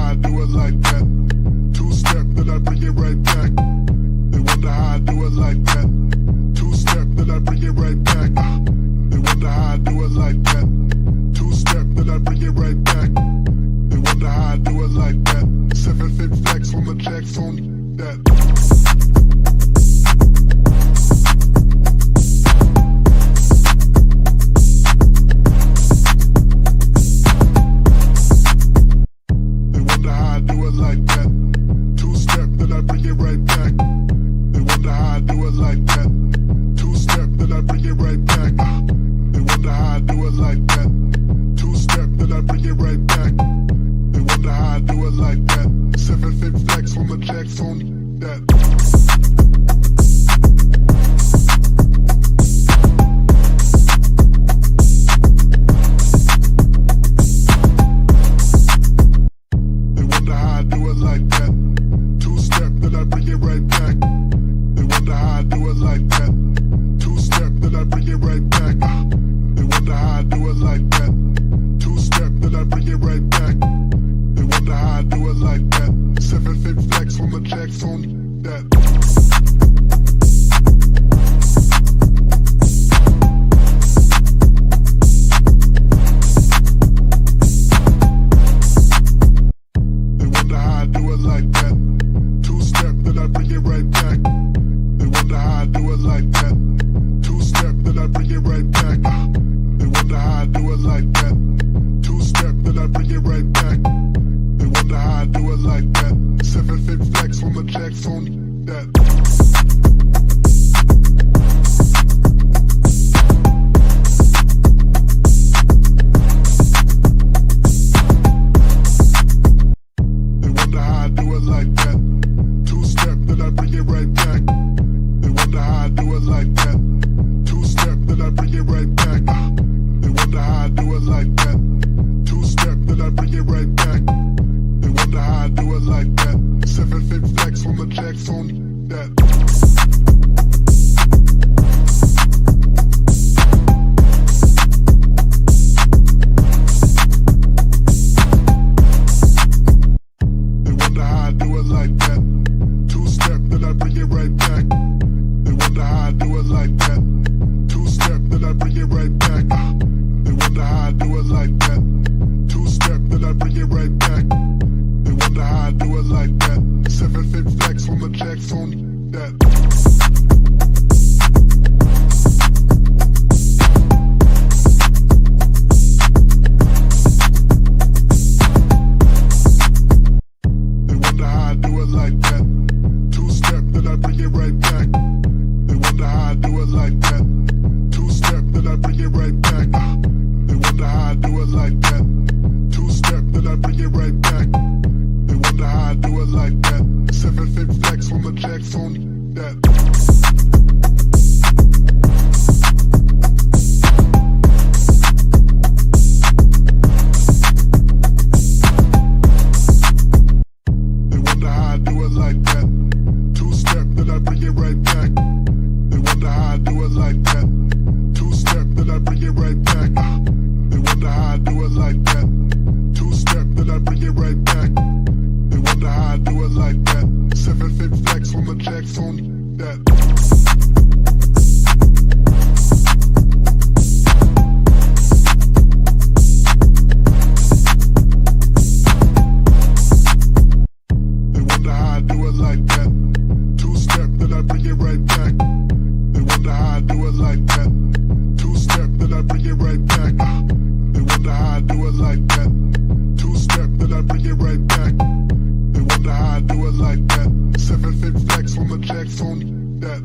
how I do it like that. Two-step, then I bring it right back. They wonder how I do it like that. Two-step, then I bring it right back. They wonder how I do it like that. Two-step, then I bring it right back. They wonder how I do it like that. 7-fit flex on the jacks on that. Like that. Two-step, then I bring it right back. They wonder how I do it like that. Two-step, then I bring it right back. They wonder how I do it like that. Two-step, then I bring it right back. They wonder how I do it like that. 7-fit flex on the jacks on that. Like that. Two-step, then I bring it right back. They wonder how I do it like that. Two-step, then I bring it right back. They wonder how I do it like that. Two-step, then I bring it right back. They wonder how I do it like that. 7-fit flex on the jacks on that. Like that. Two-step, then I bring it right back. They wonder how I do it like that. Two-step, then I bring it right back. They wonder how I do it like that. Two-step, then I bring it right back. They wonder how I do it like that. 7-fit flex on the jacks on that. Like that. Two-step, then I bring it right back. They wonder how I do it like that. Two-step, then I bring it right back. They wonder how I do it like that. Two-step, then I bring it right back. They wonder how I do it like that. 7-fit flex on the jacks on that. Like that. Two-step, then I bring it right back. They wonder how I do it like that. Two-step, then I bring it right back. They wonder how I do it like that. Two-step, then I bring it right back. They wonder how I do it like that. 7-fit flex on the jacks on that. Like that. Two-step, then I bring it right back. They wonder how I do it like that. Two-step, then I bring it right back. They wonder how I do it like that. Two-step, then I bring it right back. They wonder how I do it like that. 7-fit flex on the jacks on that. Like that. Two-step, then I bring it right back. They wonder how I do it like that. Two-step, then I bring it right back. They wonder how I do it like that. Two-step, then I bring it right back. They wonder how I do it like that. 7-fit flex on the jacks on that. Like that. Two-step, then I bring it right back. They wonder how I do it like that. Two-step, then I bring it right back. They wonder how I do it like that. Two-step, then I bring it right back. They wonder how I do it like that. 7-fit flex on the jacks on that.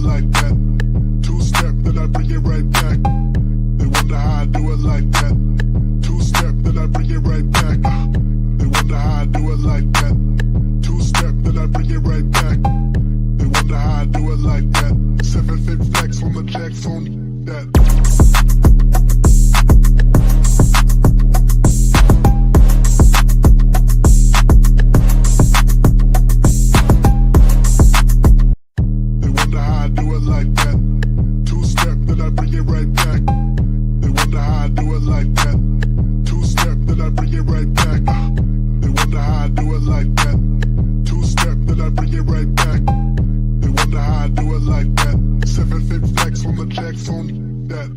Like that. Two-step, then I bring it right back. They wonder how I do it like that. Two-step, then I bring it right back. They wonder how I do it like that. Two-step, then I bring it right back. They wonder how I do it like that. 7-fit flex on the jacks on flex on the jacks on that.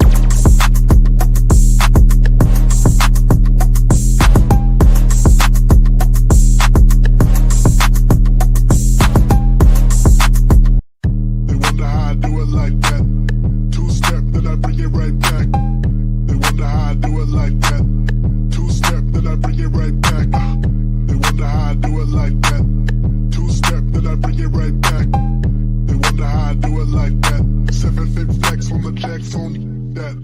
They wonder how I do it like that. Two-step, then I bring it right back. They wonder how I do it like that. Two-step, then I bring it right back. They wonder how I do it like that. Two-step, then I bring it right back. They wonder how I do it like that. 7-foot flex on the jacks on that.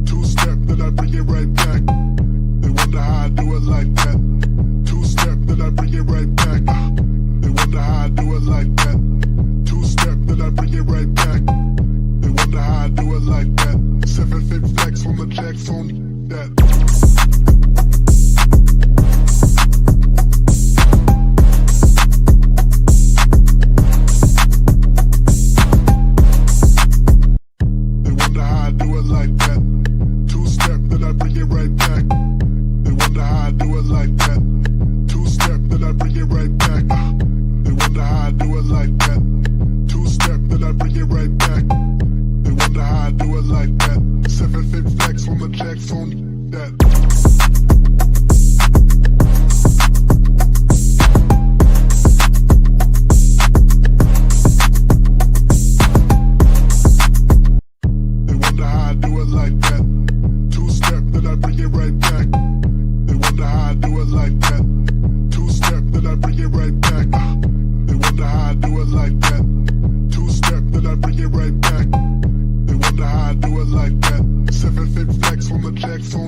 Two-step, then I bring it right back. They wonder how I do it like that. Two-step, then I bring it right back. They wonder how I do it like that. Two-step, then I bring it right back. They wonder how I do it like that. 7-foot flex on the jacks on that. They wonder how I do it like that. Two-step, then I bring it right back. They wonder how I do it like that. Two-step, then I bring it right back. They wonder how I do it like that. Two-step, then I bring it right back. They wonder how I do it like that. 7-foot flex on the jacks on that. They wonder how I do it like that. Two-step, then I bring it right back. They wonder how I do it like that. Two-step, then I bring it right back. They wonder how I do it like that. Two-step, then I bring it right back. They wonder how I do it like that. 7-foot flex on the jacks on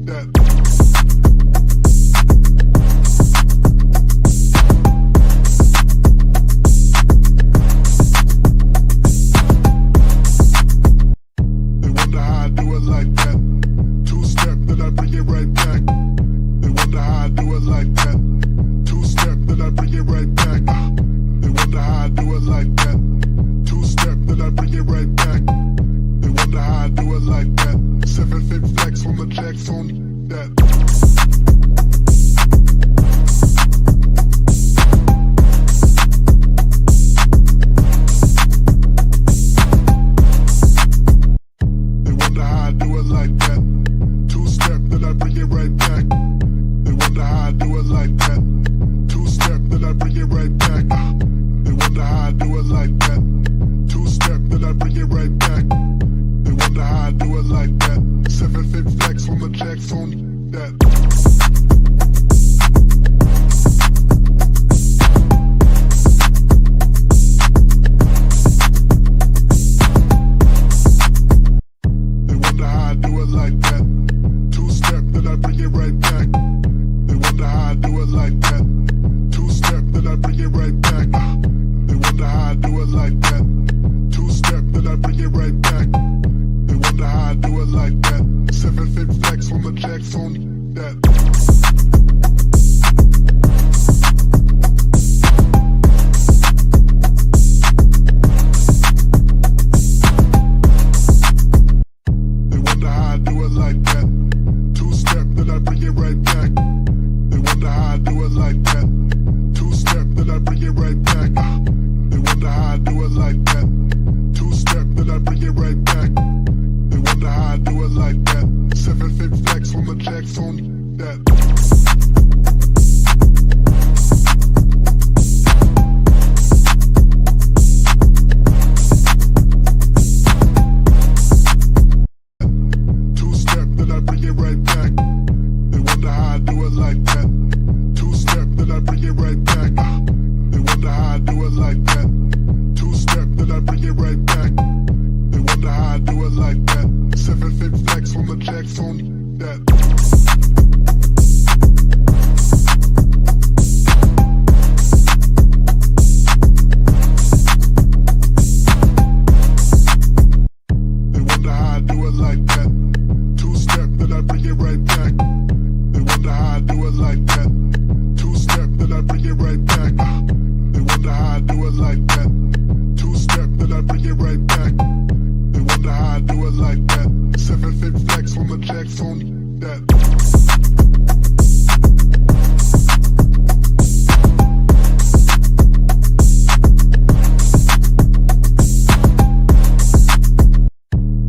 that. They wonder how I do it like that. Two-step, then I bring it right back. They wonder how I do it like that. Two-step, then I bring it right back. They wonder how I do it like that. Two-step, then I bring it right back. They wonder how I do it like that. 7-fit flex on the jacks on that. They wonder how I do it like that. Two-step, then I bring it right back. They wonder how I do it like that. Two-step, then I bring it right back. They wonder how I do it like that. Two-step, then I bring it right back. They wonder how I do it like that. 7-fit flex on the jacks on that. They wonder how I do it like that. Two-step, then I bring it right back. They wonder how I do it like that. Two-step, then I bring it right back. They wonder how I do it like that. Two-step, then I bring it right back. They wonder how I do it like that. 7-fit flex on the jacks on that. They wonder how I do it like that. Two-step, then I bring it right back. They wonder how I do it like that. Two-step, then I bring it right back. They wonder how I do it like that. Two-step, then I bring it right back. They wonder how I do it like that. 7-fit flex on the jacks on that. Two-step, then I bring it right back. They wonder how I do it like that. Two-step, then I bring it right back. They wonder how I do it like that. Two-step, then I bring it right back. They wonder how I do it like that. 7-fit flex on the jacks on that. They wonder how I do it like that. Two-step, then I bring it right back. They wonder how I do it like that. Two-step, then I bring it right back. They wonder how I do it like that. Two-step, then I bring it right back. They wonder how I do it like that. 7-fit flex on the jacks on that.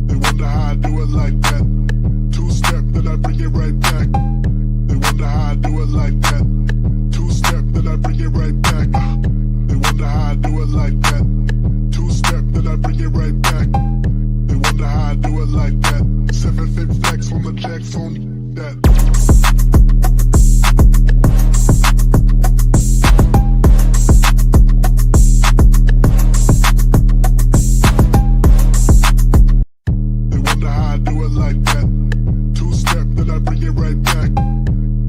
They wonder how I do it like that. Two-step, then I bring it right back. They wonder how I do it like that. Two-step, then I bring it right back. They wonder how I do it like that. Two-step, then I bring it right back. They wonder how I do it like that. 7-fit flex on the jacks on that. They wonder how I do it like that. Two-step, then I bring it right back.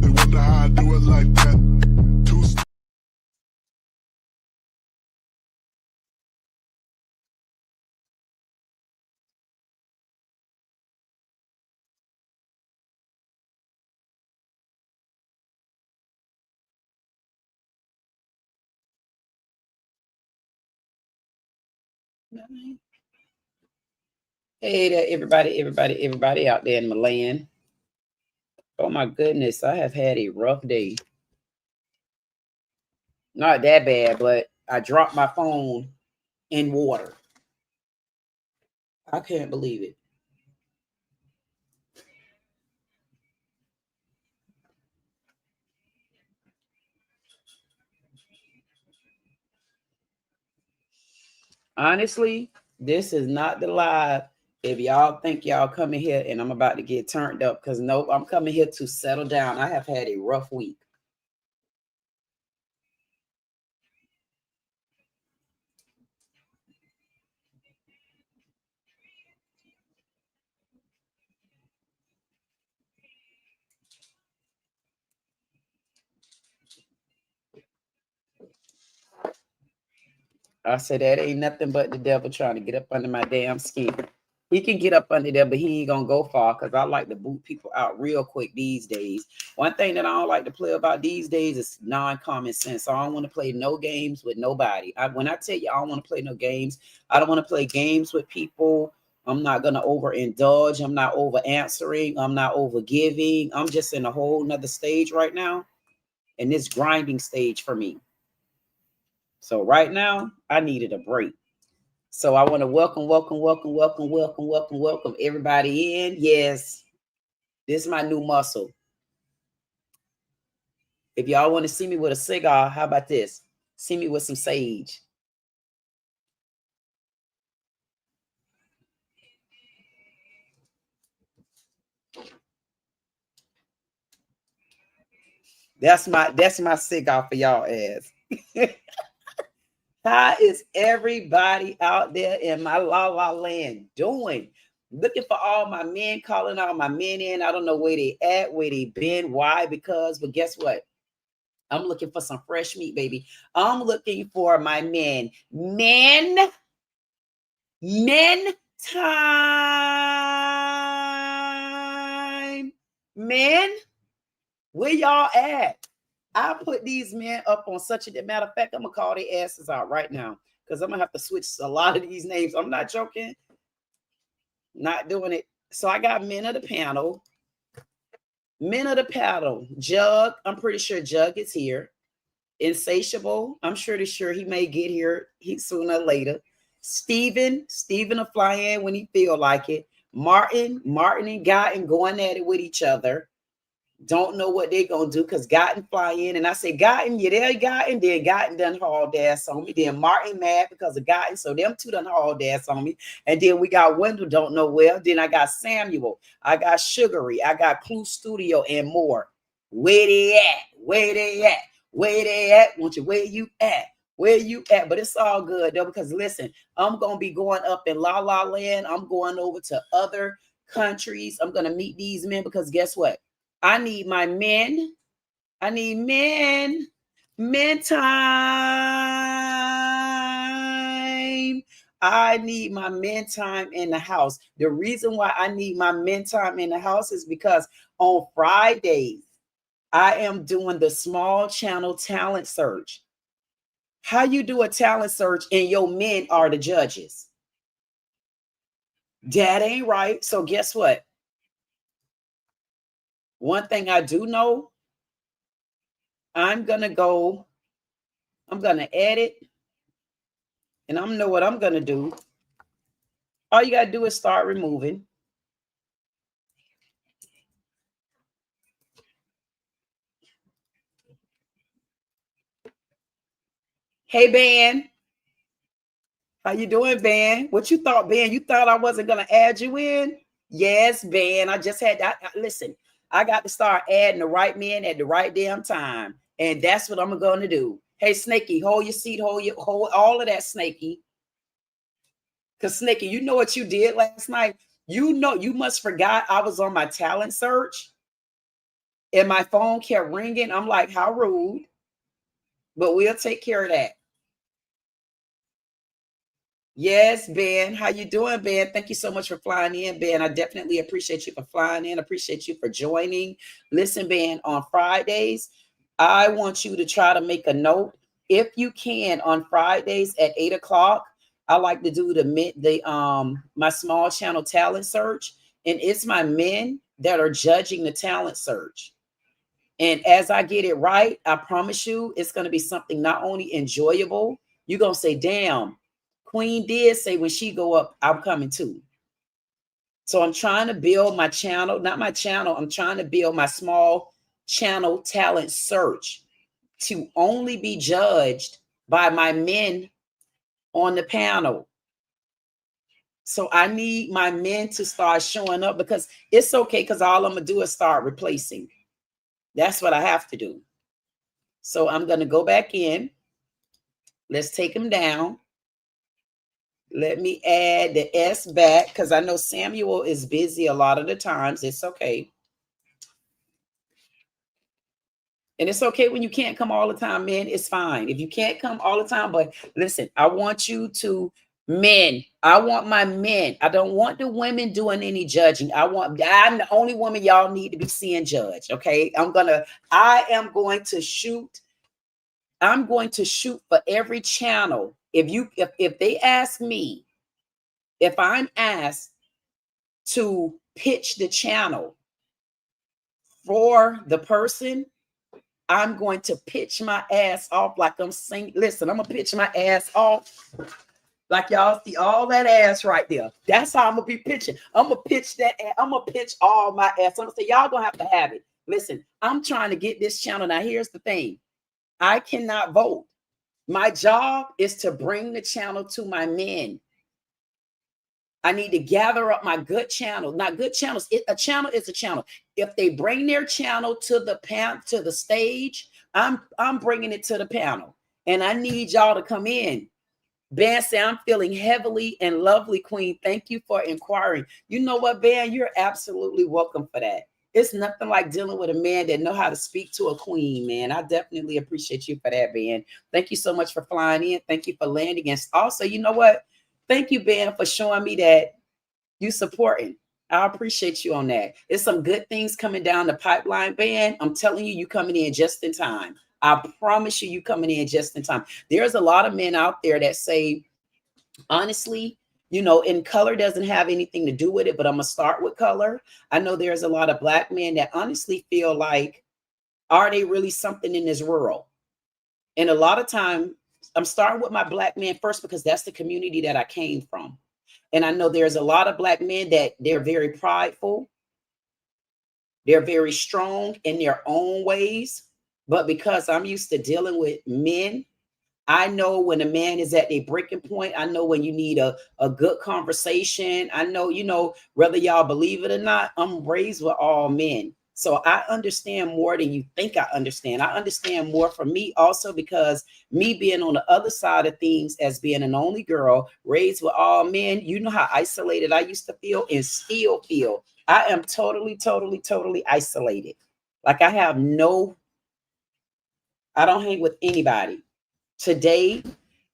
They wonder how I do it like that. Two-step. Hey there, everybody out there in Milan. Oh my goodness, I have had a rough day. Not that bad, but I dropped my phone in water. I can't believe it. Honestly, this is not the live. If y'all think y'all coming here and I'm about to get turned up, because nope, I'm coming here to settle down. I have had a rough week. I said that ain't nothing but the devil trying to get up under my damn skin. He can get up under there, but he ain't gonna go far because I like to boot people out real quick these days. One thing that I don't like to play about these days is non-common sense. So I don't want to play no games with nobody. When I tell you I don't want to play no games, I don't want to play games with people. I'm not gonna overindulge. I'm not over answering. I'm not over giving. I'm just in a whole nother stage right now, and this grinding stage for me. So right now, I needed a break. So I want to welcome everybody in. Yes, this is my new muscle. If y'all want to see me with a cigar, how about this? See me with some sage. That's my cigar for y'all ass. How is everybody out there in my la land doing? Looking for all my men, calling all my men in. I don't know where they at, where they been, why, because, but guess what? I'm looking for some fresh meat, baby. I'm looking for my men. Men time. Men, where y'all at? I put these men up on such a matter of fact, I'm gonna call their asses out right now because I'm gonna have to switch a lot of these names. I'm not joking, not doing it. So I got men of the panel. Men of the panel. Jug, I'm pretty sure Jug is here. Insatiable, I'm sure he may get here sooner or later. Steven will fly in when he feel like it. Martin and Gotten going at it with each other. Don't know what they're gonna do because Gotten fly in, and I say, Gotten, you there, Gotten? Then Gotten done hauled ass on me. Then Martin mad because of Gotten, so them two done hauled ass on me. And then we got Wendell don't know well. Then I got Samuel, I got Sugary, I got Clue Studio, and more. Where they at? Where they at? Where they at? Want you where you at? Where you at? But it's all good though, because listen, I'm gonna be going up in La La Land. I'm going over to other countries. I'm gonna meet these men because guess what? I need my men. I need men. Men time. I need my men time in the house. The reason why I need my men time in the house is because on Fridays, I am doing the small channel talent search. How you do a talent search and your men are the judges? That ain't right. So guess what? One thing I do know, I'm going to edit, and I know what I'm going to do. All you got to do is start removing. Hey, Ben. How you doing, Ben? What you thought, Ben? You thought I wasn't going to add you in? Yes, Ben. I just had that. Listen, I got to start adding the right men at the right damn time. And that's what I'm going to do. Hey, Snaky, hold your seat, hold all of that, Snaky. Because Snaky, you know what you did last night? You know, you must forgot I was on my talent search and my phone kept ringing. I'm like, how rude. But we'll take care of that. Yes, Ben. How you doing, Ben? Thank you so much for flying in, Ben. I definitely appreciate you for flying in. Appreciate you for joining. Listen, Ben, on Fridays, I want you to try to make a note. If you can, on Fridays at 8 o'clock, I like to do my small channel talent search. And it's my men that are judging the talent search. And as I get it right, I promise you, it's going to be something not only enjoyable, you're going to say, damn, Queen did say when she go up, I'm coming too. So I'm trying to build my channel, not my channel. I'm trying to build my small channel talent search to only be judged by my men on the panel. So I need my men to start showing up because it's okay because all I'm going to do is start replacing. That's what I have to do. So I'm going to go back in. Let's take them down. Let me add the S back because I know Samuel is busy a lot of the times. It's okay. And it's okay when you can't come all the time, men. It's fine if you can't come all the time. But listen, I want you to men. I want my men. I don't want the women doing any judging. I'm the only woman y'all need to be seeing judge. Okay. I am going to shoot. I'm going to shoot for every channel. If they ask me, if I'm asked to pitch the channel for the person, I'm going to pitch my ass off like I'm saying. Listen, I'm gonna pitch my ass off like y'all see all that ass right there. That's how I'm gonna be pitching. I'm gonna pitch that. I'm gonna pitch all my ass. I'm gonna say y'all gonna have to have it. Listen, I'm trying to get this channel. Now, here's the thing: I cannot vote. My job is to bring the channel to my men. I need to gather up my good channel. Not good channels. A channel is a channel. If they bring their channel to the stage, I'm bringing it to the panel, and I need y'all to come in. Ben say, I'm feeling heavily and lovely, Queen. Thank you for inquiring. You know what, Ben? You're absolutely welcome for that. It's nothing like dealing with a man that know how to speak to a queen, man. I definitely appreciate you for that, Ben. Thank you so much for flying in. Thank you for landing. And also, you know what? Thank you, Ben, for showing me that you supporting. I appreciate you on that. There's some good things coming down the pipeline, Ben. I'm telling you, you coming in just in time. I promise you, you coming in just in time. There's a lot of men out there that say, honestly, you know, and color doesn't have anything to do with it, but I'm going to start with color. I know there's a lot of Black men that honestly feel like, are they really something in this world? And a lot of time, I'm starting with my Black men first because that's the community that I came from. And I know there's a lot of Black men that they're very prideful. They're very strong in their own ways. But because I'm used to dealing with men, I know when a man is at a breaking point. I know when you need a good conversation. I know, you know, whether y'all believe it or not, I'm raised with all men. So I understand more than you think I understand. I understand more from me also because me being on the other side of things as being an only girl raised with all men, you know how isolated I used to feel and still feel. I am totally, totally, totally isolated. Like I don't hang with anybody. Today,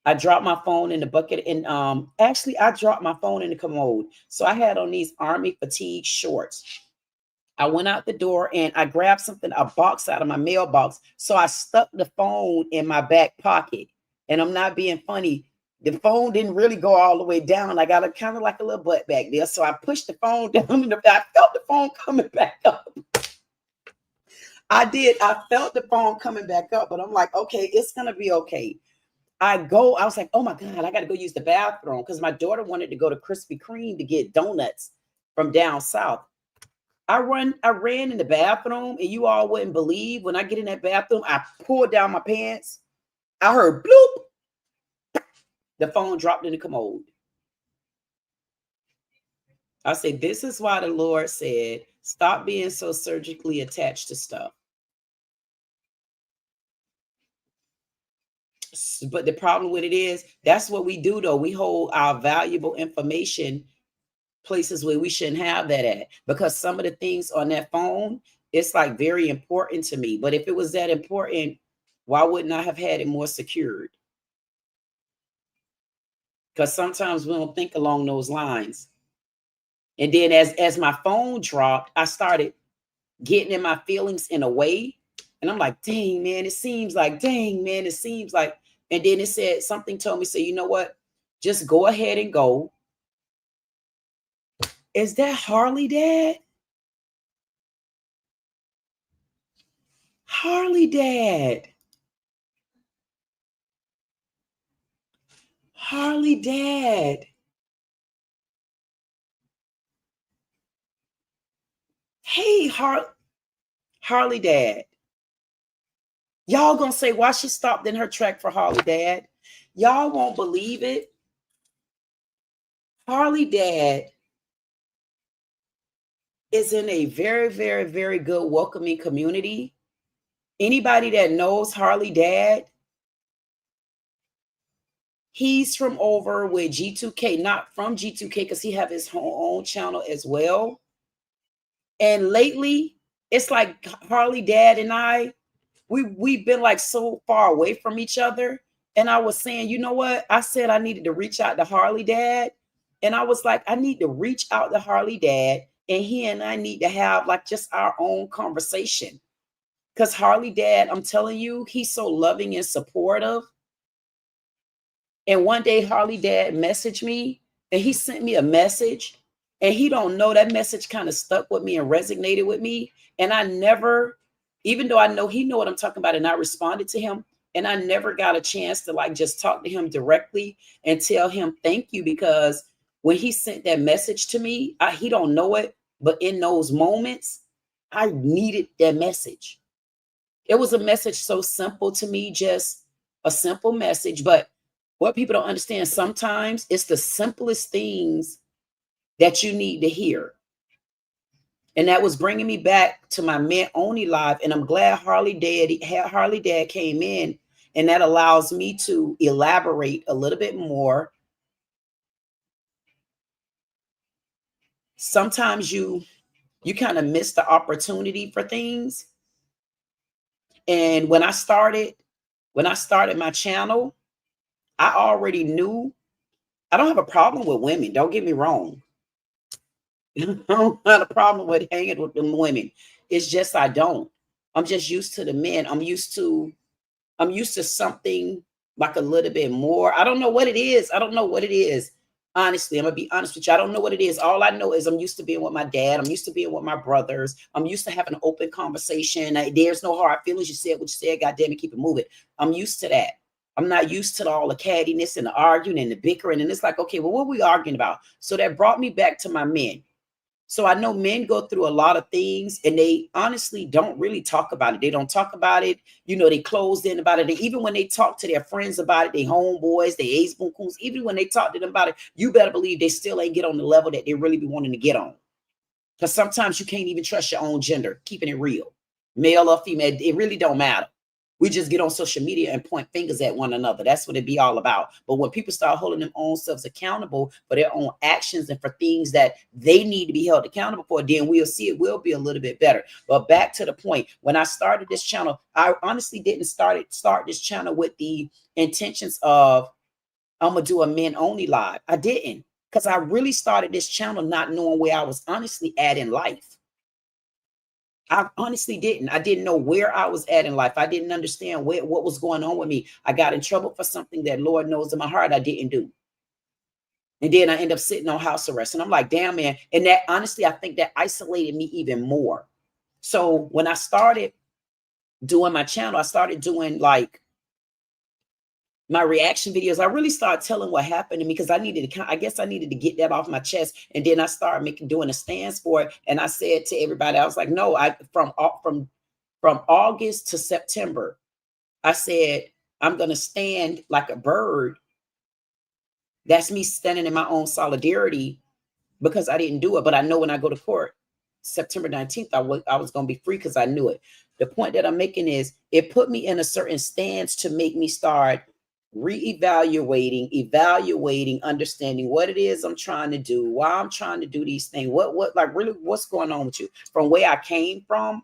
I dropped my phone in the bucket and actually I dropped my phone in the commode. So I had on these army fatigue shorts. I went out the door and I grabbed a box out of my mailbox. So I stuck the phone in my back pocket. And I'm not being funny. The phone didn't really go all the way down. I got kind of like a little butt back there. So I pushed the phone down and I felt the phone coming back up. I did. I felt the phone coming back up, but I'm like, okay, it's going to be okay. I was like, oh my God, I got to go use the bathroom because my daughter wanted to go to Krispy Kreme to get donuts from down south. I ran in the bathroom and you all wouldn't believe when I get in that bathroom, I pulled down my pants. I heard bloop. The phone dropped in the commode. I said, this is why the Lord said, stop being so surgically attached to stuff. But the problem with it is that's what we do, though. We hold our valuable information places where we shouldn't have that at because some of the things on that phone, it's like very important to me. But if it was that important, why wouldn't I have had it more secured? Because sometimes we don't think along those lines. And then as my phone dropped, I started getting in my feelings in a way. And I'm like, dang, man, it seems like. And then it said, something told me, say, you know what? Just go ahead and go. Is that Harley, Dad? Harley, Dad. Harley, Dad. Hey, Harley, Dad. Y'all gonna say why she stopped in her track for Harley, Dad? Y'all won't believe it. Harley, Dad is in a very, very, very good welcoming community. Anybody that knows Harley, Dad, he's from over with G2K, not from G2K because he have his own channel as well. And lately, it's like Harley, Dad, and I, we've been like so far away from each other. And I was saying, you know what? I said I needed to reach out to Harley Dad. And I was like, I need to reach out to Harley Dad. And he and I need to have like just our own conversation. Because Harley Dad, I'm telling you, he's so loving and supportive. And one day Harley Dad messaged me and he sent me a message. And he don't know, that message kind of stuck with me and resonated with me. And I never, even though I know he know what I'm talking about, and I responded to him, and I never got a chance to like just talk to him directly and tell him thank you, because when he sent that message to me, he don't know it, but in those moments, I needed that message. It was a message so simple to me, just a simple message. But what people don't understand, sometimes it's the simplest things that you need to hear. And that was bringing me back to my Men Only Live. And I'm glad Harley Dad came in, and that allows me to elaborate a little bit more. Sometimes you kind of miss the opportunity for things. And when I started my channel, I already knew I don't have a problem with women. Don't get me wrong. I don't have a problem with hanging with them women. It's just I don't. I'm just used to the men. I'm used to something like a little bit more. I don't know what it is. I don't know what it is. Honestly, I'm gonna be honest with you. I don't know what it is. All I know is I'm used to being with my dad. I'm used to being with my brothers. I'm used to having an open conversation. There's no hard feelings. You said what you said. God damn it, keep it moving. I'm used to that. I'm not used to all the cattiness and the arguing and the bickering. And it's like, okay, well, what are we arguing about? So that brought me back to my men. So I know men go through a lot of things, and they honestly don't really talk about it. They don't talk about it. You know, they closed in about it. And even when they talk to their friends about it, they homeboys, they ace boom coons, even when they talk to them about it, you better believe they still ain't get on the level that they really be wanting to get on. Because sometimes you can't even trust your own gender, keeping it real. Male or female, it really don't matter. We just get on social media and point fingers at one another. That's what it be all about. But when people start holding their own selves accountable for their own actions and for things that they need to be held accountable for, then we'll see it will be a little bit better. But back to the point, when I started this channel, I honestly didn't start this channel with the intentions of I'm going to do a Men Only Live. I didn't, because I really started this channel not knowing where I was honestly at in life. I honestly didn't. I didn't know where I was at in life. I didn't understand what was going on with me. I got in trouble for something that Lord knows in my heart I didn't do. And then I end up sitting on house arrest. And I'm like, damn, man. And that, honestly, I think that isolated me even more. So when I started doing my channel, I started doing like my reaction videos. I really started telling what happened to me, because I needed to get that off my chest. And then I started doing a stance for it. And I said to everybody, I was like, no, from August to September, I said, I'm going to stand like a bird. That's me standing in my own solidarity, because I didn't do it. But I know when I go to court, September 19th, I was going to be free, because I knew it. The point that I'm making is it put me in a certain stance to make me start evaluating, understanding what it is I'm trying to do, why I'm trying to do these things, like really what's going on with you, from where I came from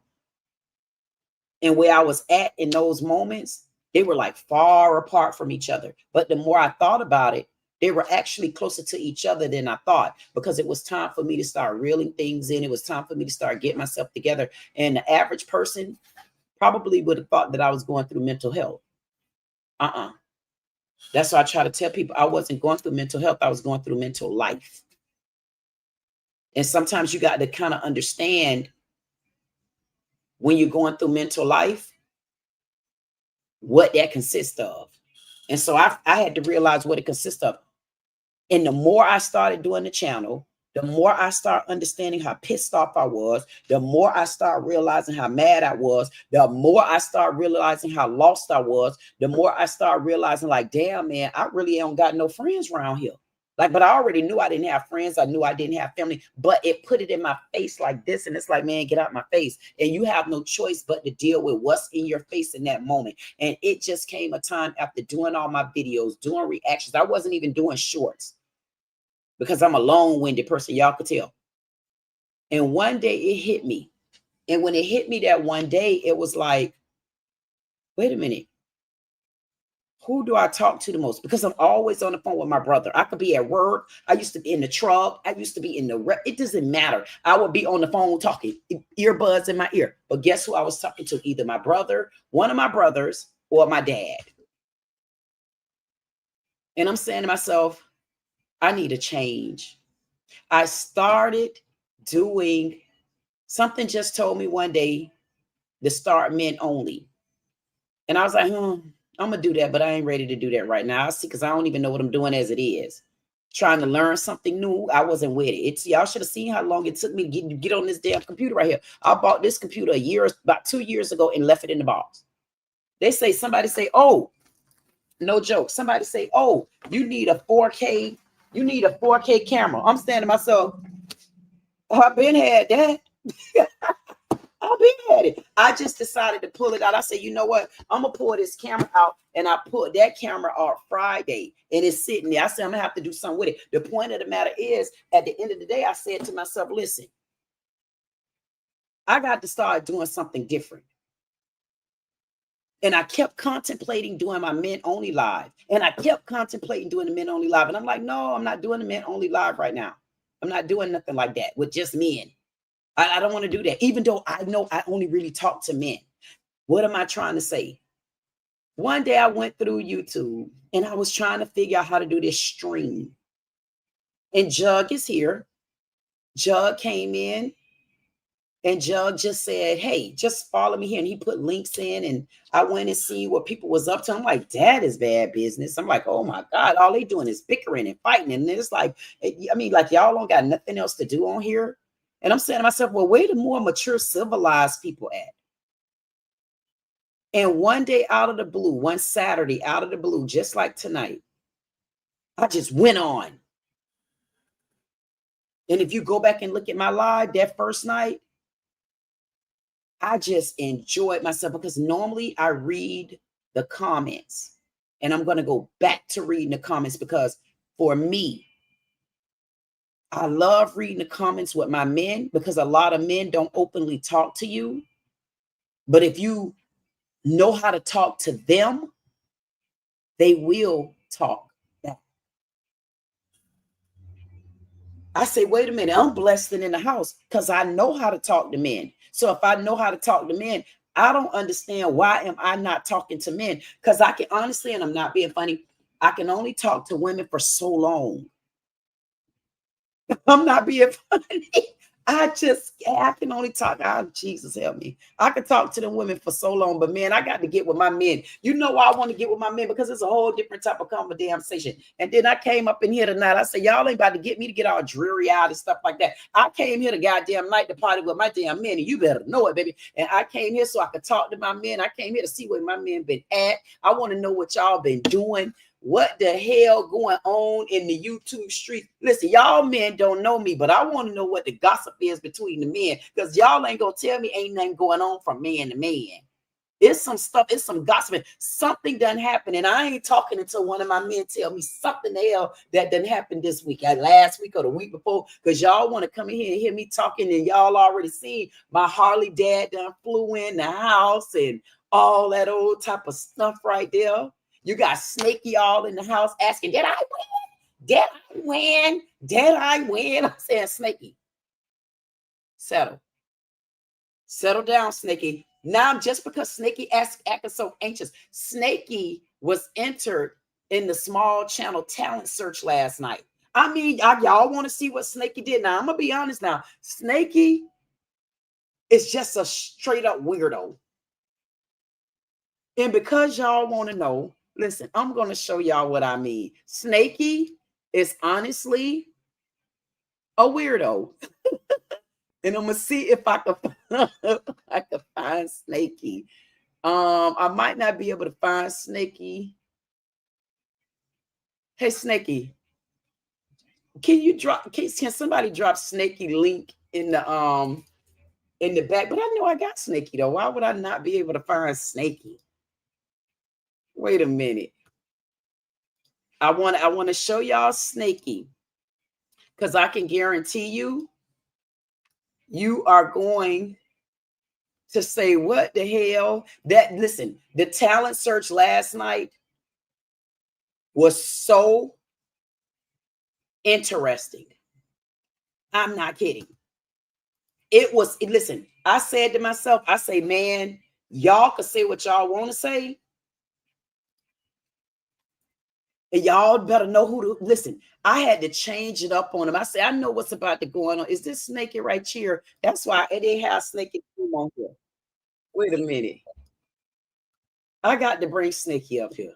and where I was at in those moments. They were like far apart from each other. But the more I thought about it, they were actually closer to each other than I thought, because it was time for me to start reeling things in. It was time for me to start getting myself together. And the average person probably would have thought that I was going through mental health. That's why I try to tell people I wasn't going through mental health. I was going through mental life. And sometimes you got to kind of understand, when you're going through mental life, what that consists of. And so I had to realize what it consists of. And the more I started doing the channel, the more I start understanding how pissed off I was, the more I start realizing how mad I was, the more I start realizing how lost I was, the more I start realizing, like, damn, man, I really don't got no friends around here. Like, but I already knew I didn't have friends. I knew I didn't have family, but it put it in my face like this. And it's like, man, get out my face. And you have no choice but to deal with what's in your face in that moment. And it just came a time after doing all my videos, doing reactions. I wasn't even doing shorts, because I'm a long-winded person, y'all could tell. And one day it hit me. And when it hit me that one day, it was like, wait a minute. Who do I talk to the most? Because I'm always on the phone with my brother. I could be at work. I used to be in the truck. I used to be in the it doesn't matter. I would be on the phone talking, earbuds in my ear. But guess who I was talking to? Either my brother, one of my brothers, or my dad. And I'm saying to myself, I need a change. I started doing something, just told me one day to start men only. And I was like, I'm gonna do that, but I ain't ready to do that right now. I see, because I don't even know what I'm doing as it is. Trying to learn something new, I wasn't with it. It's y'all should have seen how long it took me to get on this damn computer right here. I bought this computer about 2 years ago and left it in the box. Somebody say, oh, no joke. Somebody say, oh, you need a 4K camera. I'm saying to myself, I've been had that. I've been at it. I just decided to pull it out. I said, you know what? I'm going to pull this camera out. And I pulled that camera out Friday. And it's sitting there. I said, I'm going to have to do something with it. The point of the matter is, at the end of the day, I said to myself, listen, I got to start doing something different. And I kept contemplating doing my men only live. And I kept contemplating doing the men only live. And I'm like, no, I'm not doing the men only live right now. I'm not doing nothing like that with just men. I don't want to do that, even though I know I only really talk to men. What am I trying to say? One day I went through YouTube and I was trying to figure out how to do this stream. And Jug is here. Jug came in and Jug just said, hey, just follow me here. And he put links in and I went and see what people was up to. I'm like, that is bad business. I'm like, oh my God, all they doing is bickering and fighting. And it's like, I mean, like y'all don't got nothing else to do on here. And I'm saying to myself, well, where the more mature, civilized people at? And one day out of the blue, one Saturday out of the blue, just like tonight, I just went on. And if you go back and look at my live that first night, I just enjoyed myself, because normally I read the comments, and I'm going to go back to reading the comments, because for me, I love reading the comments with my men, because a lot of men don't openly talk to you. But if you know how to talk to them, they will talk back. I say, wait a minute, I'm blessed and in the house because I know how to talk to men. So if I know how to talk to men, I don't understand why am I not talking to men? Because I can honestly, and I'm not being funny, I can only talk to women for so long. I'm not being funny. I can only talk. Oh, Jesus help me. I could talk to them women for so long, but man, I got to get with my men. You know why I want to get with my men? Because it's a whole different type of conversation. And then I came up in here tonight. I said, y'all ain't about to get me to get all dreary out and stuff like that. I came here the goddamn night to party with my damn men, and you better know it, baby. And I came here so I could talk to my men. I came here to see where my men been at. I want to know what y'all been doing. What the hell going on in the YouTube street? Listen, y'all men don't know me, but I want to know what the gossip is between the men, because y'all ain't gonna tell me ain't nothing going on from man to man. It's some stuff, it's some gossiping. Something done happened, and I ain't talking until one of my men tell me something the hell that done happened this week, last week or the week before, because y'all want to come in here and hear me talking, and y'all already seen my Harley dad done flew in the house and all that old type of stuff right there. You got Snaky all in the house asking, did I win? Did I win? Did I win? I'm saying, Snaky, settle down, Snaky. Now, just because Snaky acting so anxious, Snaky was entered in the small channel talent search last night. I mean, y'all want to see what Snaky did. Now, I'm going to be honest now. Snaky is just a straight up weirdo. And because y'all want to know, listen, I'm going to show y'all what I mean. Snaky is honestly a weirdo. And I'm going to see if I can find Snaky. I might not be able to find Snaky. Hey, Snaky, can somebody drop Snaky link in the back? But I know I got Snaky though. Why would I not be able to find Snaky? Wait a minute. I want to show y'all Snaky, because I can guarantee you are going to say what the hell that listen, the talent search last night was so interesting. I'm not kidding. It was, listen, I said to myself, I say, man, y'all can say what y'all want to say. And y'all better know who to listen. I had to change it up on them. I say, I know what's about to go on. Is this Snakey right here? That's why they have Snakey on here. Wait a minute. I got to bring Snakey up here.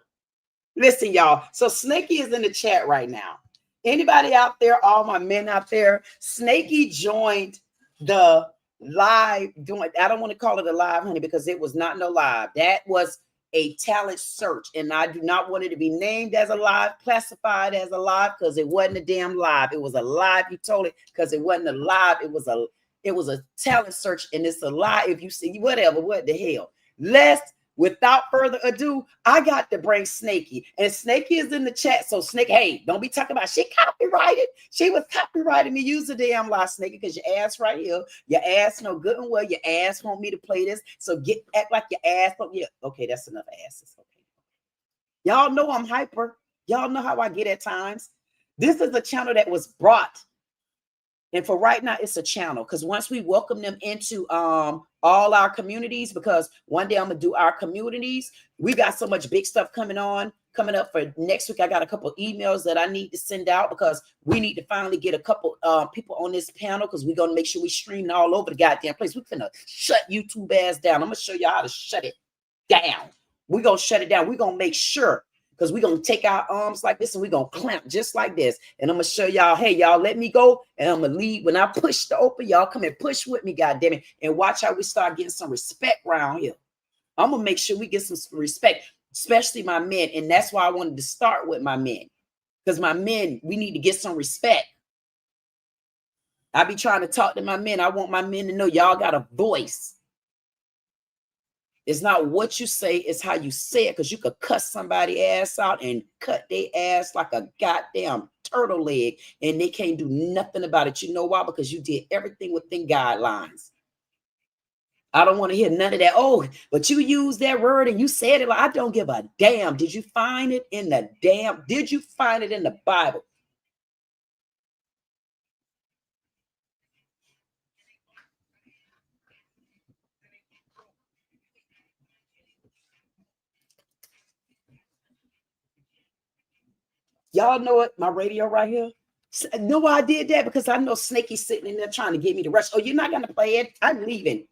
Listen, y'all. So Snakey is in the chat right now. Anybody out there, all my men out there, Snakey joined the live doing, I don't want to call it a live, honey, because it was not no live. That was a talent search, and I do not want it to be named as a live, classified as a live, because it wasn't a damn live. It was a live. You told it because it wasn't a live. It was a talent search, and it's a lie. If you see whatever, what the hell? Without further ado, I got to bring Snakey, and Snakey is in the chat. So Snakey, hey, don't be talking about she copyrighted. She was copyrighting me. Use the damn lie, Snakey, because your ass right here. Your ass know good and well. Your ass want me to play this. So act like your ass. Yeah, okay, that's enough asses. Okay, y'all know I'm hyper. Y'all know how I get at times. This is a channel that was brought. And for right now, it's a channel, because once we welcome them into all our communities, because one day I'm gonna do our communities. We got so much big stuff coming up for next week. I got a couple emails that I need to send out, because we need to finally get a couple people on this panel, because we're gonna make sure we stream all over the goddamn place. We're gonna shut YouTube ass down. I'm gonna show y'all how to shut it down. We're gonna shut it down. We're gonna make sure, because we're going to take our arms like this and we're going to clamp just like this. And I'm going to show y'all, hey, y'all let me go. And I'm going to leave. When I push the open, y'all come and push with me, goddammit. And watch how we start getting some respect around here. I'm going to make sure we get some respect, especially my men. And that's why I wanted to start with my men. Because my men, we need to get some respect. I be trying to talk to my men. I want my men to know y'all got a voice. It's not what you say, it's how you say it, because you could cuss somebody ass out and cut their ass like a goddamn turtle leg, and they can't do nothing about it. You know why? Because you did everything within guidelines. I don't want to hear none of that. Oh, but you used that word and you said it. Like, I don't give a damn. Did you find it in the Bible? Y'all know it, my radio right here. Know why I did that? Because I know Snakey's sitting in there trying to get me to rush. Oh, you're not going to play it? I'm leaving.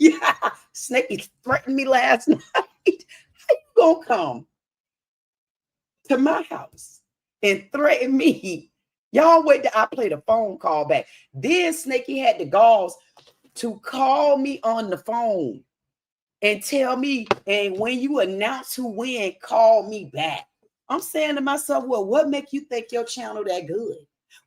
Yeah, Snakey threatened me last night. How you going to come to my house and threaten me? Y'all wait till I play the phone call back. Then Snakey had the galls to call me on the phone and tell me, and when you announce who win, call me back. I'm saying to myself, well, what make you think your channel that good?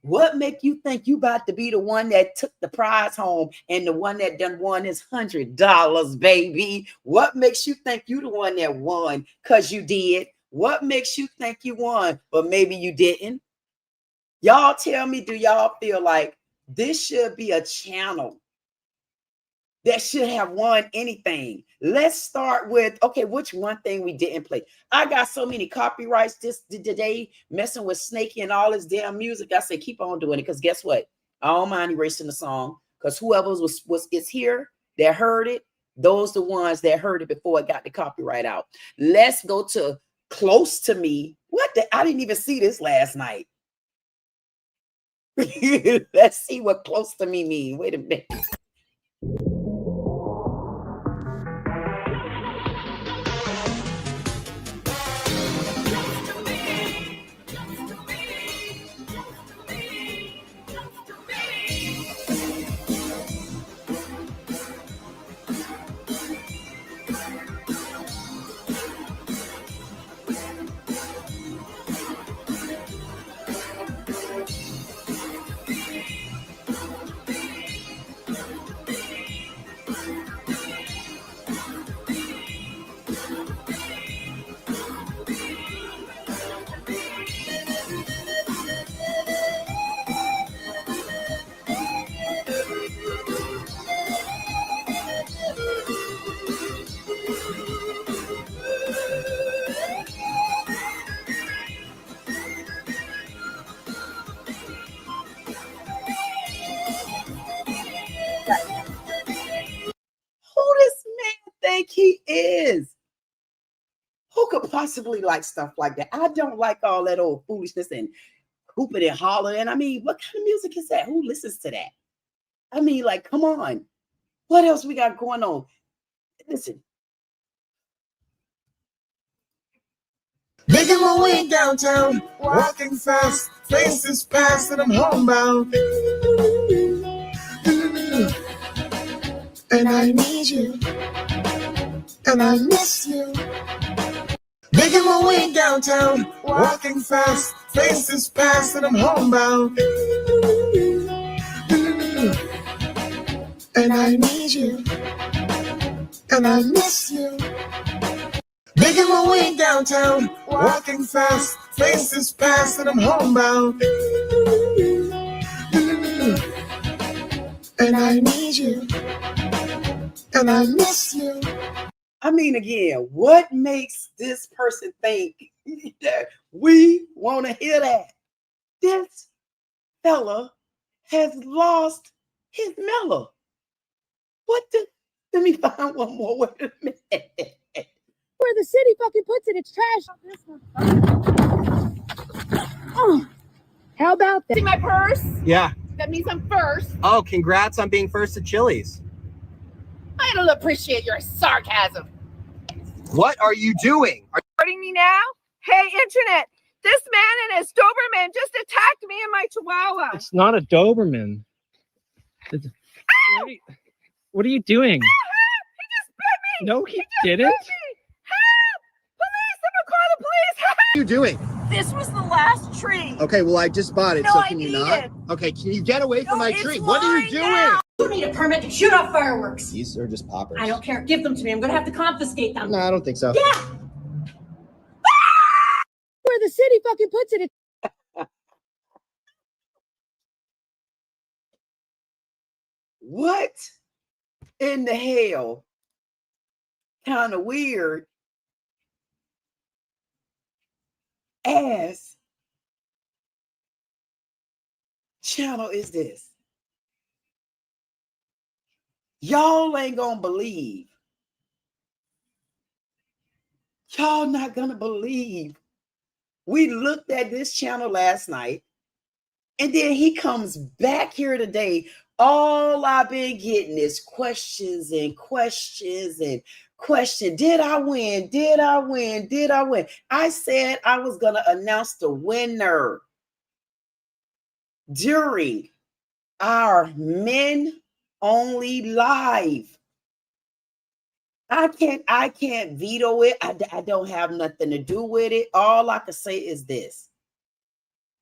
What make you think you about to be the one that took the prize home and the one that done won his $100, baby? What makes you think you the one that won? Because you did. What makes you think you won, but maybe you didn't? Y'all tell me, do y'all feel like this should be a channel that should have won anything? Let's start with, okay, which one thing we didn't play? I got so many copyrights today messing with Snakey and all his damn music. I say, keep on doing it, because guess what? I don't mind erasing the song, because whoever is here that heard it, those the ones that heard it before it got the copyright out. Let's go to Close to Me. I didn't even see this last night. Let's see what Close to Me means. Wait a minute. possibly like stuff like that. I don't like all that old foolishness and hooping and hollering. I mean, what kind of music is that? Who listens to that? I mean, like, come on. What else we got going on? Listen. Making my way downtown, walking fast, faces fast, and I'm homebound. And I need you, and I miss you. Making my way downtown, walking fast, faces fast, and I'm homebound. And I need you, and I miss you. Making my way downtown, walking fast, faces fast, and I'm homebound. And I need you, and I miss you. I mean, again, what makes this person think that we want to hear that? This fella has lost his mellow. What the? Let me find one more. Wait a minute. Where the city fucking puts it, it's trash. Oh, how about that? See my purse? Yeah. That means I'm first. Oh, congrats on being first at Chili's. I don't appreciate your sarcasm. What are you doing? Recording me now? Hey, internet, this man and his Doberman just attacked me and my Chihuahua. It's not a Doberman. What are you doing? He just bit me. No, he Bit didn't. me. Help! Police! Someone call the police! What are you doing? This was the last tree. Okay, well, I just bought it, No, so I can you need not? it. Okay, can you get away from No, my it's tree? What are you mine doing? now. You need a permit to shoot off fireworks. These are just poppers. I don't care. Give them to me. I'm going to have to confiscate them. No, I don't think so. Yeah. Where the city fucking puts it, it's What in the hell? Kind of weird. Ass channel is this? Y'all ain't gonna believe. Y'all not gonna believe. We looked at this channel last night, and then he comes back here today. All I've been getting is questions and questions and questions. Did I win? Did I win? Did I win? I said I was gonna announce the winner during our men only live. I can't veto it. I don't have nothing to do with it. All I can say is this.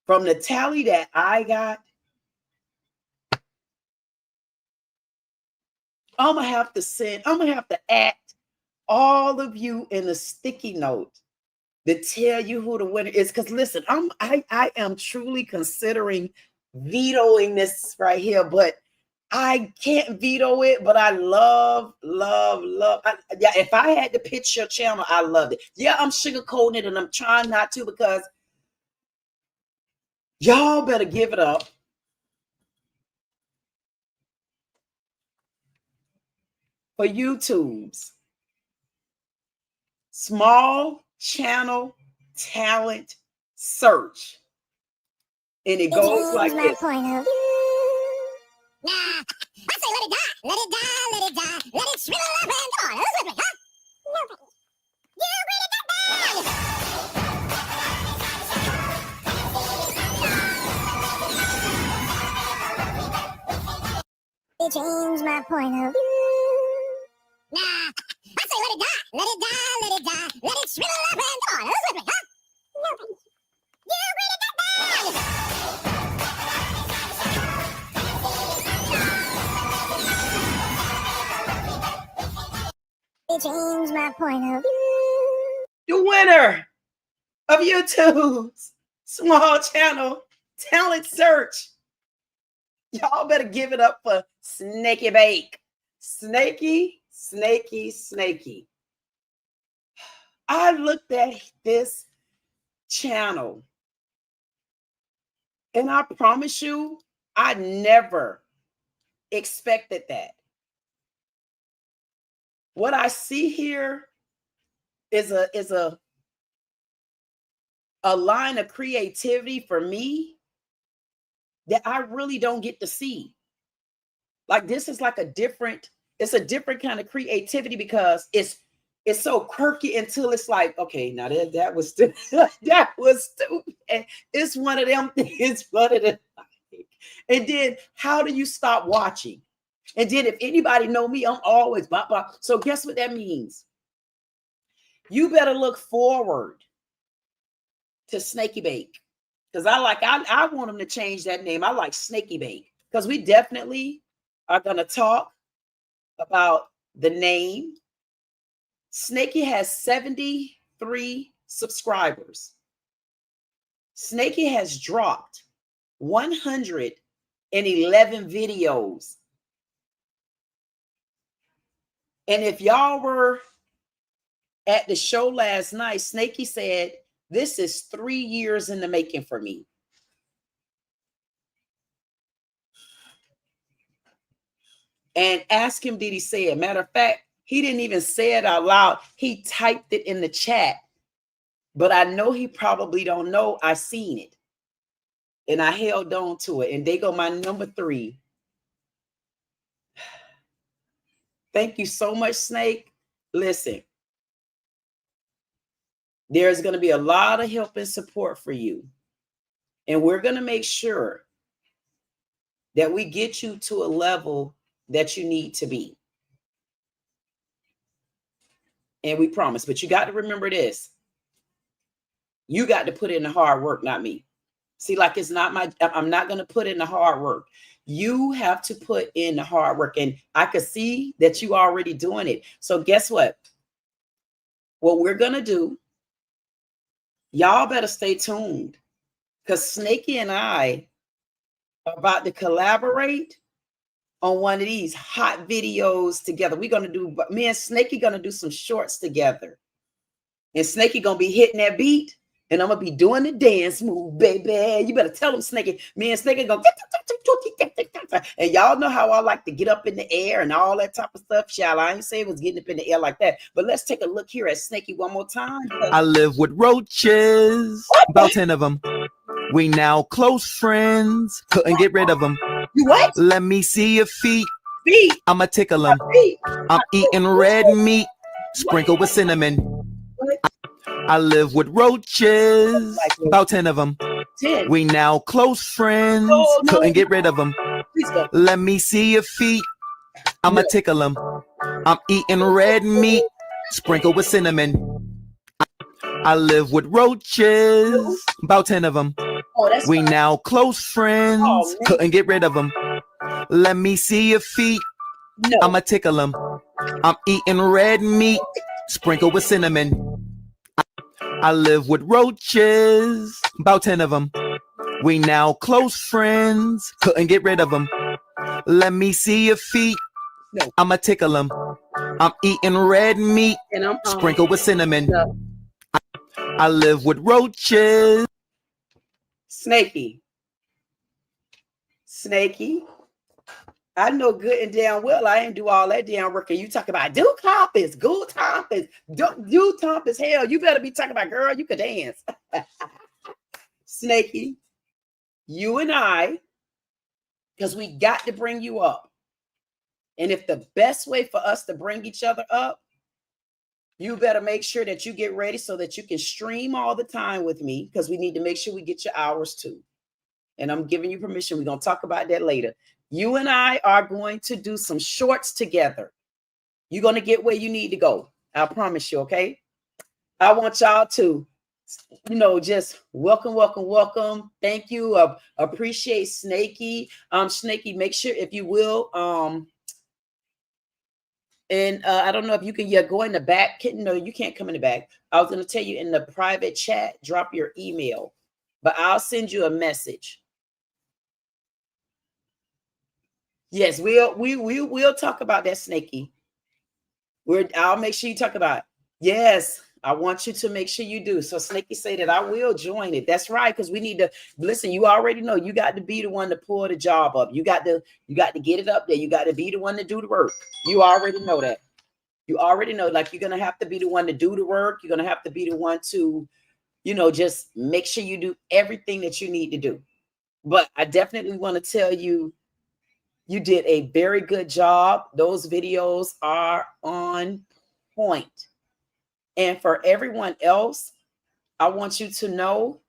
From the tally that I got, I'm gonna have to add all of you in a sticky note to tell you who the winner is. Because listen, I am truly considering vetoing this right here, but I can't veto it, but I love. Yeah, if I had to pitch your channel, I love it. Yeah, I'm sugarcoating it and I'm trying not to because y'all better give it up for YouTube's small channel talent search. And it goes like this. Nah, I say let it die, let it die, let it die, let it shrivel up and come on, let's with me, huh? You bring it down! Change my point of view. Nah, I say let it die, let it die, let it die, let it shrivel up and come on, let's with me, huh? You bring it down! Change my point of view. The winner of YouTube's small channel talent search. Y'all better give it up for Snaky Bake. Snaky. I looked at this channel and I promise you, I never expected that. What I see here is a a line of creativity for me that I really don't get to see. Like this is like it's a different kind of creativity because it's so quirky until it's like, okay, now that was that was stupid. It's one of them things. It's one of the, and then how do you stop watching? And then if anybody know me, I'm always bop, bop. So guess what that means? You better look forward to Snaky Bake. Because I want them to change that name. I like Snaky Bake. Because we definitely are going to talk about the name. Snaky has 73 subscribers. Snaky has dropped 111 videos. And if y'all were at the show last night, Snaky said, this is 3 years in the making for me. And ask him, did he say it? Matter of fact, he didn't even say it out loud. He typed it in the chat. But I know he probably don't know I seen it. And I held on to it. And they go my number 3. Thank you so much, Snake. Listen, there's going to be a lot of help and support for you. And we're going to make sure that we get you to a level that you need to be. And we promise, but you got to remember this. You got to put in the hard work, not me. See, like it's not I'm not going to put in the hard work. You have to put in the hard work. And I could see that you already doing it. So guess what? What we're going to do, y'all better stay tuned because Snaky and I are about to collaborate on one of these hot videos together. We're going to do, me and Snaky going to do some shorts together. And Snaky going to be hitting that beat. And I'm going to be doing the dance move, baby. You better tell them, Snaky. Me and Snaky going to, and y'all know how I like to get up in the air and all that type of stuff. Shall I ain't say it was getting up in the air like that. But let's take a look here at Snaky one more time. I live with roaches, about 10 of them. We now close friends, couldn't get rid of them. You what? Let me see your feet. Feet. I'ma tickle them. I'm eating red meat, sprinkled with cinnamon. I live with roaches, about 10 of them. 10. We now close friends, couldn't get rid of them. Let me see your feet. I'ma tickle them. I'm eating red meat, sprinkled with cinnamon. I live with roaches, about 10 of them. We now close friends, couldn't get rid of them. Let me see your feet. I'ma tickle them. I'm eating red meat, sprinkled with cinnamon. I live with roaches, about 10 of them. We now close friends, couldn't get rid of them. Let me see your feet. I'ma tickle them. I'm eating red meat, sprinkled with cinnamon. I live with roaches. Snaky. I know good and damn well I ain't do all that damn work. And you talk about do compass, go compass, do compass. Hell, you better be talking about, girl, you could dance. Snaky, you and I, because we got to bring you up. And if the best way for us to bring each other up, you better make sure that you get ready so that you can stream all the time with me, because we need to make sure we get your hours too. And I'm giving you permission. We're going to talk about that later. You and I are going to do some shorts together. You're going to get where you need to go. I promise you, okay? I want y'all to, just welcome. Thank you. Appreciate Snaky. Snaky, make sure if you will, and I don't know if you can, go in the back. No, you can't come in the back. I was going to tell you in the private chat, drop your email, but I'll send you a message. Yes, we'll talk about that, Snaky. I'll make sure you talk about it. Yes, I want you to make sure you do. So Snaky say that I will join it. That's right, because we need to listen. You already know you got to be the one to pull the job up. You got to get it up there. You got to be the one to do the work. You already know that. You already know, like, you're gonna have to be the one to do the work. You're gonna have to be the one to, just make sure you do everything that you need to do. But I definitely want to tell you, you did a very good job. Those videos are on point. And for everyone else, I want you to know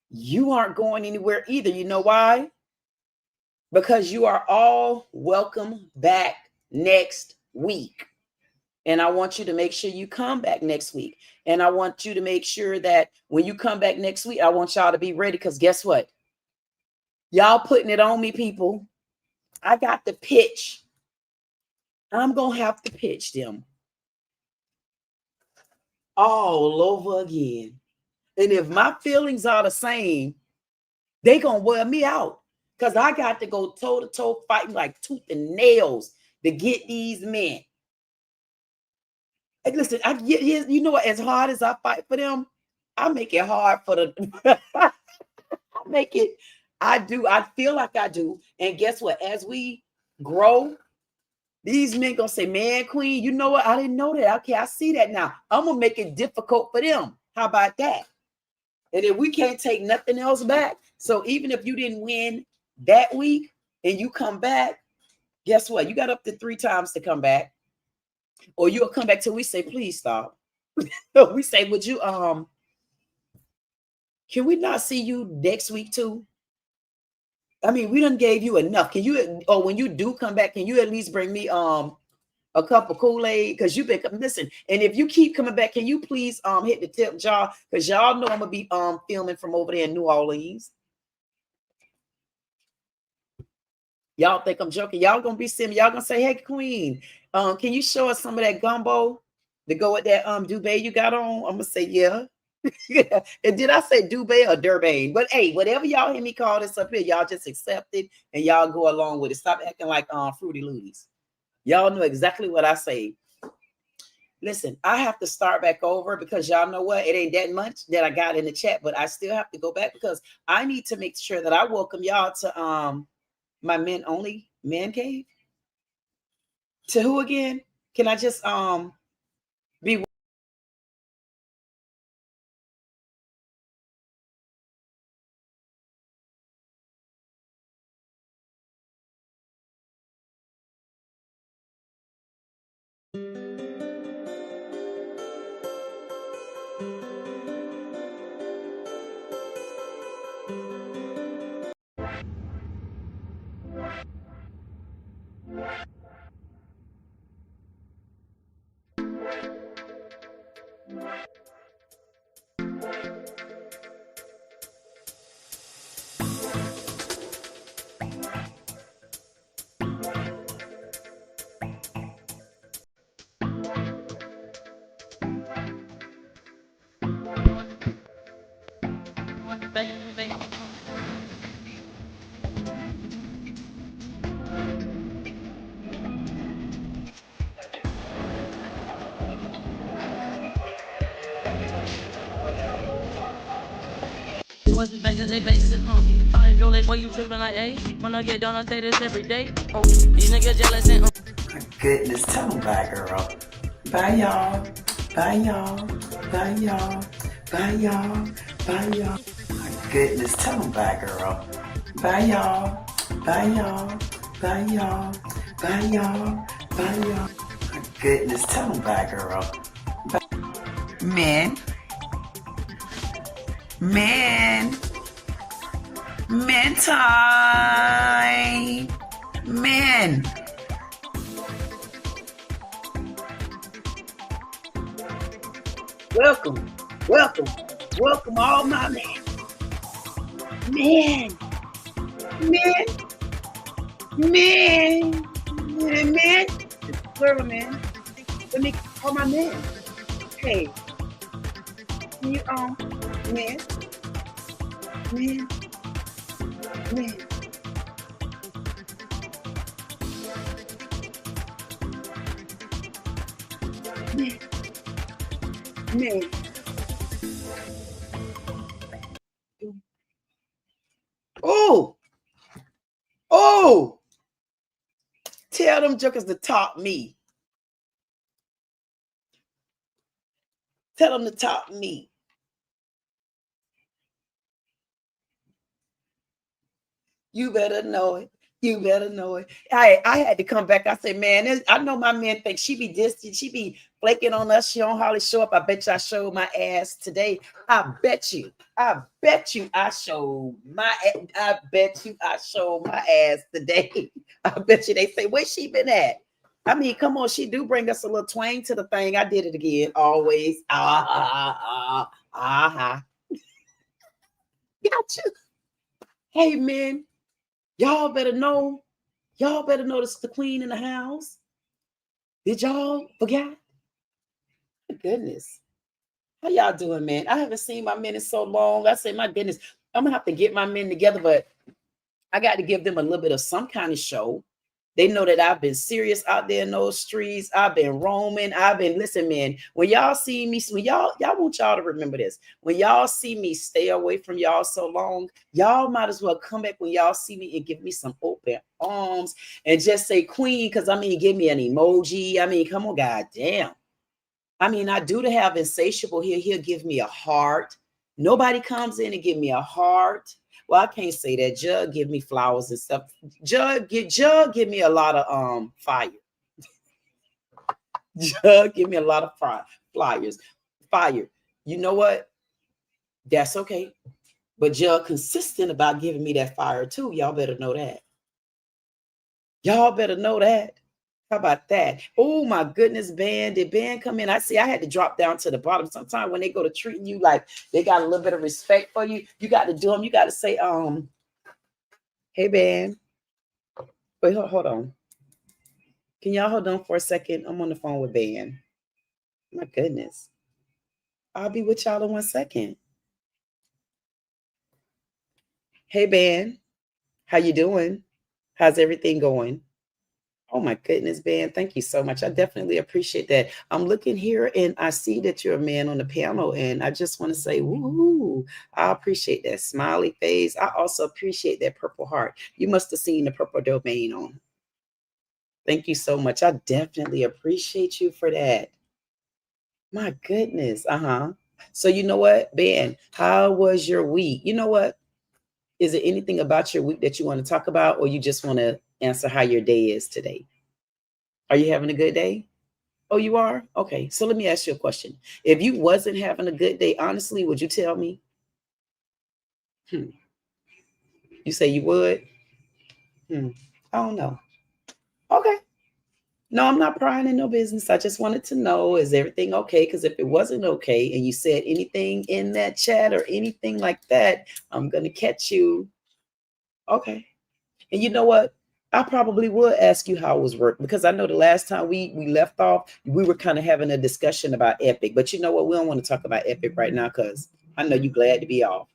you aren't going anywhere either. You know why? Because you are all welcome back next week. And I want you to make sure you come back next week. And I want you to make sure that when you come back next week, I want y'all to be ready. Because guess what? Y'all putting it on me, people. I got the pitch. I'm going to have to pitch them all over again. And if my feelings are the same, they going to wear me out. Because I got to go toe-to-toe fighting like tooth and nails to get these men. And listen, you know what? As hard as I fight for them, I make it hard for the... I do. I feel like I do. And guess what? As we grow, these men going to say, man, queen, you know what? I didn't know that. Okay, I see that now. I'm going to make it difficult for them. How about that? And if we can't take nothing else back, so even if you didn't win that week and you come back, guess what? You got up to 3 times to come back. Or you'll come back till we say, please stop. We say, would you, can we not see you next week too? I mean, we done gave you enough. Can you, or when you do come back, can you at least bring me a cup of Kool-Aid? Because you've been, listen, and if you keep coming back, can you please hit the tip jar? Because y'all know I'm gonna be filming from over there in New Orleans. Y'all think I'm joking? Y'all gonna be seeing me. Y'all gonna say, hey, queen, can you show us some of that gumbo to go with that duvet you got on? I'm gonna say, yeah. And did I say Duvet or Durban? But hey, whatever y'all hear me call this up here, y'all just accept it and y'all go along with it. Stop acting like Fruity Looties. Y'all know exactly what I say. Listen, I have to start back over because y'all know what? It ain't that much that I got in the chat, but I still have to go back because I need to make sure that I welcome y'all to my men only ManCave. To who again? Can I just be What's the back of they basic, I ain't like why you tripping like, hey, when I get done, I say this every day. Oh, these niggas jealous and goodness, tell them bye, girl. Bye, y'all. Bye, y'all. Bye, y'all. Bye, y'all. Bye, y'all. My goodness, tell them bye, girl. Bye, y'all. Bye, y'all. Bye, y'all. Bye, y'all. Bye, y'all. My goodness, tell them bye, girl. Bye. Men. Men. Men time. Men. Welcome, welcome, welcome all my men. Men, men, men, men, plural men. Let me call my men. Hey, can you men, men, men. Men. Men. Oh, oh, tell them jokers to top me. Tell them to top me. You better know it. You better know it. I had to come back. I said, man, I know my man thinks she be distant. She be flaking on us. She don't hardly show up. I bet you I showed my ass today. I bet you I showed my ass today. I bet you they say, where she been at? I mean, come on, she do bring us a little twang to the thing. I did it again. Always. Got you. Hey, man. Y'all better know this is the queen in the house. Did y'all forget? My goodness. How y'all doing, man? I haven't seen my men in so long. I say, my goodness, I'm gonna have to get my men together, but I got to give them a little bit of some kind of show. They know that I've been serious out there in those streets. I've been roaming. Listen, man, when y'all see me, when y'all want y'all to remember this. When y'all see me stay away from y'all so long, y'all might as well come back when y'all see me and give me some open arms and just say queen, because I mean, give me an emoji. I mean, come on, goddamn. I mean, I do to have insatiable here. He'll give me a heart. Nobody comes in and give me a heart. Well, I can't say that. Jug give me flowers and stuff. Jug give me a lot of fire. Jug give me a lot of fire. You know what? That's okay. But Jug consistent about giving me that fire too. Y'all better know that. Y'all better know that. How about that? Oh my goodness, Ben. Did Ben come in? I had to drop down to the bottom. Sometimes when they go to treating you like they got a little bit of respect for you, you got to do them. You got to say, hey, Ben. Wait, hold on. Can y'all hold on for a second? I'm on the phone with Ben. My goodness. I'll be with y'all in 1 second. Hey, Ben. How you doing? How's everything going? Oh my goodness, Ben. Thank you so much. I definitely appreciate that. I'm looking here and I see that you're a man on the panel, and I just want to say, woo, I appreciate that smiley face. I also appreciate that purple heart. You must have seen the purple domain on. Thank you so much. I definitely appreciate you for that. My goodness. So you know what, Ben, how was your week? You know what? Is there anything about your week that you want to talk about, or you just want to answer how your day is today? Are you having a good day? Oh, you are? Okay. So let me ask you a question. If you wasn't having a good day, honestly, would you tell me? You say you would? I don't know. Okay. No, I'm not prying in no business. I just wanted to know, is everything okay? Because if it wasn't okay and you said anything in that chat or anything like that, I'm going to catch you. Okay. And you know what? I probably would ask you how it was work, because I know the last time we left off, we were kind of having a discussion about Epic. But you know what? We don't want to talk about Epic right now because I know you're glad to be off.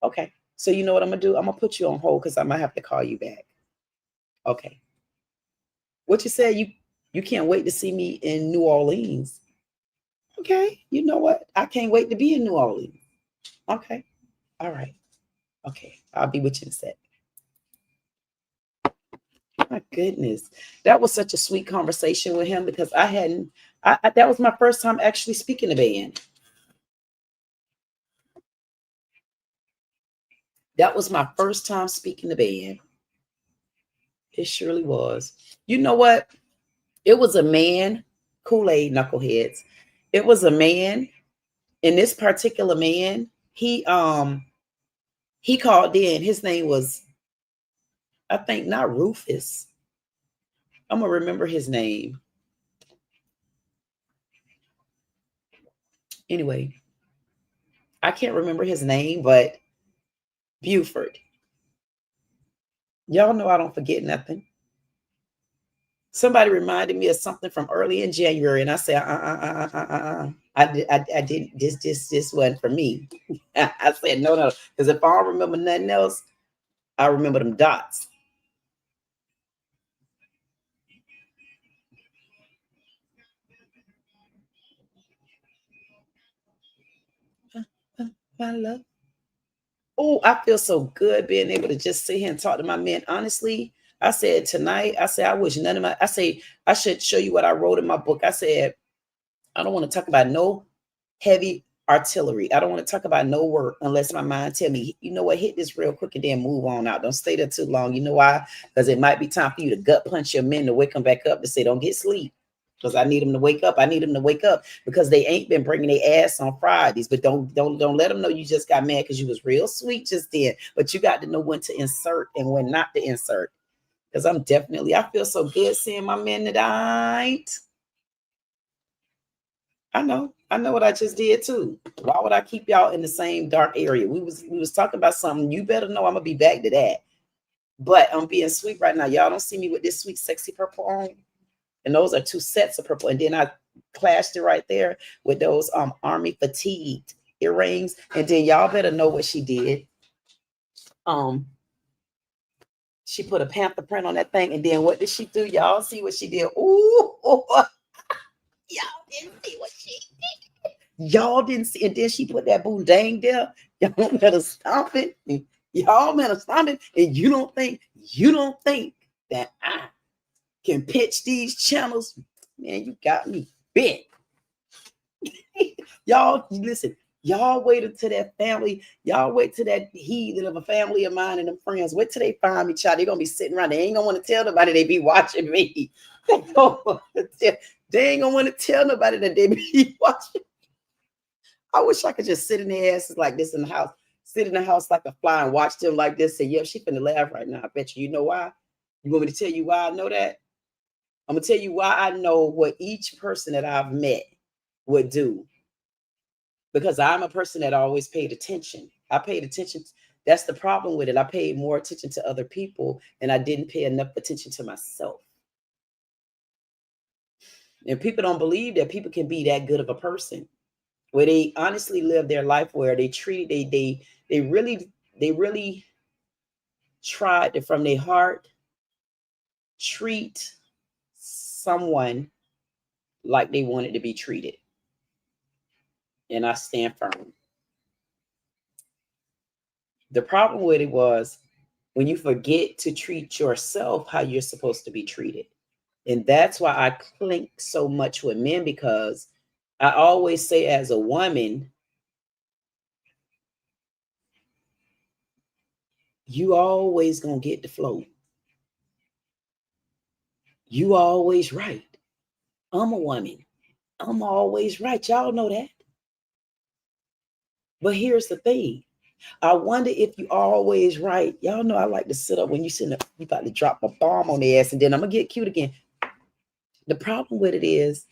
Okay. So you know what I'm going to do? I'm going to put you on hold because I might have to call you back. Okay. What you said, you can't wait to see me in New Orleans. Okay. You know what? I can't wait to be in New Orleans. Okay. All right. Okay. I'll be with you in a sec. My goodness. That was such a sweet conversation with him because that was my first time actually speaking to Ben. That was my first time speaking to Ben. It surely was. You know what? It was a man, Kool-Aid knuckleheads. It was a man, and this particular man, he called in. His name was, I think, not Rufus. I'm gonna remember his name. Anyway, I can't remember his name, but Buford. Y'all know I don't forget nothing. Somebody reminded me of something from early in January, and I said, I didn't. This wasn't for me. I said no, because if I don't remember nothing else, I remember them dots. My love. Oh, I feel so good being able to just sit here and talk to my men. Honestly, I said tonight, I wish none of my, I should show you what I wrote in my book. I said, I don't want to talk about no heavy artillery. I don't want to talk about no work unless my mind tell me, you know what, hit this real quick and then move on out. Don't stay there too long. You know why? Because it might be time for you to gut punch your men to wake them back up to say, don't get sleep. Because I need them to wake up. I need them to wake up because they ain't been bringing their ass on Fridays. But don't let them know you just got mad because you was real sweet just then. But you got to know when to insert and when not to insert. Because I feel so good seeing my men tonight. I know what I just did too. Why would I keep y'all in the same dark area? We was talking about something. You better know I'm gonna be back to that. But I'm being sweet right now. Y'all don't see me with this sweet, sexy purple on. And those are 2 sets of purple. And then I clashed it right there with those army fatigued earrings. And then y'all better know what she did. She put a panther print on that thing. And then what did she do? Y'all see what she did? Ooh, y'all didn't see what she did. Y'all didn't see. And then she put that boondang there. Y'all better stop it. Y'all better stop it. And you don't think that I can pitch these channels? Man, you got me big. Y'all, listen. Y'all wait until that family. Y'all wait till that heathen of a family of mine and them friends. Wait till they find me, child. They're gonna be sitting around. They ain't gonna want to tell nobody they be watching me. They ain't gonna want to tell nobody that they be watching. I wish I could just sit in their asses like this in the house. Sit in the house like a fly and watch them like this. Say, yeah, she finna laugh right now. I bet you. You know why? You want me to tell you why I know that? I'm gonna tell you why I know what each person that I've met would do. Because I'm a person that always paid attention. I paid attention. That's the problem with it. I paid more attention to other people and I didn't pay enough attention to myself. And people don't believe that people can be that good of a person, where they honestly live their life, where they really tried to, from their heart, treat someone like they wanted to be treated. And I stand firm. The problem with it was when you forget to treat yourself how you're supposed to be treated. And that's why I clink so much with men, because I always say, as a woman, you always gonna get the flow. You always right. I'm a woman. I'm always right. Y'all know that. But here's the thing. I wonder if you always right. Y'all know I like to sit up when you sit up, you about to drop a bomb on their ass, and then I'm gonna get cute again. The problem with it is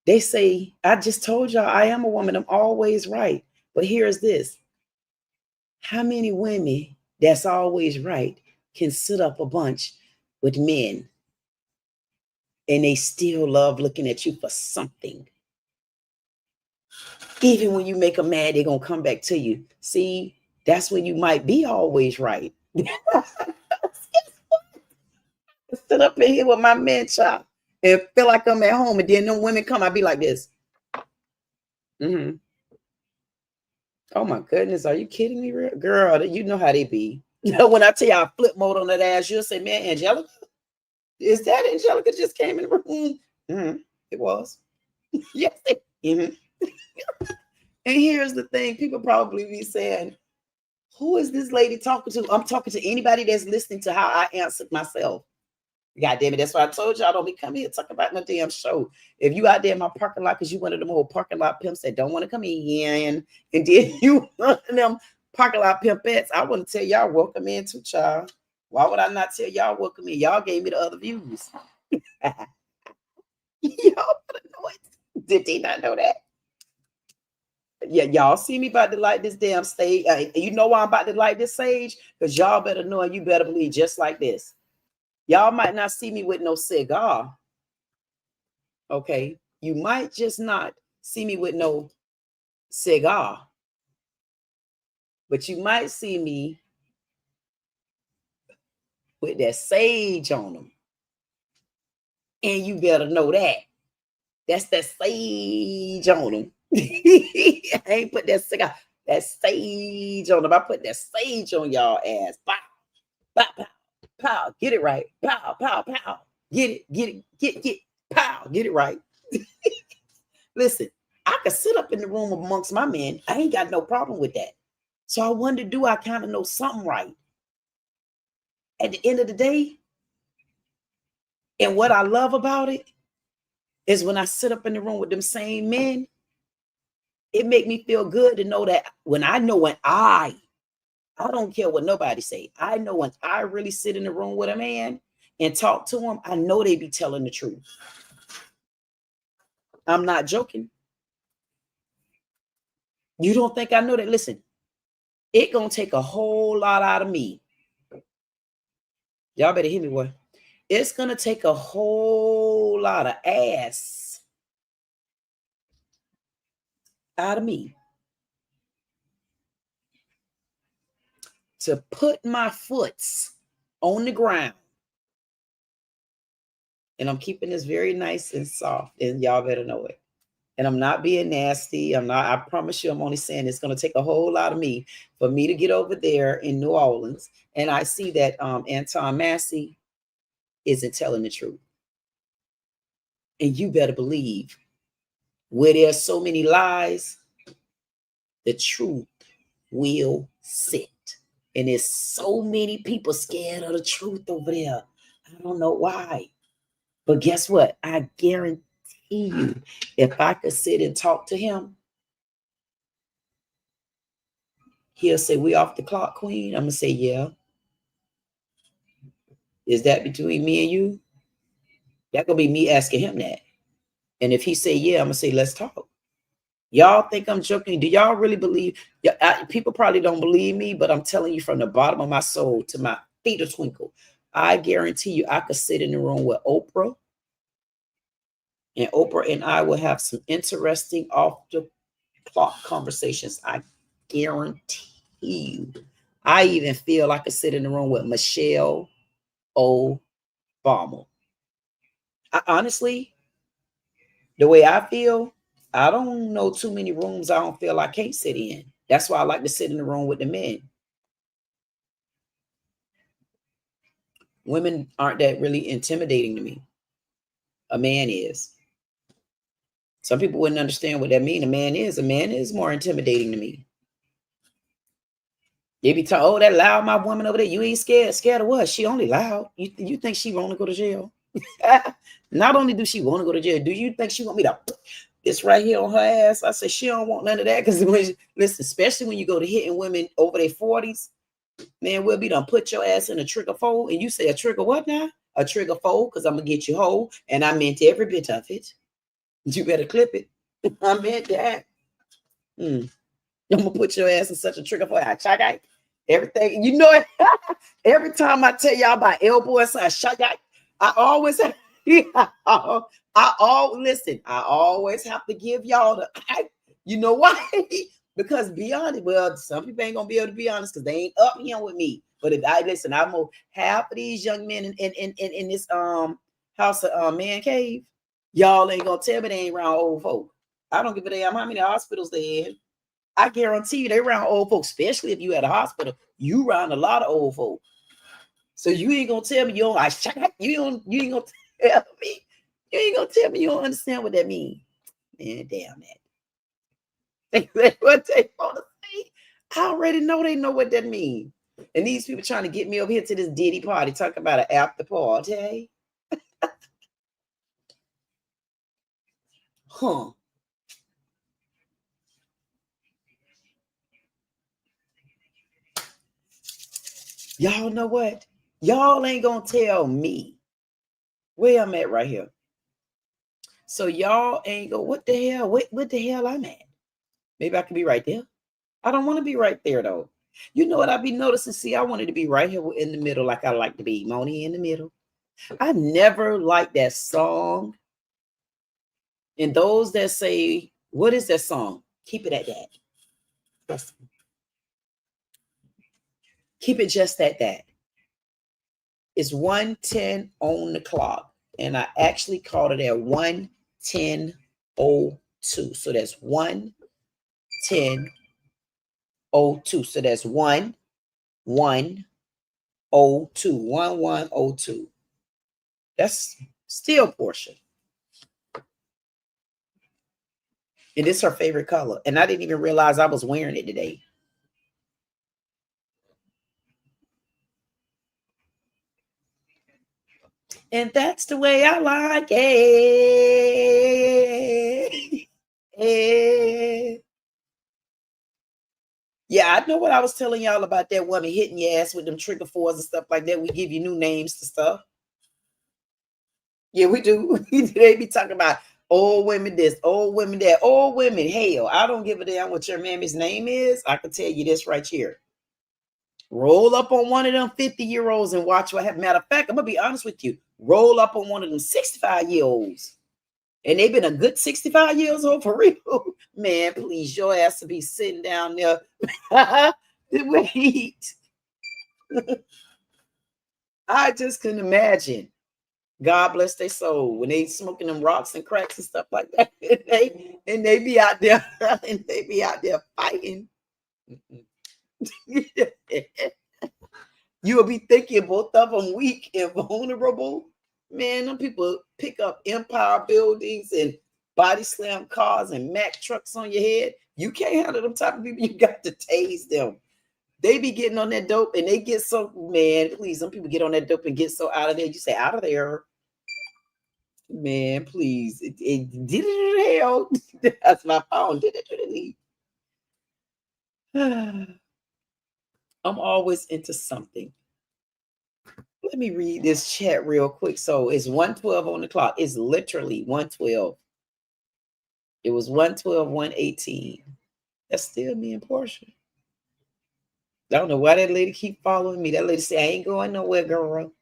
they say, I just told y'all I am a woman. I'm always right. But here's this. How many women that's always right can sit up a bunch with men and they still love looking at you for something? Even when you make them mad, they're going to come back to you. See, that's when you might be always right. Sit up in here with my man child and feel like I'm at home. And then them women come, I be like this. Mm-hmm. Oh my goodness, are you kidding me, girl? You know how they be. You know, when I tell you I flip mode on that ass, you'll say, man, Angelica, is that Angelica just came in the room? Mm-hmm. It was. Yes. Mm-hmm. And here's the thing, people probably be saying, who is this lady talking to? I'm talking to anybody that's listening to how I answered myself. God damn it. That's why I told y'all don't be coming here talking about no damn show. If you out there in my parking lot because you one of them old parking lot pimps that don't want to come in, and then you one of them parking lot pimpettes, I want to tell y'all welcome in too, child. Why would I not tell y'all welcome in? Y'all gave me the other views. Y'all better know it. Did they not know that? Yeah, y'all see me about to light this damn stage. You know why I'm about to light this sage? Because y'all better know, and you better believe, just like this. Y'all might not see me with no cigar. Okay. You might just not see me with no cigar. But you might see me with that sage on them. And you better know that. That's that sage on them. I ain't put that cigar. That sage on them. I put that sage on y'all ass. Pow, pow, pow, pow. Get it right. Pow, pow, pow. Get it, pow. Get it right. Listen, I could sit up in the room amongst my men. I ain't got no problem with that. So I wonder, do I kind of know something right? At the end of the day, and what I love about it is when I sit up in the room with them same men, it make me feel good to know that when I don't care what nobody say. I know when I really sit in the room with a man and talk to him, I know they be telling the truth. I'm not joking. You don't think I know that? Listen, it gonna take a whole lot out of me. Y'all better hear me, boy. It's gonna take a whole lot of ass out of me to put my foots on the ground. And I'm keeping this very nice and soft, and y'all better know it. And I'm not being nasty. I promise you, I'm only saying it's going to take a whole lot of me for me to get over there in New Orleans. And I see that Anton Massey isn't telling the truth. And you better believe where there's so many lies, the truth will sit. And there's so many people scared of the truth over there. I don't know why. But guess what? I guarantee you, if I could sit and talk to him, he'll say, "We off the clock, Queen?" I'm going to say, "Yeah." Is that between me and you? That going to be me asking him that. And if he say, "Yeah," I'm going to say, "Let's talk." Y'all think I'm joking? Do y'all really believe? People probably don't believe me, but I'm telling you from the bottom of my soul to my feet a twinkle. I guarantee you I could sit in the room with Oprah, and Oprah and I will have some interesting off the clock conversations. I guarantee you. I even feel I could sit in the room with Michelle Obama. Honestly, the way I feel, I don't know too many rooms I don't feel I can't sit in. That's why I like to sit in the room with the men. Women aren't that really intimidating to me. A man is. Some people wouldn't understand what that means. A man is more intimidating to me. They be talking, "Oh, that loud my woman over there. You ain't scared. Scared of what? She only loud. You think she want to go to jail?" Not only do she want to go to jail, do you think she want me to put this right here on her ass? I said she don't want none of that, because listen, especially when you go to hitting women over their 40s, man, we'll be done put your ass in a trigger fold, and you say a trigger what now? A trigger fold, because I'm gonna get you whole, and I meant every bit of it. You better clip it. I meant that. I'm gonna put your ass in such a trigger fold. I check out everything. You know it. Every time I tell y'all about elbow and I shut out, I always have. I always have to give y'all the. You know why? Because be honest, well, some people ain't gonna be able to be honest because they ain't up here with me. But if I listen, I'm gonna half of these young men in this house of ManCave, y'all ain't gonna tell me they ain't around old folk. I don't give a damn how many hospitals they in. I guarantee you they around old folks, especially if you at a hospital. You around a lot of old folks. So you ain't gonna tell me you ain't gonna tell me. You ain't gonna tell me you don't understand what that means. Man, damn that. What they want to say. I already know they know what that means. And these people trying to get me over here to this Diddy party, talking about an after party. Huh. Y'all know what? Y'all ain't gonna tell me where I'm at right here. So y'all ain't go, what the hell? What the hell I'm at? Maybe I could be right there. I don't want to be right there though. You know what I be noticing? See, I wanted to be right here in the middle, like I like to be. Moni in the middle. I never liked that song. And those that say, what is that song? Keep it at that. Keep it just at that. It's 1:10 on the clock. And I actually called it at 1:10:02. So that's 1:10:02. So that's 1:1:02. 1:1:02. That's still Portia. And it's her favorite color. And I didn't even realize I was wearing it today. And that's the way I like it. Yeah, I know what I was telling y'all about that woman hitting your ass with them trigger fours and stuff like that. We give you new names to stuff. Yeah, we do. They be talking about old women this, old women that, old women. Hell, I don't give a damn what your mammy's name is. I can tell you this right here. Roll up on one of them 50-year-olds and watch what happens. Matter of fact, I'm going to be honest with you. Roll up on one of them 65-year-olds. And they've been a good 65 years old for real. Man, please, your ass to be sitting down there. Wait. I just couldn't imagine. God bless their soul when they smoking them rocks and cracks and stuff like that. And they be out there and they be out there fighting. You will be thinking both of them weak and vulnerable. Man, them people pick up empire buildings and body slam cars and Mack trucks on your head. You can't handle them type of people. You got to tase them. They be getting on that dope and they get so, man, please, some people get on that dope and get so out of there. You say, out of there. Man, please. It did it hell. That's my phone. Did it. I'm always into something. Let me read this chat real quick. So it's 1:12 on the clock. It's literally 1:12. It was 1:12, 1:18. That's still me and Portia. I don't know why that lady keep following me. That lady say, I ain't going nowhere, girl.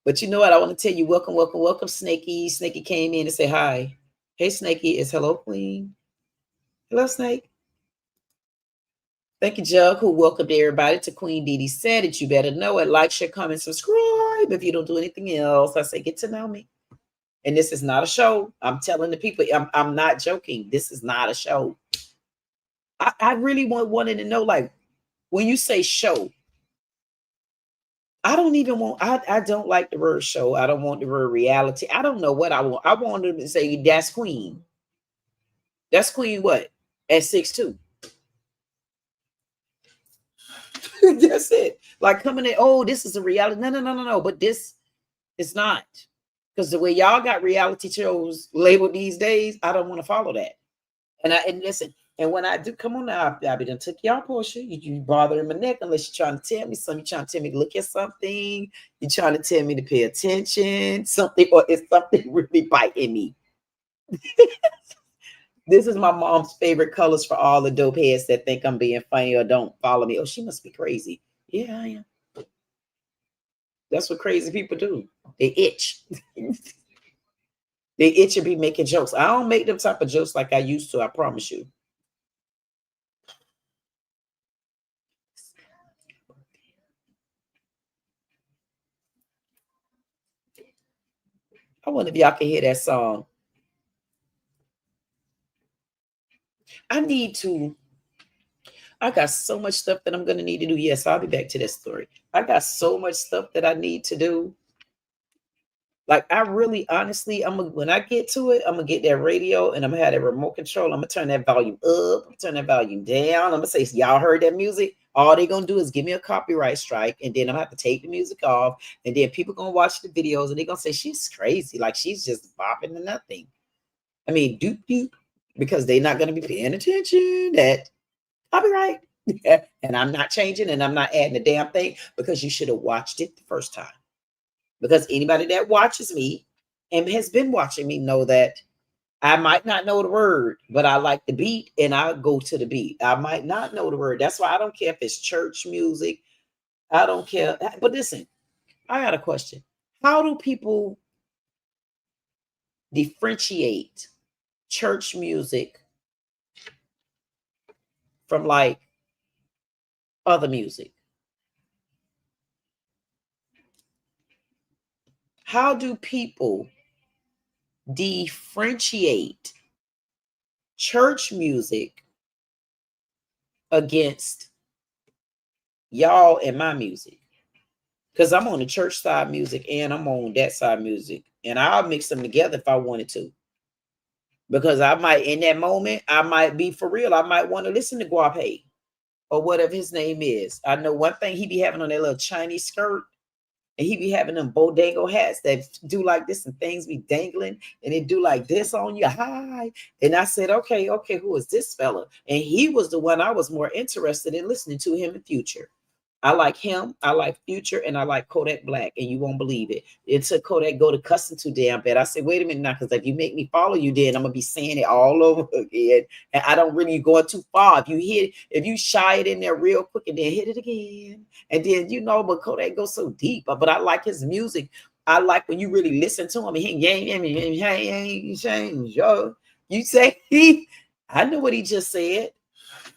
But you know what? I want to tell you, welcome, welcome, welcome, Snakey. Snakey came in and said hi. Hey, Snakey. It's hello, Queen. Hello, Snake. Thank you, Jug, who welcomed everybody to Queen Dee Dee Said It. You better know it. Like, share, comment, subscribe. If you don't do anything else, I say get to know me. And this is not a show. I'm telling the people, I'm not joking. This is not a show. I really wanted to know, like, when you say show, I don't even want, I don't like the word show. I don't want the word reality. I don't know what I want. I want them to say, that's Queen. That's Queen what? At 6'2". That's it. Like coming in, oh, this is a reality. No. But this is not. Because the way y'all got reality shows labeled these days, I don't want to follow that. And listen, and when I do, come on now, I be done took y'all Portia. You bothering my neck unless you're trying to tell me something. You're trying to tell me to look at something. You're trying to tell me to pay attention, something, or is something really biting me? This is my mom's favorite colors for all the dope heads that think I'm being funny or don't follow me. Oh, she must be crazy. Yeah, I am. That's what crazy people do. They itch. They itch and be making jokes. I don't make them type of jokes like I used to, I promise you. I wonder if y'all can hear that song. I got so much stuff that I'm going to need to do. Yes, I'll be back to that story. I got so much stuff that I need to do. Like, I really, honestly, when I get to it, I'm going to get that radio and I'm going to have that remote control. I'm going to turn that volume up, turn that volume down. I'm going to say, y'all heard that music? All they're going to do is give me a copyright strike. And then I'm going to have to take the music off. And then people going to watch the videos and they're going to say, she's crazy. Like, she's just bopping to nothing. I mean, doop, because they're not going to be paying attention. That copyright. And I'm not changing and I'm not adding a damn thing because you should have watched it the first time. Because anybody that watches me and has been watching me know that I might not know the word, but I like the beat and I go to the beat. I might not know the word. That's why I don't care if it's church music. I don't care. But listen, I got a question. How do people differentiate church music from like other music? How do people differentiate church music against y'all and my music? Because I'm on the church side music and I'm on that side music. And I'll mix them together if I wanted to. Because I might, in that moment, I might be for real. I might want to listen to Guape or whatever his name is. I know one thing he be having on that little Chinese skirt, and he be having them bodango hats that do like this and things be dangling and it do like this on you. Hi. And I said, okay, who is this fella? And he was the one I was more interested in listening to him in Future. I like him, I like Future, and I like Kodak Black, and you won't believe it. It took Kodak go to cussing too damn bad. I said, wait a minute now, because if you make me follow you, then I'm gonna be saying it all over again. And I don't really going too far. If you shy it in there real quick and then hit it again, and then but Kodak goes so deep. But I like his music. I like when you really listen to him. You say I know what he just said.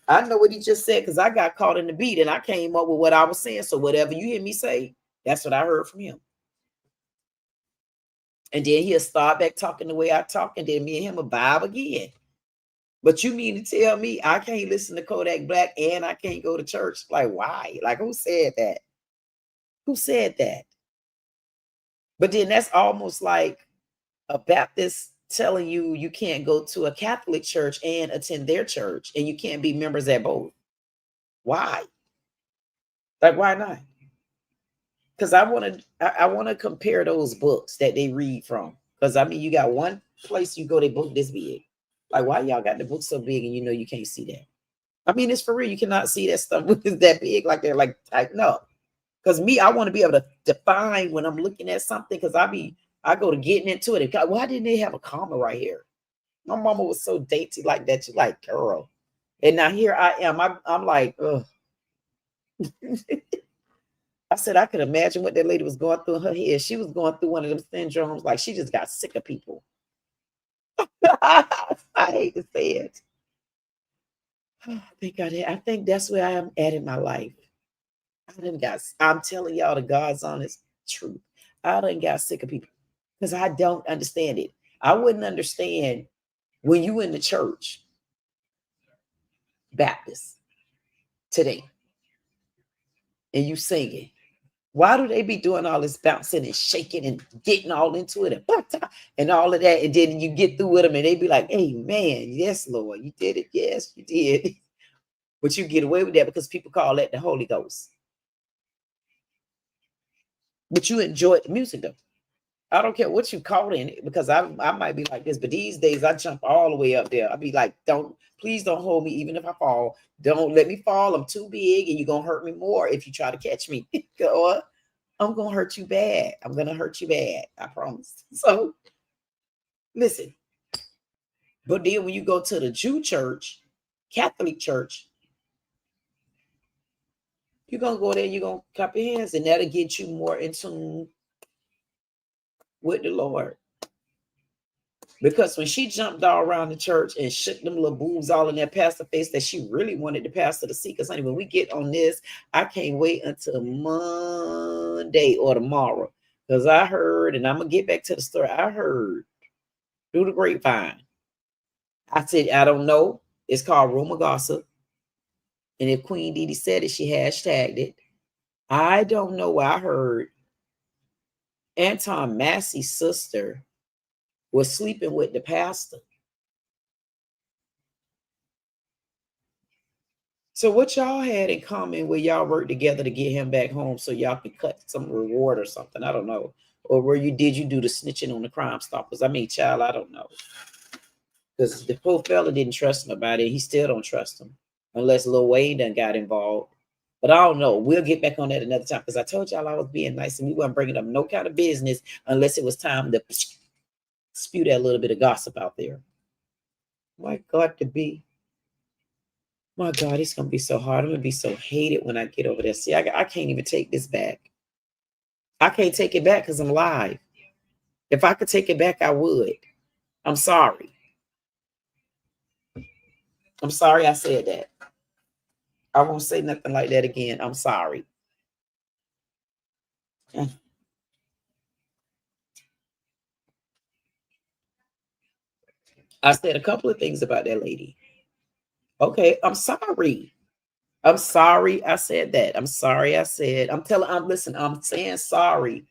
I know what he just said because I got caught in the beat and I came up with what I was saying. So whatever you hear me say, that's what I heard from him. And then he'll start back talking the way I talk, and then me and him will vibe again. But you mean to tell me I can't listen to Kodak Black and I can't go to church? Like, why? Like, who said that? Who said that? But then that's almost like a Baptist telling you can't go to a Catholic church and attend their church, and you can't be members at both. Why? Like, why not? Because I want to compare those books that they read from. Because I mean, you got one place you go, they book this big. Like, why y'all got the book so big and you can't see that? I mean, it's for real. You cannot see that stuff is that big, like they're like tighten up. Because me, I want to be able to define when I'm looking at something, because I go to getting into it. God, why didn't they have a comma right here? My mama was so dainty like that. You like, girl. And now here I am. I'm like, ugh. I said I could imagine what that lady was going through in her head. She was going through one of them syndromes, like she just got sick of people. I hate to say it. I think that's where I am at in my life. I'm telling y'all the God's honest truth. I done got sick of people because I don't understand it. I wouldn't understand when you in the church, Baptist, today, and you singing. Why do they be doing all this bouncing and shaking and getting all into it and all of that? And then you get through with them and they be like, amen. Yes, Lord, you did it. Yes, you did. But you get away with that because people call that the Holy Ghost. But you enjoy the music though. I don't care what you call it, because I might be like this, but these days I jump all the way up there. I'll be like, please don't hold me even if I fall. Don't let me fall. I'm too big and you're going to hurt me more if you try to catch me. Or I'm going to hurt you bad. I'm going to hurt you bad. I promise. So listen. But then when you go to the Jew church, Catholic church, you're going to go there and you're going to clap your hands, and that'll get you more in tune with the Lord. Because when she jumped all around the church and shook them little boobs all in their pastor face that she really wanted the pastor to see, because honey, when we get on this, I can't wait until Monday or tomorrow, because I heard, and I'm going to get back to the story, I heard through the grapevine. I said, I don't know. It's called rumor gossip. And if Queen Dee Dee said it, she hashtagged it. I don't know why I heard Anton Massey's sister was sleeping with the pastor. So what y'all had in common where y'all worked together to get him back home so y'all could cut some reward or something? I don't know. Or did you do the snitching on the Crime Stoppers? I mean, child, I don't know. Because the poor fella didn't trust nobody. He still don't trust him. Unless Lil Wayne done got involved. But I don't know. We'll get back on that another time, because I told y'all I was being nice and we weren't bringing up no kind of business unless it was time to spew that little bit of gossip out there. My God, my God, it's going to be so hard. I'm going to be so hated when I get over there. See, I can't even take this back. I can't take it back because I'm live. If I could take it back, I would. I'm sorry. I'm sorry I said that. I won't say nothing like that again. I'm sorry. I said a couple of things about that lady. Okay, I'm sorry. I'm sorry I said that. I'm sorry I said. Listen, I'm saying sorry.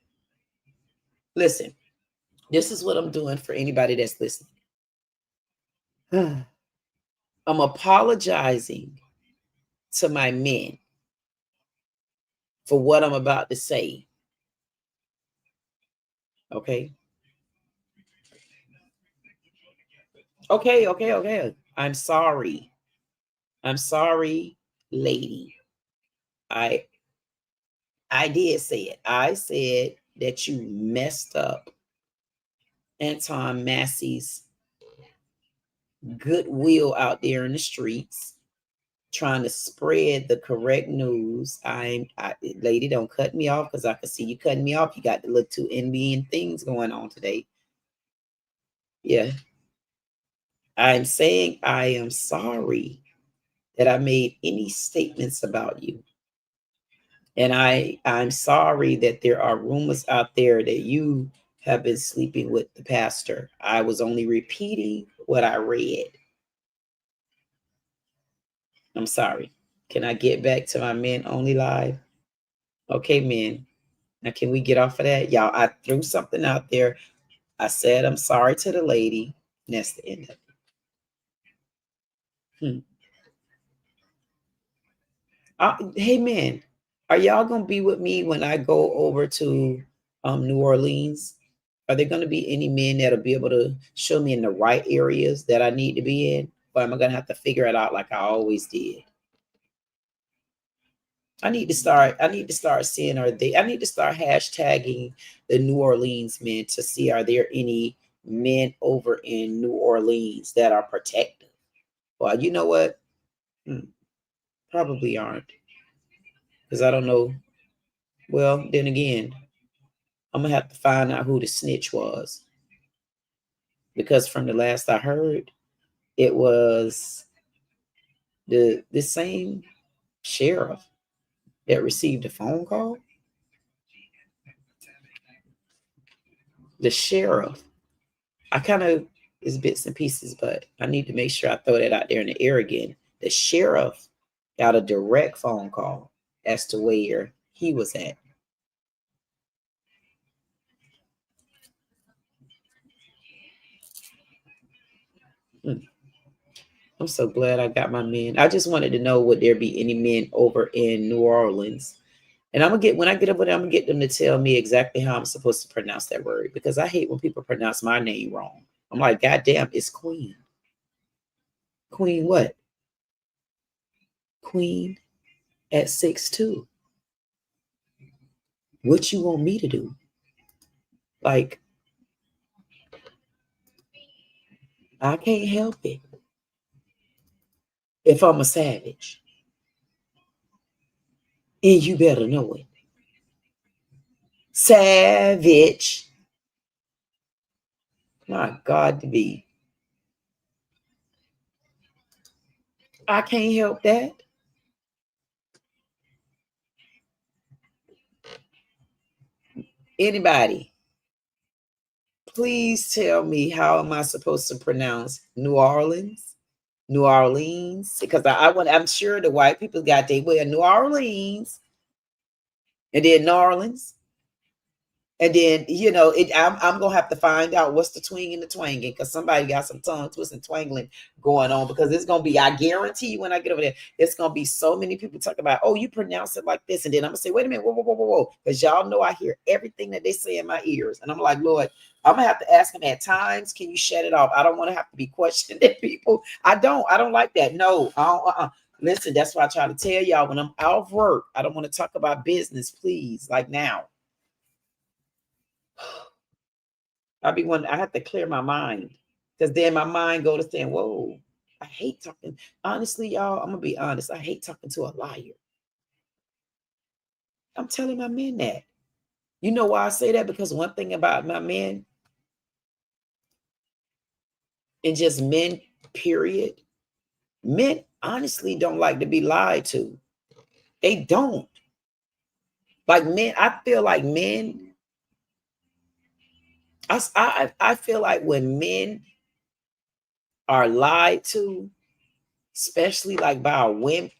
Listen, this is what I'm doing for anybody that's listening. I'm apologizing to my men for what I'm about to say. Okay. Okay. I'm sorry. I'm sorry, lady. I did say it. I said that you messed up Anton Massey's goodwill out there in the streets, trying to spread the correct news. Lady, don't cut me off because I can see you cutting me off. You got the little two envying things going on today. Yeah. I'm saying I am sorry that I made any statements about you. And I'm sorry that there are rumors out there that you have been sleeping with the pastor. I was only repeating what I read. I'm sorry. Can I get back to my men only live? Okay, men. Now, can we get off of that? Y'all, I threw something out there. I said I'm sorry to the lady. And that's the end of it. Hey, man, are y'all going to be with me when I go over to New Orleans? Are there going to be any men that'll be able to show me in the right areas that I need to be in? Or am I going to have to figure it out like I always did? I need to start seeing, I need to start hashtagging the New Orleans men to see, are there any men over in New Orleans that are protective? Well, you know what? Probably aren't. Because I don't know. Well, then again, I'm going to have to find out who the snitch was. Because from the last I heard, it was the same sheriff that received a phone call. The sheriff. I kind of, it's bits and pieces, but I need to make sure I throw that out there in the air again. The sheriff got a direct phone call as to where he was at. I'm so glad I got my men. I just wanted to know, would there be any men over in New Orleans? And when I get over there, I'm gonna get them to tell me exactly how I'm supposed to pronounce that word, because I hate when people pronounce my name wrong. I'm like, God damn, it's Queen. Queen what? Queen at 6'2". What you want me to do? Like, I can't help it if I'm a savage. And you better know it. Savage. My God, to be. I can't help that. Anybody, please tell me, how am I supposed to pronounce New Orleans? New Orleans? Because I'm sure the white people got their way of New Orleans. And then New Orleans. And then, I'm going to have to find out what's the twing and the twanging, because somebody got some tongue twisting twangling going on, because it's going to be, I guarantee you, when I get over there, it's going to be so many people talking about, oh, you pronounce it like this. And then I'm going to say, wait a minute, whoa. Because y'all know I hear everything that they say in my ears. And I'm like, Lord, I'm going to have to ask them at times, can you shut it off? I don't want to have to be questioning people. I don't like that. No, I don't, Listen, that's why I try to tell y'all, when I'm out of work, I don't want to talk about business, please, like now. I have to clear my mind, because then my mind go to saying, whoa, I hate talking. Honestly, y'all, I'm going to be honest. I hate talking to a liar. I'm telling my men that. You know why I say that? Because one thing about my men, and just men, period, men honestly don't like to be lied to. They don't. Like men, I feel like men, I feel like when men are lied to, especially like by women.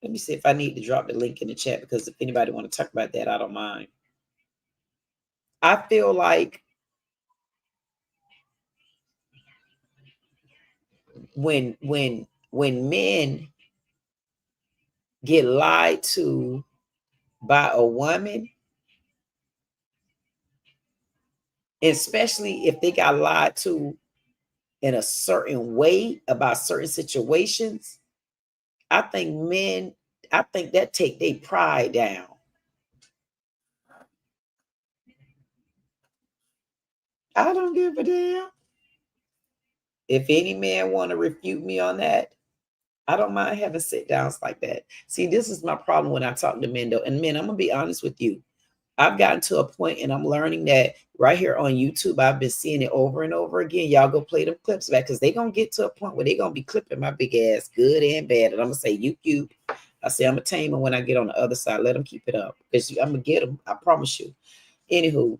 Let me see if I need to drop the link in the chat, because if anybody want to talk about that, I don't mind. I feel like when men get lied to by a woman, especially if they got lied to in a certain way about certain situations, I think that take their pride down. I don't give a damn. If any man want to refute me on that, I don't mind having sit downs like that. See, this is my problem when I talk to men, though. And men, I'm gonna be honest with you. I've gotten to a point, and I'm learning that right here on YouTube. I've been seeing it over and over again. Y'all go play them clips back, because they're gonna get to a point where they're gonna be clipping my big ass, good and bad. And I'm gonna say, you. I say I'm gonna tame them when I get on the other side. Let them keep it up, because I'm gonna get them. I promise you. Anywho,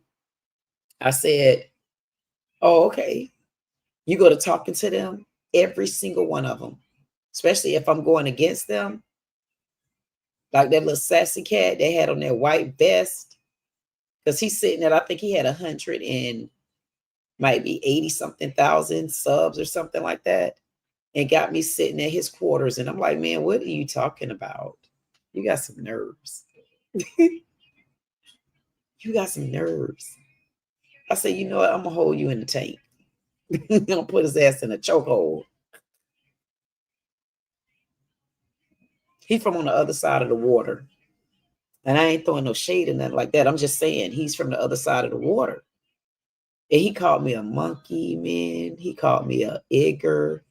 I said, oh, okay. You go to talking to them, every single one of them, especially if I'm going against them, like that little sassy cat they had on their white vest, because he's sitting at, I think he had 100 and might be 80 something thousand subs or something like that, and got me sitting at his quarters. And I'm like, man, what are you talking about? You got some nerves. You got some nerves. I said, you know what? I'm gonna hold you in the tank. I'm gonna put his ass in a chokehold. He's from on the other side of the water. And I ain't throwing no shade or nothing like that. I'm just saying he's from the other side of the water. And he called me a monkey, man. He called me a igger.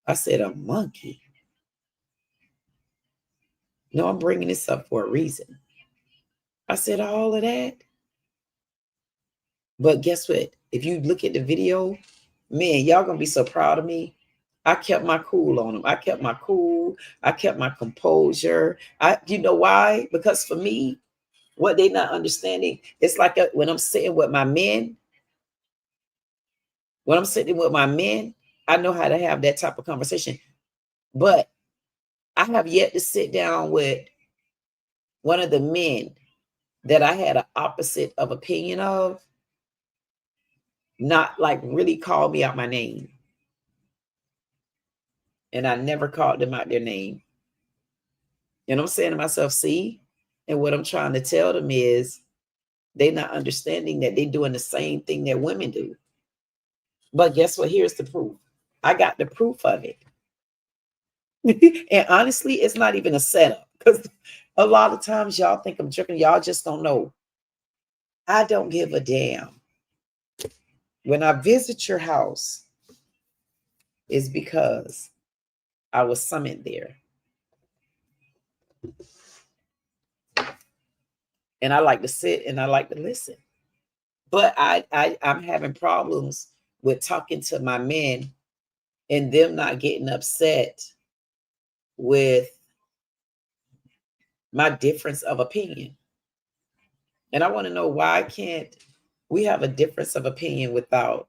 I said, a monkey? No, I'm bringing this up for a reason. I said all of that. But guess what? If you look at the video, man, y'all gonna be so proud of me. I kept my cool on him. I kept my cool. I kept my composure. You know why? Because for me, what they not understanding, it's like when I'm sitting with my men. When I'm sitting with my men, I know how to have that type of conversation. But I have yet to sit down with one of the men that I had an opposite of opinion of, not like really call me out my name. And I never called them out their name. And I'm saying to myself, see, and what I'm trying to tell them is they're not understanding that they're doing the same thing that women do. But guess what? Here's the proof. I got the proof of it. And honestly, it's not even a setup, because a lot of times y'all think I'm joking. Y'all just don't know. I don't give a damn. When I visit your house, it's because I was summoned there. And I like to sit and I like to listen. But I'm having problems with talking to my men and them not getting upset with my difference of opinion. And I want to know, why can't we have a difference of opinion without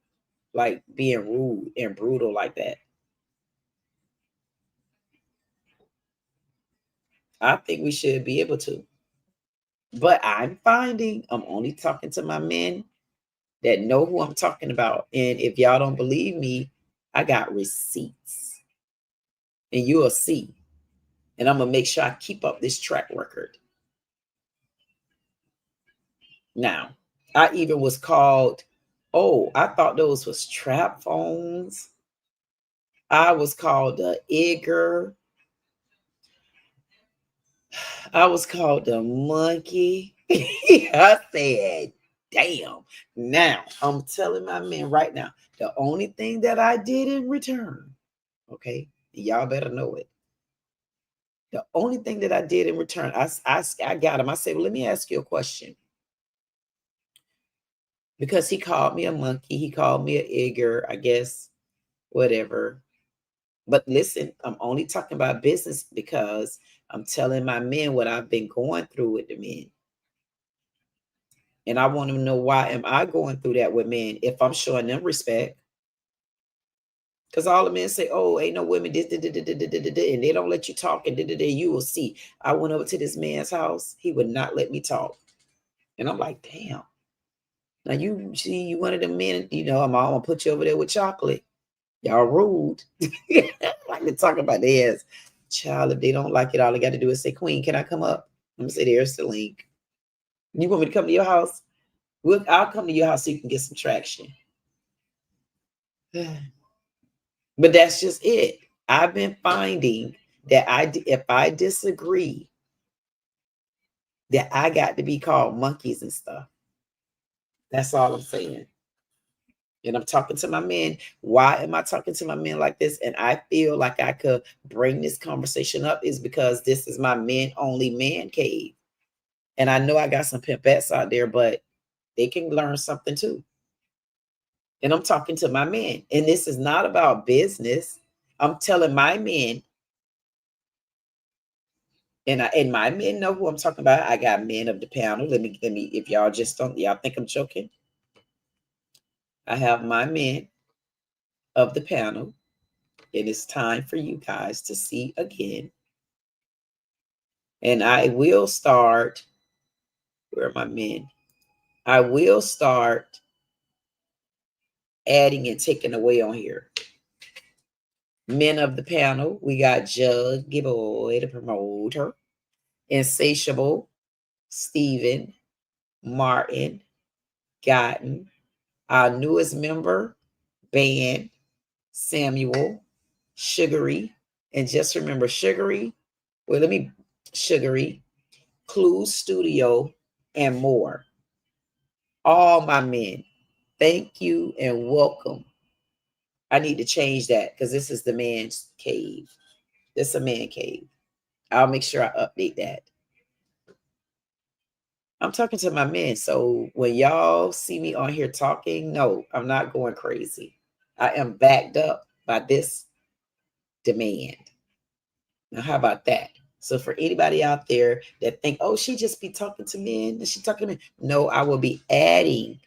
like being rude and brutal like that? I think we should be able to. But I'm finding I'm only talking to my men that know who I'm talking about. And if y'all don't believe me, I got receipts. And you'll see. And I'm going to make sure I keep up this track record. Now, I even was called, oh, I thought those was trap phones. I was called the Igger. I was called the monkey. I said, damn. Now, I'm telling my men right now, the only thing that I did in return, okay, y'all better know it. The only thing that I did in return, I got him. I said, well, let me ask you a question. Because he called me a monkey. He called me an Igger, I guess, whatever. But listen, I'm only talking about business because I'm telling my men what I've been going through with the men. And I want them to know, why am I going through that with men if I'm showing them respect? Because all the men say, oh, ain't no women, this, and they don't let you talk, and you will see. I went over to this man's house. He would not let me talk. And I'm like, damn. Now, you see, you one of them men, you know, I'm going to put you over there with chocolate. Y'all rude. I like to talk about theirs. Child, if they don't like it, all they got to do is say, Queen, can I come up? I'm going to say, there's the link. You want me to come to your house? I'll come to your house so you can get some traction. But that's just it. I've been finding that if I disagree, that I got to be called monkeys and stuff. That's all I'm saying. And I'm talking to my men. Why am I talking to my men like this? And I feel like I could bring this conversation up is because this is my men only man cave. And I know I got some pimpettes out there, but they can learn something too. And I'm talking to my men. And this is not about business. I'm telling my men, and my men know who I'm talking about. I got men of the panel. Let me, if y'all just don't, y'all think I'm joking. I have my men of the panel. It is time for you guys to see again. And I will start, where are my men? I will start adding and taking away on here. Men of the panel, we got Jug, Giveaway, the promoter, Insatiable, Stephen, Martin, Gotten, our newest member, Band, Samuel, Sugary, and just remember Sugary, Sugary, Clue Studio, and more. All my men, thank you and welcome. I need to change that because this is the man's cave. This is a man cave. I'll make sure I update that. I'm talking to my men. So when y'all see me on here talking, no, I'm not going crazy. I am backed up by this demand. Now, how about that? So for anybody out there that think, oh, she just be talking to men, and she talking to me. No, I will be adding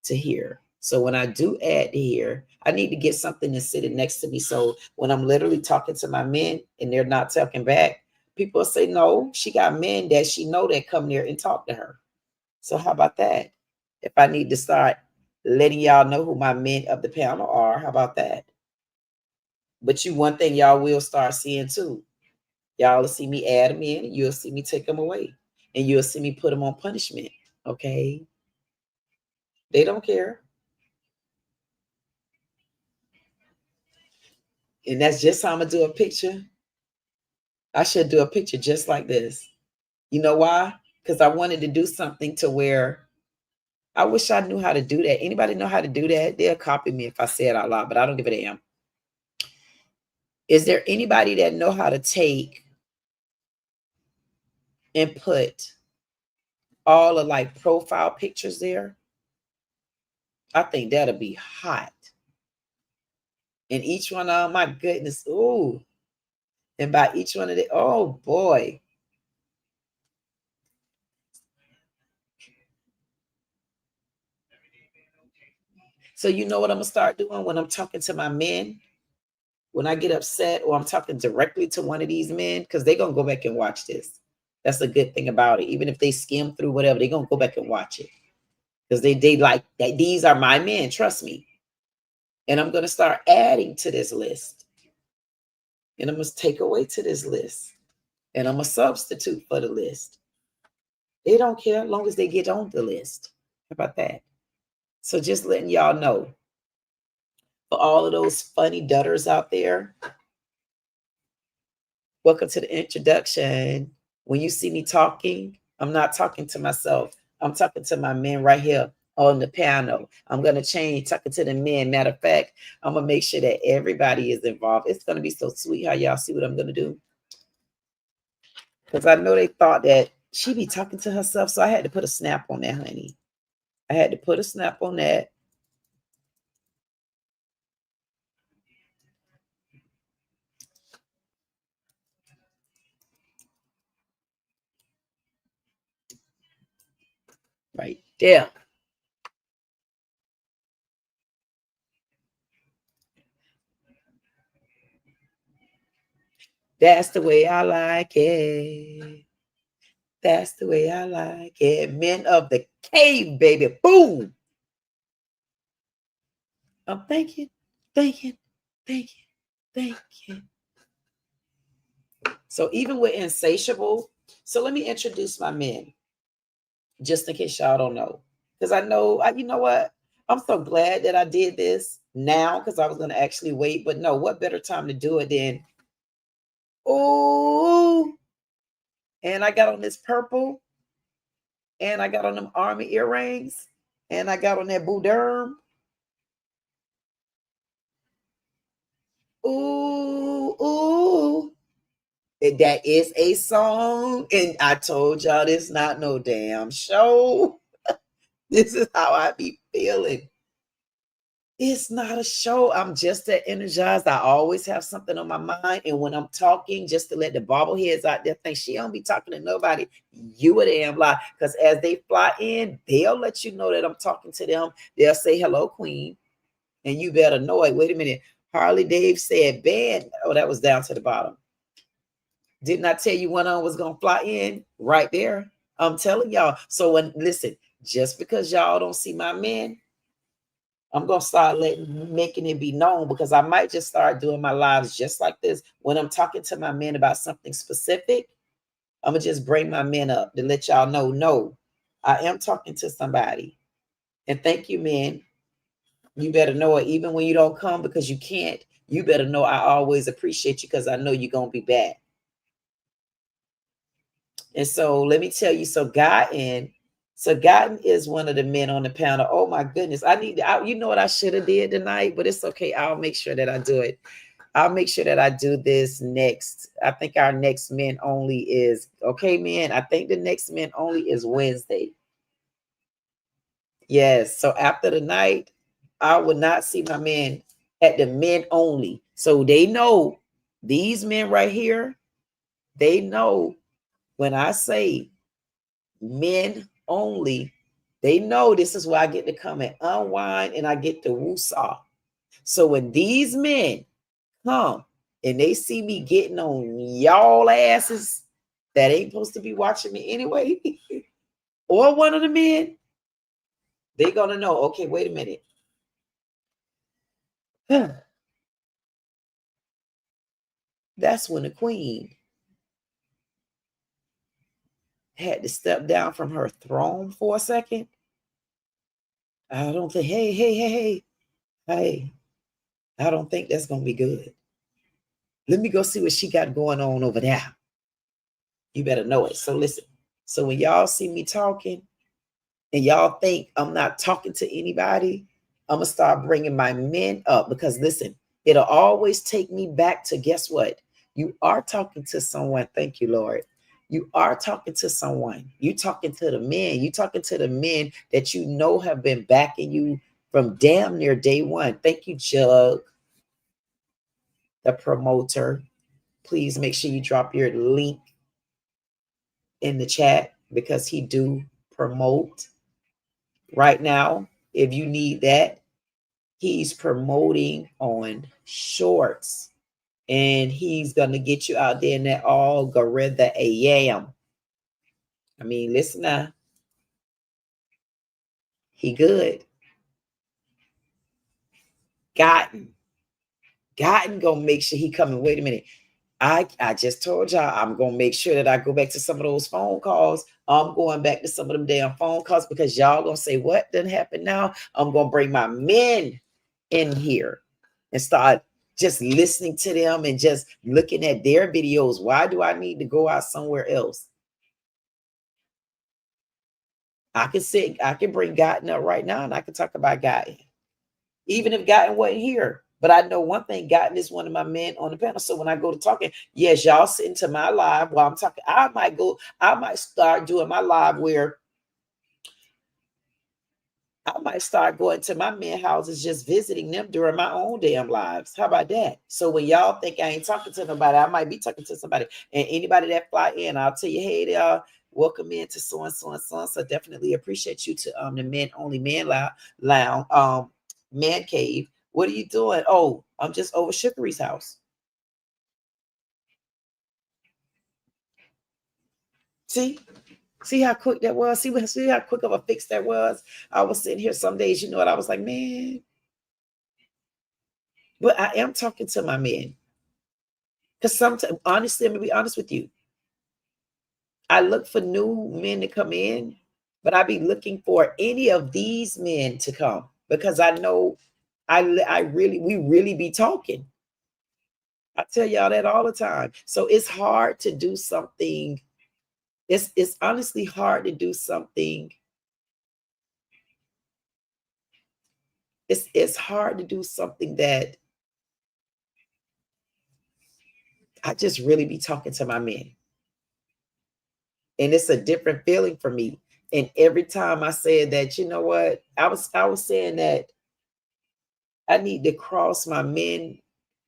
to here. So when I do add to here, I need to get something that's sitting next to me. So when I'm literally talking to my men and they're not talking back, people say, no, she got men that she know that come there and talk to her. So how about that? If I need to start letting y'all know who my men of the panel are, how about that? But one thing y'all will start seeing too. Y'all will see me add them in, and you'll see me take them away. And you'll see me put them on punishment. Okay? They don't care. And that's just how I'm going to do a picture. I should do a picture just like this. You know why? Because I wanted to do something to where I wish I knew how to do that. Anybody know how to do that? They'll copy me if I say it out loud, but I don't give a damn. Is there anybody that know how to take and put all of like profile pictures there? I think that'll be hot. And each one, oh my goodness, ooh. And by each one of the, oh boy. So you know what I'm gonna start doing when I'm talking to my men? When I get upset or I'm talking directly to one of these men, because they're gonna go back and watch this. That's a good thing about it. Even if they skim through whatever, they're gonna go back and watch it. Because they like that. These are my men, trust me. And I'm gonna start adding to this list. And I'm gonna take away to this list. And I'm gonna substitute for the list. They don't care as long as they get on the list. How about that? So just letting y'all know. For all of those funny dudders out there, welcome to the introduction. When you see me talking, I'm not talking to myself. I'm talking to my men right here on the panel. I'm going to change talking to the men. Matter of fact, I'm going to make sure that everybody is involved. It's going to be so sweet how y'all see what I'm going to do. Because I know they thought that she be talking to herself. So I had to put a snap on that, honey. I had to put a snap on that. Right there. That's the way I like it. That's the way I like it. Men of the cave, baby. Boom. I'm thinking. Thank you. Thank you. So even with insatiable, so let me introduce my men, just in case y'all don't know. Because I know, you know what? I'm so glad that I did this now because I was going to actually wait. But no, what better time to do it than, oh, and I got on this purple, and I got on them army earrings, and I got on that Bouderm. Ooh, ooh. That is a song. And I told y'all this not no damn show. This is how I be feeling. It's not a show. I'm just that energized. I always have something on my mind. And when I'm talking, just to let the bobbleheads out there think she don't be talking to nobody, you a damn lie. Because as they fly in, they'll let you know that I'm talking to them. They'll say, hello, queen. And you better know it. Wait a minute. Harley Dave said, band. Oh, that was down to the bottom. Didn't I tell you one of them was going to fly in right there? I'm telling y'all. So listen, just because y'all don't see my men, I'm going to start making it be known, because I might just start doing my lives just like this. When I'm talking to my men about something specific, I'm going to just bring my men up to let y'all know, no, I am talking to somebody. And thank you, men. You better know it. Even when you don't come because you can't, you better know I always appreciate you because I know you're going to be back. And so let me tell you, so Gotten is one of the men on the panel. Oh my goodness. You know what I should have did tonight, but it's okay. I'll make sure that I do it. I'll make sure that I do this next. I think our next men only is, okay, men. I think the next men only is Wednesday. Yes. So after the night, I will not see my men at the men only. So they know, these men right here, they know when I say men only, they know this is where I get to come and unwind and I get to woo-saw. So when these men come and they see me getting on y'all asses that ain't supposed to be watching me anyway, or one of the men, they're going to know, okay, wait a minute. That's when the queen had to step down from her throne for a second. I don't think, hey, I don't think that's going to be good. Let me go see what she got going on over there. You better know it. So listen. So when y'all see me talking and y'all think I'm not talking to anybody, I'm going to start bringing my men up, because listen, it'll always take me back to, guess what? You are talking to someone. Thank you, Lord. You are talking to someone. You talking to the men. You talking to the men that you know have been backing you from damn near day one. Thank you, Jug, the promoter. Please make sure you drop your link in the chat, because he do promote right now. If you need that, he's promoting on shorts, and he's going to get you out there in that algorithm AM. I mean, listen now. He good. Gotten gonna make sure he coming. Wait a minute. I just told y'all I'm gonna make sure that I go back to some of those phone calls. I'm going back to some of them damn phone calls, because y'all gonna say, what didn't happen now? I'm gonna bring my men in here and start just listening to them and just looking at their videos. Why do I need to go out somewhere else? I can bring Gotten up right now and I can talk about Gotten. Even if Gotten wasn't here. But I know one thing, Gotten is one of my men on the panel. So when I go to talking, yes, y'all sit into my live while I'm talking. I might start doing my live where I might start going to my men houses, just visiting them during my own damn lives. How about that? So when y'all think I ain't talking to nobody, I might be talking to somebody. And anybody that fly in, I'll tell you, hey, y'all, welcome in to so and so and so. So definitely appreciate you to the men only man lounge, ManCave. What are you doing? Oh, I'm just over Sugary's house. See how quick that was? See how quick of a fix that was? I was sitting here some days, you know what? I was like, man, But I am talking to my men. Because sometimes, honestly, I'm going to be honest with you. I look for new men to come in, but I be looking for any of these men to come because I know we really be talking. I tell y'all that all the time. So it's hard to do something. It's honestly hard to do something. It's hard to do something that I just really be talking to my men. And it's a different feeling for me. And every time I said that, you know what? I was saying that I need to cross my men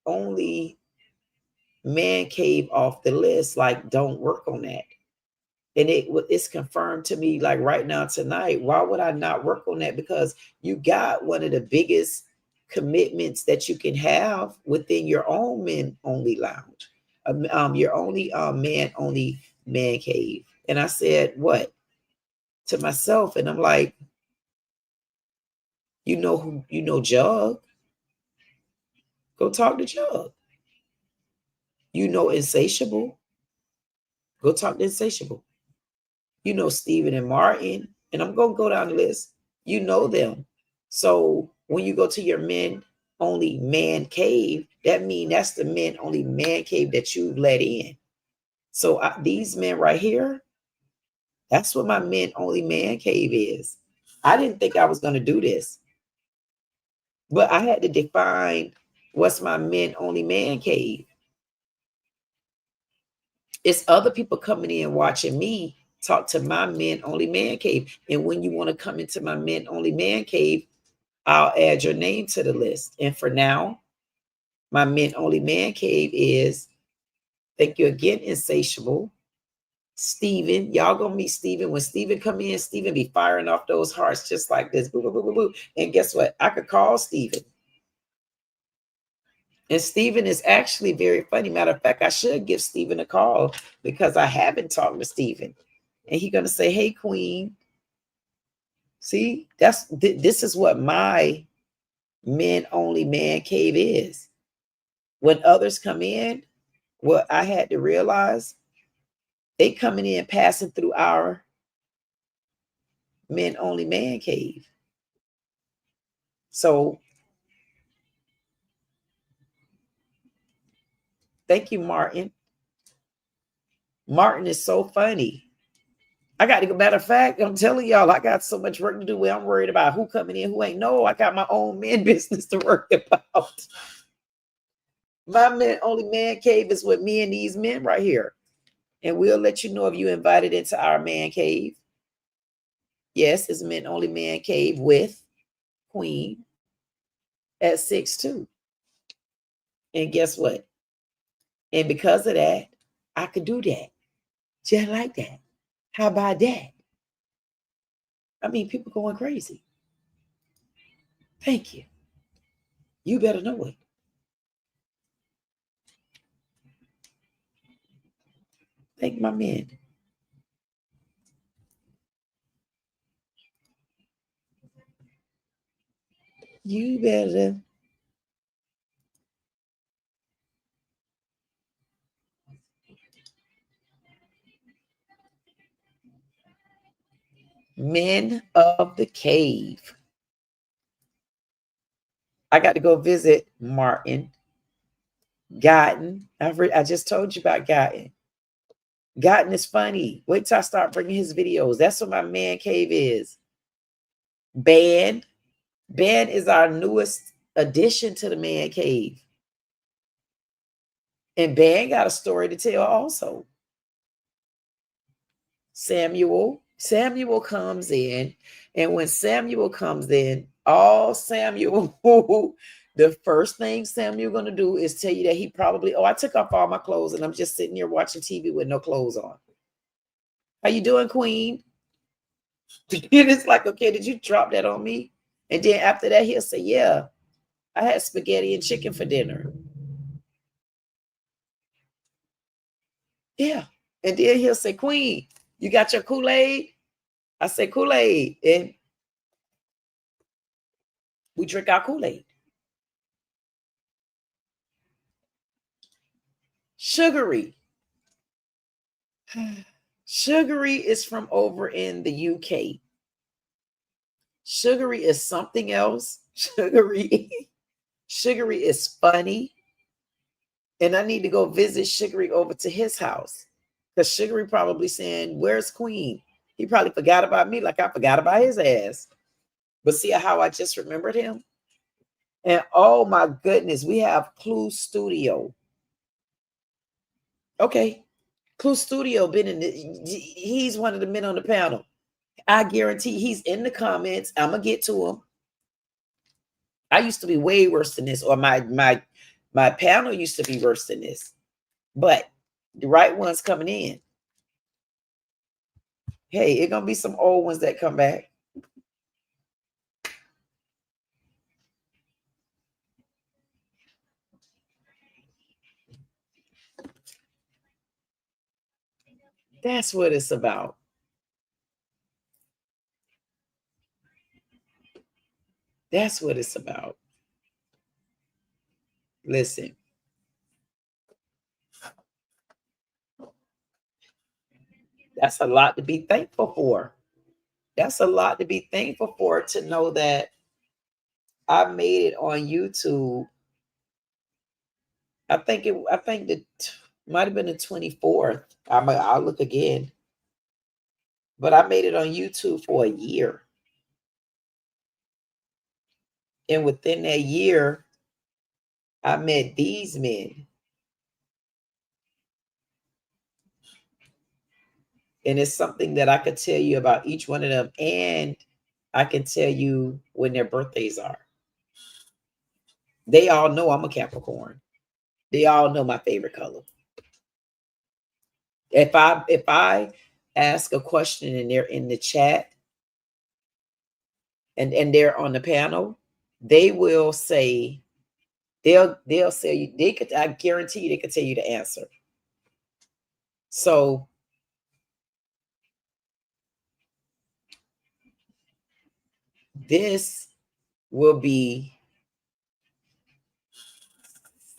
only man cave off the list. Like, don't work on that. And it's confirmed to me like right now tonight. Why would I not work on that? Because you got one of the biggest commitments that you can have within your own men only lounge, your only man only man cave. And I said, what? To myself, and I'm like, Jug. Go talk to Jug. Insatiable. Go talk to Insatiable. Stephen and Martin, and I'm gonna go down the list. You know them. So when you go to your men only man cave, that means that's the men only man cave that you let in. So these men right here, that's what my men only man cave is. I didn't think I was gonna do this, but I had to define what's my men only man cave. It's other people coming in watching me talk to my men only man cave. And when you want to come into my men only man cave, I'll add your name to the list. And for now, my men only man cave is, thank you again, Insatiable. Steven, y'all gonna meet Steven. When Steven come in, Steven be firing off those hearts just like this. Boo, boo, boo, boo, boo. And guess what? I could call Steven. And Steven is actually very funny. Matter of fact, I should give Steven a call because I haven't talked to Steven. And he's gonna say, hey, Queen. See, this is what my men only man cave is. When others come in, what I had to realize, they coming in passing through our men only man cave. So thank you, Martin. Martin is so funny. I got to go. Matter of fact, I'm telling y'all, I got so much work to do where I'm worried about who coming in, who ain't. No, I got my own men business to worry about. My men only man cave is with me and these men right here. And we'll let you know if you invited into our man cave. Yes, it's men only man cave with Queen at 6'2". And guess what? And because of that, I could do that. Just like that. How about that? I mean, people going crazy. Thank you. You better know it. Thank my men. You better. Men of the cave. I got to go visit Martin. Gotten. I just told you about Gotten. Gotten is funny. Wait till I start bringing his videos. That's what my man cave is. Band. Band is our newest addition to the man cave. And Band got a story to tell also. Samuel comes in. And when Samuel comes in, all Samuel, the first thing Samuel going to do is tell you that he probably, I took off all my clothes and I'm just sitting here watching TV with no clothes on. How you doing, Queen? It's like, okay, did you drop that on me? And then after that, he'll say, yeah, I had spaghetti and chicken for dinner. Yeah. And then he'll say, Queen, you got your Kool-Aid? I say, Kool-Aid. And we drink our Kool-Aid. Sugary. Sugary is from over in the UK. Sugary is something else. Sugary is funny. And I need to go visit Sugary over to his house. Because Sugary probably saying, where's Queen? He probably forgot about me like I forgot about his ass. But see how I just remembered him? And oh my goodness, we have Clue Studio. Okay. Clue Studio been in he's one of the men on the panel. I guarantee he's in the comments. I'm gonna get to him. I used to be way worse than this, or my panel used to be worse than this. But the right one's coming in. Hey, it's gonna be some old ones that come back. That's what it's about. That's what it's about. Listen. That's a lot to be thankful for. That's a lot to be thankful for, to know that I made it on YouTube. I think that might have been the 24th. I'll look again. But I made it on YouTube for a year. And within that year, I met these men. And it's something that I could tell you about each one of them. And I can tell you when their birthdays are. They all know I'm a Capricorn. They all know my favorite color. If I ask a question and they're in the chat and they're on the panel, they will say, they'll say, I guarantee you they could tell you the answer. So this will be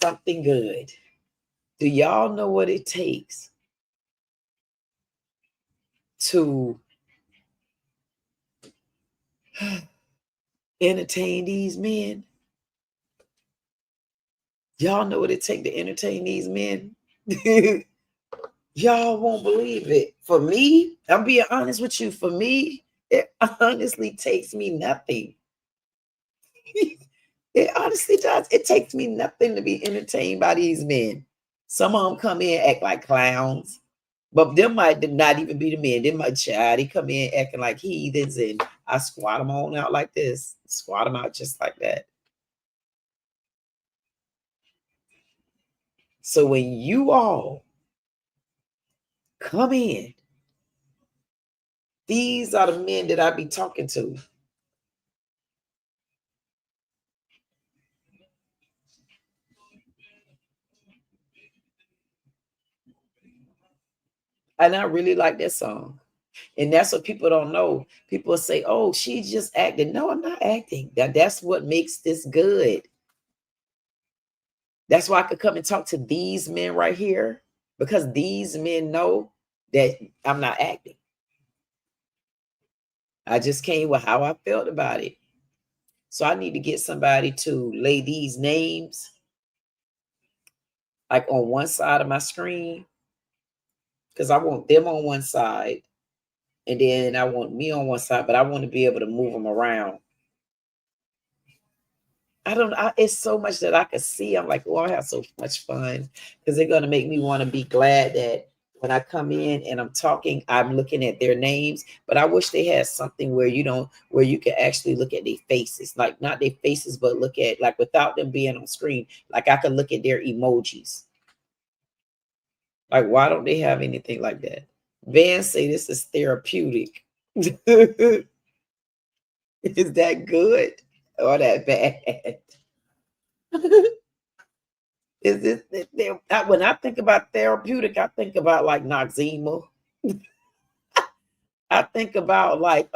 something good. Do y'all know what it takes to entertain these men? Y'all know what it takes to entertain these men? Y'all won't believe it. For me, I'm being honest with you. For me, it honestly takes me nothing. It honestly does. It takes me nothing to be entertained by these men. Some of them come in, act like clowns. But them might not even be the men. They might child. They come in acting like heathens, and I squat them on out like this. Squat them out just like that. So when you all come in, these are the men that I be talking to. And I really like that song. And that's what people don't know. People say, oh, she's just acting. No, I'm not acting. That's what makes this good. That's why I could come and talk to these men right here, because these men know that I'm not acting. I just came with how I felt about it. So I need to get somebody to lay these names like on one side of my screen, because I want them on one side and then I want me on one side, but I want to be able to move them around. It's so much that I could see. I'm like, oh, I have so much fun, because they're going to make me want to be glad that when I come in and I'm talking, I'm looking at their names. But I wish they had something where you can actually look at their faces, like not their faces, but look at, like, without them being on screen, like I could look at their emojis. Like, why don't they have anything like that? Van say this is therapeutic. Is that good or that bad? Is this, when I think about therapeutic, I think about like Noxema. I think about like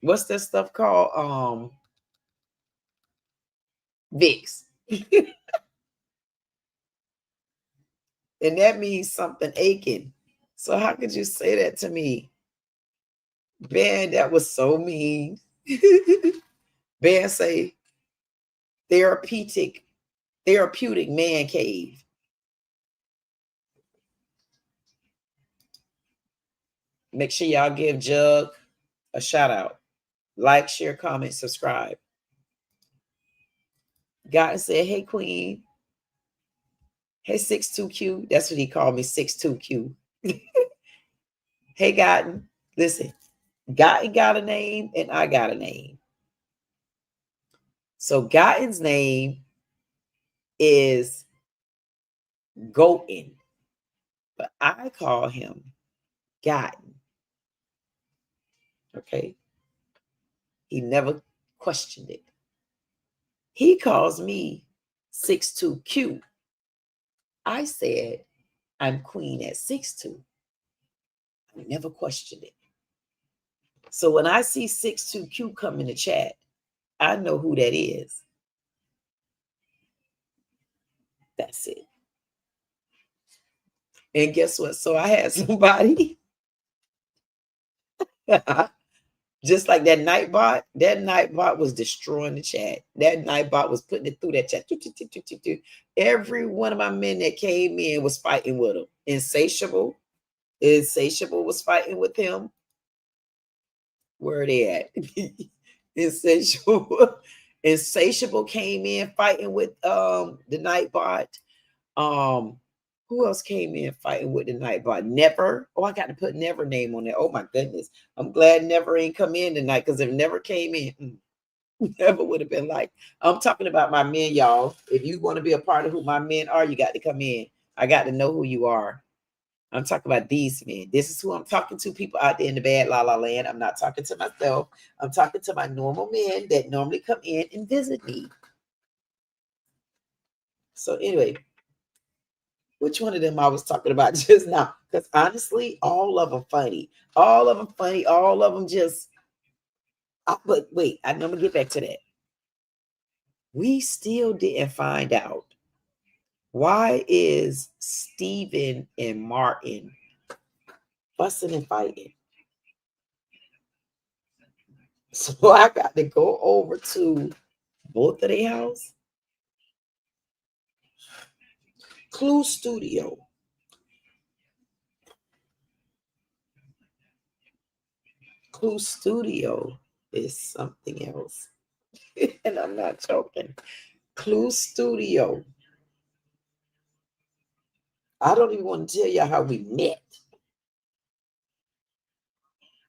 what's that stuff called? Vicks. And that means something aching. So how could you say that to me? Ben, that was so mean. Ben say therapeutic man cave. Make sure y'all give Jug a shout out. Like, share, comment, subscribe. God said, hey, Queen. Hey, 62Q. That's what he called me, 62Q. Hey, Gotten. Listen, Gotten got a name and I got a name. So Gotten's name is Goten, but I call him Gotten. Okay. He never questioned it. He calls me 62Q. I said, I'm queen at 6'2". I never questioned it. So when I see 62Q come in the chat, I know who that is. That's it. And guess what? So I had somebody, just like that Nightbot was destroying the chat. That Nightbot was putting it through that chat. Every one of my men that came in was fighting with him. Insatiable was fighting with him. Where are they at? Insatiable came in fighting with the Nightbot. Who else came in fighting with the Nightbot? Never. Oh, I got to put Never name on there. Oh my goodness. I'm glad Never ain't come in tonight, because if Never came in, Never would have been like, I'm talking about my men, y'all. If you want to be a part of who my men are, you got to come in. I got to know who you are. I'm talking about these men. This is who I'm talking to, people out there in the bad la la land. I'm not talking to myself. I'm talking to my normal men that normally come in and visit me. So anyway, which one of them I was talking about just now? Because honestly, all of them funny. All of them funny. All of them just, but wait, I'm going to get back to that. We still didn't find out, why is Stephen and Martin fussing and fighting? So I got to go over to both of their house. Clue Studio. Clue Studio is something else. And I'm not joking. Clue Studio. I don't even want to tell you how we met.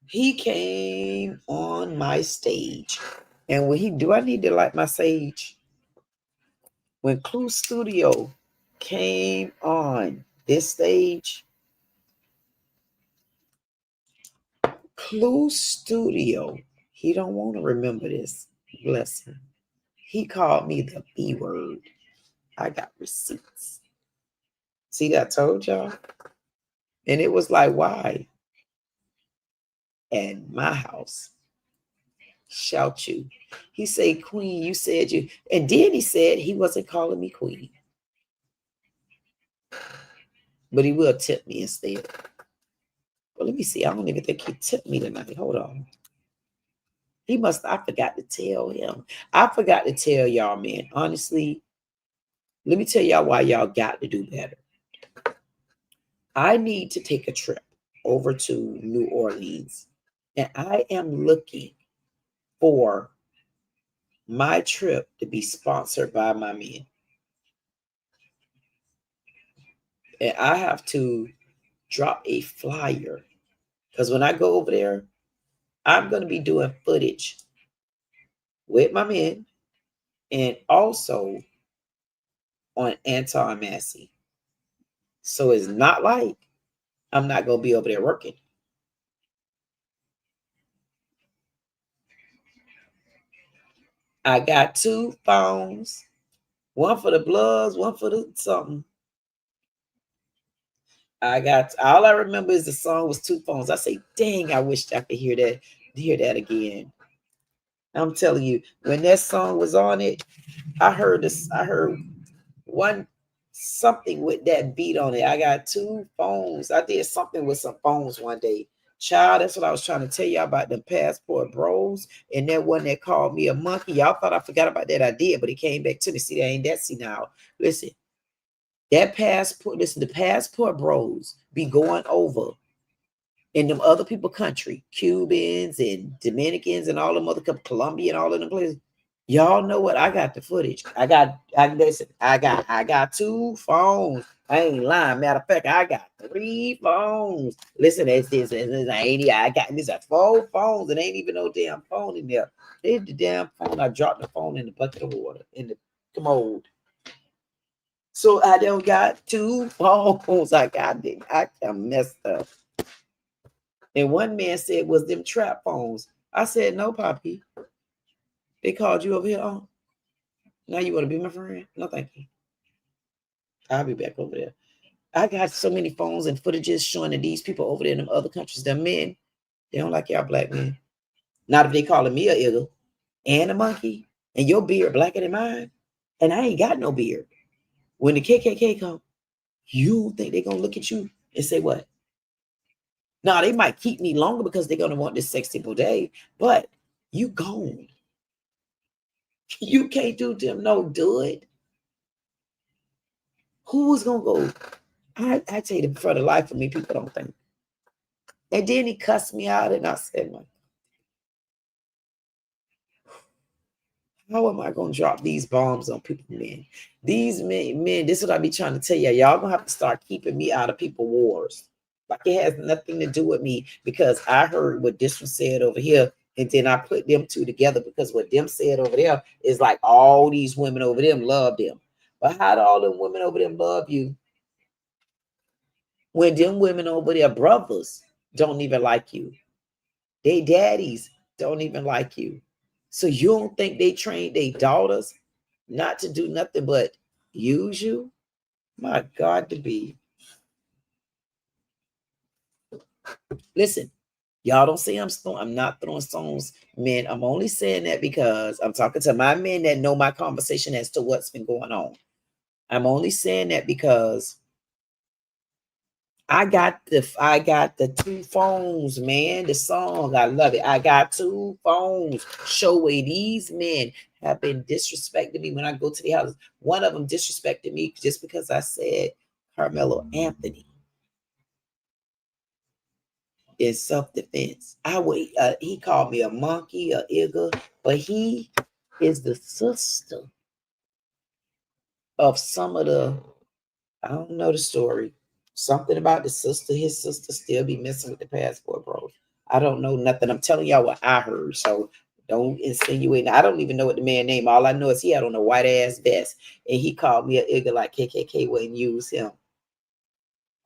He came on my stage. And when he do, I need to light my sage. When Clue Studio came on this stage, Clue Studio, he don't want to remember this. Bless him. He called me the B word. I got receipts. See that I told y'all? And it was like, why? At my house. Shout you. He said, Queen, you said you. And then he said he wasn't calling me Queen. But he will tip me instead. Well, let me see. I don't even think he tipped me tonight. Hold on. I forgot to tell him. I forgot to tell y'all, man. Honestly, let me tell y'all why y'all got to do better. I need to take a trip over to New Orleans. And I am looking for my trip to be sponsored by my men. And I have to drop a flyer, because when I go over there, I'm going to be doing footage with my men and also on Anton Massey. So it's not like I'm not going to be over there working. I got 2 phones, one for the Bloods, one for the something. All I remember is the song was 2 phones. I say, dang, I wish I could hear that again. I'm telling you, when that song was on it, I heard one something with that beat on it. I got 2 phones. I did something with some phones one day. Child, that's what I was trying to tell y'all about them passport bros. And that one that called me a monkey. Y'all thought I forgot about that. I did, but it came back to me. See, that ain't that. See now. Listen, that passport, listen, the passport bros be going over in them other people country, Cubans and Dominicans and all them other Colombia and all of them places. Y'all know what? I got the footage. I got 2 phones. I ain't lying. Matter of fact, I got 3 phones. Listen, I got this 4 phones and ain't even no damn phone in there. There's the damn phone. I dropped the phone in the bucket of water in the commode. So I don't got 2 phones. I messed up. And one man said, was them trap phones? I said, no, Poppy. They called you over here. Oh, now you want to be my friend? No, thank you. I'll be back over there. I got so many phones and footages showing that these people over there in them other countries, they're men. They don't like y'all black men. Not if they calling me a eagle and a monkey and your beard blacker than mine. And I ain't got no beard. When the KKK come, you don't think they're going to look at you and say what? Now, they might keep me longer because they're going to want this sexy day, but you gone. You can't do them no good. Who's going to go? I tell you, for the life of me, people don't think. And then he cussed me out and I said, how am I going to drop these bombs on people, man? These men, this is what I be trying to tell you. Y'all going to have to start keeping me out of people wars. Like it has nothing to do with me because I heard what this one said over here. And then I put them 2 together because what them said over there is like all these women over them love them. But how do all them women over them love you when them women over there brothers don't even like you? They daddies don't even like you. So you don't think they train their daughters not to do nothing but use you? My God, to be. Listen, y'all don't say I'm not throwing stones, men. I'm only saying that because I'm talking to my men that know my conversation as to what's been going on. I'm only saying that because I got the 2 phones, man. The song, I love it. I got 2 phones. Show where these men have been disrespecting me when I go to the houses. One of them disrespected me just because I said Carmelo Anthony in self-defense. He called me a monkey, a eagle, but he is the sister of some of the, I don't know the story. Something about the sister, his sister still be messing with the passport bros. I don't know nothing. I'm telling y'all what I heard. So don't insinuate. I don't even know what the man name. All I know is he had on a white ass vest and he called me an eagle like KKK wouldn't use him.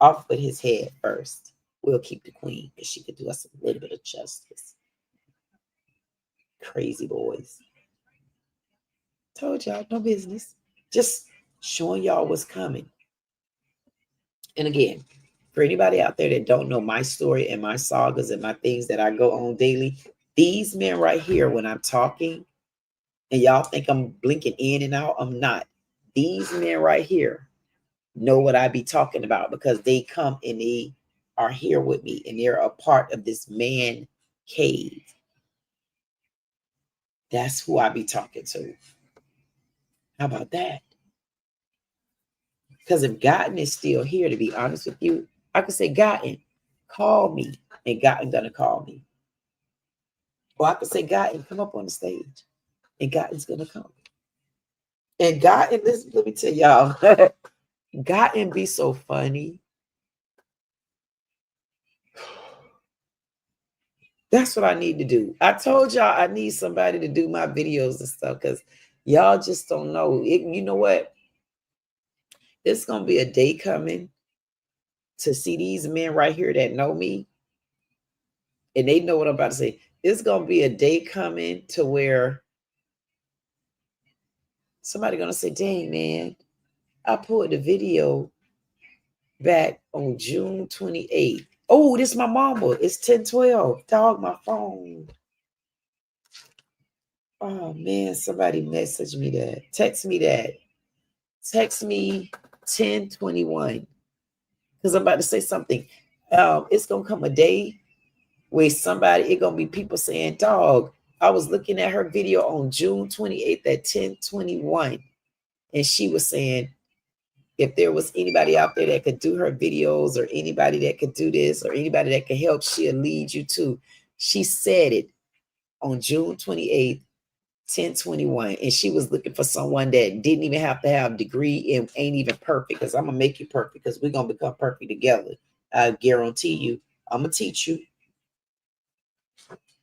Off with his head first. We'll keep the queen because she could do us a little bit of justice. Crazy boys. Told y'all, no business. Just showing y'all what's coming. And again, for anybody out there that don't know my story and my sagas and my things that I go on daily, these men right here, when I'm talking and y'all think I'm blinking in and out, I'm not. These men right here know what I be talking about because they come and they are here with me and they're a part of this man cave. That's who I be talking to. How about that? Because if Gotten is still here, to be honest with you, I could say, Gotten, call me, and Gotten gonna call me. Or I could say, Gotten, come up on the stage, and Gotten's gonna come. And Gotten, let me tell y'all, Gotten be so funny. That's what I need to do. I told y'all I need somebody to do my videos and stuff because y'all just don't know. You know what? It's gonna be a day coming to see these men right here that know me, and they know what I'm about to say. It's gonna be a day coming to where somebody gonna say, "Dang, man, I pulled the video back on June 28th. Oh, this is my mama. It's 10:12. Dog, my phone. Oh man, somebody messaged me that. Text me that. Text me 10/21. Because I'm about to say something. It's gonna come a day where it's gonna be people saying, dog, I was looking at her video on June 28th at 10/21, and she was saying, if there was anybody out there that could do her videos, or anybody that could do this, or anybody that could help, she'll lead you to. She said it on June 28th, 10/21, and she was looking for someone that didn't even have to have a degree and ain't even perfect, because I'm gonna make you perfect, because we're gonna become perfect together. I guarantee you. I'm gonna teach you.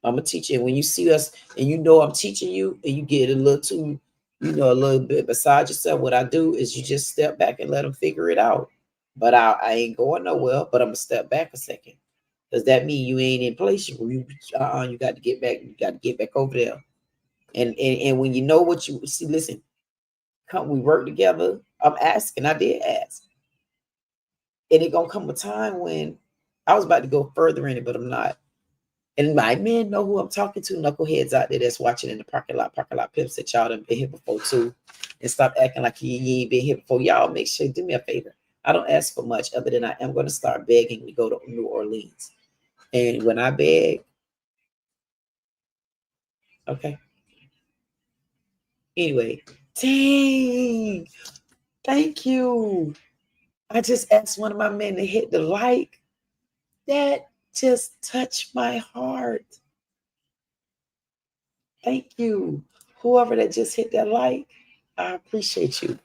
I'm gonna teach you. And when you see us and you know I'm teaching you, and you get a little too, a little bit beside yourself, what I do is you just step back and let them figure it out. But I ain't going nowhere, but I'm gonna step back a second. Does that mean you ain't in place? You got to get back, over there. And when you know what you see, listen, we work together. I'm asking, I did ask. And it gonna come a time when I was about to go further in it, but I'm not. And my men know who I'm talking to, knuckleheads out there that's watching in the parking lot pimps that y'all done been here before too. And stop acting like you ain't been here before. Y'all make sure, do me a favor. I don't ask for much other than I am going to start begging to go to New Orleans. And when I beg, okay. Anyway, dang, thank you. I just asked one of my men to hit the like. That just touched my heart. Thank you. Whoever that just hit that like, I appreciate you.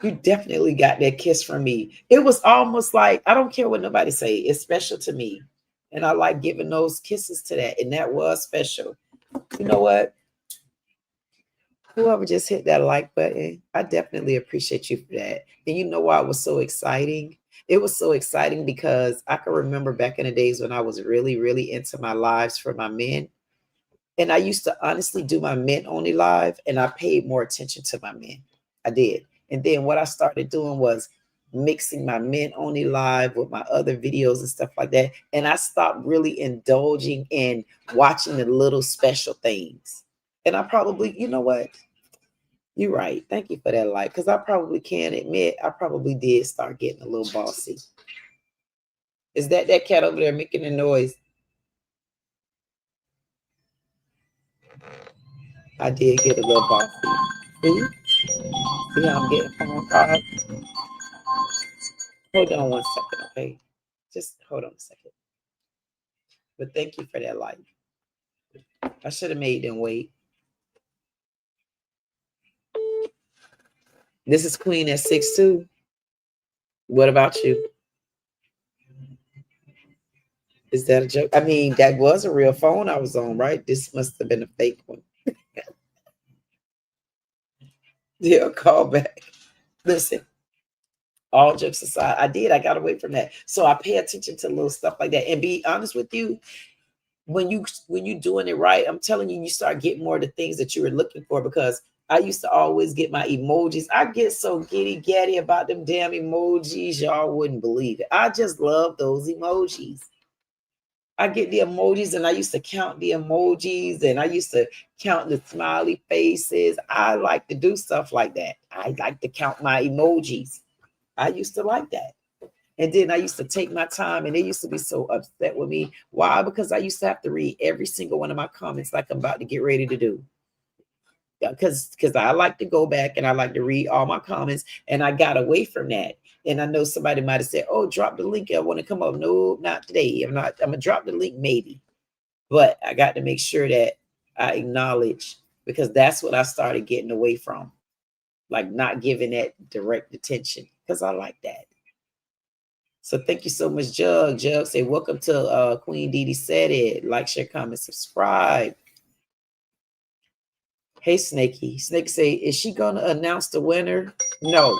You definitely got that kiss from me. It was almost like, I don't care what nobody say, it's special to me. And I like giving those kisses to that. And that was special. You know what? Whoever just hit that like button, I definitely appreciate you for that. And you know why it was so exciting? It was so exciting because I can remember back in the days when I was really, really into my lives for my men. And I used to honestly do my men only live, and I paid more attention to my men. I did. And then what I started doing was mixing my men only live with my other videos and stuff like that. And I stopped really indulging in watching the little special things. And I probably, you know what? You're right. Thank you for that like, because I probably can admit I probably did start getting a little bossy. Is that cat over there making a noise? I did get a little bossy. See how I'm getting phone calls? Hold on one second, okay? Just hold on a second. But thank you for that like. I should have made them wait. This is Queen at 6'2". What about you? Is that a joke? I mean, that was a real phone I was on, right? This must have been a fake one. Yeah, call back. Listen, all jokes aside, I got away from that. So I pay attention to little stuff like that. And be honest with you, when you're doing it right, I'm telling you, you start getting more of the things that you were looking for, because I used to always get my emojis. I get so giddy about them damn emojis, y'all wouldn't believe it. I just love those emojis. I get the emojis, and I used to count the emojis, and I used to count the smiley faces. I like to do stuff like that. I like to count my emojis. I used to like that. And then I used to take my time, and they used to be so upset with me. Why? Because I used to have to read every single one of my comments like I'm about to get ready to do. Because I like to go back and I like to read all my comments, and I got away from that. And I know somebody might have said, oh, drop the link. I want to come up. No, not today. I'm going to drop the link maybe. But I got to make sure that I acknowledge, because that's what I started getting away from. Like not giving that direct attention, because I like that. So thank you so much, Jug. Jug say, welcome to Queen Dee Dee Said It. Like, share, comment, subscribe. Hey, Snakey. Snake say, is she going to announce the winner? No.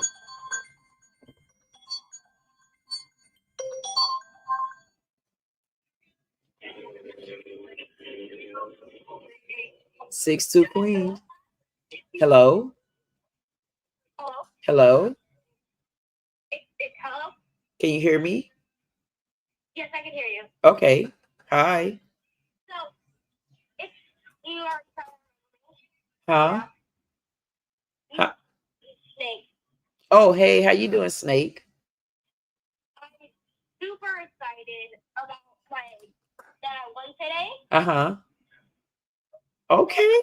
Six two Queen. Hello? Hello? Hello? Can you hear me? Yes, I can hear you. Okay. Hi. So, if you are Huh? snake, Oh, hey, how you doing, Snake? I'm super excited about my that I won today. Uh-huh. Okay.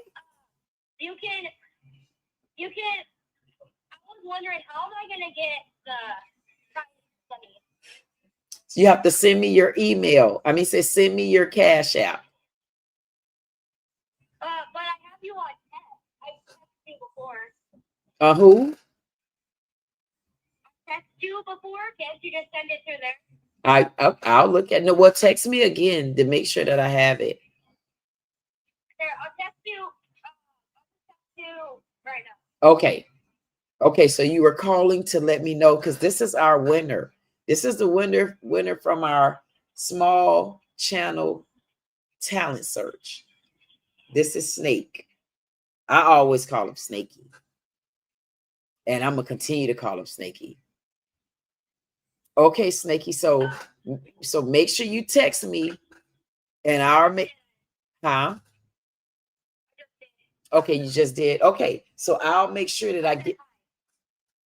You can. I was wondering how am I gonna get the prize money? You have to send me your email. I mean, say send me your Cash App. But I have you on text. I've texted you before. Who? Text you before? Can't you just send it through there? I'll look at no. Well, text me again to make sure that I have it. There, I'll text you right now. Okay. Okay, so you were calling to let me know because this is our winner. This is the winner from our small channel talent search. This is Snake. I always call him Snakey. And I'm gonna continue to call him Snakey. Okay, Snakey. So make sure you text me and I'll make huh? Okay, you just did. Okay, so I'll make sure that I get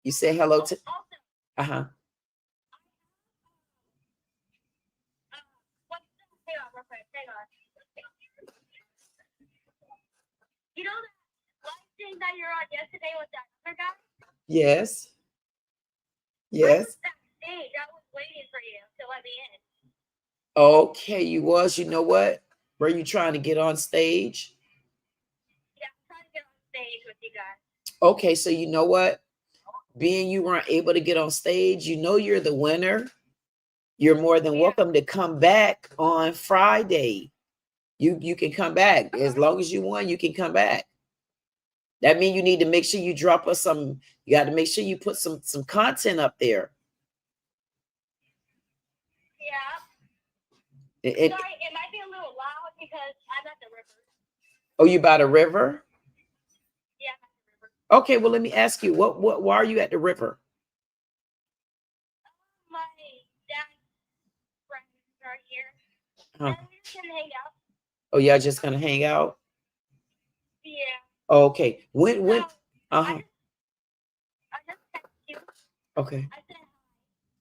you say hello to uh-huh. Hang on. You know the live thing that you're on yesterday with that other guy? Yes. I Yes. was backstage. I was waiting for you to let me in. Okay, you was. You know what? Were you trying to get on stage? Yeah, I'm trying to get on stage with you guys. Okay, so you know what? Being you weren't able to get on stage, you know you're the winner. You're more than welcome to come back on Friday. You can come back. As long as you won, you can come back. That means you need to make sure you drop us some, you got to make sure you put some content up there. Yeah. Sorry, it might be a little loud because I'm at the river. Oh, you by the river? Yeah, I'm at the river. Okay, well, let me ask you, why are you at the river? My dad's friends are here. Huh. And we're just gonna hang out. Oh, y'all just gonna hang out? Yeah. Okay. When I just texted you. Okay. I said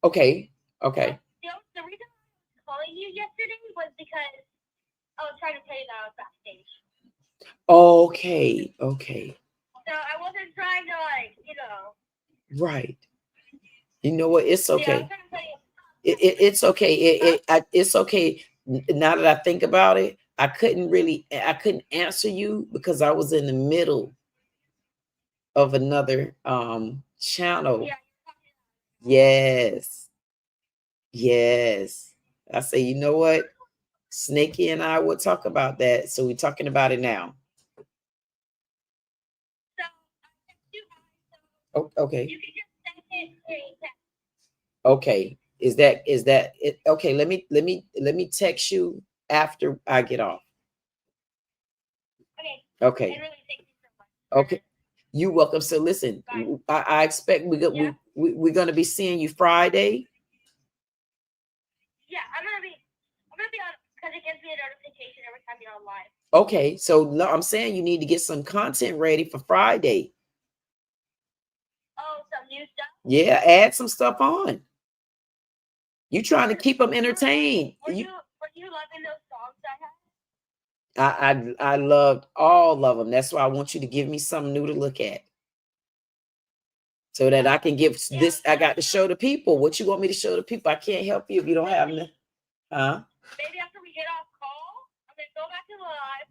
Okay. Okay. the reason I was calling you yesterday was because I was trying to tell you that I was backstage. Okay. Okay. So I wasn't trying to Right. You know what? It's Yeah, I okay. was trying to tell you. It's okay. It's okay. Now that I think about it, I couldn't answer you because I was in the middle of another channel. Yes. Yes. I say, you know what? Snakey and I will talk about that. So we're talking about it now. Oh, okay. You can just send it to Okay. Is that it? Okay, let me text you after I get off. Okay. And really thank you so much. Okay. You're welcome. So listen, I expect we're going to be seeing you Friday. Yeah, I'm gonna be on because it gives me a notification every time you're on live. Okay, so no, I'm saying you need to get some content ready for Friday. Oh, some new stuff? Yeah, add some stuff on. You trying to keep them entertained. Were you loving those songs I had? I loved all of them. That's why I want you to give me something new to look at. So that I can give this, I got to show the people. What you want me to show the people? I can't help you if you don't have any. Huh? Maybe after we get off call, I'm gonna go back to the live.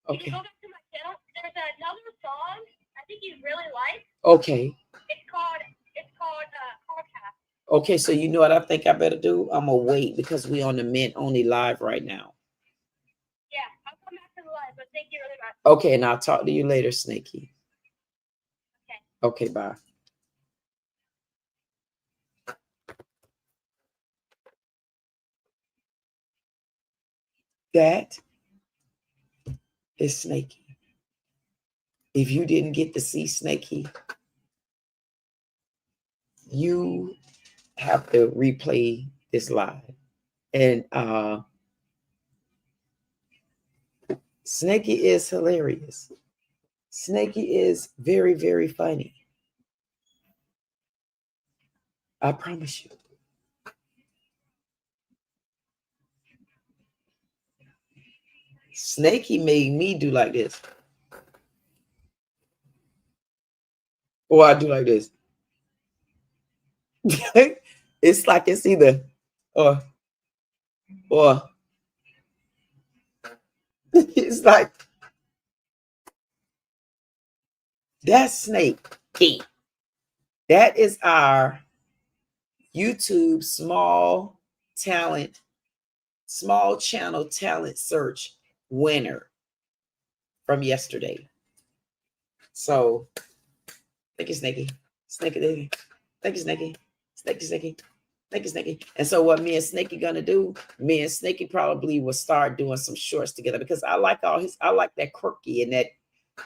Okay. You can go back to my channel. There's another song I think you really like. Okay. It's called Podcast. Okay, so you know what I think I better do? I'm gonna wait because we on the Mint Only live right now. Yeah, I'll come back to the live, but thank you really much. Okay, and I'll talk to you later, Snakey. Okay, bye. That is Snakey. If you didn't get to see Snakey, you have to replay this live. And Snakey is hilarious. Snakey is very, very funny. I promise you. Snakey made me do like this. Or I do like this. It's like it's either or it's like that's Snakey. That is our YouTube small channel talent search winner from yesterday. So thank you, Snakey. Snakey. Thank you, Snakey. Snakey. Thank you, Snakey. And so what me and Snakey gonna do, me and Snakey probably will start doing some shorts together because I like that quirky and that,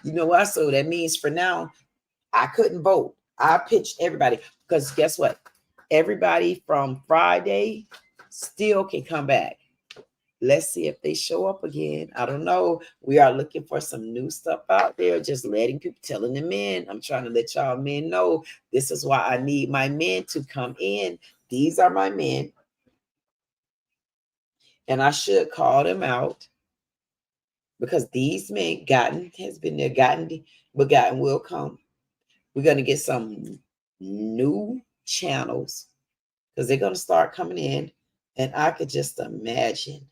you know what? So that means for now, I couldn't vote. I pitched everybody because guess what? Everybody from Friday still can come back. Let's see if they show up again. I don't know. We are looking for some new stuff out there. Just letting people, telling the men. I'm trying to let y'all men know this is why I need my men to come in. These are my men. And I should call them out because these men, Gotten has been there, Gotten will come. We're going to get some new channels because they're going to start coming in. And I could just imagine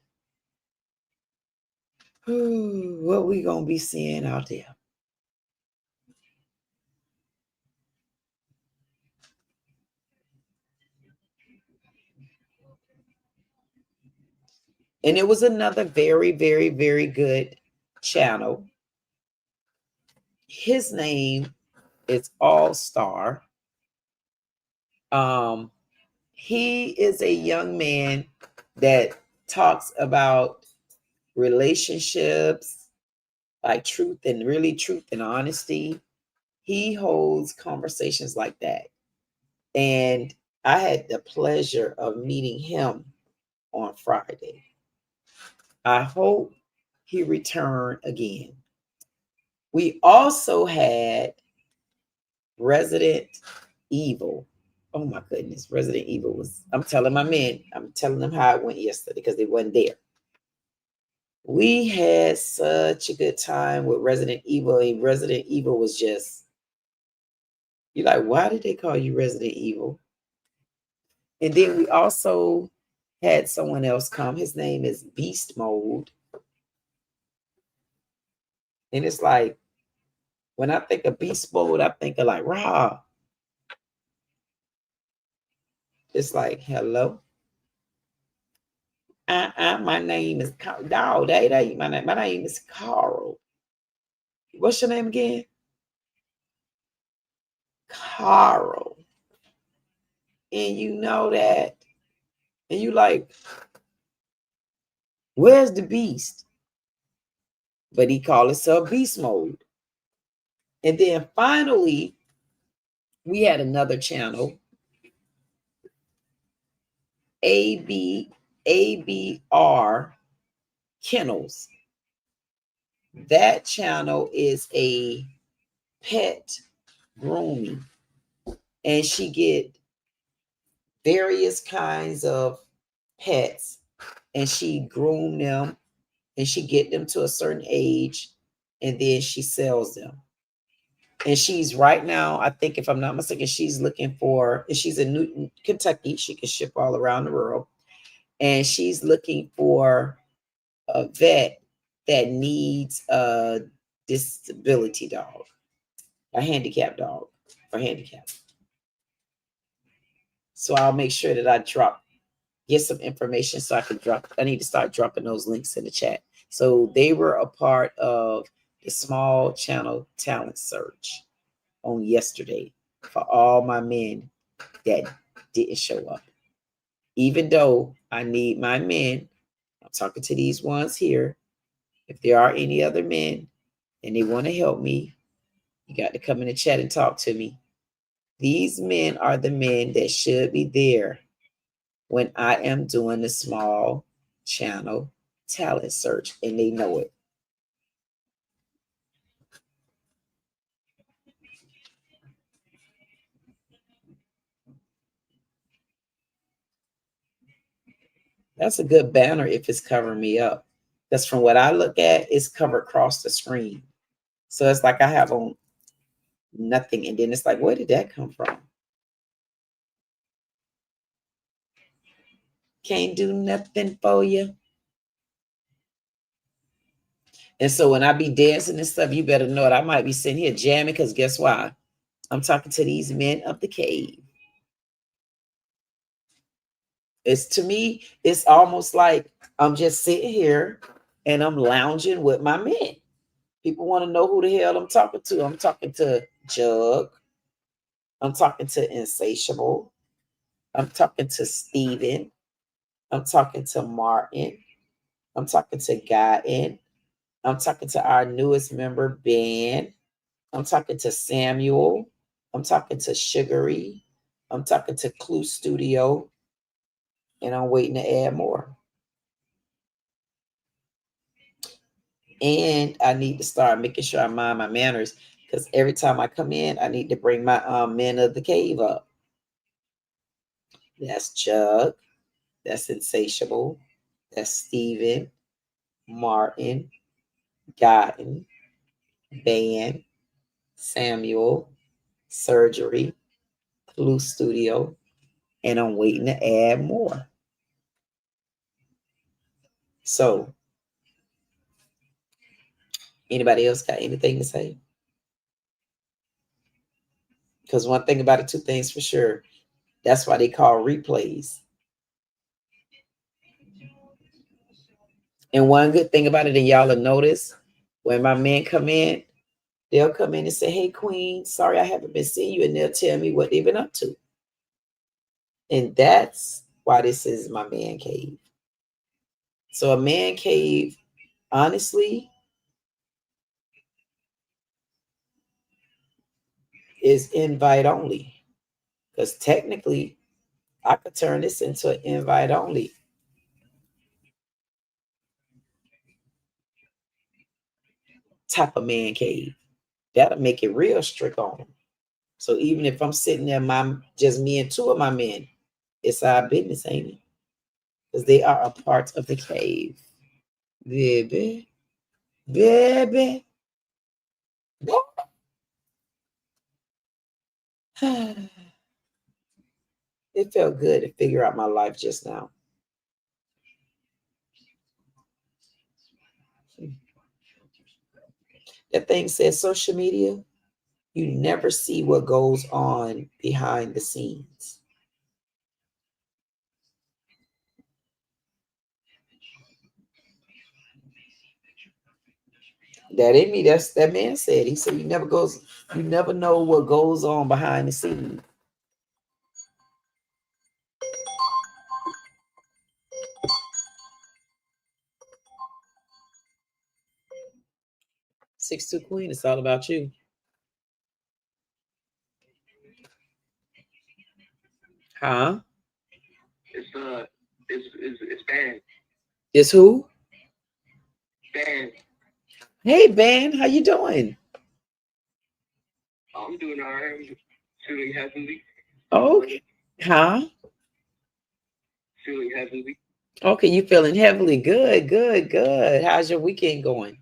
what we going to be seeing out there. And it was another very, very, very good channel. His name is All Star. He is a young man that talks about relationships, like truth and honesty. He holds conversations like that. And I had the pleasure of meeting him on Friday. I hope he returned again. We also had Resident Evil. Oh my goodness, Resident Evil was, I'm telling my men, I'm telling them how it went yesterday because they wasn't there. We had such a good time with Resident Evil, and Resident Evil was just, you're like, why did they call you Resident Evil? And then we also had someone else come. His name is Beast Mode. And it's like, when I think of Beast Mode, I think of like, rah. It's like, hello. My name is Carl. No, that ain't my name. My name is Carl. What's your name again? Carl. And you know that. And you like, where's the beast? But he called himself Beast Mode. And then finally, we had another channel, ABR Kennels. That channel is a pet grooming, and she get various kinds of pets, and she groom them, and she get them to a certain age, and then she sells them. And she's right now, I think if I'm not mistaken, she's looking for, and she's in Newton, Kentucky. She can ship all around the world. And she's looking for a vet that needs a disability dog, a handicap dog for handicap. So I'll make sure that I get some information so I need to start dropping those links in the chat. So they were a part of the small channel talent search on yesterday for all my men that didn't show up. Even though I need my men, I'm talking to these ones here. If there are any other men and they want to help me, you got to come in the chat and talk to me. These men are the men that should be there when I am doing the small channel talent search, and they know it. That's a good banner if it's covering me up. Because from what I look at, it's covered across the screen. So it's like I have on nothing. And then it's like, where did that come from? Can't do nothing for you. And so when I be dancing and stuff, you better know it. I might be sitting here jamming because guess why? I'm talking to these men of the cave. It's to me, it's almost like I'm just sitting here and I'm lounging with my men. People want to know who the hell I'm talking to. I'm talking to Jug. I'm talking to Insatiable. I'm talking to Steven. I'm talking to Martin. I'm talking to Guy. I'm talking to our newest member, Ben. I'm talking to Samuel. I'm talking to Sugary. I'm talking to Clue Studio. And I'm waiting to add more. And I need to start making sure I mind my manners because every time I come in, I need to bring my men of the cave up. That's Jug. That's Insatiable. That's Steven, Martin, Gotten, Van, Samuel, Surgery, Clue Studio, and I'm waiting to add more. So, anybody else got anything to say? Because one thing about it, two things for sure. That's why they call replays. And one good thing about it, and y'all will notice, when my men come in, they'll come in and say, hey, Queen, sorry I haven't been seeing you. And they'll tell me what they've been up to. And that's why this is my man cave. So a man cave, honestly, is invite only. Because technically, I could turn this into an invite only. Type of man cave. That'll make it real strict on them. So even if I'm sitting there, just me and two of my men, it's our business, ain't it? Because they are a part of the cave. Baby. Baby. It felt good to figure out my life just now. That thing says social media, you never see what goes on behind the scenes. That ain't me. That's that man said. He said you never know what goes on behind the scenes. Six-two Queen, it's all about you. Huh? It's Ben. It's who? Ben. Hey Ben, how you doing? I'm doing all right. I'm feeling heavenly. Okay. Huh? Feeling heavenly. Okay, you feeling heavily. Good, good, good. How's your weekend going?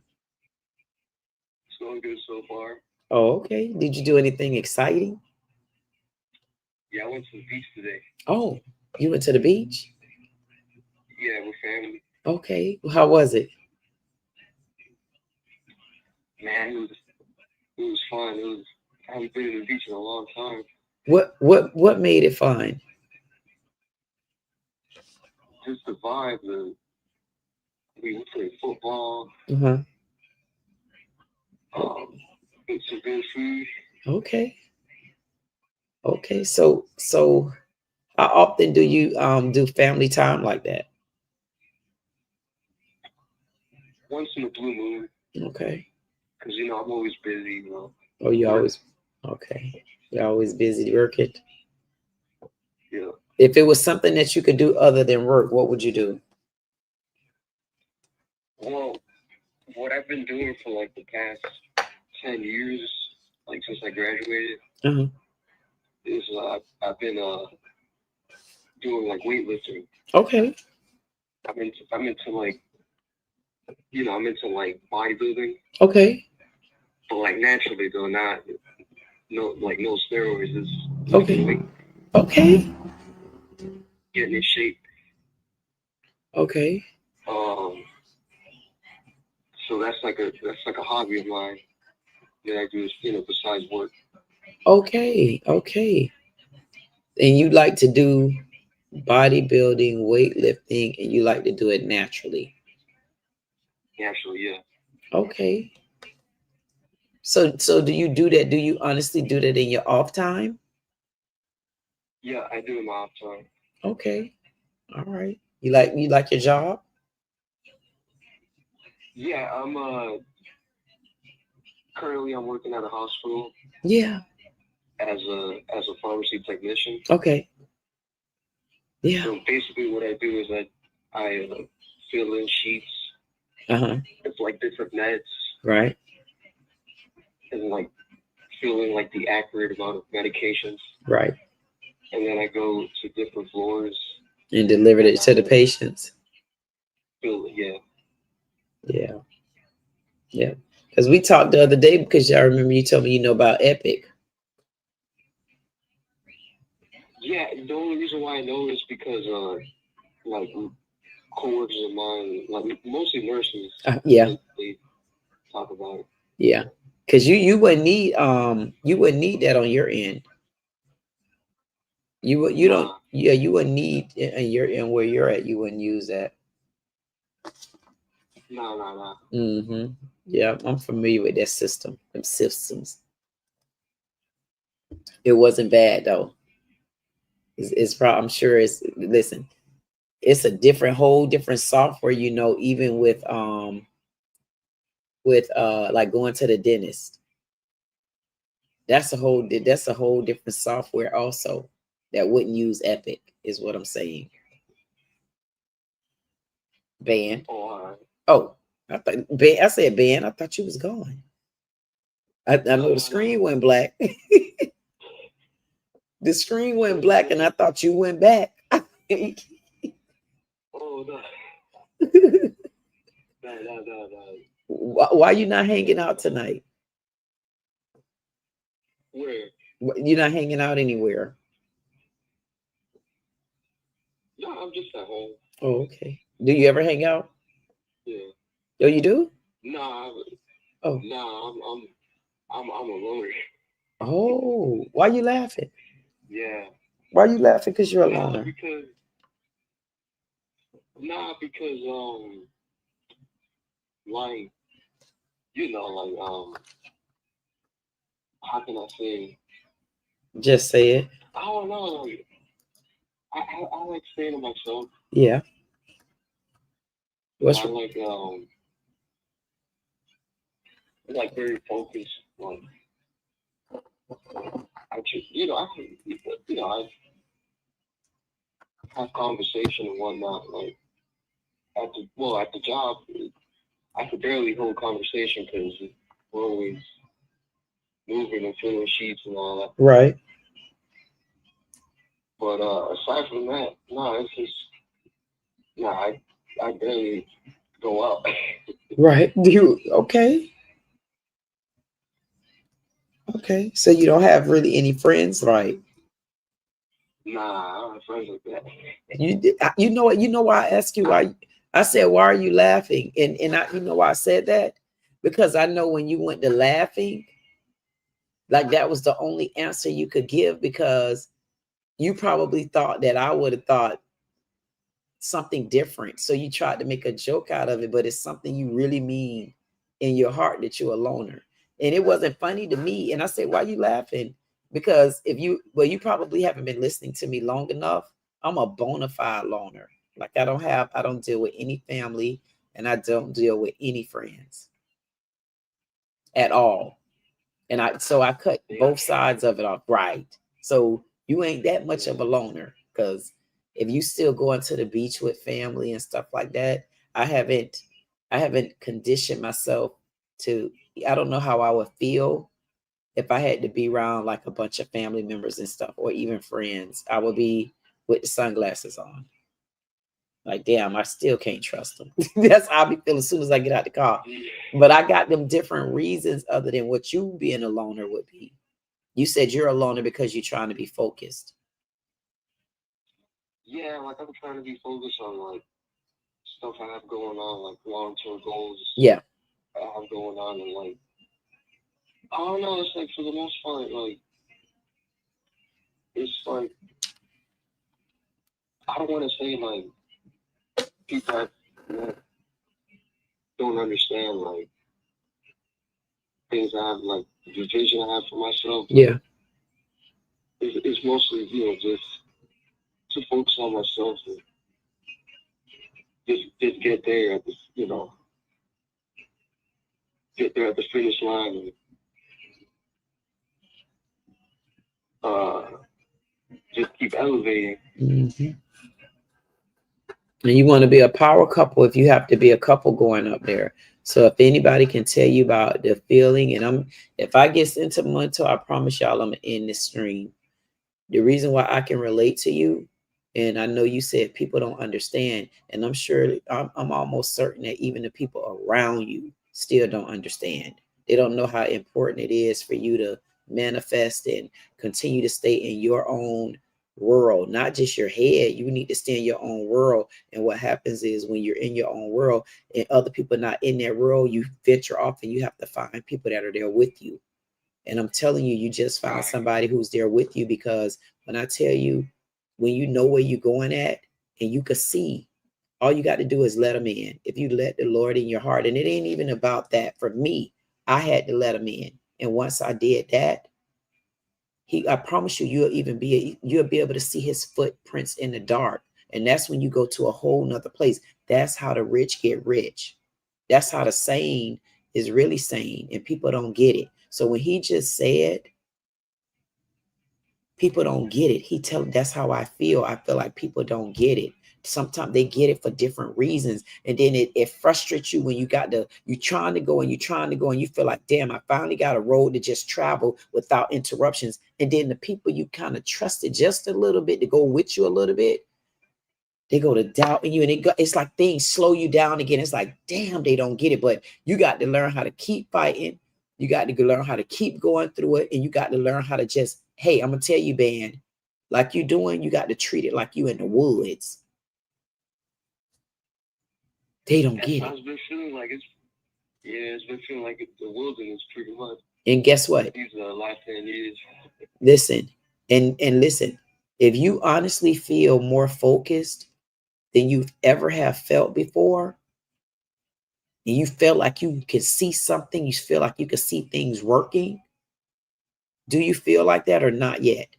It's going good so far. Oh, okay. Did you do anything exciting? Yeah, I went to the beach today. Oh, you went to the beach? Yeah, with family. Okay. How was it? Man, it was fun. I haven't been to the beach in a long time. What made it fun? Just the vibe. We played football. Uh-huh. Ate some good food. Okay. Okay. So how often do you do family time like that? Once in a blue moon. Okay. Because I'm always busy. Oh, you always okay. You're always busy working. Yeah. If it was something that you could do other than work, what would you do? Well, what I've been doing for like the past 10 years, like since I graduated, is I've been doing like weightlifting. Okay. I'm into like, you know, I'm into like bodybuilding, Okay. but like naturally though, not no steroids. It's Okay. like Okay. getting in shape. Okay. So that's like a hobby of mine that I do, you know, besides work. Okay. Okay. And you like to do bodybuilding, weightlifting, and you like to do it naturally. Naturally, yeah. Okay. So do you do that? Do you honestly do that in your off time? Yeah, I do in my off time. Okay. All right. You like your job? Yeah, I'm currently I'm working at a hospital Yeah. as a pharmacy technician. Okay. Yeah. So basically, what I do is I fill in sheets. Uh-huh. It's like different meds, Right. and like fill in like the accurate amount of medications. Right. And then I go to different floors And delivered it to the patients. Yeah. Yeah. Yeah. Because we talked the other day, because I remember you told me you know about Epic. Yeah, the only reason why I know is because like coworkers of mine, like mostly nurses, Yeah. they talk about it. Yeah. Because you wouldn't need that on your end. You don't, yeah, you wouldn't need in your end where you're at, you wouldn't use that. No. Mm-hmm. Yeah, I'm familiar with that system, them systems. It wasn't bad though. It's probably, I'm sure listen, it's a whole different software, you know, even with like going to the dentist. That's a whole different software also that wouldn't use Epic, is what I'm saying. Ban. Oh, I said ban. I thought you was gone. I know the screen went black. The screen went black, and I thought you went back. Oh no. Why you not hanging out tonight? Where? You're not hanging out anywhere. No, I'm just at home. Oh, okay. Do you ever hang out? Yeah. Oh, you do? Nah. Oh. Nah, I'm a loner. Oh, why you laughing? Yeah. Why you laughing? Because you're a loner. Because like, you know, like how can I say? Just say it. I don't know. Like, I like staying to myself. Yeah. I like very focused. Like, I just, you know, I have conversation and whatnot. Like at the job, I could barely hold conversation because we're always moving and filling sheets and all that. Right. But aside from that, no, it's just I barely go out. Right. Okay. Okay. So you don't have really any friends, right? Nah, I don't have friends like that. You know what? You know why I asked you why I said, why are you laughing? And you know why I said that? Because I know when you went to laughing, like that was the only answer you could give, because you probably thought that I would have thought something different. So you tried to make a joke out of it, but it's something you really mean in your heart, that you're a loner. And it wasn't funny to me. And I said, why are you laughing? Because you probably haven't been listening to me long enough. I'm a bona fide loner. Like I don't deal with any family, and I don't deal with any friends at all. And I cut both sides of it off. Right. So you ain't that much of a loner, because if you still going to the beach with family and stuff like that, I haven't conditioned myself to, I don't know how I would feel if I had to be around like a bunch of family members and stuff, or even friends. I would be with the sunglasses on. Like, damn, I still can't trust them. That's how I be feeling as soon as I get out the car. But I got them different reasons other than what you being a loner would be. You said you're a loner because you're trying to be focused. Yeah, like I'm trying to be focused on like stuff I have going on, like long-term goals. Yeah. I have going on, and like I don't know. It's like for the most part, like it's like I don't want to say like people have, don't understand like things I have, like the vision I have for myself. Yeah. It's mostly, you know, just to focus on myself and just get there at the, you know, get there at the finish line and just keep elevating. Mm-hmm. And you want to be a power couple if you have to be a couple going up there. So if anybody can tell you about the feeling, and if I get sentimental, I promise y'all I'm gonna end this stream. The reason why I can relate to you, and I know you said people don't understand, and I'm almost certain that even the people around you still don't understand. They don't know how important it is for you to manifest and continue to stay in your own world, not just your head. You need to stay in your own world. And what happens is when you're in your own world and other people not in that world, you venture off and you have to find people that are there with you. And I'm telling you, you just found somebody who's there with you, because when I tell you, when you know where you're going at and you can see, all you got to do is let them in. If you let the Lord in your heart, and it ain't even about that. For me, I had to let him in. And once I did that, I promise you, you'll be able to see his footprints in the dark. And that's when you go to a whole nother place. That's how the rich get rich. That's how the sane is really sane, and people don't get it. So when he just said, people don't get it, that's how I feel. I feel like people don't get it. Sometimes they get it for different reasons. And then it frustrates you when you're trying to go and you feel like, damn, I finally got a road to just travel without interruptions. And then the people you kind of trusted just a little bit to go with you a little bit, they go to doubt in you, and it's like things slow you down again. It's like, damn, they don't get it. But you got to learn how to keep fighting. You got to learn how to keep going through it. And you got to learn how to just, hey, I'm going to tell you, man, like you're doing, you got to treat it like you in the woods. They don't get it. It's been feeling like it's been feeling like the wilderness pretty much. And guess what? These are the last 10 years. Listen, and listen, if you honestly feel more focused than you've ever have felt before, and you feel like you can see something, you feel like you can see things working, do you feel like that or not yet?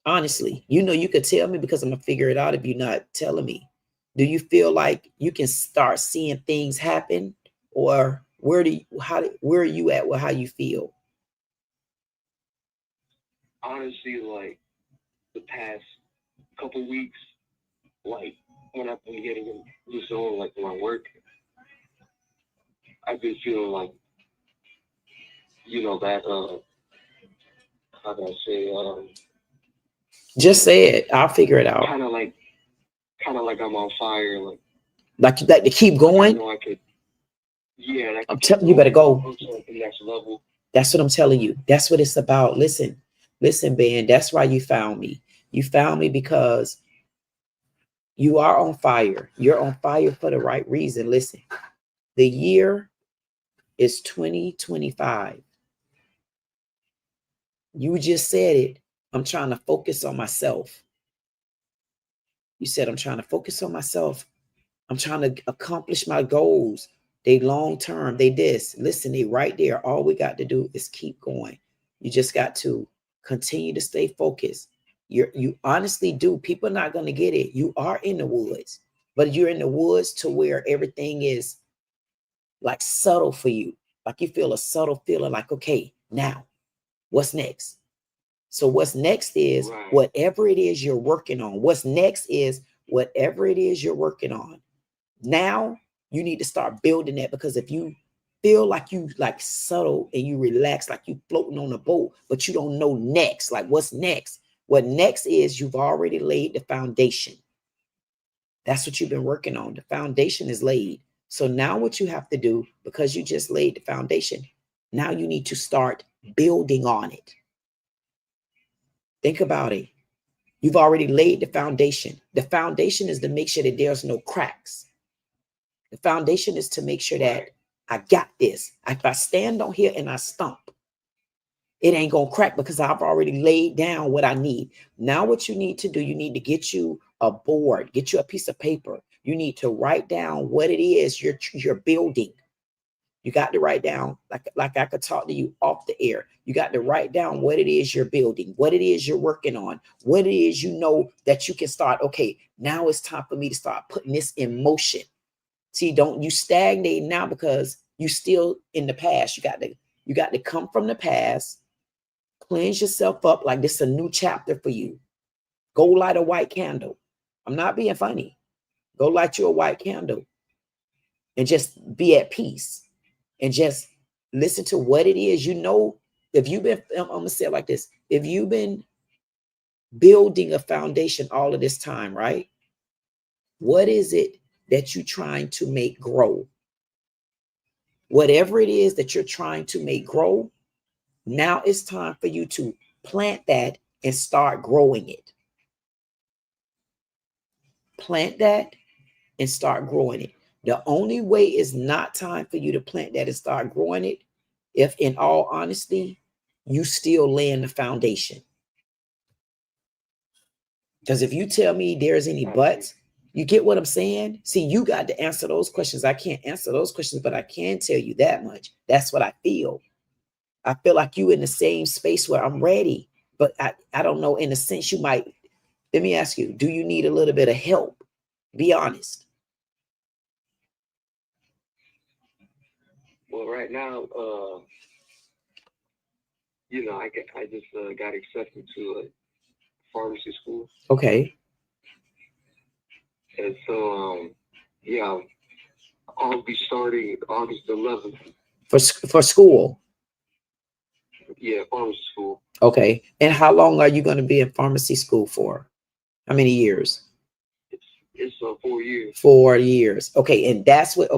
Honestly, you could tell me, because I'm gonna figure it out if you're not telling me. Do you feel like you can start seeing things happen, or where are you at with how you feel? Honestly, like the past couple weeks, like when I've been getting in this zone, like my work, I've been feeling like, that how do I say, just say it, I'll figure it out. Kind of like I'm on fire, like you like to keep going. I could, yeah. I'm telling you, better go to the next level. That's what I'm telling you. That's what it's about. Listen, Ben. That's why you found me. You found me because you are on fire. You're on fire for the right reason. Listen, the year is 2025. You just said it. I'm trying to focus on myself. You said, I'm trying to focus on myself. I'm trying to accomplish my goals. They long term. They this. Listen, they right there. All we got to do is keep going. You just got to continue to stay focused. You honestly do. People are not going to get it. You are in the woods, but you're in the woods to where everything is like subtle for you. Like you feel a subtle feeling like, okay, now what's next? So what's next is whatever it is you're working on. What's next is whatever it is you're working on. Now you need to start building that, because if you feel like you like subtle and you relax, like you floating on a boat, but you don't know next, like what's next? What next is you've already laid the foundation. That's what you've been working on. The foundation is laid. So now what you have to do, because you just laid the foundation, now you need to start building on it. Think about it. You've already laid the foundation. The foundation is to make sure that there's no cracks. The foundation is to make sure that I got this. If I stand on here and I stomp, it ain't going to crack because I've already laid down what I need. Now what you need to do, you need to get you a board, get you a piece of paper. You need to write down what it is you're building. You got to write down, like I could talk to you off the air. You got to write down what it is you're building, what it is you're working on, what it is you know that you can start. Okay, now it's time for me to start putting this in motion. See, don't you stagnate now because you still in the past. You got to come from the past, cleanse yourself up like this is a new chapter for you. Go light a white candle. I'm not being funny. Go light you a white candle and just be at peace. And just listen to what it is. You know, if you've been, I'm going to say it like this. If you've been building a foundation all of this time, right? What is it that you're trying to make grow? Whatever it is that you're trying to make grow, now it's time for you to plant that and start growing it. Plant that and start growing it. The only way is not time for you to plant that and start growing it if, in all honesty, you still laying the foundation. Because if you tell me there's any buts, you get what I'm saying? See, you got to answer those questions. I can't answer those questions, but I can tell you that much. That's what I feel. I feel like you in the same space where I'm ready, but I don't know, in a sense you might. Let me ask you, do you need a little bit of help? Be honest. Well, right now, I just got accepted to a pharmacy school. Okay. And so, I'll be starting August 11th. For school? Yeah, pharmacy school. Okay. And how long are you going to be in pharmacy school for? How many years? It's 4 years. 4 years. Okay. And that's what,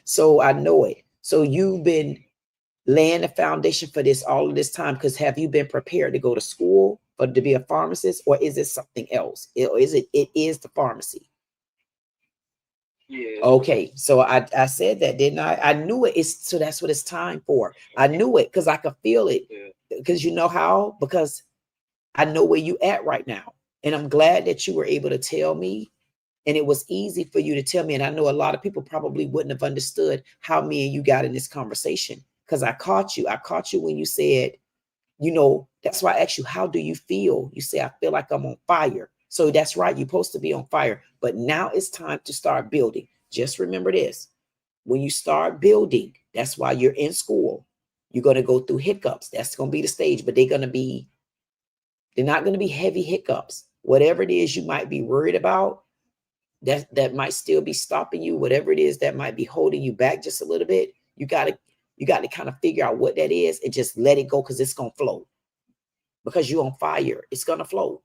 so I know it. So you've been laying the foundation for this all of this time, because have you been prepared to go to school or to be a pharmacist, or is it something else? It is the pharmacy? Yeah. Okay. So I said that, didn't I? I knew it. So that's what it's time for. I knew it because I could feel it. Because you know how? Because I know where you at right now. And I'm glad that you were able to tell me. And it was easy for you to tell me. And I know a lot of people probably wouldn't have understood how me and you got in this conversation, because I caught you. I caught you when you said, that's why I asked you, how do you feel? You say, I feel like I'm on fire. So that's right. You're supposed to be on fire. But now it's time to start building. Just remember this. When you start building, that's why you're in school. You're going to go through hiccups. That's going to be the stage. But they're not going to be heavy hiccups. Whatever it is you might be worried about, that might still be stopping you. Whatever it is that might be holding you back just a little bit, you got to kind of figure out what that is and just let it go, because it's going to flow. Because you're on fire. It's going to flow.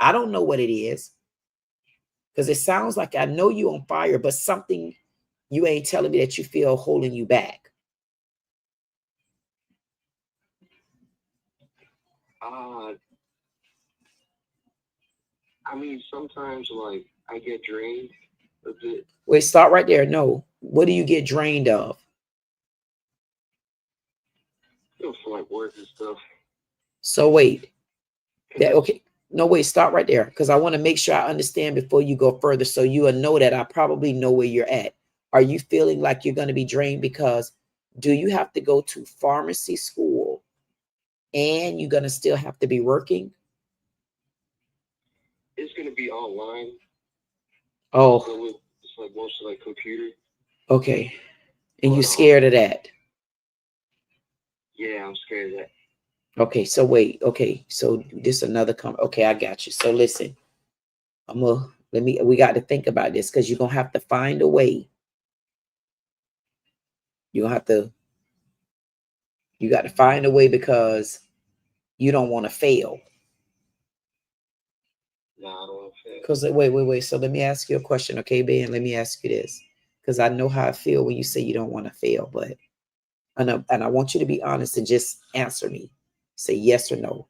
I don't know what it is, because it sounds like I know you're on fire, but something you ain't telling me that you feel holding you back. Sometimes I get drained a bit. Wait, start right there. No. What do you get drained of? For work and stuff. So wait. Okay. No, wait, stop right there, because I want to make sure I understand before you go further, so you will know that I probably know where you're at. Are you feeling like you're going to be drained because do you have to go to pharmacy school and you're going to still have to be working? It's going to be online. Oh. So it's mostly computer. Okay. And you scared of that? Yeah, I'm scared of that. Okay, so wait. Okay, so this another okay, I got you. So listen, we got to think about this, because you're gonna have to find a way. You got to find a way, because you don't want to fail. No, I don't want to fail. Because wait. So let me ask you a question, okay, Ben? Let me ask you this, because I know how I feel when you say you don't want to fail, but and I want you to be honest and just answer me. Say yes or no.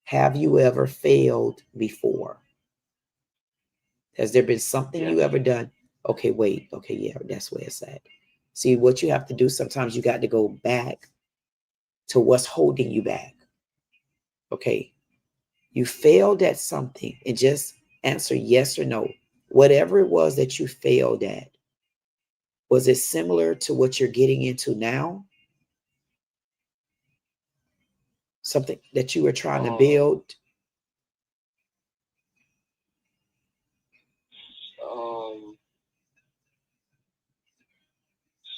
Have you ever failed before? Has there been something you ever done? Okay, wait. Okay, yeah, that's where it's at. See, what you have to do, sometimes you got to go back to what's holding you back. Okay, you failed at something and just answer yes or no. Whatever it was that you failed at, was it similar to what you're getting into now? Something that you were trying to build?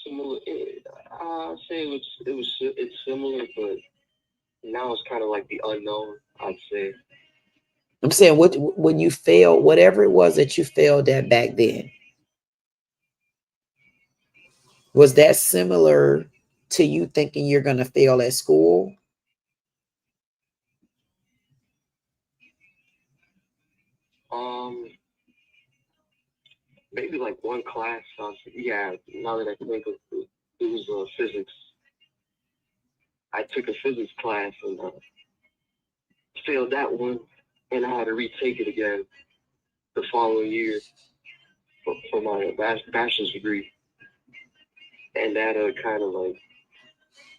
Similar. I say it's similar, but now it's kind of like the unknown, I'd say. I'm saying when you failed, whatever it was that you failed at back then, was that similar to you thinking you're going to fail at school? Maybe like one class. Yeah, now that I think of it, it was physics. I took a physics class and failed that one, and I had to retake it again the following year for my bachelor's degree, and that kind of like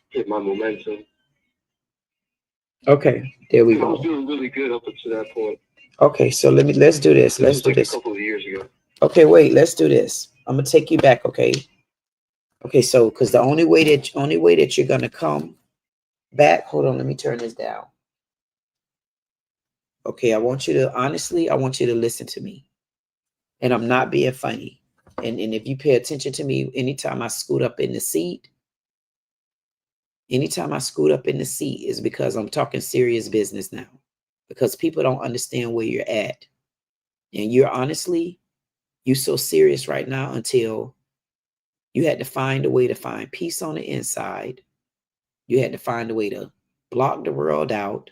hit my momentum. Okay, there we I go. was doing really good up until that point. Okay, so let's do this. Let's do this. A couple of years ago. Okay, wait, let's do this. I'm gonna take you back, okay? Okay, so because the only way that you're gonna come back, hold on, let me turn this down. Okay, I want you to listen to me. And I'm not being funny. And if you pay attention to me, anytime I scoot up in the seat is because I'm talking serious business now. Because people don't understand where you're at. And you're so serious right now until you had to find a way to find peace on the inside. You had to find a way to block the world out.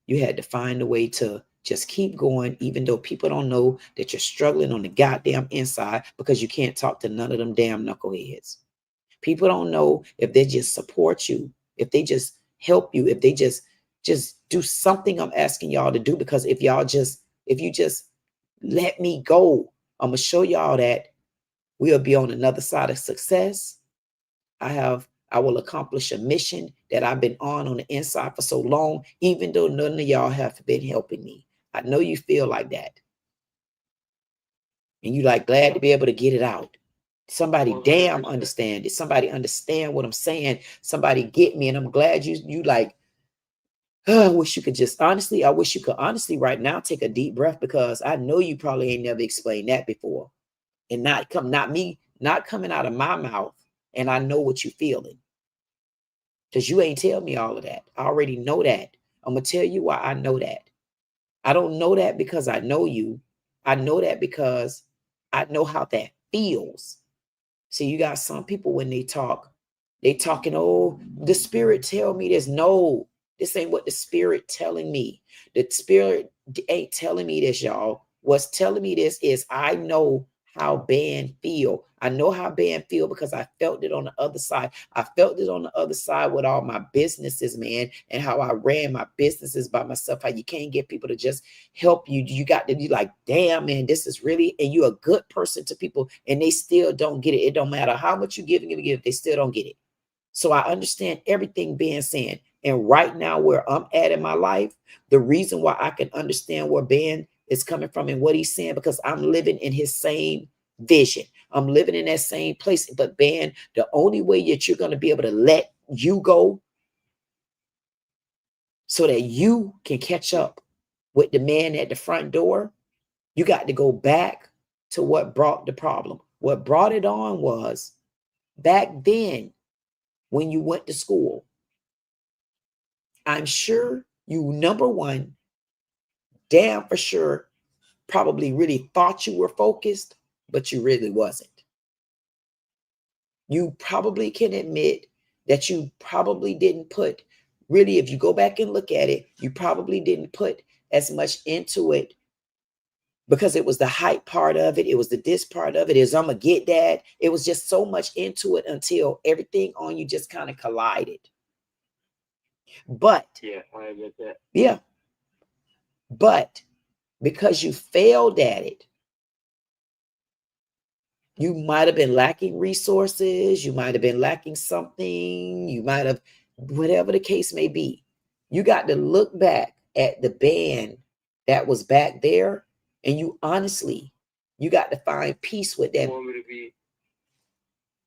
You had to find a way to just keep going, even though people don't know that you're struggling on the goddamn inside because you can't talk to none of them damn knuckleheads. People don't know if they just support you, if they just help you, if they just do something I'm asking y'all to do. Because if you just let me go, I'm gonna show y'all that we'll be on another side of success. I will accomplish a mission that I've been on the inside for so long, even though none of y'all have been helping me. I know you feel like that. And you like glad to be able to get it out. Somebody damn understand it. Somebody understand what I'm saying. Somebody get me. And I'm glad you like, I wish you could honestly right now take a deep breath, because I know you probably ain't never explained that before. And not coming out of my mouth. And I know what you're feeling. Because you ain't tell me all of that. I already know that. I'm going to tell you why I know that. I don't know that because I know you. I know that because I know how that feels. See, you got some people when they talking, oh, the spirit tell me this. No, this ain't what the spirit telling me. The spirit ain't telling me this, y'all. What's telling me this is I know how Ben feel. I know how Ben feel because I felt it on the other side. I felt it on the other side with all my businesses, man, and how I ran my businesses by myself. How you can't get people to just help you. You got to be like, damn, man, this is really, and you're a good person to people, and they still don't get it. It don't matter how much you give, they still don't get it. So I understand everything Ben saying. And right now, where I'm at in my life, the reason why I can understand where Ben is coming from and what he's saying, because I'm living in his same vision. I'm living in that same place. But Ben, the only way that you're going to be able to let you go so that you can catch up with the man at the front door, you got to go back to what brought the problem. What brought it on was back then when you went to school. I'm sure you, number one, damn for sure, probably really thought you were focused, but you really wasn't. You probably can admit that you probably didn't put, really, if you go back and look at it, you probably didn't put as much into it because it was the hype part of it. It was the this part of it. Is I'm going to get that. It was just so much into it until everything on you just kind of collided. But yeah, I get that. Yeah. But because you failed at it, you might have been lacking resources. You might have been lacking something. You might have, whatever the case may be. You got to look back at the band that was back there, and you honestly, you got to find peace with them. You want me to be,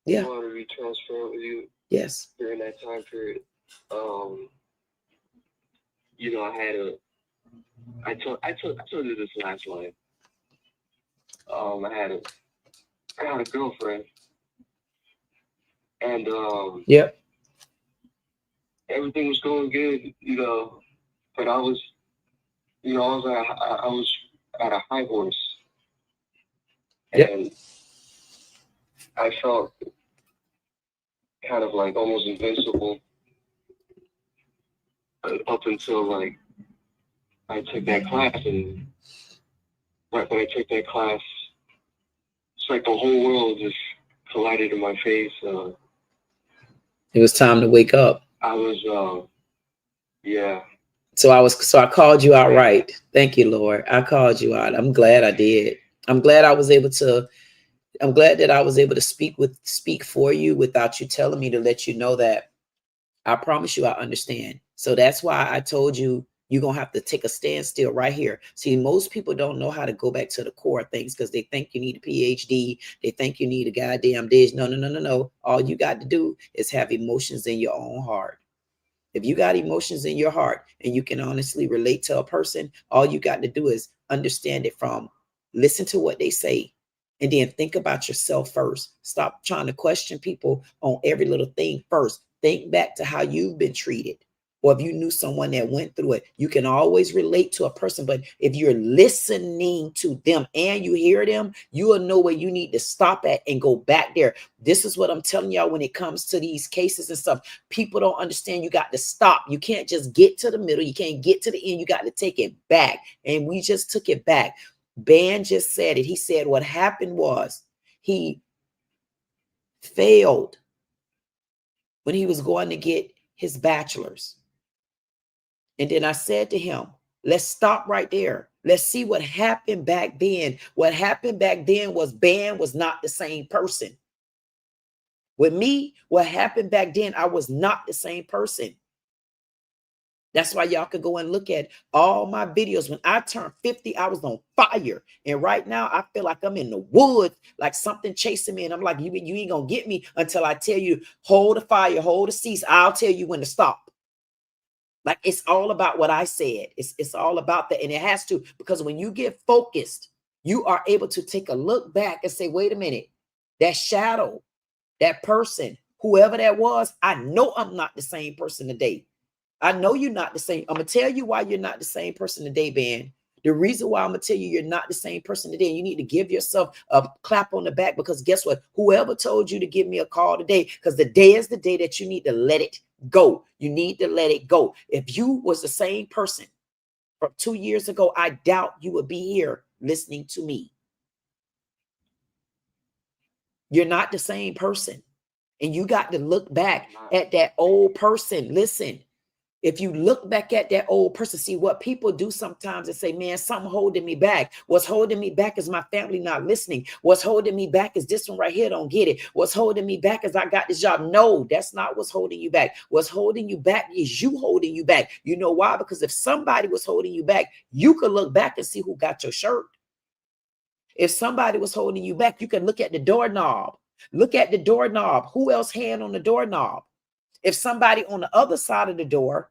Yeah. You want me to be transparent with you? Yes. During that time period, you know, I told you this last line. I had a girlfriend, and Yep. everything was going good, you know, but I was at a high horse, and I felt kind of like almost invincible up until like I took that class, and right when I took that class, it's like the whole world just collided in my face. It was time to wake up. I was, yeah. So I called you out, right? Thank you, Lord. I called you out. I'm glad I did. I'm glad that I was able to speak for you without you telling me, to let you know that I promise you I understand. So that's why I told you you're going to have to take a standstill right here. See, most people don't know how to go back to the core of things because they think you need a PhD. They think you need a goddamn dish. No. All you got to do is have emotions in your own heart. If you got emotions in your heart and you can honestly relate to a person, all you got to do is understand it from listen to what they say and then think about yourself first. Stop trying to question people on every little thing first. Think back to how you've been treated. Or if you knew someone that went through it, you can always relate to a person. But if you're listening to them and you hear them, you will know where you need to stop at and go back there. This is what I'm telling y'all when it comes to these cases and stuff. People don't understand. You got to stop. You can't just get to the middle. You can't get to the end. You got to take it back. And we just took it back. Ben just said it. He said what happened was he failed when he was going to get his bachelor's. And then I said to him, let's stop right there. Let's see what happened back then. What happened back then was Ben was not the same person. With me, what happened back then, I was not the same person. That's why y'all could go and look at all my videos. When I turned 50, I was on fire. And right now, I feel like I'm in the woods, like something chasing me. And I'm like, you ain't going to get me until I tell you, hold the fire, hold the cease. I'll tell you when to stop. Like, it's all about what I said. It's all about that. And it has to, because when you get focused, you are able to take a look back and say, wait a minute, that shadow, that person, whoever that was, I know I'm not the same person today. I know you're not the same. I'm going to tell you why you're not the same person today, Ben. The reason why I'm going to tell you you're not the same person today, you need to give yourself a clap on the back, because guess what? Whoever told you to give me a call today, because the day is the day that you need to let it go. You need to let it go. If you was the same person from 2 years ago, I doubt you would be here listening to me. You're not the same person. And you got to look back at that old person. Listen. If you look back at that old person, see what people do sometimes and say, man, something holding me back. What's holding me back is my family not listening. What's holding me back is this one right here don't get it. What's holding me back is I got this job. No, that's not what's holding you back. What's holding you back is you holding you back. You know why? Because if somebody was holding you back, you could look back and see who got your shirt. If somebody was holding you back, you can look at the doorknob. Look at the doorknob. Who else hand on the doorknob? If somebody on the other side of the door,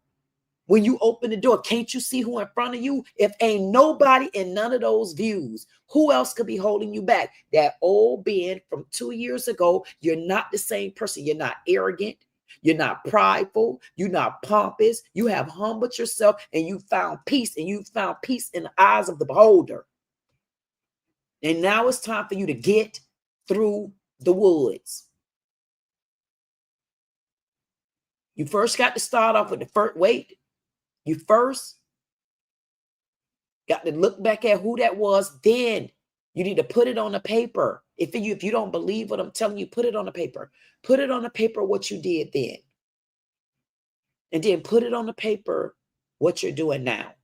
when you open the door, can't you see who in front of you? If ain't nobody in none of those views, who else could be holding you back? That old Ben from 2 years ago. You're not the same person. You're not arrogant. You're not prideful. You're not pompous. You have humbled yourself and you found peace, and you found peace in the eyes of the beholder. And now it's time for you to get through the woods. You first got to start off with the first, wait. You first Got to look back at who that was. Then you need to put it on the paper. If you don't believe what I'm telling you, put it on the paper. Put it on the paper what you did then. And then put it on the paper what you're doing now.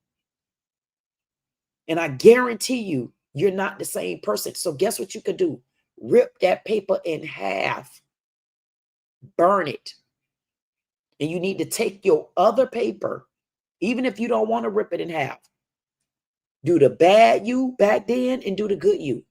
And I guarantee you, you're not the same person. So guess what you could do? Rip that paper in half. Burn it. And you need to take your other paper, even if you don't want to rip it in half. Do the bad you back then and do the good you.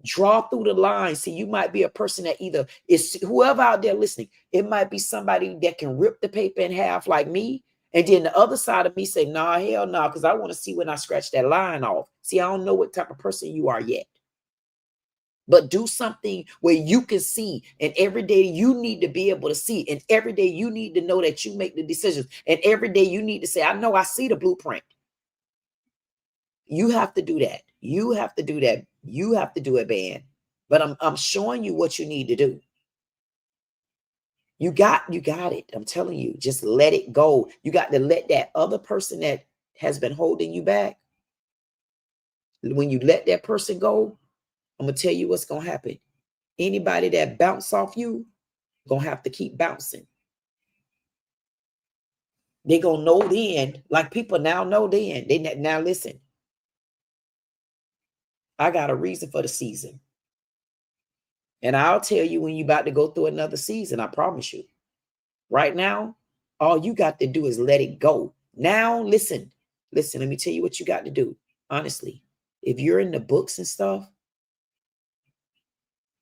Draw through the lines. See, you might be a person that either is whoever out there listening. It might be somebody that can rip the paper in half like me. And then the other side of me say, nah, hell no, because I want to see when I scratch that line off. See, I don't know what type of person you are yet. But do something where you can see, and every day you need to be able to see, and every day you need to know that you make the decisions, and every day you need to say, I know I see the blueprint. You have to do that. You have to do that. You have to do it, man. But I'm showing you what you need to do. You got it. I'm telling you, just let it go. You got to let that other person that has been holding you back. When you let that person go, I'm going to tell you what's going to happen. Anybody that bounce off you, going to have to keep bouncing. They're going to know then, like people now know then. Now listen. I got a reason for the season. And I'll tell you when you're about to go through another season, I promise you. Right now, all you got to do is let it go. Now, listen, let me tell you what you got to do. Honestly, if you're in the books and stuff,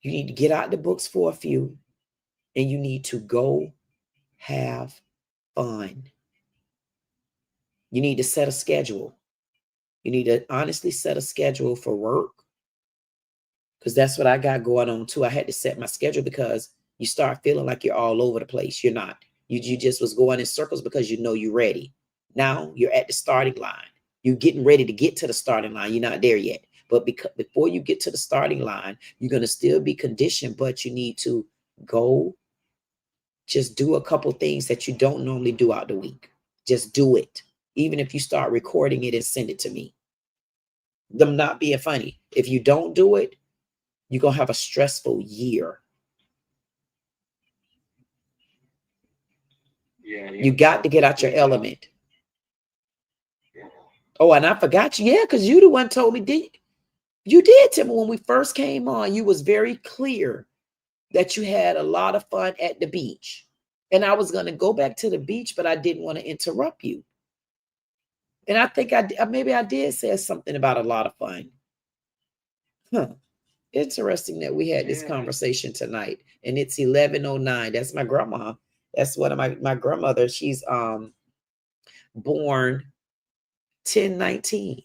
you need to get out the books for a few, and you need to go have fun. You need to set a schedule. You need to honestly set a schedule for work, because that's what I got going on too. I had to set my schedule because you start feeling like you're all over the place. You're not. You just was going in circles because you know you're ready. Now you're at the starting line. You're getting ready to get to the starting line. You're not there yet. But before you get to the starting line, you're going to still be conditioned, but you need to go just do a couple things that you don't normally do out the week. Just do it. Even if you start recording it and send it to me. Them not being funny. If you don't do it, you're going to have a stressful year. Yeah. You got to get out your element. Oh, and I forgot you. Yeah, because you the one told me. You did, Tim. When we first came on, you was very clear that you had a lot of fun at the beach. And I was going to go back to the beach, but I didn't want to interrupt you. And I think maybe I did say something about a lot of fun. Huh. Interesting that we had this conversation tonight. And it's 11:09. That's my grandma. That's one of my grandmother. She's born 10/19.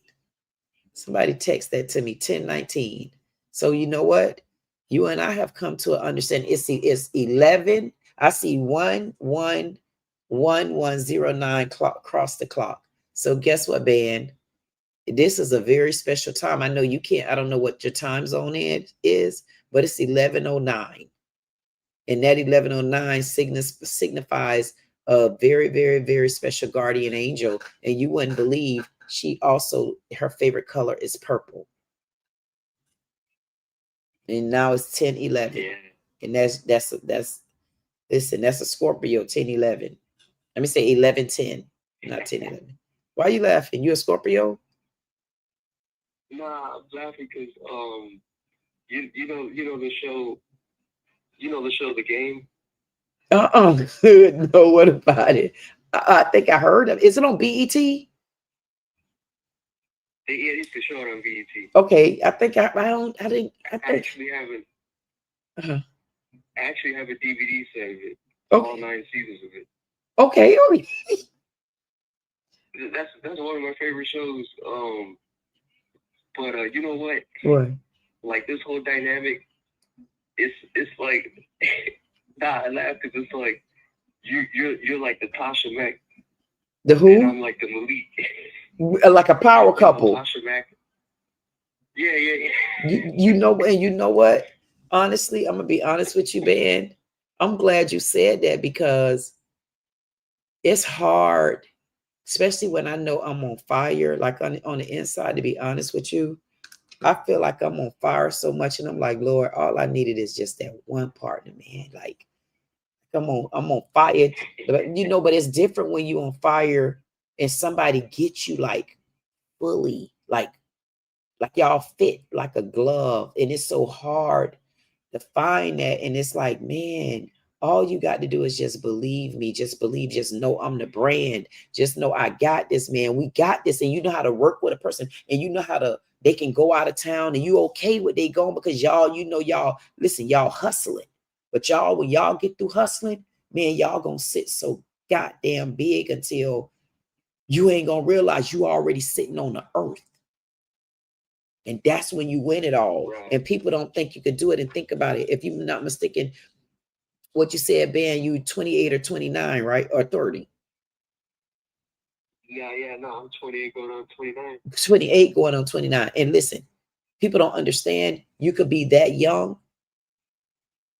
Somebody text that to me, 10/19. So you know what? You and I have come to an understanding. It's 11. I see 1:11:09 clock cross the clock. So guess what, Ben? This is a very special time. I know you can't. I don't know what your time zone is, but it's 11:09. And that 11:09 signifies a very, very, very special guardian angel. And you wouldn't believe her favorite color is purple. And now it's 10:11. Yeah. And that's a Scorpio, 10:11. Let me say 11:10, not 10:11. Why are you laughing? You a Scorpio? Nah, I'm laughing because you know the show. You know the show, The Game? No, what about it? I think I heard of it. Is it on BET? Yeah, it's the show on BET. Okay, I think I actually have a DVD set of it. Okay. All 9 seasons of it. Okay. That's one of my favorite shows. But you know what? What? Like this whole dynamic, it's like I laugh because it's like you're like the Tasha Mack. The who? And I'm like the Malik. Like a power couple. Tasha Mack. Yeah. You know what? Honestly, I'm gonna be honest with you, Ben. I'm glad you said that because it's hard especially when I know I'm on fire, like on the inside, to be honest with you. I feel like I'm on fire so much, and I'm like, Lord, all I needed is just that one partner, man. Like, I'm on fire. But, you know, but it's different when you're on fire and somebody gets you like fully, like y'all fit like a glove. And it's so hard to find that. And it's like, man, all you got to do is just believe me. Just believe, just know I'm the brand. Just know I got this, man. We got this. And you know how to work with a person, and you know how to, they can go out of town and you okay with they going, because y'all, you know, y'all, listen, y'all hustling. But y'all, when y'all get through hustling, man, y'all gonna sit so goddamn big until you ain't gonna realize you already sitting on the earth. And that's when you win it all. Right. And people don't think you could do it. And think about it. If you're not mistaken, what you said, Ben, you 28 or 29, right? Or 30. Yeah, no, I'm 28 going on 29. 28 going on 29. And listen, people don't understand you could be that young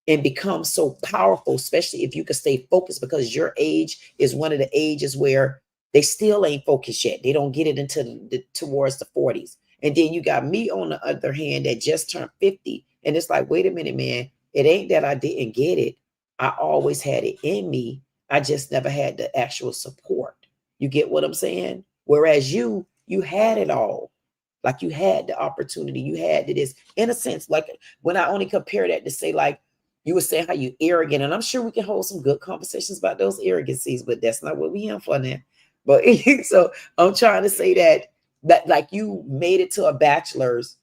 and become so powerful, especially if you could stay focused, because your age is one of the ages where they still ain't focused yet. They don't get it until towards the 40s. And then you got me on the other hand that just turned 50. And it's like, wait a minute, man. It ain't that I didn't get it. I always had it in me. I just never had the actual support. You get what I'm saying? Whereas you had it all. Like you had the opportunity. You had this, in a sense, like when I only compare that to say, like, you were saying how you arrogant, and I'm sure we can hold some good conversations about those arrogancies, but that's not what we in for now. But so I'm trying to say that like you made it to a bachelor's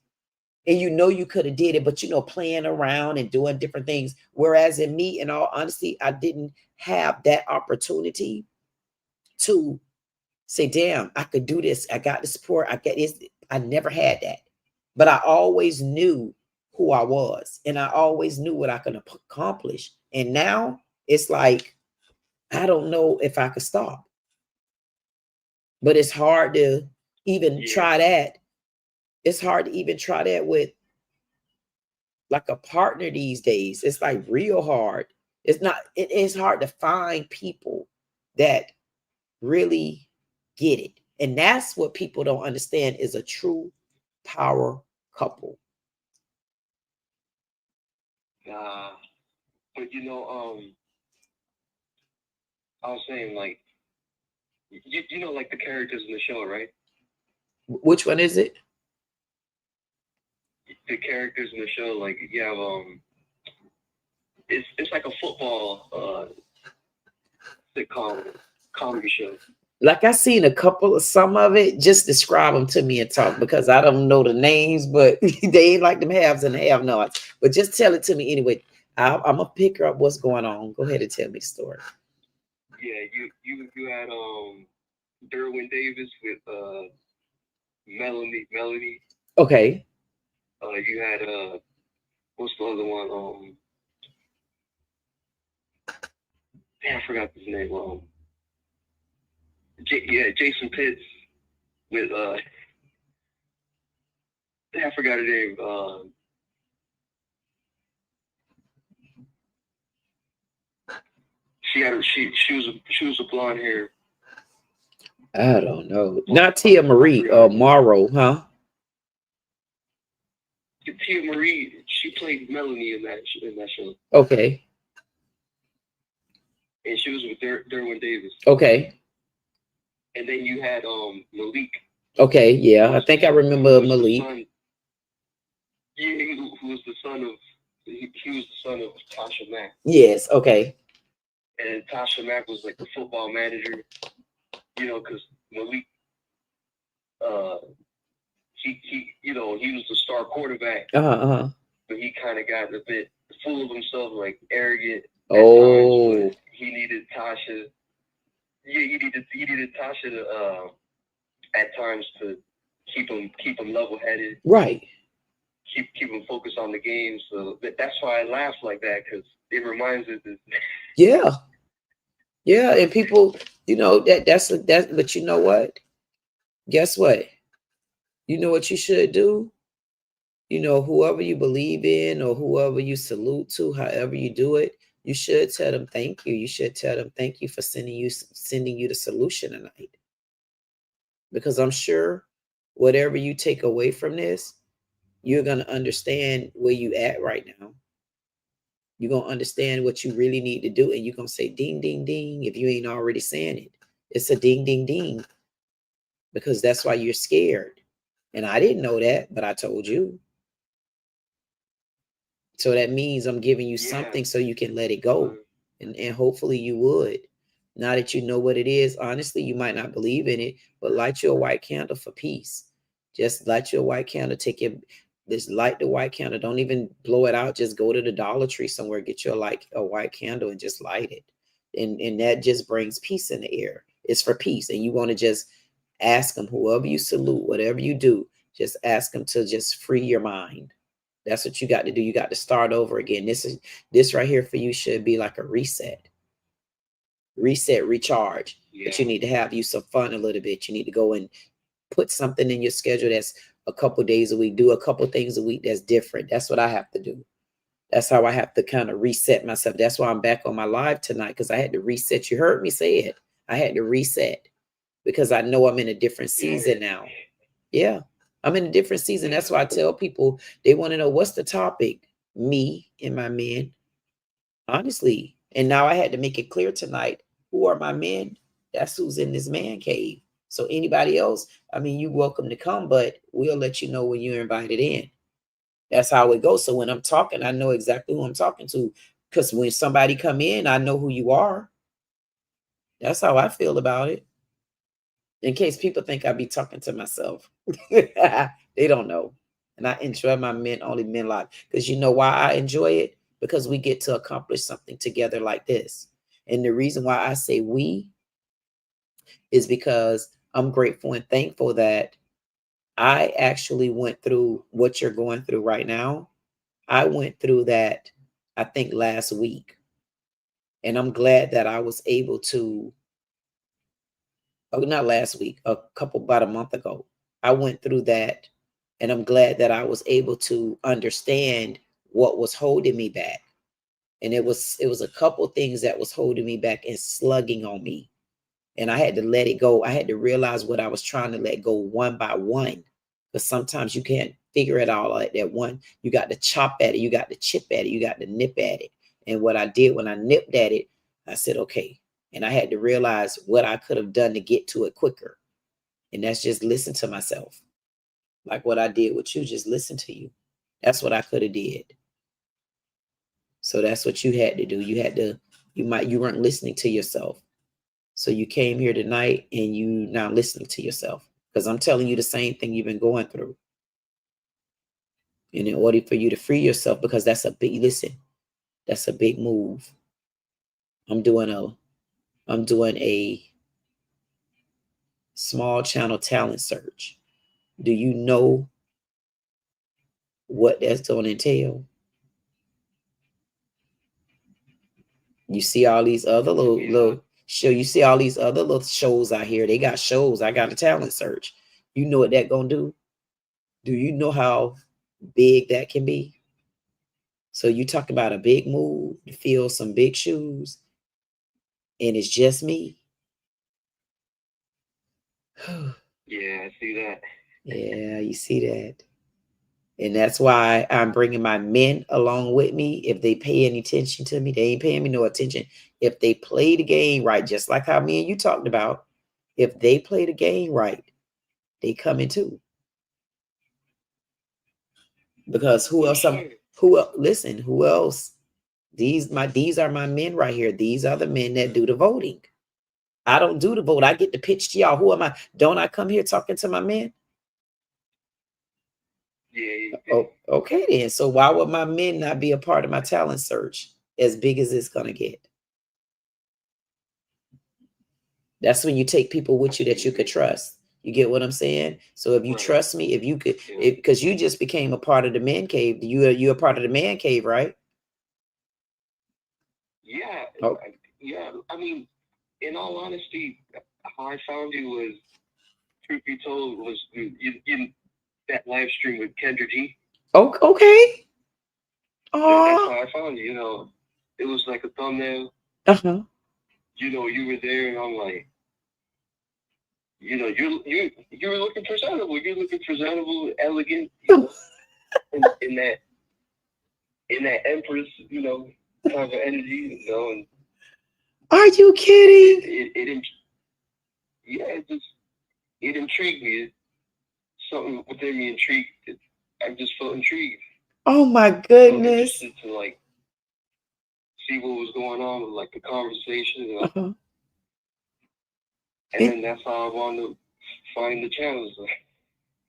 and you know you could have did it, but you know, playing around and doing different things. Whereas in me, in all honesty, I didn't have that opportunity to say, damn, I could do this. I got the support. I get this. I never had that. But I always knew who I was, and I always knew what I could accomplish. And now it's like, I don't know if I could stop. But it's hard to even try that. It's hard to even try that with like a partner these days. It's like real hard. It's not, it's hard to find people that really get it. And that's what people don't understand is a true power couple. But you know, I was saying, like, you know, like the characters in the show, right? Which one is it? The characters in the show, like you have it's like a football sitcom comedy show. Like I seen a couple of some of it. Just describe them to me and talk, because I don't know the names, but they ain't like them haves and have-nots. But just tell it to me anyway. I'm gonna pick up what's going on. Go ahead and tell me the story. Yeah, you had Derwin Davis with Melanie. Okay. You had what's the other one? Damn, I forgot his name. Jason Pitts with I forgot her name. She was a blonde hair. I don't know. Not Tia Marie Morrow, huh? Tia Marie, she played Melanie in that show. Okay. And she was with Derwin Davis. Okay. And then you had Malik. Okay, yeah, I think I remember Malik. Who was the son of? He was the son of Tasha Mack. Yes. Okay. And Tasha Mack was like the football manager. You know, because Malik, he was the star quarterback. But he kind of got a bit full of himself, like arrogant. Oh. He needed Tasha. Yeah, he needed Tasha to at times to keep him level-headed. Right. Keep him focused on the game. So that's why I laugh like that, because it reminds us that. Yeah. Yeah, and people, you know, that's but you know what? Guess what? You know what you should do? You know, whoever you believe in or whoever you salute to, however you do it, you should tell them thank you. You should tell them thank you for sending you the solution tonight. because I'm sure whatever you take away from this, you're going to understand where you at right now. You're going to understand what you really need to do. And you're going to say, ding, ding, ding, if you ain't already saying it. It's a ding, ding, ding, because that's why you're scared. And I didn't know that, but I told you. So that means I'm giving you something so you can let it go. And hopefully you would. Now that you know what it is, honestly, you might not believe in it, but light your white candle for peace. Just light your white candle. Just light the white candle. Don't even blow it out. Just go to the Dollar Tree somewhere, get your a white candle and just light it. And that just brings peace in the air. It's for peace. And you want to just ask them, whoever you salute, whatever you do, just ask them to just free your mind. That's what you got to do. You got to start over again. This right here for you should be like a reset, recharge. Yeah. But you need to have you some fun a little bit. You need to go and put something in your schedule that's a couple days a week. Do a couple things a week that's different. That's what I have to do. That's how I have to kind of reset myself. That's why I'm back on my live tonight, because I had to reset. You heard me say it. I had to reset because I know I'm in a different season now. Yeah. I'm in a different season. That's why I tell people, they want to know what's the topic. Me and my men, honestly. And now I had to make it clear tonight. Who are my men? That's who's in this man cave. So anybody else, I mean, you're welcome to come, but we'll let you know when you're invited in. That's how it goes. So when I'm talking, I know exactly who I'm talking to, because when somebody come in, I know who you are. That's how I feel about it. In case people think I be talking to myself. They don't know. And I enjoy my only men live. Because you know why I enjoy it? Because we get to accomplish something together like this. And the reason why I say we is because I'm grateful and thankful that I actually went through what you're going through right now. I went through that, I think, last week. And I'm glad that I was able to, not last week, about a month ago. I went through that, and I'm glad that I was able to understand what was holding me back. And it was a couple things that was holding me back and slugging on me. And I had to let it go. I had to realize what I was trying to let go one by one. Because sometimes you can't figure it all at that one. You got to chop at it. You got to chip at it. You got to nip at it. And what I did when I nipped at it, I said, okay. And I had to realize what I could have done to get to it quicker. And that's just listen to myself. Like what I did with you, just listen to you. That's what I could have did. So that's what you had to do. You had to, you weren't listening to yourself. So you came here tonight and you now listening to yourself. Because I'm telling you the same thing you've been going through. And in order for you to free yourself, because that's a big, that's a big move. I'm doing a small channel talent search. Do you know what that's going to entail? You see all these other little show. You see all these other little shows out here. They got shows. I got a talent search. You know what that gonna do? Do you know how big that can be? So you talk about a big move to fill some big shoes, and it's just me. Yeah, I see that. Yeah, you see that. And that's why I'm bringing my men along with me. If they pay any attention to me, they ain't paying me no attention. If they play the game right, just like how me and you talked about, if they play the game right, they come in too. Because who else? Listen, who else? These are my men right here. These are the men that do the voting. I don't do the vote. I get to pitch to y'all. Who am I? Don't I come here talking to my men? Yeah. Oh, okay then. So why would my men not be a part of my talent search as big as it's gonna get? That's when you take people with you that you could trust. You get what I'm saying? So if you trust me, if you could, because you just became a part of the man cave. You're a part of the man cave, right? Yeah. Oh. Yeah. I mean, in all honesty, how I found you was, truth be told, was in that live stream with Kendra G. Oh, okay. Oh. That's how I found you. You know, it was like a thumbnail. Uh-huh. You know, you were there, and I'm like, you know, you're looking presentable. You're looking presentable, elegant, you know, in that empress, you know, kind of energy, you know. And are you kidding? It intrigued me. Something within me intrigued. I just felt intrigued. Oh my goodness! So to like see what was going on with like the conversation, and then that's how I wanted to find the channels.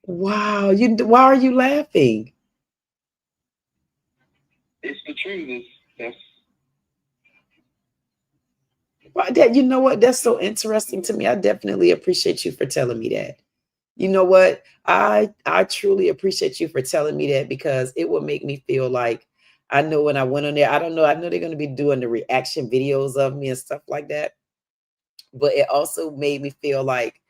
Wow, why are you laughing? It's the truth. You know what? That's so interesting to me. I definitely appreciate you for telling me that. You know what? I truly appreciate you for telling me that, because it would make me feel like, I know when I went on there, I don't know, I know they're going to be doing the reaction videos of me and stuff like that. But it also made me feel like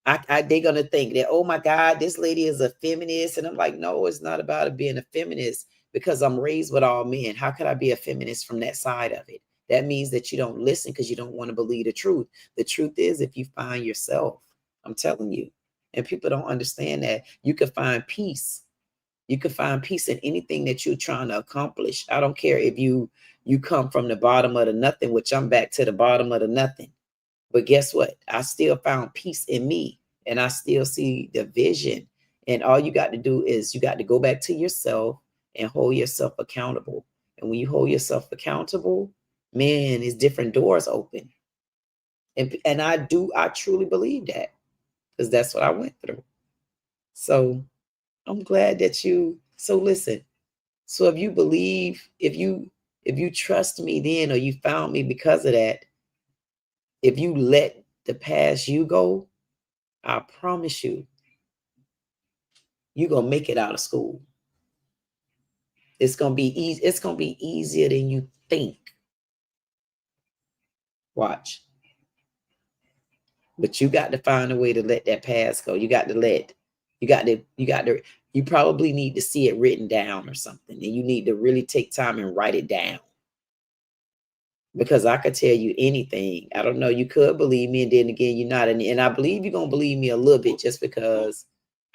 they're going to think that, oh my God, this lady is a feminist. And I'm like, no, it's not about it being a feminist, because I'm raised with all men. How could I be a feminist from that side of it? That means that you don't listen because you don't want to believe the truth. The truth is, if you find yourself, I'm telling you, and people don't understand that, you can find peace. You can find peace in anything that you're trying to accomplish. I don't care if you come from the bottom of the nothing, which I'm back to the bottom of the nothing. But guess what? I still found peace in me, and I still see the vision. And all you got to do is you got to go back to yourself and hold yourself accountable. And when you hold yourself accountable, man, it's different doors open. And I truly believe that, because that's what I went through. So I'm glad that so listen. So if you believe, if you trust me then, or you found me because of that, if you let the past you go, I promise you're going to make it out of school. It's going to be easy. It's going to be easier than you think. Watch. But you got to find a way to let that past go. You probably need to see it written down or something. And you need to really take time and write it down. Because I could tell you anything. I don't know. You could believe me, and then again, you're not. And I believe you're going to believe me a little bit just because,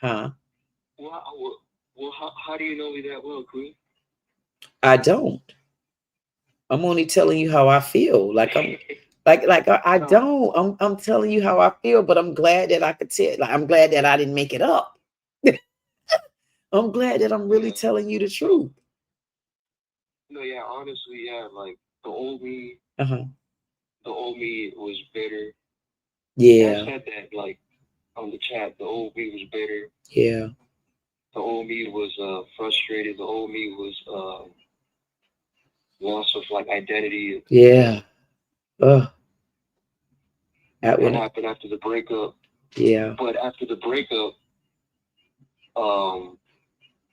Well, how do you know me that well, Queen? I don't. I'm only telling you how I feel. Like I don't. I'm telling you how I feel, but I'm glad that I could tell. Like, I'm glad that I didn't make it up. I'm glad that I'm really telling you the truth. No, yeah, honestly, yeah, like the old me, the old me was bitter. Yeah. I said that like on the chat. The old me was bitter. Yeah. The old me was frustrated. The old me was loss of like identity. Yeah. That happened after the breakup. Yeah. But after the breakup, so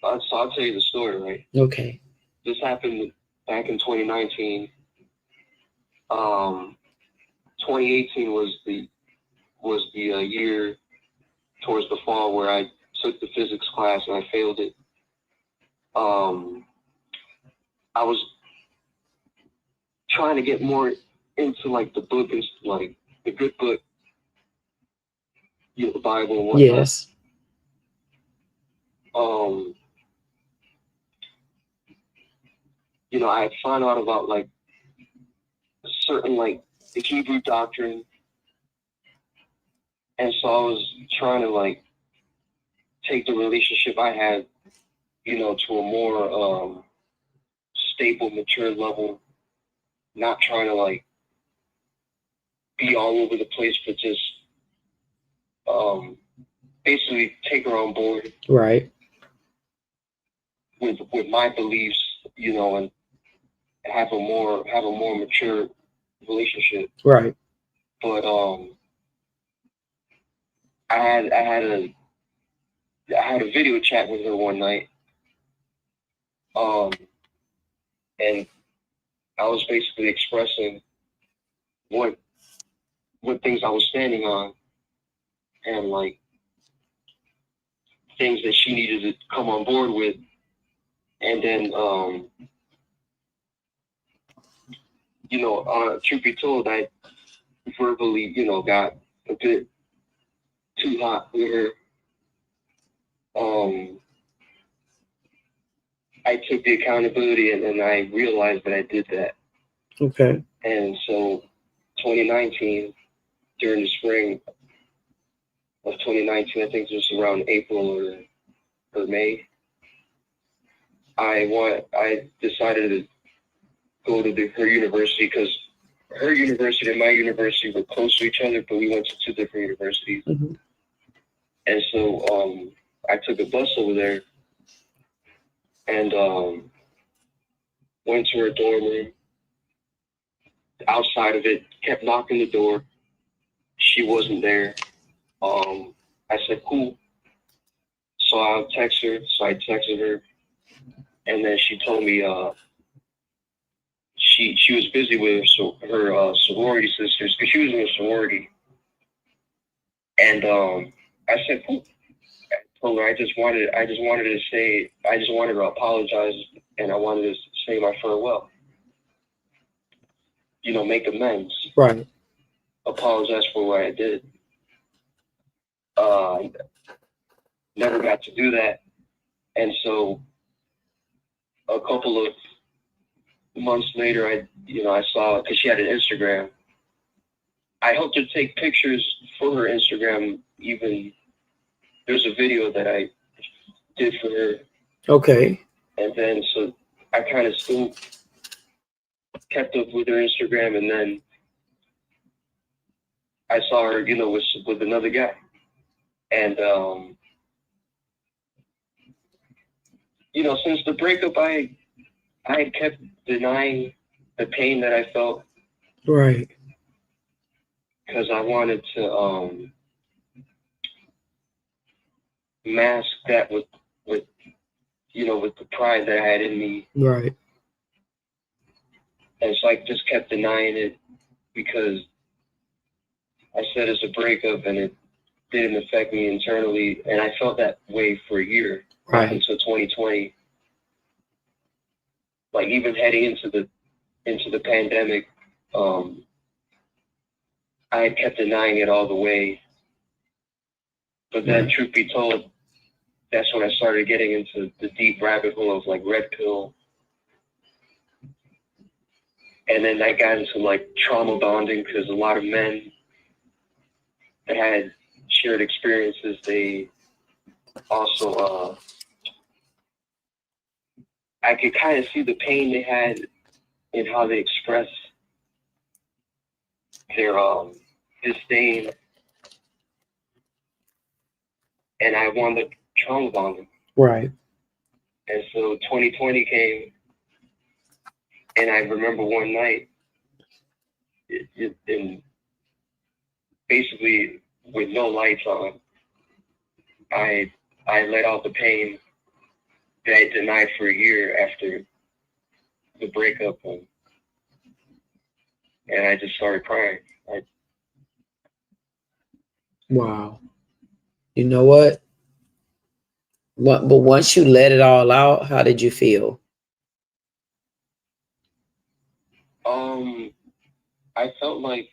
I'll tell you the story, right? Okay. This happened back in 2019. 2018 was the year towards the fall where I took the physics class and I failed it. I was trying to get more into like the book, and like the good book, you know, the Bible and whatnot. Yes. You know, I had found out about like certain like the Hebrew doctrine, and so I was trying to like take the relationship I had, you know, to a more stable, mature level. Not trying to like be all over the place, but just basically take her on board, right, with my beliefs, you know, and have a more mature relationship. Right. But I had a video chat with her one night, and I was basically expressing what things I was standing on, and like things that she needed to come on board with. And then, you know, truth be told, I verbally, you know, got a bit too hot with her. I took the accountability and then I realized that I did that. Okay. And so 2019, during the spring of 2019, I think it was around April or May, I decided to go to her university because her university and my university were close to each other, but we went to two different universities. Mm-hmm. And so I took a bus over there and went to her dorm room. Outside of it, kept knocking the door. She wasn't there. I said, cool. So I'll text her. So I texted her. And then she told me she was busy with her sorority sisters because she was in a sorority. And I said, cool. I told her I just wanted to apologize and I wanted to say my farewell. You know, make amends. Right. Apologize for what I did. Never got to do that. And so a couple of months later, I saw, because she had an Instagram. I helped her take pictures for her Instagram. Even there's a video that I did for her. Okay. And then so I kind of still kept up with her Instagram, and then I saw her, with another guy. And since the breakup, I had kept denying the pain that I felt. Right. Because I wanted to mask that with the pride that I had in me. Right. And so I just kept denying it because I said it's a breakup and it didn't affect me internally. And I felt that way for a year. Right. Until 2020. Like even heading into the pandemic, I had kept denying it all the way. But then, truth be told, that's when I started getting into the deep rabbit hole of like red pill. And then that got into like trauma bonding because a lot of men that had shared experiences, they also, I could kind of see the pain they had in how they express their disdain. And I wanted to trauma bond them. Right. And so 2020 came, and I remember one night, and basically with no lights on, I let out the pain that I denied for a year after the breakup, and I just started crying. Wow. You know what? But once you let it all out, how did you feel? I felt like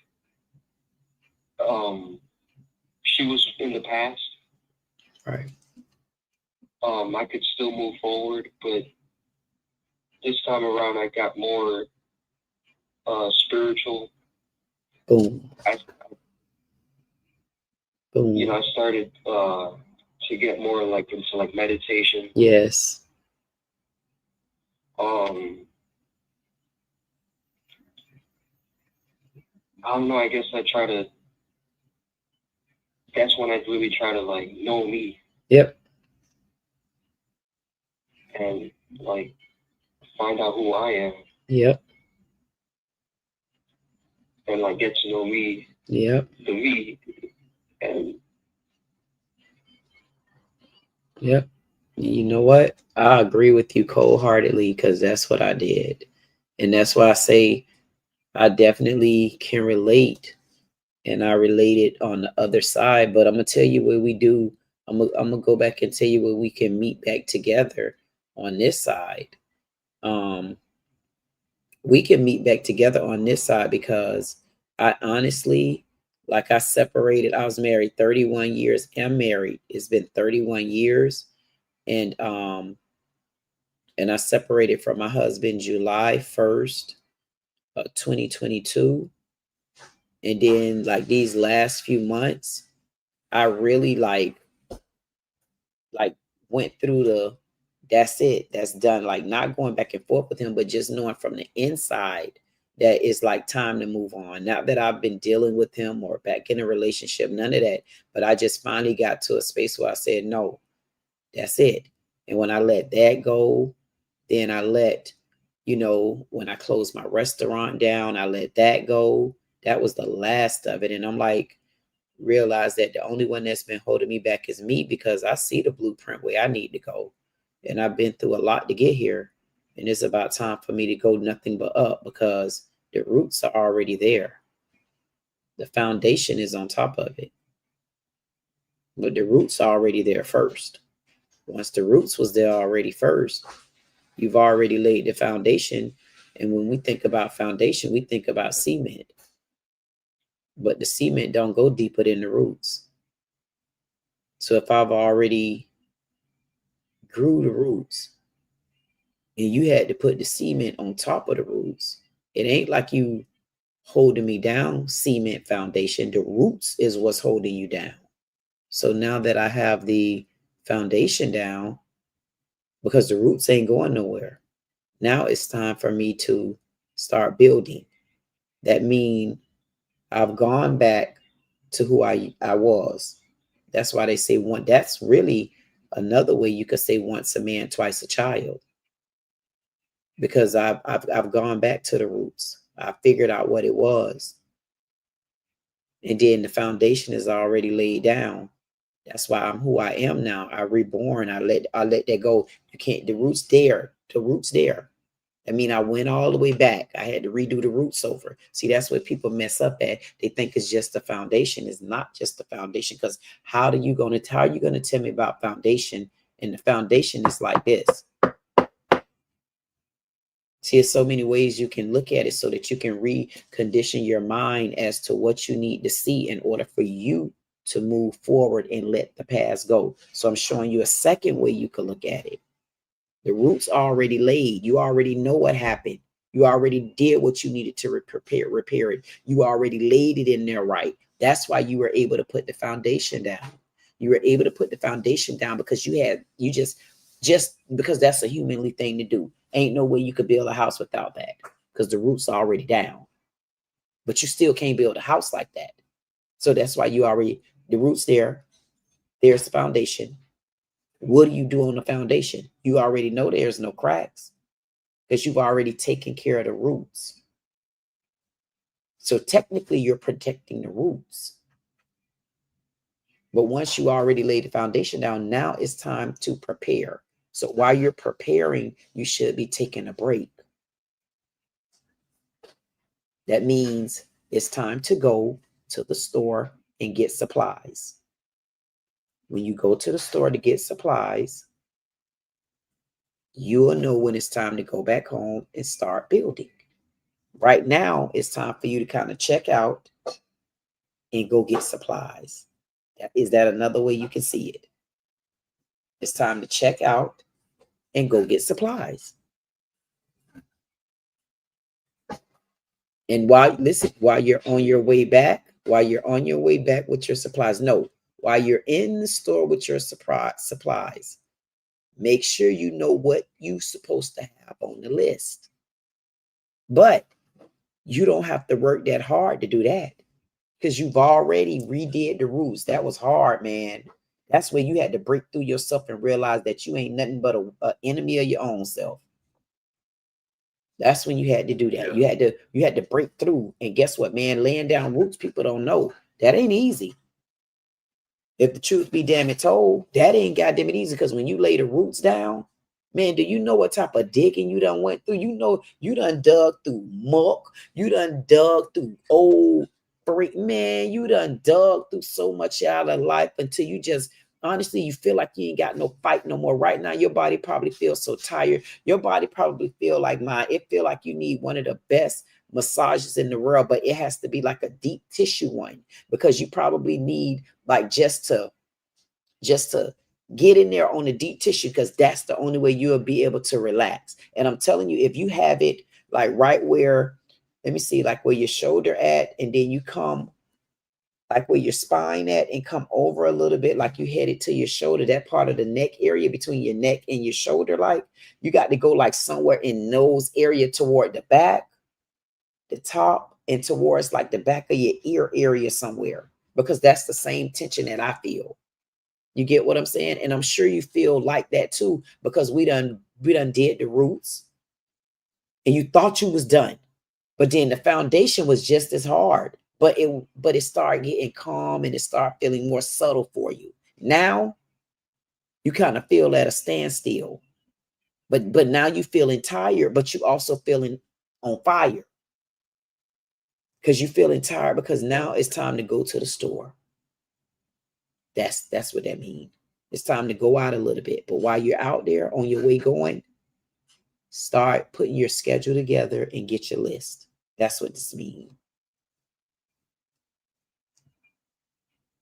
she was in the past. Right. I could still move forward, but this time around I got more spiritual. Boom. Boom. I started to get more like into like meditation. Yes. I don't know, I guess that's when I really try to like know me. Yep. And like find out who I am. Yep. And like get to know me. Yep. The me. And yep. You know what? I agree with you wholeheartedly because that's what I did. And that's why I say I definitely can relate. And I related on the other side. But I'm going to tell you what we do. I'm going to go back and tell you where we can meet back together on this side. We can meet back together on this side because I honestly, Like I separated, I was married 31 years. I'm married. It's been 31 years. And I separated from my husband July 1st, 2022. And then like these last few months, I really like went through the that's it, that's done, like not going back and forth with him, but just knowing from the inside that it's like time to move on. Not that I've been dealing with him or back in a relationship, none of that, but I just finally got to a space where I said, no, that's it. And when I let that go, then I let, when I closed my restaurant down, I let that go. That was the last of it. And I'm like, realize that the only one that's been holding me back is me, because I see the blueprint where I need to go. And I've been through a lot to get here. And it's about time for me to go nothing but up, because the roots are already there. The foundation is on top of it. But the roots are already there first. Once the roots was there already first, you've already laid the foundation. And when we think about foundation, we think about cement. But the cement don't go deeper than the roots. So if I've already grew the roots and you had to put the cement on top of the roots, it ain't like you holding me down, cement foundation. The roots is what's holding you down. So now that I have the foundation down, because the roots ain't going nowhere, now it's time for me to start building. That means I've gone back to who I was. That's why they say one. That's really another way you could say once a man, twice a child. Because I've gone back to the roots. I figured out what it was. And then the foundation is already laid down. That's why I'm who I am now. I reborn. I let that go. You can't, the roots there. The roots there. I mean, I went all the way back. I had to redo the roots over. See, that's what people mess up at. They think it's just the foundation. It's not just the foundation. Because how are you going to tell me about foundation? And the foundation is like this. See, there's so many ways you can look at it so that you can recondition your mind as to what you need to see in order for you to move forward and let the past go. So I'm showing you a second way you can look at it. The roots are already laid. You already know what happened. You already did what you needed to repair it. You already laid it in there right. That's why you were able to put the foundation down. You were able to put the foundation down because you just because that's a humanly thing to do. Ain't no way you could build a house without that, because the roots are already down. But you still can't build a house like that. So that's why the roots there. There's the foundation. What do you do on the foundation? You already know there's no cracks because you've already taken care of the roots. So technically you're protecting the roots. But once you already laid the foundation down, now it's time to prepare. So while you're preparing, you should be taking a break. That means it's time to go to the store and get supplies. When you go to the store to get supplies, you will know when it's time to go back home and start building. Right now, it's time for you to kind of check out and go get supplies. Is that another way you can see it? It's time to check out and go get supplies. And while you're on your way back with your supplies, no, while you're in the store with your supplies, make sure you know what you're supposed to have on the list. But you don't have to work that hard to do that, because you've already redid the rules. That was hard, man. That's where you had to break through yourself and realize that you ain't nothing but an enemy of your own self. That's when you had to do that. You had to break through. And guess what, man? Laying down roots, people don't know. That ain't easy. If the truth be damn it told, that ain't goddamn it easy, because when you lay the roots down, man, do you know what type of digging you done went through? You know, you done dug through muck. You done dug through old brick. Man, you done dug through so much out of life until you just, honestly, you feel like you ain't got no fight no more. Right now, your body probably feels so tired. Your body probably feel like mine. It feel like you need one of the best massages in the world, but it has to be like a deep tissue one, because you probably need like just to get in there on the deep tissue, because that's the only way you'll be able to relax. And I'm telling you, if you have it like right where, let me see, like where your shoulder at, and then you come like where your spine at and come over a little bit, like you headed to your shoulder, that part of the neck area between your neck and your shoulder, like you got to go like somewhere in nose area toward the back, the top, and towards like the back of your ear area somewhere, because that's the same tension that I feel. You get what I'm saying? And I'm sure you feel like that too, because we done did the roots and you thought you was done, but then the foundation was just as hard, but it started getting calm and it started feeling more subtle for you. Now you kind of feel at a standstill, but now you feeling tired, but you also feeling on fire, because you feeling tired because now it's time to go to the store. That's what that means. It's time to go out a little bit. But while you're out there on your way going, start putting your schedule together and get your list. That's what this means.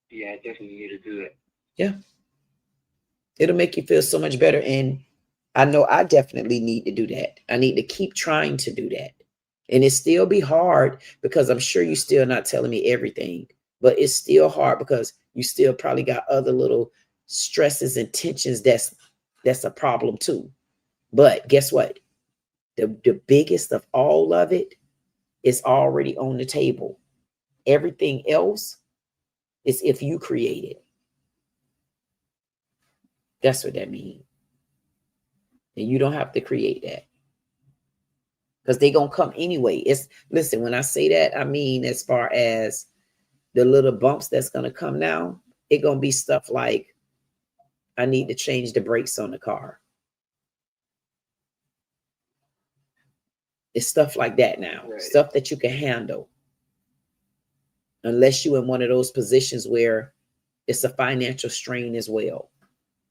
Yeah, I definitely need to do that. Yeah. It'll make you feel so much better. And I know I definitely need to do that. I need to keep trying to do that. And it still be hard, because I'm sure you're still not telling me everything, but it's still hard because you still probably got other little stresses and tensions that's a problem too. But guess what? The biggest of all of it is already on the table. Everything else is if you create it. That's what that means. And you don't have to create that, because they're going to come anyway. Listen, when I say that, I mean, as far as the little bumps that's going to come now, it's going to be stuff like, I need to change the brakes on the car. It's stuff like that now, right. Stuff that you can handle. Unless you're in one of those positions where it's a financial strain as well.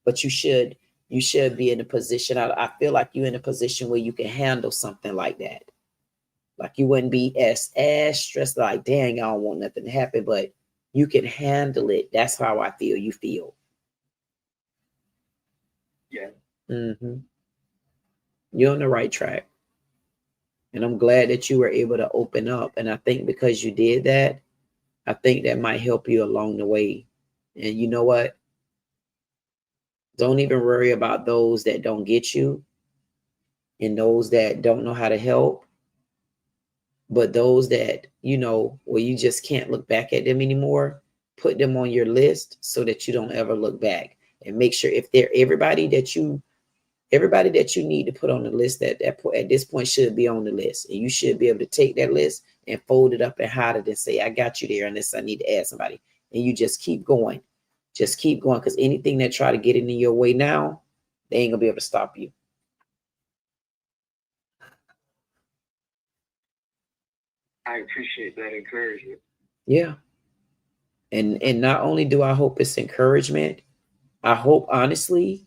But you should be in a position. I feel like you're in a position where you can handle something like that. Like you wouldn't be as stressed, like, dang, I don't want nothing to happen, but you can handle it. That's how I feel you feel. Yeah. Mm-hmm. You're on the right track. And I'm glad that you were able to open up. And I think because you did that, I think that might help you along the way. And you know what? Don't even worry about those that don't get you and those that don't know how to help. But those that, where you just can't look back at them anymore, put them on your list so that you don't ever look back. And make sure if they're everybody that you need to put on the list, that at this point should be on the list. And you should be able to take that list and fold it up and hide it and say, I got you there unless I need to add somebody. And you just keep going. Just keep going, because anything that try to get in your way now, they ain't gonna be able to stop you. I appreciate that encouragement. Yeah. And not only do I hope it's encouragement, I hope honestly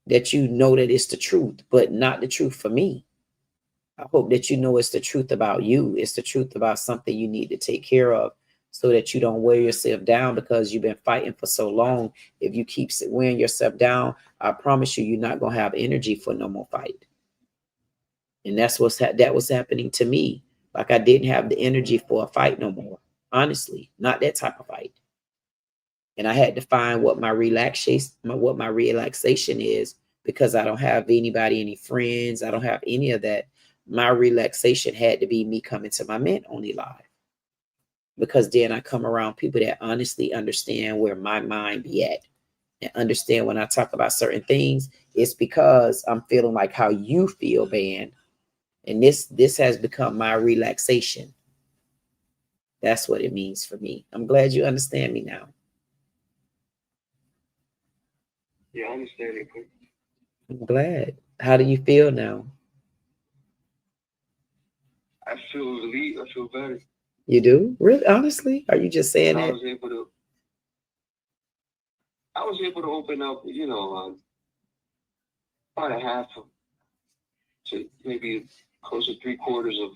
that you know that it's the truth, but not the truth for me. I hope that you know it's the truth about you. It's the truth about something you need to take care of, so that you don't wear yourself down because you've been fighting for so long. If you keep wearing yourself down, I promise you're not going to have energy for no more fight. And that's that was happening to me. Like I didn't have the energy for a fight no more. Honestly, not that type of fight. And I had to find what my relaxation is, because I don't have any friends. I don't have any of that. My relaxation had to be me coming to my Men Only Live. Because then I come around people that honestly understand where my mind be at, and understand when I talk about certain things, it's because I'm feeling like how you feel, man. And this has become my relaxation. That's what it means for me. I'm glad you understand me now. Yeah, I understand it. I'm glad. How do you feel now? I feel relieved. I feel better. You do? Really? Honestly? Are you just saying that? I was able to open up, about a half to maybe close to 3/4 of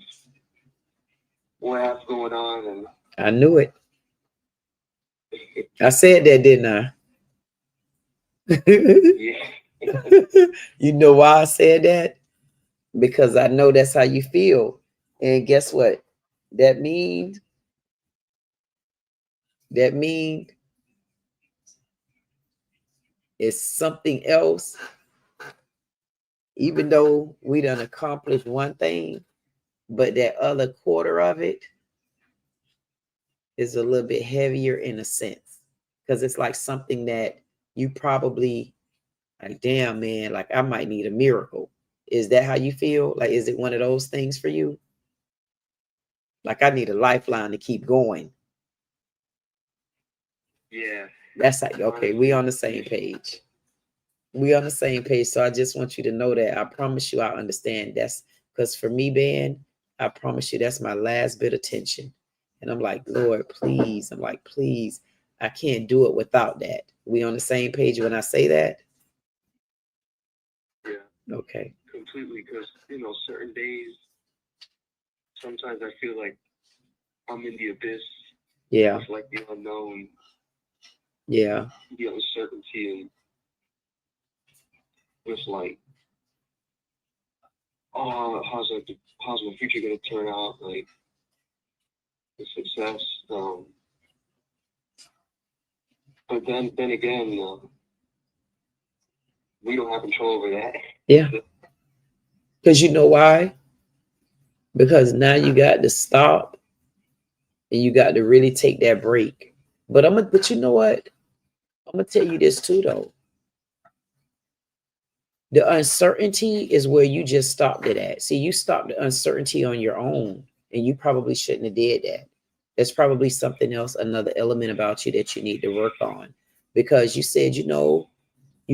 what I have going on, and I knew it. I said that, didn't I? yeah. You know why I said that? Because I know that's how you feel. And guess what? That means it's something else. Even though we done accomplished one thing, but that other quarter of it is a little bit heavier in a sense. Because it's like something that you probably like, damn, man, like I might need a miracle. Is that how you feel? Like, is it one of those things for you? Like, I need a lifeline to keep going. Yeah. That's like, okay, we on the same page. We on the same page. So I just want you to know that. I promise you I understand. That's because for me, Ben, I promise you that's my last bit of tension. And I'm like, Lord, please. I'm like, please, I can't do it without that. We on the same page when I say that? Yeah. Okay. Completely, because certain days, sometimes I feel like I'm in the abyss. Yeah. It's like the unknown. Yeah. The uncertainty, and just like, oh, how's my future gonna turn out? Like the success. But then again, we don't have control over that. Yeah. Because you know why? Because now you got to stop and you got to really take that break. But you know what? I'm gonna tell you this too, though. The uncertainty is where you just stopped it at. See, you stopped the uncertainty on your own, and you probably shouldn't have did that. There's probably something else, another element about you that you need to work on, because you said, you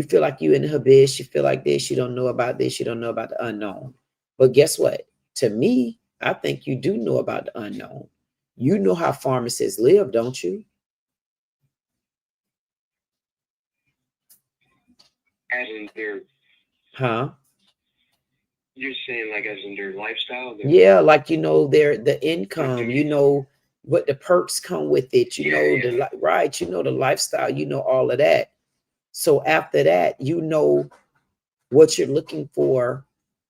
feel like you in the abyss, you feel like this, you don't know about this, you don't know about the unknown. But guess what? To me, I think you do know about the unknown. You know how pharmacists live, don't you? As in their, Huh? you're saying like as in their lifestyle? Yeah, like the income, what the perks come with it, right, the lifestyle, all of that. So after that, what you're looking for,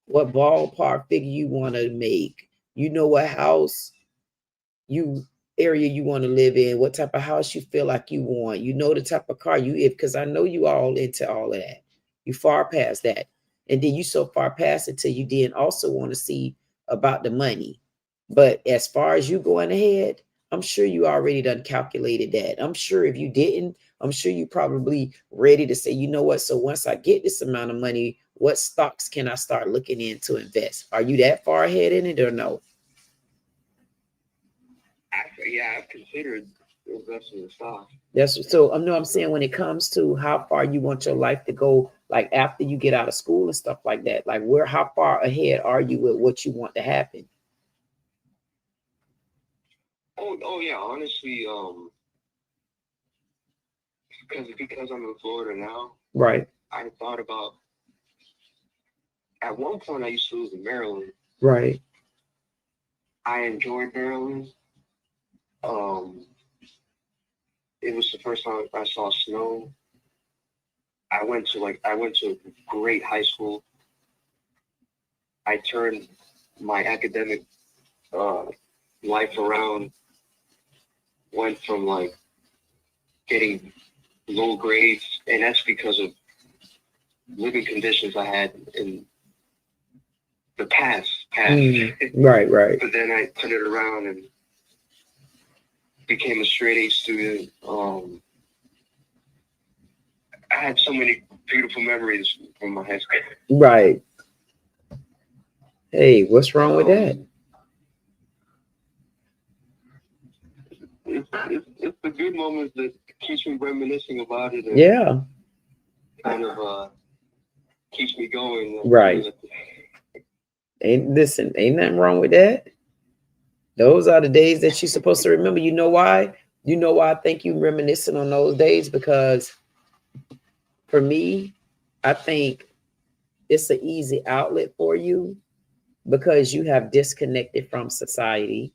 what ballpark figure you want to make, what house area you want to live in, what type of house you feel like you want, the type of car because I know you all into all of that. You far past that. And then you so far past it till you then also want to see about the money. But as far as you going ahead, I'm sure you already done calculated that. I'm sure if you didn't, I'm sure you probably ready to say, you know what? So once I get this amount of money, what stocks can I start looking in to invest? Are you that far ahead in it or no? I've considered investing in stock. I'm saying when it comes to how far you want your life to go, like after you get out of school and stuff like that, like how far ahead are you with what you want to happen? Oh yeah, honestly, because I'm in Florida now, right? I thought about, at one point I used to live in Maryland. Right. I enjoyed Maryland. It was the first time I saw snow. I went to a great high school. I turned my academic life around. Went from like getting low grades, and that's because of living conditions I had in the past. Right. But then I turned it around and became a straight A student. I had so many beautiful memories from my high school. Right. Hey, what's wrong with that? It's the good moments that keeps me reminiscing about it. And yeah. Kind of keeps me going. Right. Ain't nothing wrong with that. Those are the days that you're supposed to remember. You know why? I think you reminiscing on those days, because for me, I think it's an easy outlet for you because you have disconnected from society.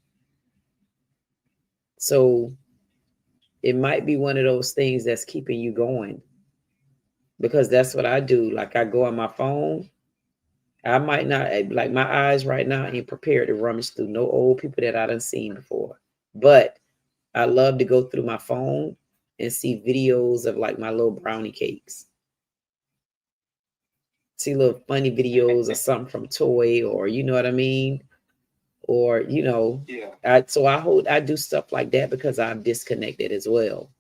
So it might be one of those things that's keeping you going, because that's what I do. Like I go on my phone. I might not, like my eyes right now ain't prepared to rummage through no old people that I done seen before. But I love to go through my phone and see videos of like my little brownie cakes. See little funny videos or something from Toy, or you know what I mean? Or, you know, Yeah. I do stuff like that because I'm disconnected as well.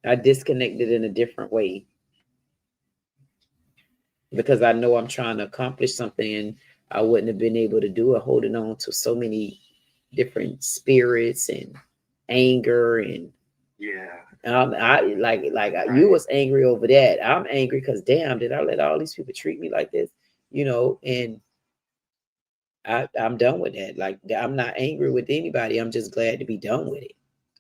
I disconnected in a different way because I know I'm trying to accomplish something, and I wouldn't have been able to do it holding on to so many different spirits and anger and Yeah. You was angry over that. I'm angry because damn, did I let all these people treat me like this? You know, and I'm done with that. Like I'm not angry with anybody. I'm just glad to be done with it.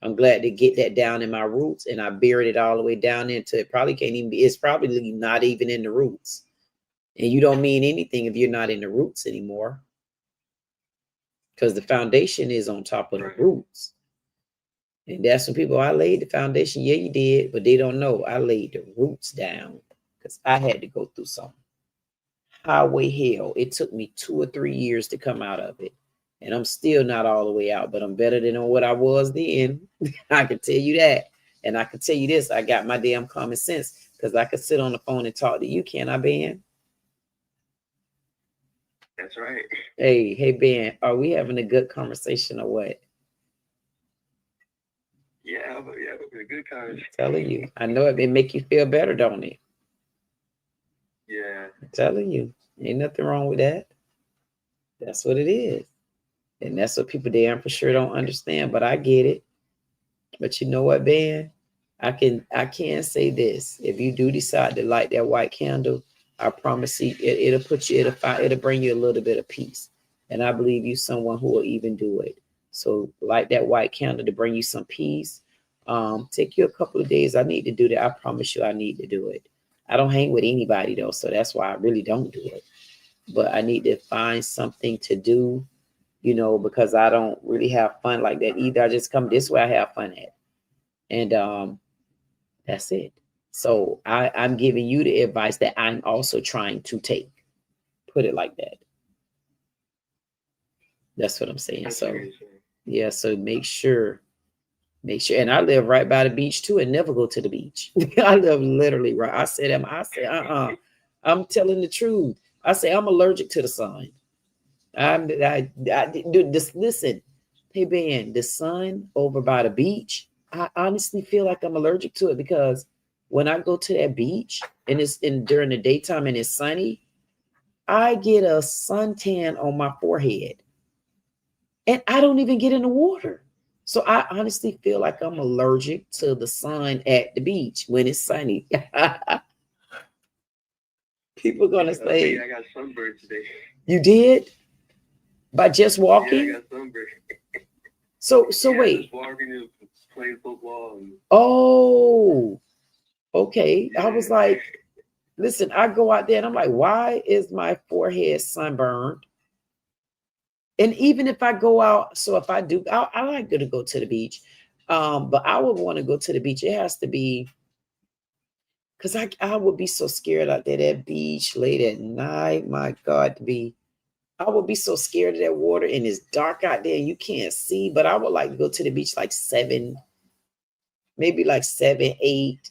I'm glad to get that down in my roots, and I buried it all the way down into it. Probably can't even be. It's probably not even in the roots. And you don't mean anything if you're not in the roots anymore, because the foundation is on top of the roots. And that's when people, I laid the foundation. Yeah, you did, but they don't know I laid the roots down because I had to go through some highway hell. It took me 2 or 3 years to come out of it. And I'm still not all the way out, but I'm better than what I was then. I can tell you that. And I can tell you this, I got my damn common sense because I could sit on the phone and talk to you. Can I, Ben? That's right. Hey, Ben, are we having a good conversation or what? Yeah, but a good conversation. I'm telling you. I know it make you feel better, don't it? Yeah. I'm telling you. Ain't nothing wrong with that. That's what it is. And that's what people damn for sure don't understand, but I get it. But you know what, Ben? I can say this. If you do decide to light that white candle, I promise you it'll bring you a little bit of peace. And I believe you someone who will even do it. So light that white candle to bring you some peace. Take you a couple of days. I need to do that. I promise you I need to do it. I don't hang with anybody though, so that's why I really don't do it. But I need to find something to do, you know, because I don't really have fun like that either. I just come this way I have fun at. And that's it. So I'm giving you the advice that I'm also trying to take. Put it like that. That's what I'm saying. So yeah, so make sure. And I live right by the beach too, and never go to the beach. I live literally right. I say, I'm telling the truth. I say I'm allergic to the sun. Dude, just listen. Hey Ben, the sun over by the beach, I honestly feel like I'm allergic to it because when I go to that beach and it's during the daytime and it's sunny, I get a suntan on my forehead. And I don't even get in the water. So I honestly feel like I'm allergic to the sun at the beach when it's sunny. People are gonna say, I got sunburned today. You did? By just walking? Yeah, I got sunburned. So wait. Just walking and playing football. Oh, okay. Yeah. I was like, listen, I go out there and I'm like, why is my forehead sunburned? And even if I go out, so if I do, I like to go to the beach. But I would want to go to the beach. It has to be, because I would be so scared out there at beach late at night. My God, I would be so scared of that water, and it's dark out there and you can't see. But I would like to go to the beach like 7, maybe like 7, 8,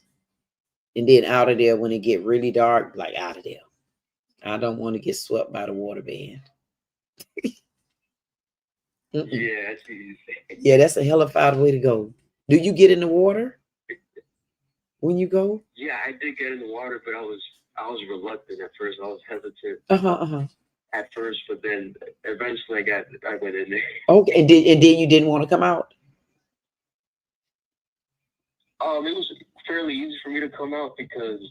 and then out of there when it get really dark, like out of there. I don't want to get swept by the water band. Yeah, I see you saying. Yeah, that's a hellified way to go. Do you get in the water when you go? Yeah, I did get in the water, but I was reluctant at first. I was hesitant. At first, but then eventually I went in there. Okay, and then you didn't want to come out? It was fairly easy for me to come out because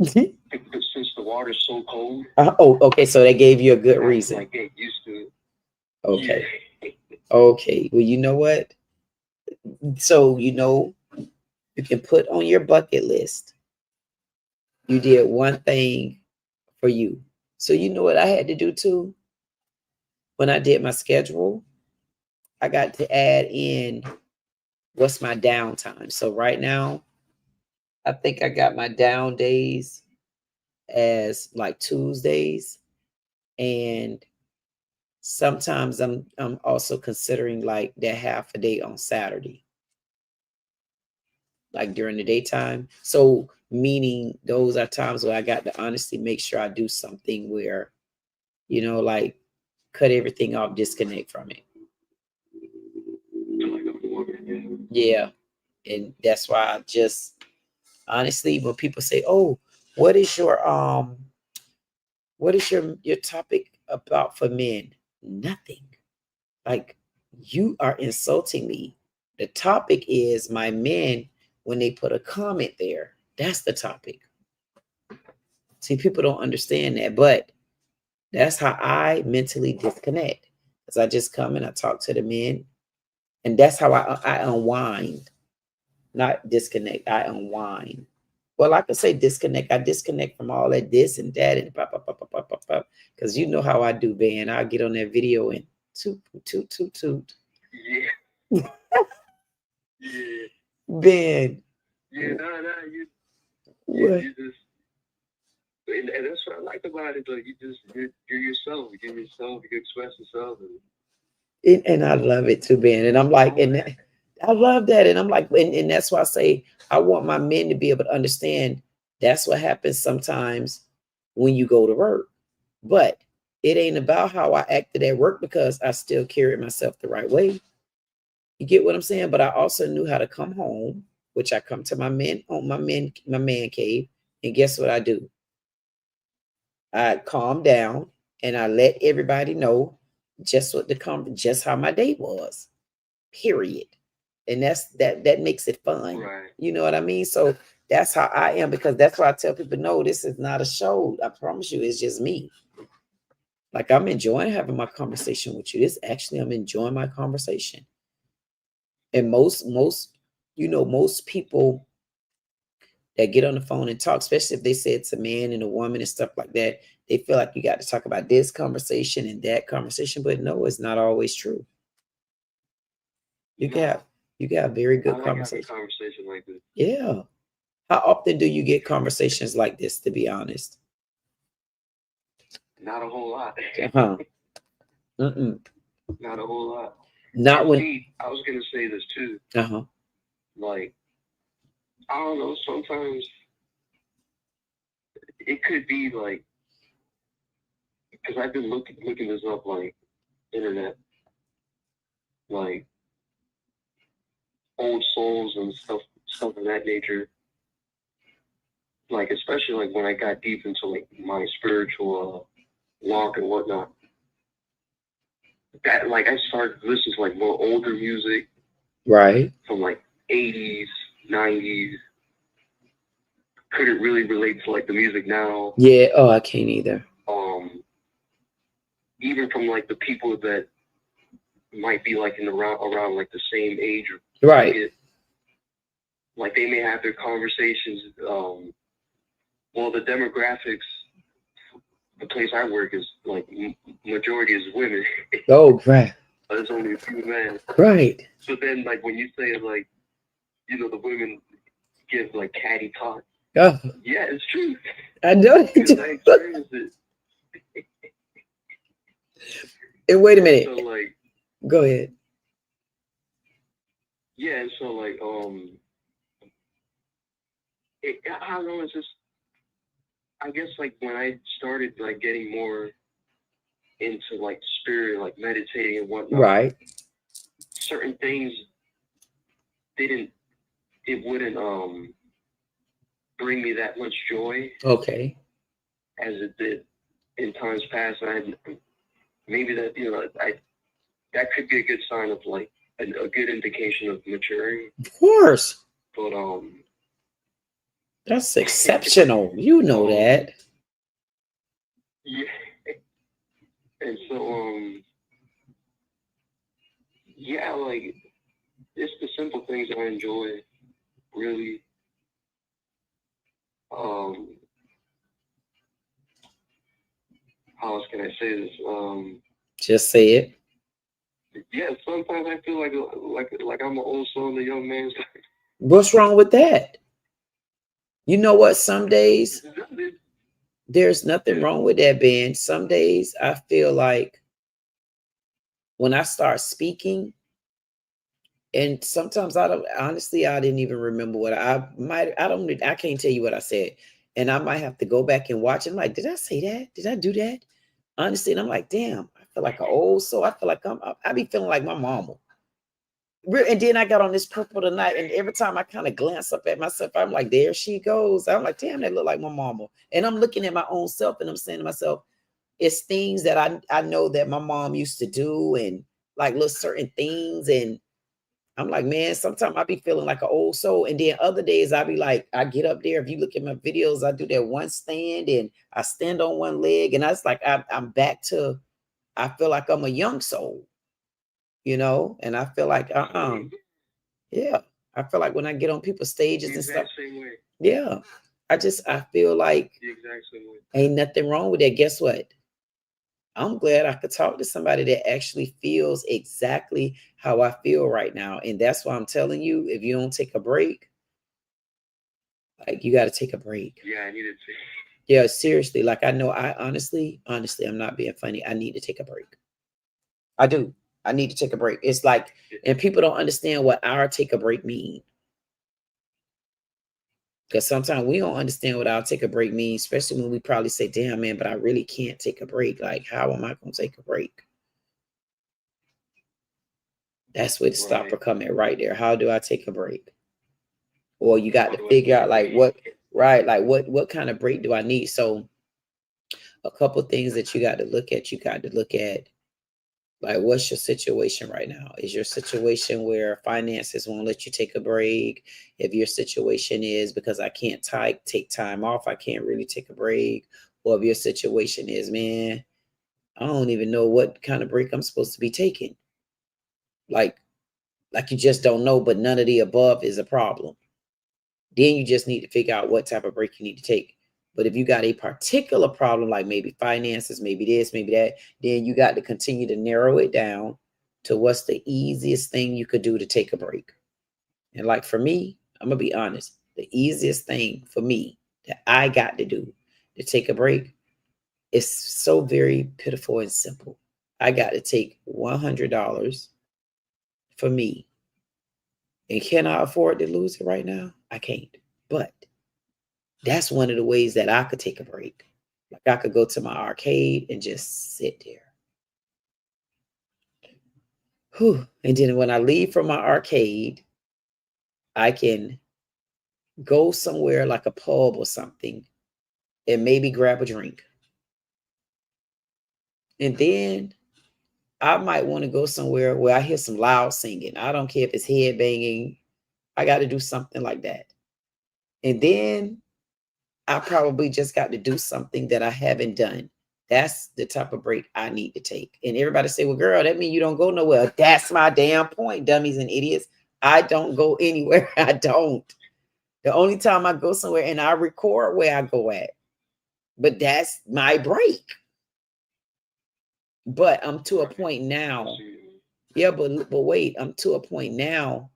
since the water's so cold. Okay, so that gave you a good reason. I get used to it. Okay. Yeah. Okay. Well, you know what? So you can put on your bucket list. You did one thing for you. So you know what I had to do too? When I did my schedule, I got to add in what's my downtime. So right now, I think I got my down days as like Tuesdays, and sometimes I'm also considering like that half a day on Saturday, like during the daytime. So meaning those are times where I got to honestly make sure I do something where, like cut everything off, disconnect from it. Yeah. And that's why I just honestly, when people say, "Oh, what is your topic about for men?" Nothing. Like, you are insulting me. The topic is my men when they put a comment there. That's the topic. See, people don't understand that, but that's how I mentally disconnect. Because I just come and I talk to the men, and that's how I unwind, not disconnect. I unwind. Well, I could say disconnect. I disconnect from all that this and that and pop, pop, pop, pop, pop, pop, pop. Because you know how I do, man. I'll get on that video and toot, toot, toot, toot. Yeah. Yeah. Ben. Yeah, no, you just, and that's what I like about it. Like, you're yourself. You're yourself. You can express yourself. And I love it too, Ben. And I'm like, and I love that. And I'm like, and that's why I say I want my men to be able to understand that's what happens sometimes when you go to work. But it ain't about how I acted at work, because I still carried myself the right way. You get what I'm saying? But I also knew how to come home, which I come to my man cave. And guess what I do? I calm down and I let everybody know just just how my day was. Period. And that makes it fun. Right. You know what I mean? So that's how I am, because that's why I tell people, no, this is not a show. I promise you, it's just me. Like, I'm enjoying having my conversation with you. I'm enjoying my conversation. And most people that get on the phone and talk, especially if they say it's a man and a woman and stuff like that, they feel like you got to talk about this conversation and that conversation. But no, it's not always true. You got very good conversation like this. Yeah. How often do you get conversations like this, to be honest? Not a whole lot. Uh-huh. Mm-mm. Not a whole lot. Not when. See, I was gonna say this too. Uh-huh. Like, I don't know. Sometimes it could be like, because I've been looking this up, like internet, like old souls and stuff of that nature. Like, especially like when I got deep into like my spiritual walk and whatnot. That, like, I started listening to like more older music, right, from like 80s, 90s. Couldn't really relate to like the music now. Yeah. Oh, I can't either. Even from like the people that might be like around like the same age, right? Like, they may have their conversations. Well, the demographics, the place I work is like majority is women. Oh, right. There's only a few men. Right. So then, like, when you say like, the women give like catty talk. Oh. Yeah, it's true. I know. Because I experienced it. And wait a minute. So, like, go ahead. Yeah, so like, I don't know. It's just, I guess, like, when I started like getting more into like spirit, like meditating and whatnot, right? Certain things wouldn't bring me that much joy. Okay. As it did in times past. Maybe that, that could be a good sign of like a good indication of maturing. Of course. But that's exceptional. You know that. Yeah. And so yeah, like, it's the simple things I enjoy, really. How else can I say this? Just say it. Yeah, sometimes I feel like I'm an old soul in a young man's life. What's wrong with that? You know what? Some days there's nothing wrong with that, Ben. Some days I feel like when I start speaking, and sometimes I don't, honestly, I didn't even remember what I can't tell you what I said. And I might have to go back and watch it. I'm like, did I say that? Did I do that? Honestly, and I'm like, damn, I feel like an old soul. I feel like I be feeling like my mama. And then I got on this purple tonight, and every time I kind of glance up at myself, I'm like, there she goes. I'm like, damn, that look like my mama. And I'm looking at my own self, and I'm saying to myself, it's things that I know that my mom used to do, and like little certain things. And I'm like, man, sometimes I be feeling like an old soul. And then other days I be like, I get up there. If you look at my videos, I do that one stand and I stand on one leg. And I was like, I'm back to, I feel like I'm a young soul, you know? And I feel like, yeah. I feel like when I get on people's stages and stuff. Yeah. I feel like ain't nothing wrong with that. Guess what? I'm glad I could talk to somebody that actually feels exactly how I feel right now. And that's why I'm telling you, if you don't take a break, like you got to take a break. Yeah, I needed to. Yeah, seriously. Like I know I honestly, I'm not being funny. I need to take a break. I do. I need to take a break. It's like, and people don't understand what our take a break means. Because sometimes we don't understand what our take a break means, especially when we probably say, damn, man, but I really can't take a break. Like, how am I going to take a break? That's where the stopper come in right there. How do I take a break? Or you got to figure out like what, right? Like what kind of break do I need? So a couple things that you got to look at. You got to look at like, what's your situation right now? Is your situation where finances won't let you take a break? If your situation is because I can't take time off, I can't really take a break. Or if your situation is, man, I don't even know what kind of break I'm supposed to be taking. Like you just don't know, but none of the above is a problem. Then you just need to figure out what type of break you need to take. But if you got a particular problem, like maybe finances, maybe this, maybe that, then you got to continue to narrow it down to what's the easiest thing you could do to take a break. And like for me, I'm going to be honest, the easiest thing for me that I got to do to take a break is so very pitiful and simple. I got to take $100 for me. And can I afford to lose it right now? I can't. But that's one of the ways that I could take a break. Like I could go to my arcade and just sit there. Whew. And then when I leave from my arcade, I can go somewhere like a pub or something and maybe grab a drink. And then I might want to go somewhere where I hear some loud singing. I don't care if it's head banging. I got to do something like that. And then I probably just got to do something that I haven't done. That's the type of break I need to take. And everybody say, well, girl, that means you don't go nowhere. That's my damn point, dummies and idiots. I don't go anywhere. I don't. The only time I go somewhere and I record where I go at. But that's my break. But I'm to a point now. Yeah, but wait, I'm to a point now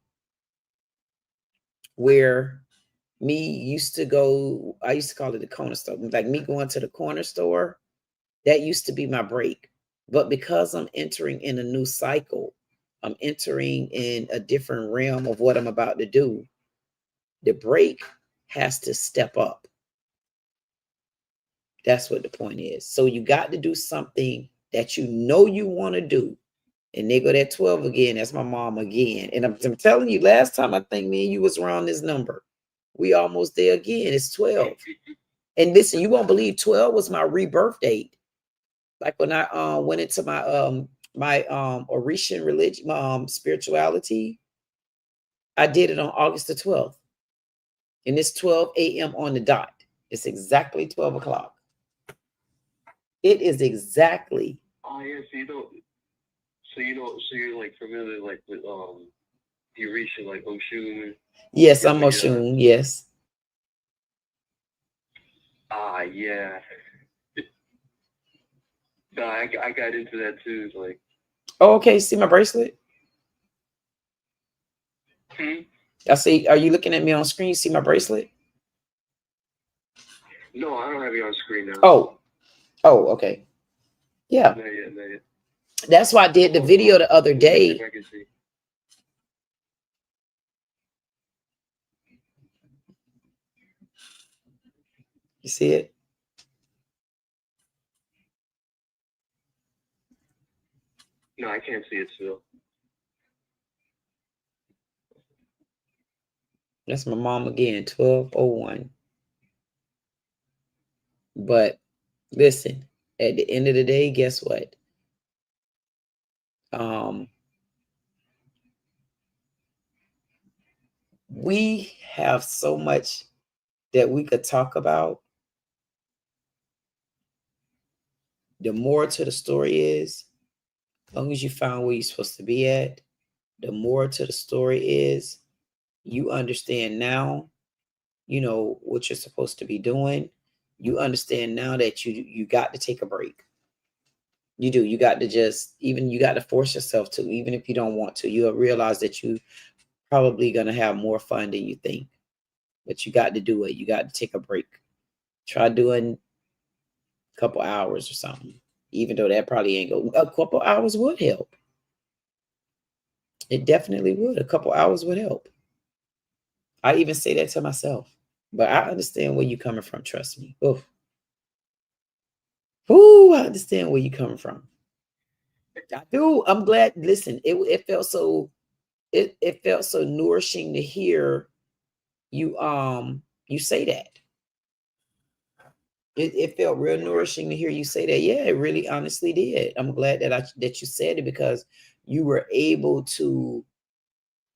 where I used to call it the corner store. Like me going to the corner store, that used to be my break. But because I'm entering in a new cycle, I'm entering in a different realm of what I'm about to do, the break has to step up. That's what the point is. So you got to do something that you know you want to do. And they go that 12 again. That's my mom again. And I'm telling you, last time I think me and you was around this number. We almost there again. It's 12. And listen, you won't believe 12 was my rebirth date. Like when I went into my Orishan religion, spirituality, I did it on August the 12th. And it's 12 a.m. on the dot. It's exactly 12 o'clock. It is exactly. Oh yeah, so you're like familiar like with Orisha, like Oshun. Yes, I'm Oshun, yes. Yeah. No, I got into that too. Like, Oh, okay. See my bracelet? I see. Are you looking at me on screen? See my bracelet? No, I don't have you on screen now. Oh, okay. Yeah. Not yet. That's why I did the video the other day. If I can see. You see it? No, I can't see it still. That's my mom again, 1201. But listen, at the end of the day, guess what? We have so much that we could talk about. The more to the story is, as long as you found where you're supposed to be at, the more to the story is, you understand now, you know what you're supposed to be doing. You understand now that you got to take a break. You do. You got to you got to force yourself to, even if you don't want to. You'll realize that you probably going to have more fun than you think. But you got to do it. You got to take a break. Try doing a couple hours or something. Even though that probably ain't go. A couple hours would help. It definitely would. A couple hours would help. I even say that to myself. But I understand where you're coming from. Trust me. Oof. Ooh, I understand where you're coming from. I do. I'm glad. Listen, it felt so. It felt so nourishing to hear you say that. It felt real nourishing to hear you say that. Yeah, it really honestly did. I'm glad that you said it, because you were able to,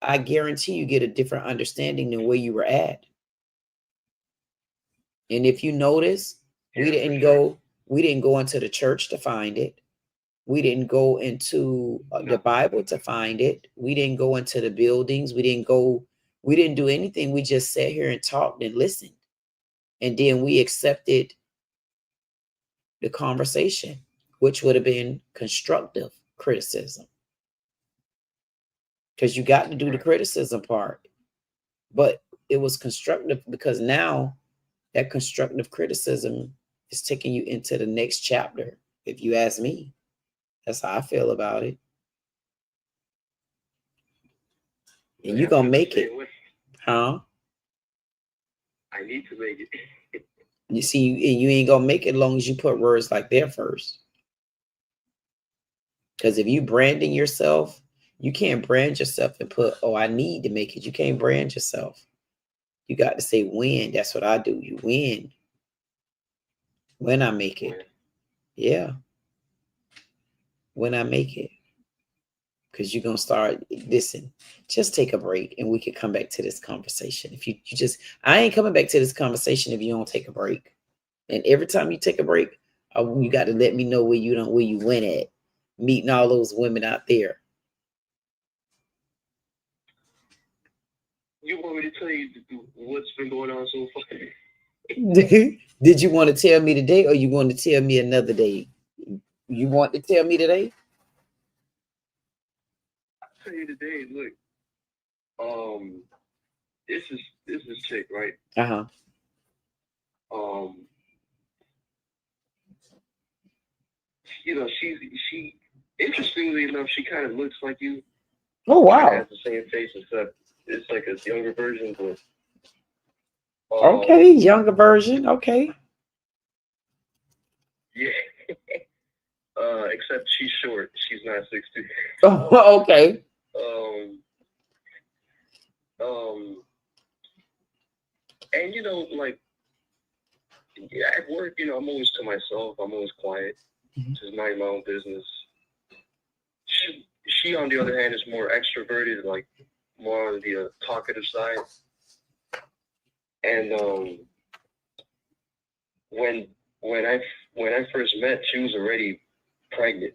I guarantee you, get a different understanding than where you were at. And if you notice, we didn't go into the church to find it. We didn't go into the Bible to find it. We didn't go into the buildings. We didn't do anything. We just sat here and talked and listened. And then we accepted the conversation, which would have been constructive criticism. Because you got to do the criticism part. But it was constructive, because now that constructive criticism is taking you into the next chapter. If you ask me, that's how I feel about it. And you're going to make it. Huh? I need to make it. You see, you ain't going to make it as long as you put words like that first. Because if you branding yourself, you can't brand yourself and put, oh, I need to make it. You can't brand yourself. You got to say when. That's what I do. You win. When I make it. Yeah. When I make it. Because you're going to start, listen, just take a break and we can come back to this conversation. If you just, I ain't coming back to this conversation if you don't take a break. And every time you take a break, you got to let me know where you went at, meeting all those women out there. You want me to tell you what's been going on so far? Did you want to tell me today, or you want to tell me another day? You want to tell me today? I'll tell you today. Look, this is chick, right? You know, she interestingly enough, she kind of looks like you. Oh wow! She has the same face, except it's like a younger version, but. Okay, younger version. Okay. Yeah. Except she's short. She's not 6'2". Oh, okay. And you know, like, at work, you know, I'm always to myself. I'm always quiet. Just mind my own business. She, on the other hand, is more extroverted, like more on the talkative side. And when I first met, she was already pregnant.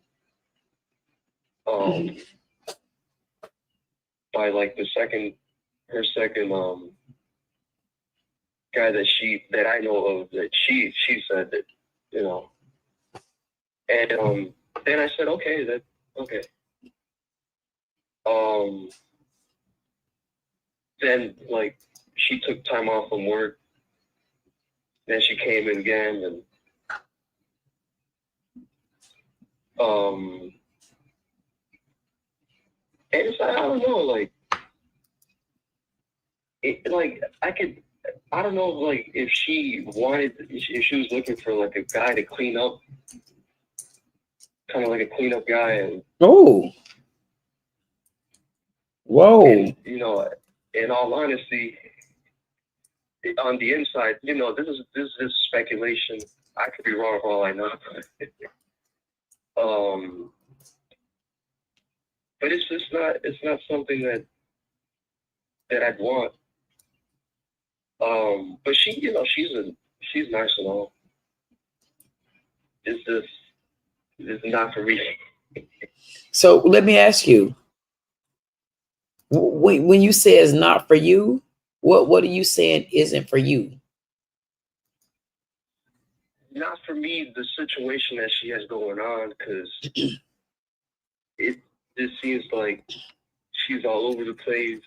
By like her second guy that I know of, that she said that, you know. And then I said, okay. Then like she took time off from work. Then she came in again, and it's like, I don't know, like I don't know, like if she was looking for like a guy to clean up, kind of like a cleanup guy, and whoa, and, you know, in all honesty, on the inside, you know, this is speculation. I could be wrong for all I know. But it's not something that I'd want. But she, you know, she's nice and all. It's not for me. So let me ask you, when you say it's not for you, what are you saying isn't for you? Not for me, the situation that she has going on, because it just seems like she's all over the place.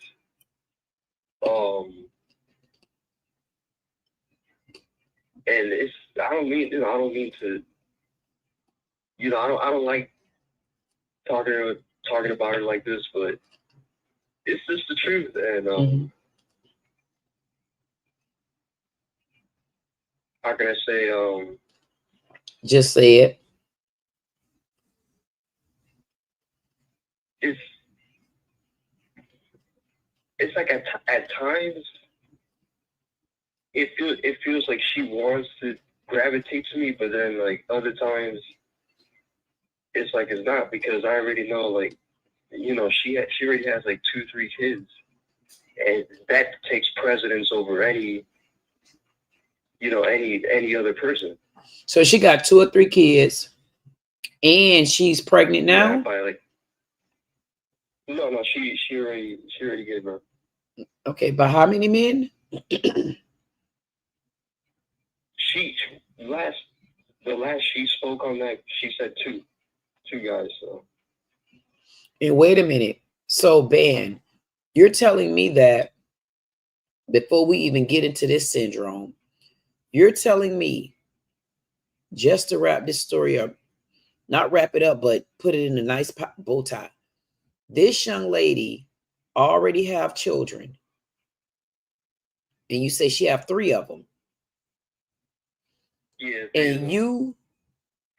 And I don't mean to, you know, I don't like talking about her like this, but it's just the truth. And how can I say? Just say it. It's like at times it feels like she wants to gravitate to me, but then like other times it's like it's not, because I already know, like, you know, she already has like 2-3 kids, and that takes precedence over any other person. So she got 2 or 3 kids, and she's pregnant now. Yeah, by like no, she already gave birth. Okay, but how many men? The last she spoke on that, she said 2 guys. So. And wait a minute. So, Ben, you're telling me that before we even get into this syndrome, you're telling me, just to wrap this story up, not wrap it up, but put it in a nice bow tie. This young lady already have children, and you say she have 3 of them. Yeah. And you,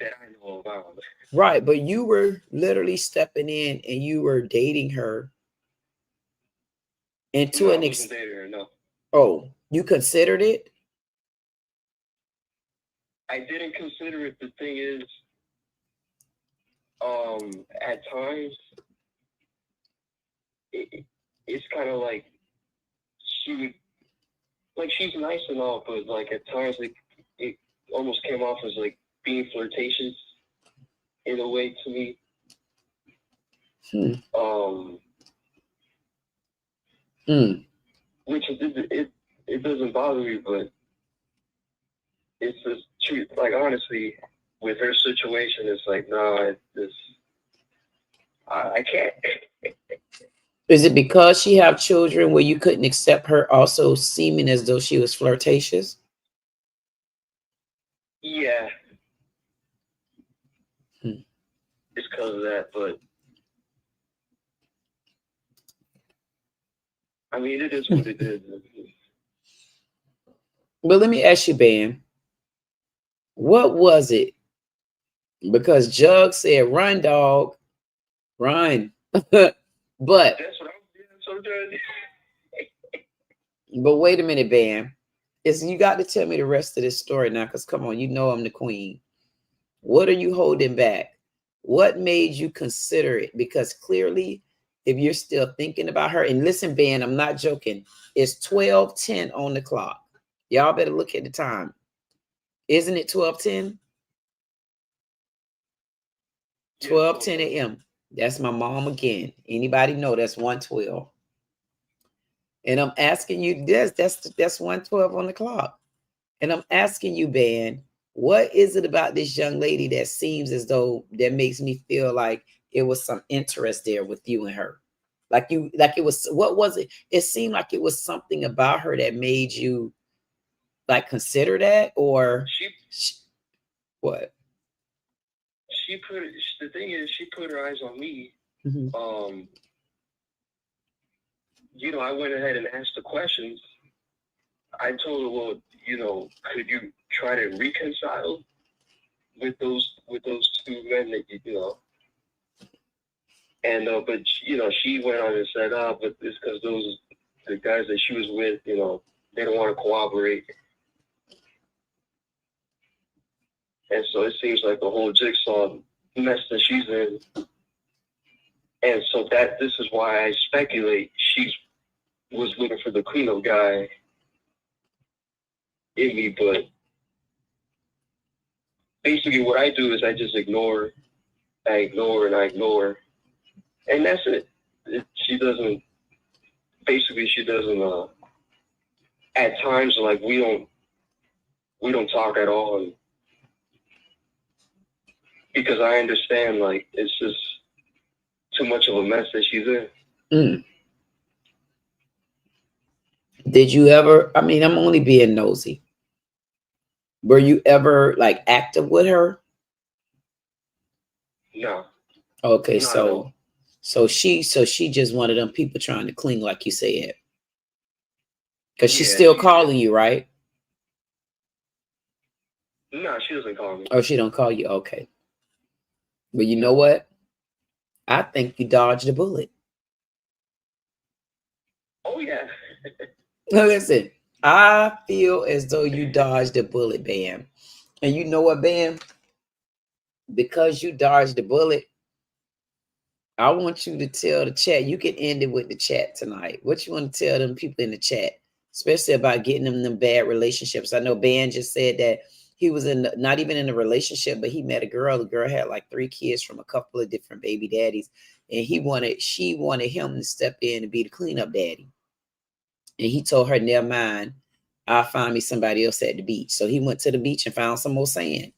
that I know about. Right, but you were literally stepping in and you were dating her. And to an extent, no. Oh, you considered it? I didn't consider it. The thing is, at times, it's kind of like she's nice and all, but like at times it almost came off as like being flirtatious in a way to me. Which it doesn't bother me, but it's just truth. Like honestly, with her situation, it's like no, I can't. Is it because she have children where you couldn't accept her also seeming as though she was flirtatious? Yeah. It's because of that, but I mean, it is what it is. But let me ask you, Ben, what was it? Because Jug said, run, dog, run. But that's what I'm doing sometimes. But wait a minute, Ben. You got to tell me the rest of this story now, because come on, you know I'm the queen. What are you holding back? What made you consider it? Because clearly, if you're still thinking about her, and listen, Ben, I'm not joking. It's 12:10 on the clock. Y'all better look at the time. Isn't it 12:10? 12:10 a.m. That's my mom again. Anybody know that's 1:12? And I'm asking you, that's 1:12 on the clock. And I'm asking you, Ben, what is it about this young lady that seems as though that makes me feel like it was some interest there with you and her? Like it was, what was it? It seemed like it was something about her that made you like consider that, or what? The thing is, she put her eyes on me. Mm-hmm. You know, I went ahead and asked the questions. I told her, well, you know, could you try to reconcile with those two men that you know? And but you know, she went on and said, but it's because the guys that she was with, you know, they don't want to cooperate. And so it seems like the whole jigsaw mess that she's in. And so this is why I speculate she was looking for the cleanup guy in me. But basically what I do is I just ignore. I ignore. And that's it. She doesn't, at times, like, we don't talk at all. And because I understand, like, it's just too much of a mess that she's in. Mm. Did you ever, I mean, I'm only being nosy. Were you ever like active with her? No. Okay, so she just one of them people trying to cling, like you said. Because she's still calling you, right? No, she doesn't call me. Oh, she don't call you? Okay. But you know what? I think you dodged a bullet. Oh, yeah. Listen, I feel as though you dodged a bullet, Bam. And you know what, Bam? Because you dodged the bullet, I want you to tell the chat. You can end it with the chat tonight. What you want to tell them people in the chat, especially about getting them bad relationships. I know Ben just said that he was not even in a relationship, but he met a girl. The girl had like 3 kids from a couple of different baby daddies. And she wanted him to step in and be the cleanup daddy. And he told her, never mind, I'll find me somebody else at the beach. So he went to the beach and found some more sand.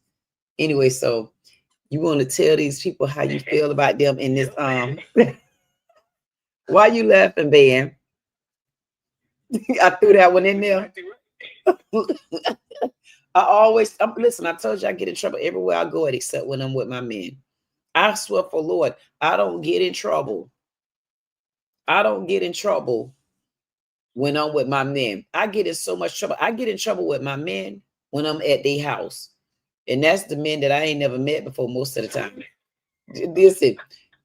Anyway, so you want to tell these people how you feel about them in this why you laughing, Ben? I threw that one in there. Listen, I told you I get in trouble everywhere I go except when I'm with my men. I swear for Lord, I don't get in trouble. I don't get in trouble when I'm with my men. I get in so much trouble. I get in trouble with my men when I'm at their house. And that's the men that I ain't never met before most of the time. Listen,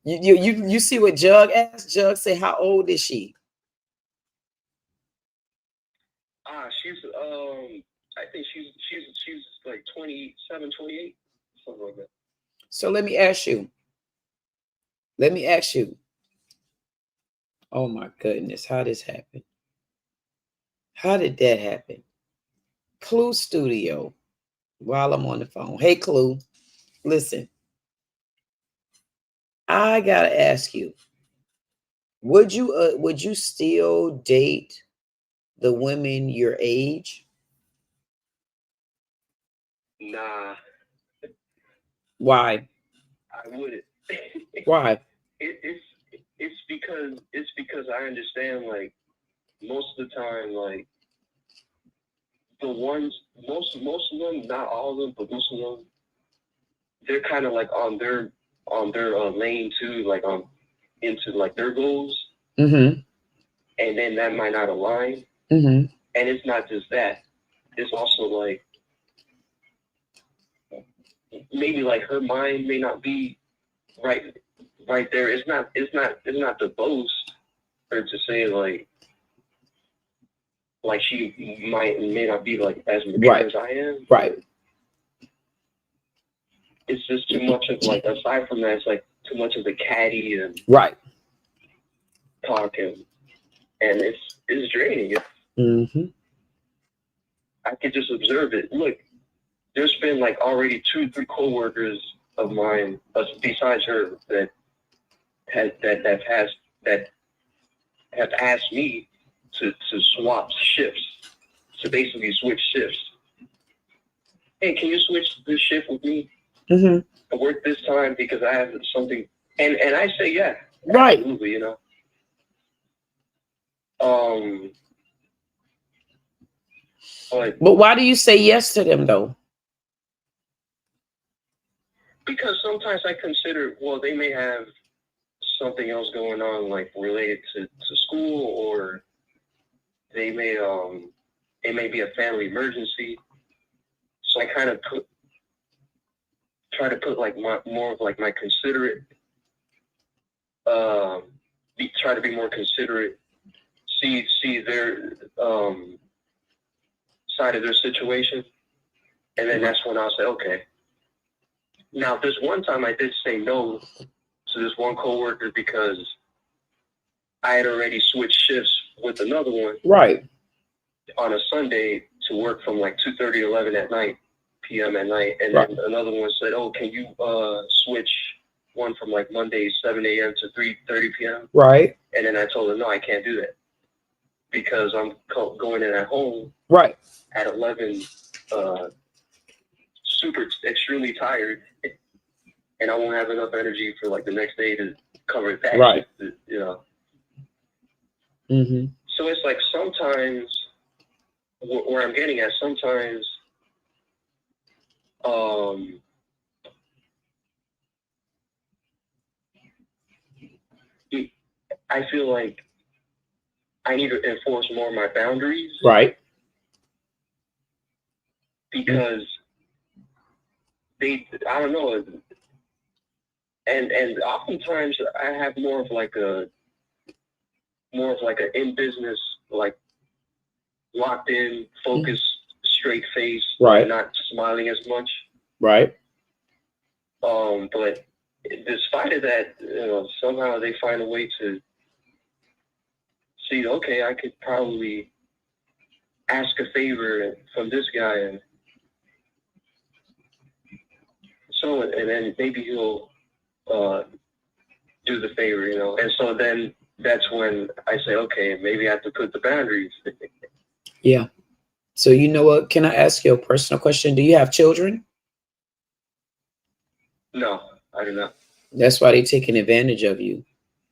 you see what Jug asked? Jug say, how old is she? She's I think she's like 27, 28, something like that. So let me ask you. Oh my goodness, how this happened? How did that happen? Clue Studio, while I'm on the phone. Hey, Clue, listen. I gotta ask you, would you still date the women your age? Nah. Why? I wouldn't. Why? It's because I understand, like, most of the time, like, the ones, most of them, not all of them, but most of them, they're kind of like on their lane too, like into like their goals. Mm-hmm. And then that might not align. Mm-hmm. And it's not just that. It's also like, maybe like her mind may not be right there. It's not to boast or to say like she may not be like as mature as I am. Right. It's just too much of, like, aside from that, it's like too much of the catty and right talking, and it's draining. Mm-hmm. I could just observe it. Look, there's been like already 2-3 coworkers of mine, besides her, that have asked me to swap shifts, to basically switch shifts. Hey, can you switch this shift with me? Mm-hmm. I work this time because I have something, and I say yeah, right. Absolutely, you know. But why do you say yes to them though? Because sometimes I consider, well, they may have something else going on, like related to school, or they may it may be a family emergency. So I kind of try to put like more of like my considerate, try to be more considerate, see their side of their situation, and then that's when I'll say, okay. Now, this one time I did say no to this one coworker because I had already switched shifts with another one. Right. On a Sunday to work from like 2:30 to 11 at night, p.m. at night. And Right. then another one said, oh, can you switch one from like Monday, 7 a.m. to 3:30 p.m.? Right. And then I told her, no, I can't do that because I'm going in at home right at 11, extremely tired, and I won't have enough energy for like the next day to cover that. Right. Shit, you know. Mm-hmm. So it's like sometimes where I'm getting at, sometimes I feel like I need to enforce more of my boundaries. Right. Because I don't know, and oftentimes I have more of like a in business, like locked in, focused, straight face, right, not smiling as much. Right. But despite of that, you know, somehow they find a way to see, okay, I could probably ask a favor from this guy, and so, and then maybe he'll do the favor, you know. And so then that's when I say, okay, maybe I have to put the boundaries. Yeah. So you know what? Can I ask you a personal question? Do you have children? No, I do not. That's why they're taking advantage of you.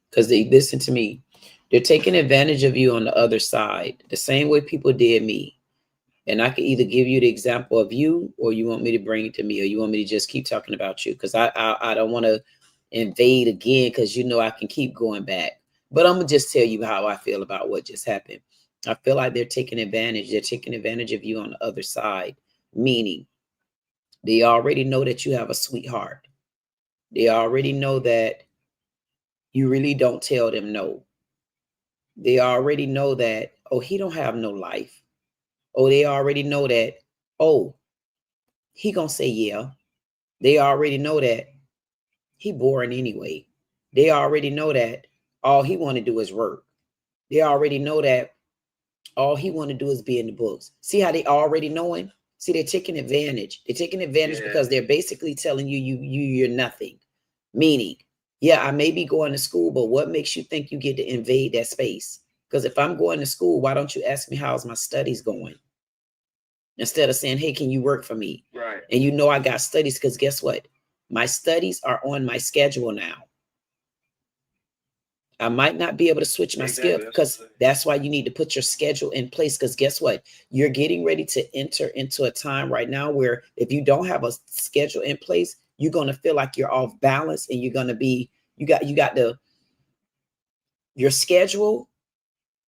Because they listen to me. They're taking advantage of you on the other side, the same way people did me. And I can either give you the example of you, or you want me to bring it to me, or you want me to just keep talking about you. Because I don't want to invade again, because you know I can keep going back. But I'm gonna just tell you how I feel about what just happened. I feel like they're taking advantage. They're taking advantage of you on the other side, meaning they already know that you have a sweetheart. They already know that you really don't tell them no. They already know that, oh, he don't have no life. Oh, they already know that, oh, he gonna say yeah. They already know that he boring anyway. They already know that all he want to do is work. They already know that all he want to do is be in the books. See how they already knowing? See, they're taking advantage. They're taking advantage because they're basically telling you, you're nothing. Meaning, yeah, I may be going to school, but what makes you think you get to invade that space? Because if I'm going to school, why don't you ask me how's my studies going? Instead of saying, hey, can you work for me? Right. And you know I got studies, because guess what? My studies are on my schedule now. I might not be able to switch my schedule, because that's why you need to put your schedule in place. Because guess what? You're getting ready to enter into a time right now where if you don't have a schedule in place, you're going to feel like you're off balance, and you're going to be, you got your schedule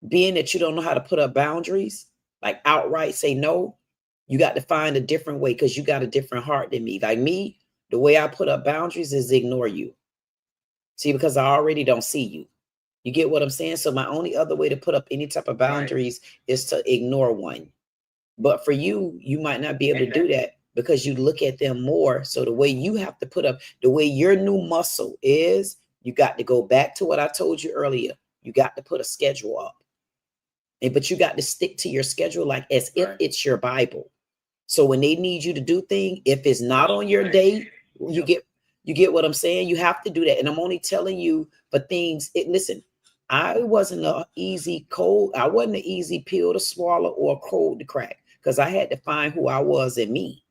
being that you don't know how to put up boundaries, like outright say no. You got to find a different way, because you got a different heart than me. Like me, the way I put up boundaries is ignore you. See, because I already don't see you. You get what I'm saying? So my only other way to put up any type of boundaries is to ignore one. But for you, you might not be able to do that because you look at them more. So the way you have to put up, the way your new muscle is, you got to go back to what I told you earlier. You got to put a schedule up. But you got to stick to your schedule like as if it's your Bible. So when they need you to do things, if it's not on your day, you get what I'm saying? You have to do that. And I'm only telling you for things. Listen, I wasn't an easy cold. I wasn't an easy pill to swallow or a code to crack, because I had to find who I was in me.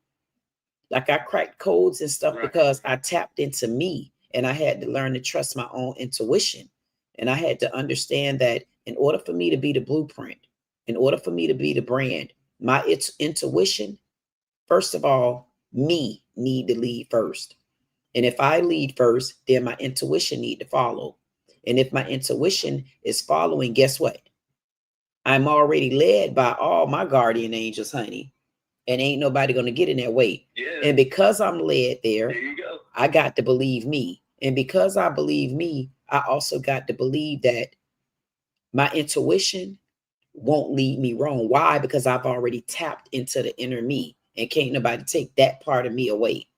Like I cracked codes and stuff because I tapped into me, and I had to learn to trust my own intuition. And I had to understand that in order for me to be the blueprint, in order for me to be the brand, my intuition, first of all, me need to lead first. And if I lead first, then my intuition need to follow. And if my intuition is following, guess what? I'm already led by all my guardian angels, honey. And ain't nobody going to get in their way. Yeah. And because I'm led there you go. I got to believe me. And because I believe me, I also got to believe that my intuition won't lead me wrong. Why? Because I've already tapped into the inner me, and can't nobody take that part of me away.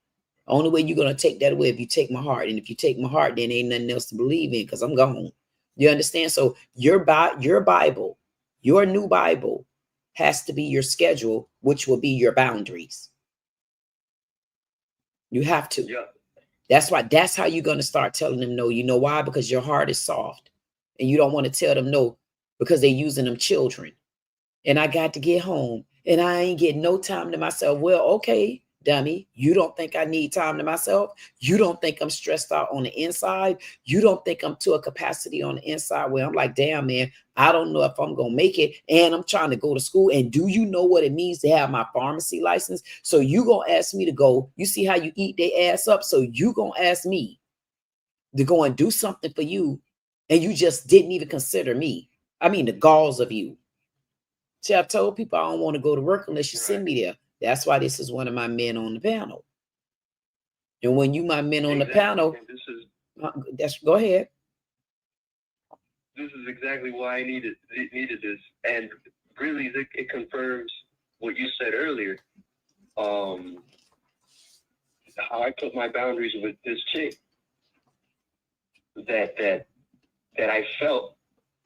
Only way you're going to take that away if you take my heart. And if you take my heart, then ain't nothing else to believe in, because I'm gone. You understand? So your Bible, your new Bible, has to be your schedule, which will be your boundaries. You have to. Yeah. That's how you're going to start telling them no. You know why? Because your heart is soft and you don't want to tell them no because they're using them children. And I got to get home and I ain't getting no time to myself. Well, okay, dummy. You don't think I need time to myself? You don't think I'm stressed out on the inside? You don't think I'm to a capacity on the inside where I'm like, damn, man, I don't know if I'm going to make it. And I'm trying to go to school. And do you know what it means to have my pharmacy license? So you going to ask me to go. You see how you eat their ass up. So you going to ask me to go and do something for you. And you just didn't even consider me. I mean, the galls of you. See, I told people I don't want to go to work unless you send me there. That's why this is one of my men on the panel. And when you my men on the panel, go ahead. This is exactly why I needed this, and really, it confirms what you said earlier. How I put my boundaries with this chick that I felt,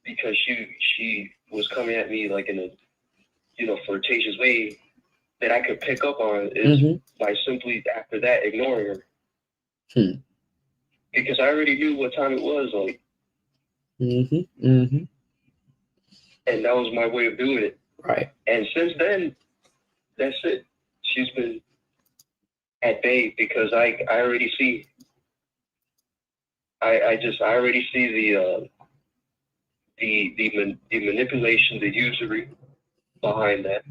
because she was coming at me like in a flirtatious way that I could pick up on is by simply after that ignoring her. Because I already knew what time it was, like. And that was my way of doing it. Right. And since then, that's it. She's been at bay because I already see. I already see the manipulation, the usury behind that.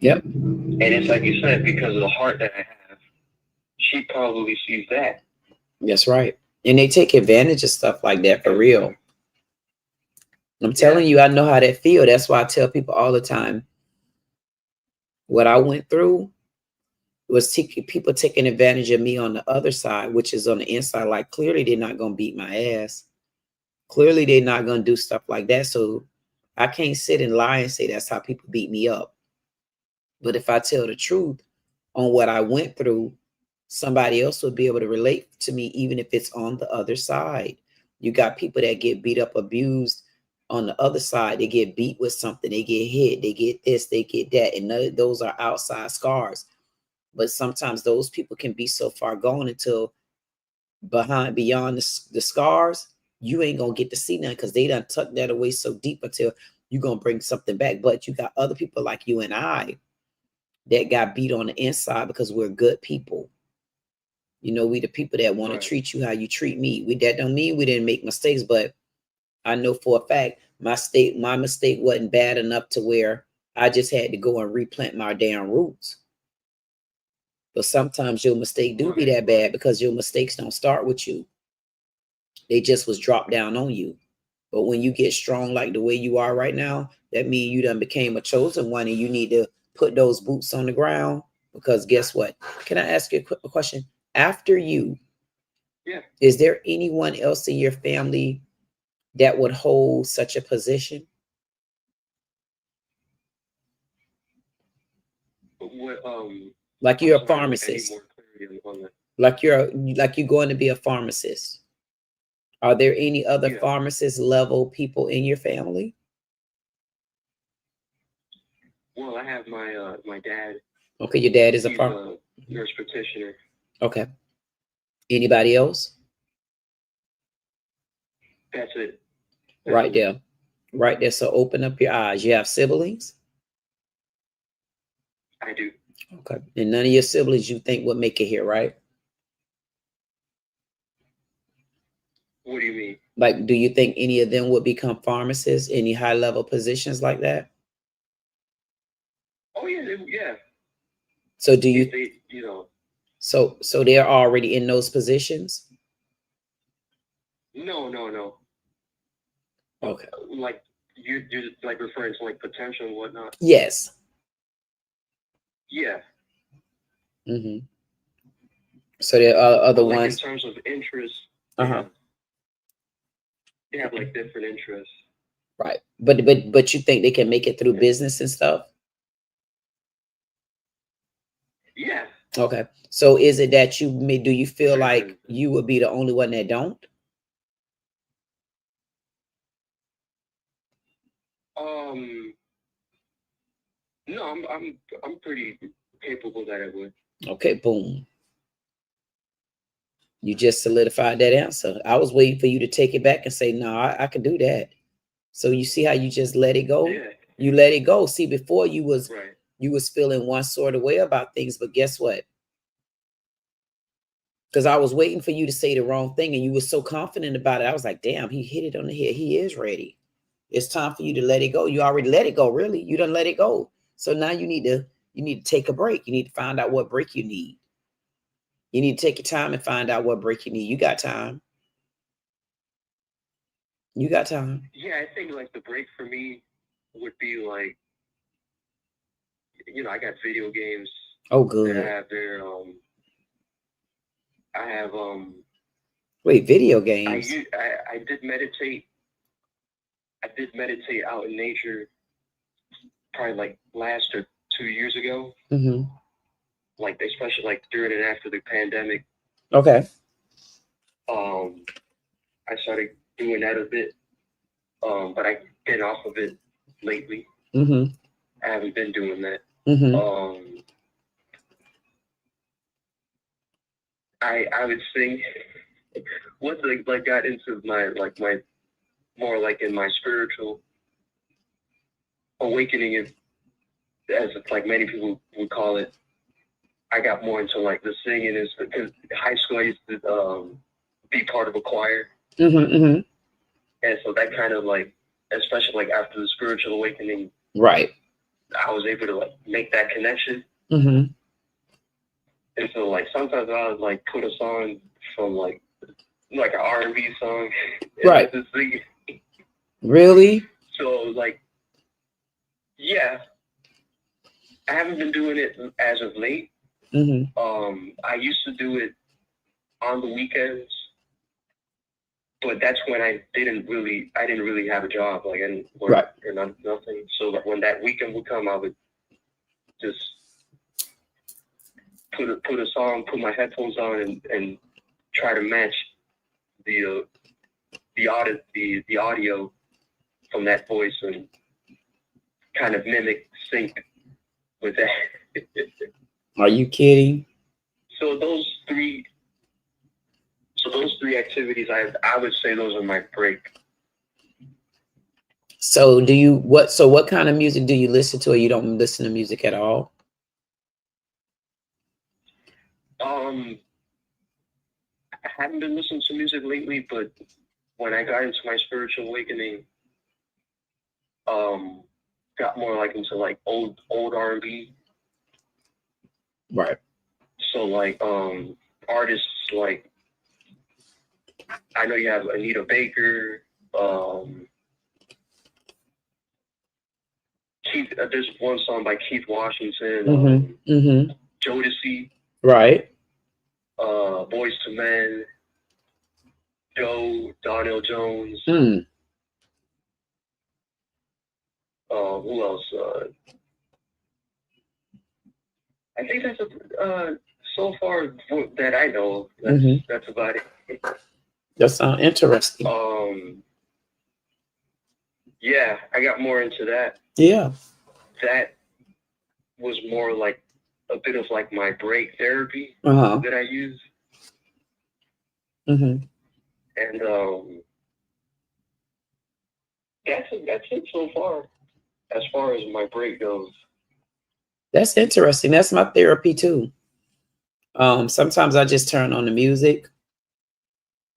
Yep. And it's like you said, because of the heart that I have, she probably sees that. That's right. And they take advantage of stuff like that for real. I'm telling you, I know how that feel. That's why I tell people all the time, what I went through was people taking advantage of me on the other side, which is on the inside. Like, clearly they're not going to beat my ass. Clearly they're not going to do stuff like that. So I can't sit and lie and say that's how people beat me up. But if I tell the truth on what I went through, somebody else would be able to relate to me, even if it's on the other side. You got people that get beat up, abused on the other side. They get beat with something. They get hit. They get this. They get that. And those are outside scars. But sometimes those people can be so far gone until beyond the scars, you ain't going to get to see none because they done tucked that away so deep until you're going to bring something back. But you got other people like you and I that got beat on the inside because we're good people. You know, we the people that want to treat you how you treat me. That don't mean we didn't make mistakes, but I know for a fact my mistake wasn't bad enough to where I just had to go and replant my damn roots. But sometimes your mistake do be that bad because your mistakes don't start with you. They just was dropped down on you. But when you get strong like the way you are right now, that means you done became a chosen one and you need to put those boots on the ground, because guess what? Can I ask you a question? After you, is there anyone else in your family that would hold such a position? Like you're a pharmacist. Like you're going to be a pharmacist. Are there any other pharmacist level people in your family? Well, I have my dad. Okay, your dad is a nurse practitioner. Okay. Anybody else? That's it. Right there. Right there. So open up your eyes. You have siblings? I do. Okay. And none of your siblings you think would make it here, right? What do you mean? Like, do you think any of them would become pharmacists? Any high level positions like that? Oh yeah, yeah. So do you? They, you know. So they're already in those positions. No. Okay. Like you're like referring to like potential and whatnot. Yes. Yeah. Mm-hmm. So there are other like ones. In terms of interest, they have like different interests. Right. But you think they can make it through business and stuff? Yeah. Okay. So is it that do you feel like you would be the only one that don't? No, I'm pretty capable that I would. Okay, boom. You just solidified that answer. I was waiting for you to take it back and say, no, I can do that. So you see how you just let it go? Yeah. You let it go. See, before you was right. You was feeling one sort of way about things, but guess what? Because I was waiting for you to say the wrong thing and you were so confident about it. I was like, damn, he hit it on the head. He is ready. It's time for you to let it go. You already let it go, really. You done let it go. So now you need to take a break. You need to find out what break you need. You need to take your time and find out what break you need. You got time. You got time. Yeah, I think like the break for me would be like, I got video games. Oh, good. That have their I have Wait, video games. I did meditate. I did meditate out in nature probably like last or 2 years ago. Mm-hmm. Like especially like during and after the pandemic. Okay. I started doing that a bit. But I get off of it lately. Mm-hmm. I haven't been doing that. Mm-hmm. I would sing. Once I like got into my more like in my spiritual awakening, as like many people would call it, I got more into like the singing. Is because high school I used to be part of a choir. Mm-hmm. Mm-hmm. And so that kind of like, especially like after the spiritual awakening, right, I was able to like make that connection. Mm-hmm. And so like sometimes I would like put a song from like an R&B song, right? And sing. Really? So like, yeah, I haven't been doing it as of late. Mm-hmm. I used to do it on the weekends. But that's when I didn't really have a job. Like I didn't work or nothing. So like when that weekend would come, I would just put a song, put my headphones on, and try to match the audio from that voice and kind of mimic sync with that. Are you kidding? So those three activities, I would say those are my break. So what kind of music do you listen to, or you don't listen to music at all? I haven't been listening to music lately, but when I got into my spiritual awakening, got more like into like old R&B. Right. So like artists like, I know you have Anita Baker, Keith. There's one song by Keith Washington, Jodeci, right? Boys to Men, Donnell Jones. Who else? I think that's so far that I know. That's about it. That sounds interesting. Yeah, I got more into that. Yeah. That was more like a bit of like my break therapy that I use. Mm-hmm. And that's it so far, as far as my break goes. That's interesting. That's my therapy too. Sometimes I just turn on the music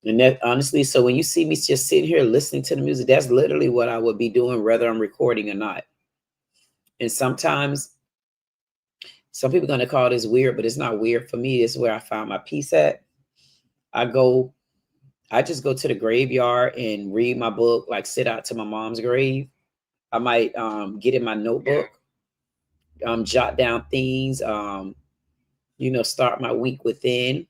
And that honestly, so when you see me just sitting here listening to the music, that's literally what I would be doing, whether I'm recording or not. And sometimes some people are going to call this weird, but it's not weird for me. It's where I find my peace at. I just go to the graveyard and read my book, like sit out to my mom's grave. I might get in my notebook, jot down things, start my week within.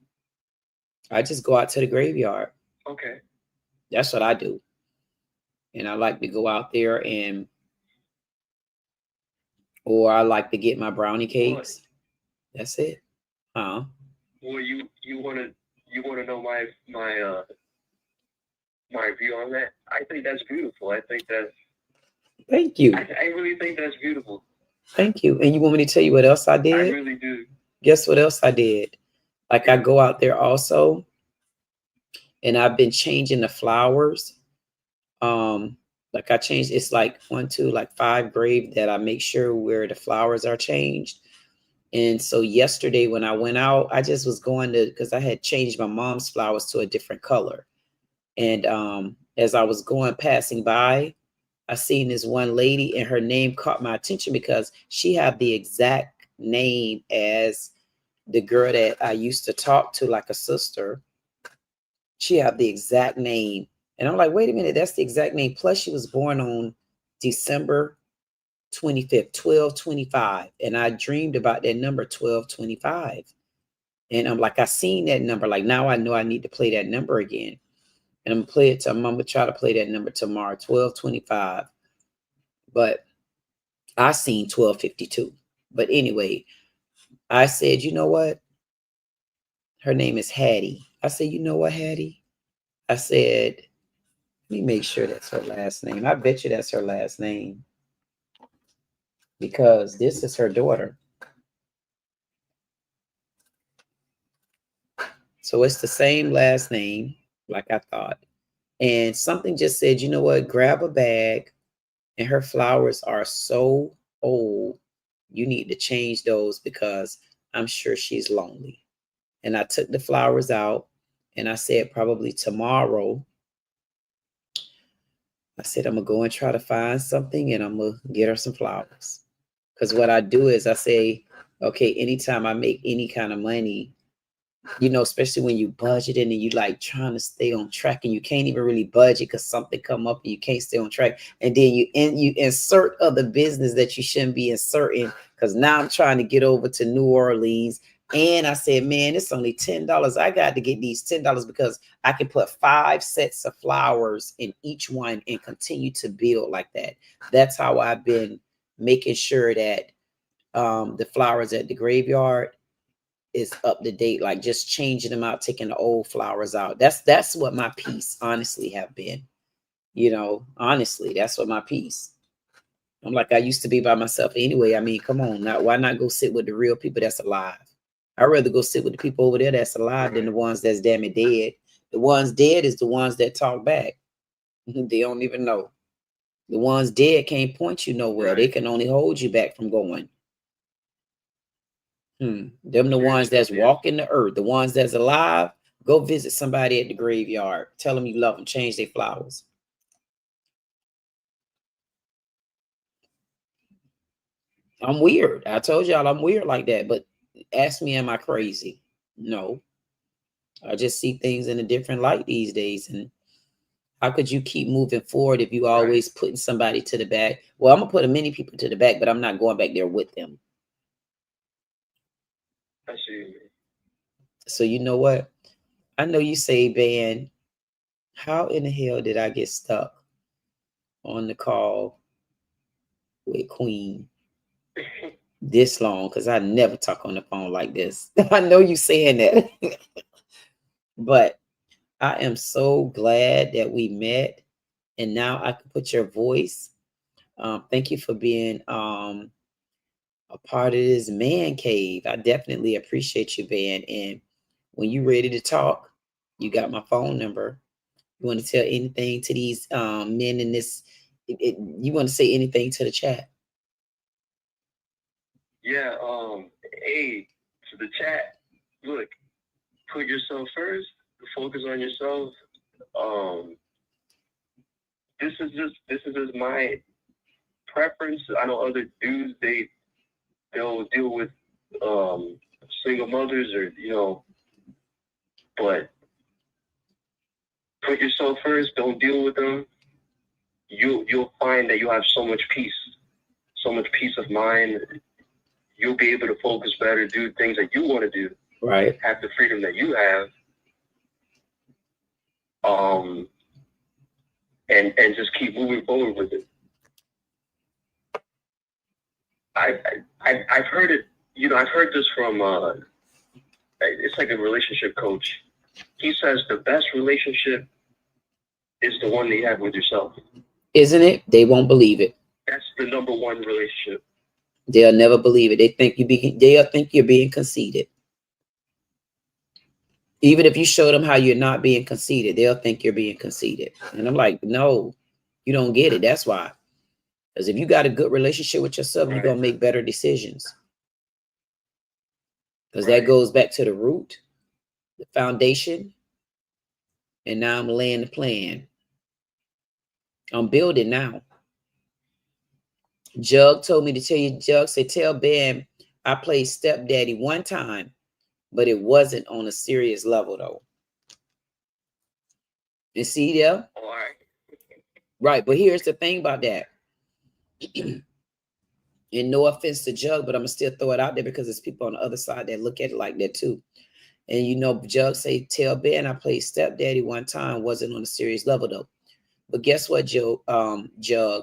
I just go out to the graveyard. Okay. That's what I do. And I like to go out there or I like to get my brownie cakes. What? That's it. Well, you wanna know my view on that? I think that's beautiful. I think that's. Thank you. I really think that's beautiful. Thank you. And you want me to tell you what else I did? I really do. Guess what else I did? Like I go out there also, and I've been changing the flowers. Like I changed, it's like 5 graves that I make sure where the flowers are changed. And so yesterday when I went out, I just was going to, because I had changed my mom's flowers to a different color. And as I was passing by, I seen this one lady and her name caught my attention because she had the exact name as the girl that I used to talk to like a sister. She had the exact name. And I'm like, wait a minute, that's the exact name. Plus she was born on December 25th, 1225. And I dreamed about that number 1225. And I'm like, I seen that number. Like now I know I need to play that number again. And I'm gonna play it. I'm gonna try to play that number tomorrow, 1225. But I seen 1252. But anyway, I said, you know what? Her name is Hattie. I said, you know what, Hattie? I said, let me make sure that's her last name. I bet you that's her last name. Because this is her daughter. So it's the same last name, like I thought. And something just said, you know what? Grab a bag. And her flowers are so old. You need to change those because I'm sure she's lonely. And I took the flowers out and I said, probably tomorrow, I said, I'm going to go and try to find something and I'm going to get her some flowers. Because what I do is I say, okay, anytime I make any kind of money, especially when you budget and you like trying to stay on track and you can't even really budget because something come up and you can't stay on track. And then you insert other business that you shouldn't be inserting. Because now I'm trying to get over to New Orleans. And I said, man, it's only $10. I got to get these $10 because I can put 5 sets of flowers in each one and continue to build like that. That's how I've been making sure that the flowers at the graveyard is up to date, like just changing them out, taking the old flowers out. That's what my peace honestly have been. Honestly, that's what my peace. I'm like, I used to be by myself anyway. I mean, come on, now why not go sit with the real people that's alive? I'd rather go sit with the people over there that's alive than the ones that's damn it dead. The ones dead is the ones that talk back. They don't even know. The ones dead can't point you nowhere. Right. They can only hold you back from going. Them the ones that's walking the earth. The ones that's alive, go visit somebody at the graveyard. Tell them you love them. Change their flowers. I'm weird. I told y'all I'm weird like that. But ask me, am I crazy? No. I just see things in a different light these days. And how could you keep moving forward if you always putting somebody to the back? Well, I'm going to put many people to the back, but I'm not going back there with them. I see. So you know what? I know you say, Van, how in the hell did I get stuck on the call with Queen this long? Because I never talk on the phone like this. I know you saying that. But I am so glad that we met. And now I can put your voice. Thank you for being a part of this man cave. I definitely appreciate you, Van. And when you're ready to talk, you got my phone number. You want to tell anything to these men in this? You want to say anything to the chat? Yeah. Hey, to the chat. Look, put yourself first. focus on yourself. This is just my preference. I know other dudes they'll deal with single mothers or but put yourself first. Don't deal with them. You'll find that you have so much peace of mind. You'll be able to focus better, do things that you want to do. Right. Have the freedom that you have. And just keep moving forward with it. I've heard it. I've heard this from. It's like a relationship coach. He says the best relationship is the one that you have with yourself. Isn't it? They won't believe it. That's the number one relationship. They'll never believe it. They'll think you're being conceited. Even if you show them how you're not being conceited, they'll think you're being conceited. And I'm like, no, you don't get it. That's why. Because if you got a good relationship with yourself, you're going to make better decisions. Because that goes back to the root, the foundation. And now I'm laying the plan. I'm building now. Jug told me to tell you, Jug said, tell Ben I played stepdaddy one time, but it wasn't on a serious level though. And see there? Right, but here's the thing about that. And no offense to Jug, but I'm gonna still throw it out there because there's people on the other side that look at it like that too. And Jug say, tell Ben I played stepdaddy one time, wasn't on a serious level though. But guess what, Jug?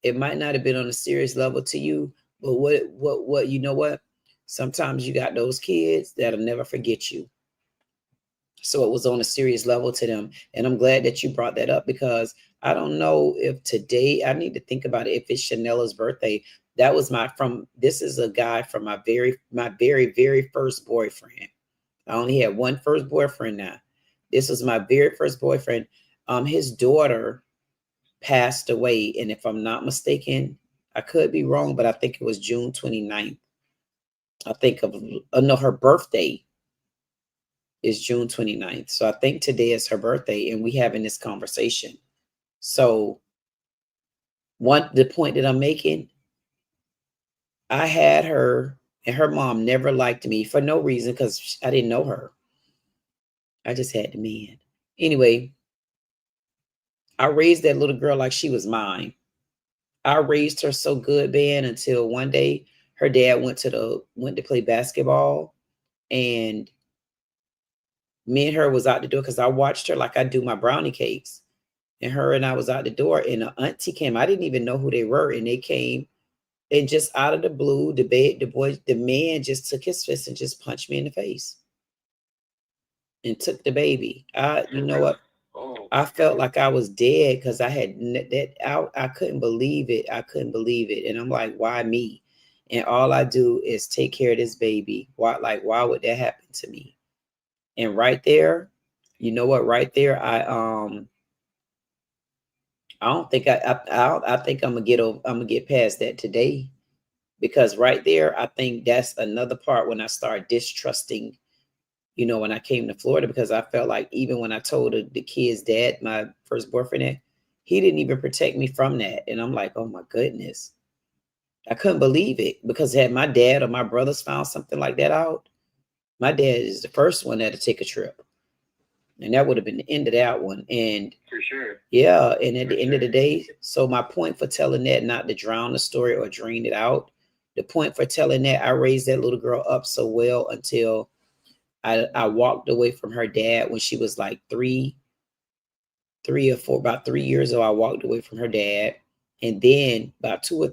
It might not have been on a serious level to you, but what you know what? Sometimes you got those kids that'll never forget you. So it was on a serious level to them. And I'm glad that you brought that up because I don't know if today, I need to think about it. If it's Shanella's birthday, that was this is a guy from my very, very first boyfriend. I only had one first boyfriend now. This was my very first boyfriend. His daughter passed away. And if I'm not mistaken, I could be wrong, but I think it was June 29th. I think her birthday is June 29th. So I think today is her birthday and we having this conversation. So the point that I'm making, I had her and her mom never liked me for no reason because I didn't know her. I just had the man. Anyway, I raised that little girl like she was mine. I raised her so good, Ben, until one day her dad went to play basketball and me and her was out the door because I watched her like I do my brownie cakes. And her and I was out the door and an auntie came. I didn't even know who they were. And they came and just out of the blue, the man just took his fist and just punched me in the face and took the baby. You know what? I felt like I was dead because I had that. I couldn't believe it. I couldn't believe it. And I'm like, why me? And all I do is take care of this baby. Why would that happen to me? And right there, you know what? Right there, I don't think I think I'm gonna get past that today, because right there, I think that's another part when I start distrusting. When I came to Florida, because I felt like even when I told the kid's dad, my first boyfriend, he didn't even protect me from that. And I'm like, oh my goodness, I couldn't believe it, because had my dad or my brothers found something like that out, my dad is the first one that to take a trip. And that would have been the end of that one. And for sure. Yeah. And at the end of the day, so my point for telling that, not to drown the story or drain it out, the point for telling that, I raised that little girl up so well until I walked away from her dad when she was like three or four, about 3 years ago, I walked away from her dad. And then about 2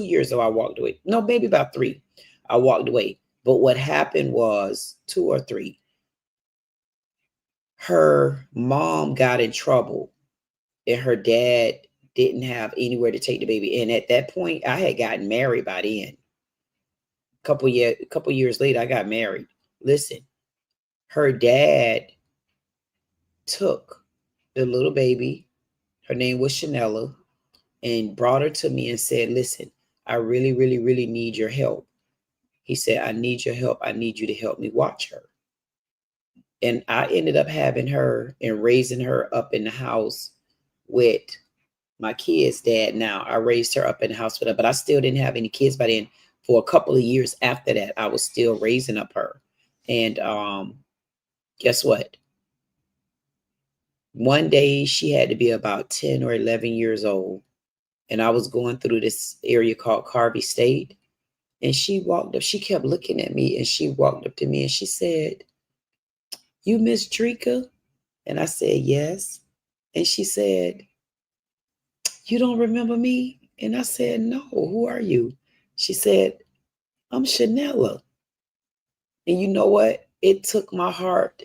years ago, I walked away. No, maybe about 3, I walked away. But what happened was 2 or 3, her mom got in trouble and her dad didn't have anywhere to take the baby. And at that point, I had gotten married by then. A couple years later, I got married. Listen, her dad took the little baby, her name was Shanella, and brought her to me and said, listen, I really, really, really need your help. He said, I need your help. I need you to help me watch her. And I ended up having her and raising her up in the house with my kids' dad. Now I raised her up in the house with her, but I still didn't have any kids by then. For a couple of years after that, I was still raising up her. And guess what? One day she had to be about 10 or 11 years old. And I was going through this area called Carvey State. And she walked up, she kept looking at me, and she walked up to me and she said, "You Miss Drika?" And I said, "Yes." And she said, "You don't remember me?" And I said, "No, who are you?" She said, "I'm Chanella." And you know what? It took my heart,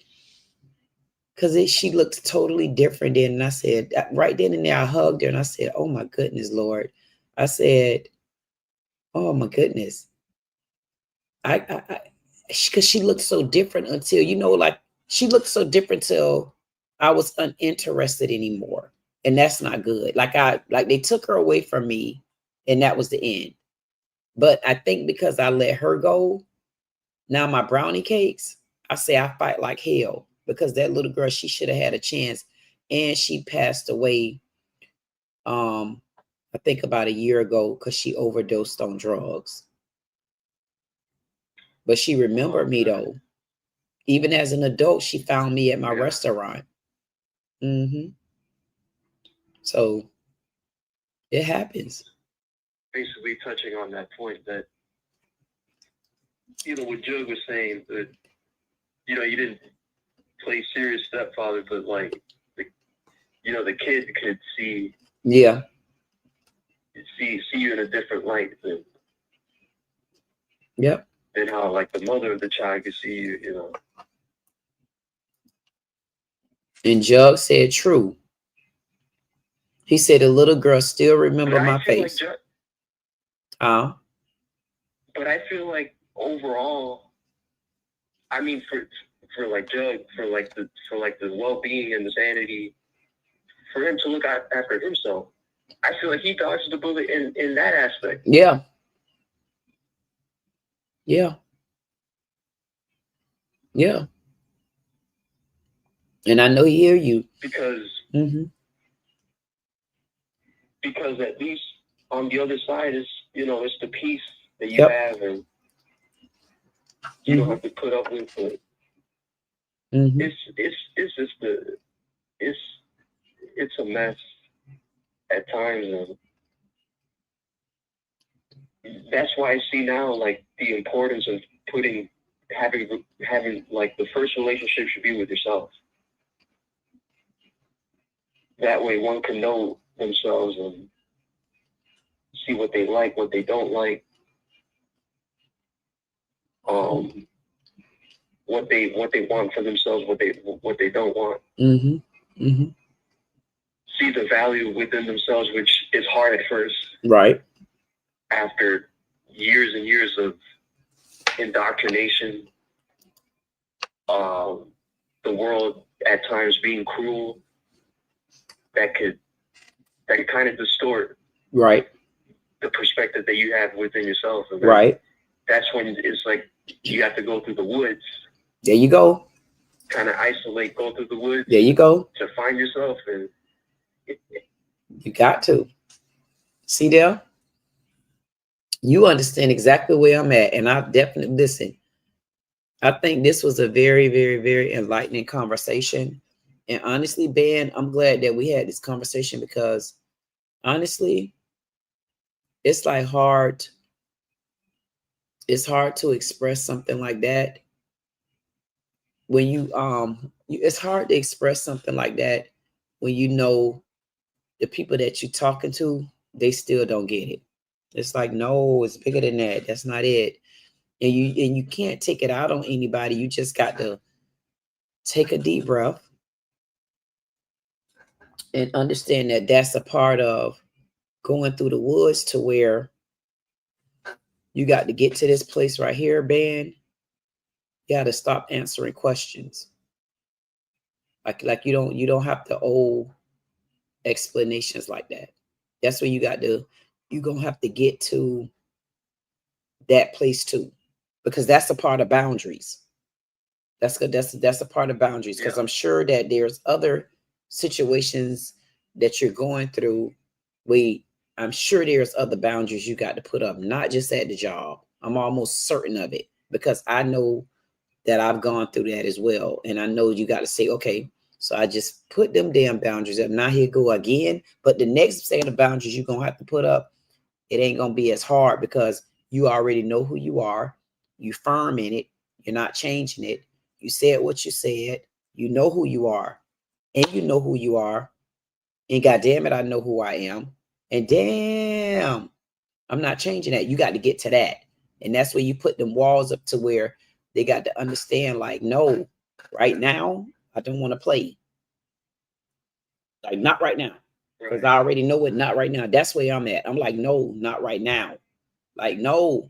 because she looked totally different then. And I said, right then and there, I hugged her and I said, "Oh my goodness, Lord." I said, "Oh my goodness." Because she looked so different until, like she looked so different till I was uninterested anymore. And that's not good. Like they took her away from me and that was the end. But I think because I let her go, now my brownie cakes, I say I fight like hell, because that little girl, she should have had a chance. And she passed away, I think about a year ago, because she overdosed on drugs. But she remembered me though. Even as an adult, she found me at my restaurant. So it happens. Basically touching on that point that, what Jug was saying, that, you didn't play serious stepfather, but like, the kid could see. Yeah. See you in a different light than. Yep. Than how like the mother of the child could see you, And Jug said true. He said the little girl still remember my face. But I feel like overall, I mean, for like Jug, for like the well-being and the sanity, for him to look after himself, I feel like he dodged the bullet in that aspect. Yeah. Yeah. Yeah. And I know he hear you. Because at least on the other side is, it's the peace that you have, and you don't have to put up with it. It's just it's a mess at times, and that's why I see now like the importance of having like the first relationship should be with yourself. That way one can know themselves and see what they like, what they don't like, what they want for themselves, what they don't want. See the value within themselves, which is hard at first. Right. After years and years of indoctrination, the world at times being cruel, that could kind of distort the perspective that you have within yourself. And that's when it's like you have to go through the woods. There you go. Kind of isolate, go through the woods. There you go. To find yourself. And you got to. See there? You understand exactly where I'm at. And I definitely listen. I think this was a very, very, very enlightening conversation. And honestly, Ben, I'm glad that we had this conversation, because honestly, it's like hard. It's hard to express something like that. When it's hard to express something like that when you know the people that you're talking to, they still don't get it. It's like, no, it's bigger than that. That's not it. And you can't take it out on anybody. You just got to take a deep breath and understand that that's a part of going through the woods, to where you got to get to this place right here, Ben. You got to stop answering questions. Like you don't have to owe explanations like that. That's where you're going to have to get to that place too, because that's a part of boundaries. That's good. That's a part of boundaries, because I'm sure that there's other situations that you're going through. I'm sure there's other boundaries you got to put up, not just at the job. I'm almost certain of it, because I know that I've gone through that as well. And I know you got to say, okay, so I just put them damn boundaries up. Now here go again. But the next set of boundaries you're going to have to put up, it ain't going to be as hard, because you already know who you are. You firm in it. You're not changing it. You said what you said. You know who you are. And you know who you are. And God damn it, I know who I am. And damn, I'm not changing that. You got to get to that. And that's where you put them walls up to where they got to understand, like, no, right now, I don't want to play. Like, not right now. Because I already know it, not right now. That's where I'm at. I'm like, no, not right now. Like, no.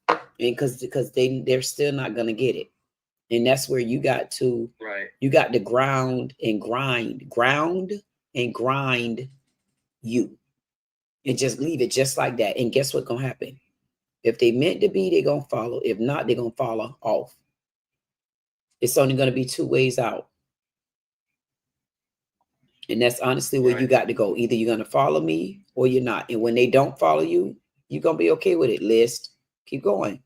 And because they're still not going to get it. And that's where you got to, you got to ground and grind you. And just leave it just like that. And guess what's going to happen? If they meant to be, they're going to follow. If not, they're going to fall off. It's only going to be two ways out. And that's honestly where you got to go. Either you're going to follow me or you're not. And when they don't follow you, you're going to be okay with it. List. Keep going.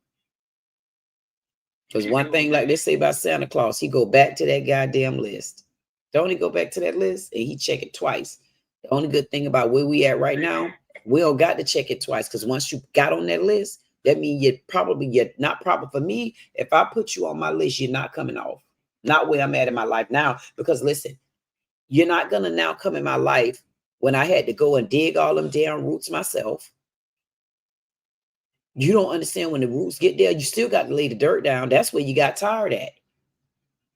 Because one thing, like they say about Santa Claus, he go back to that goddamn list. Don't he go back to that list? And he check it twice. The only good thing about where we at right now, we don't got to check it twice. Because once you got on that list, that means you're not proper for me. If I put you on my list, you're not coming off. Not where I'm at in my life now. Because listen, you're not going to now come in my life when I had to go and dig all them damn roots myself. You don't understand, when the roots get there, you still got to lay the dirt down. That's where you got tired at.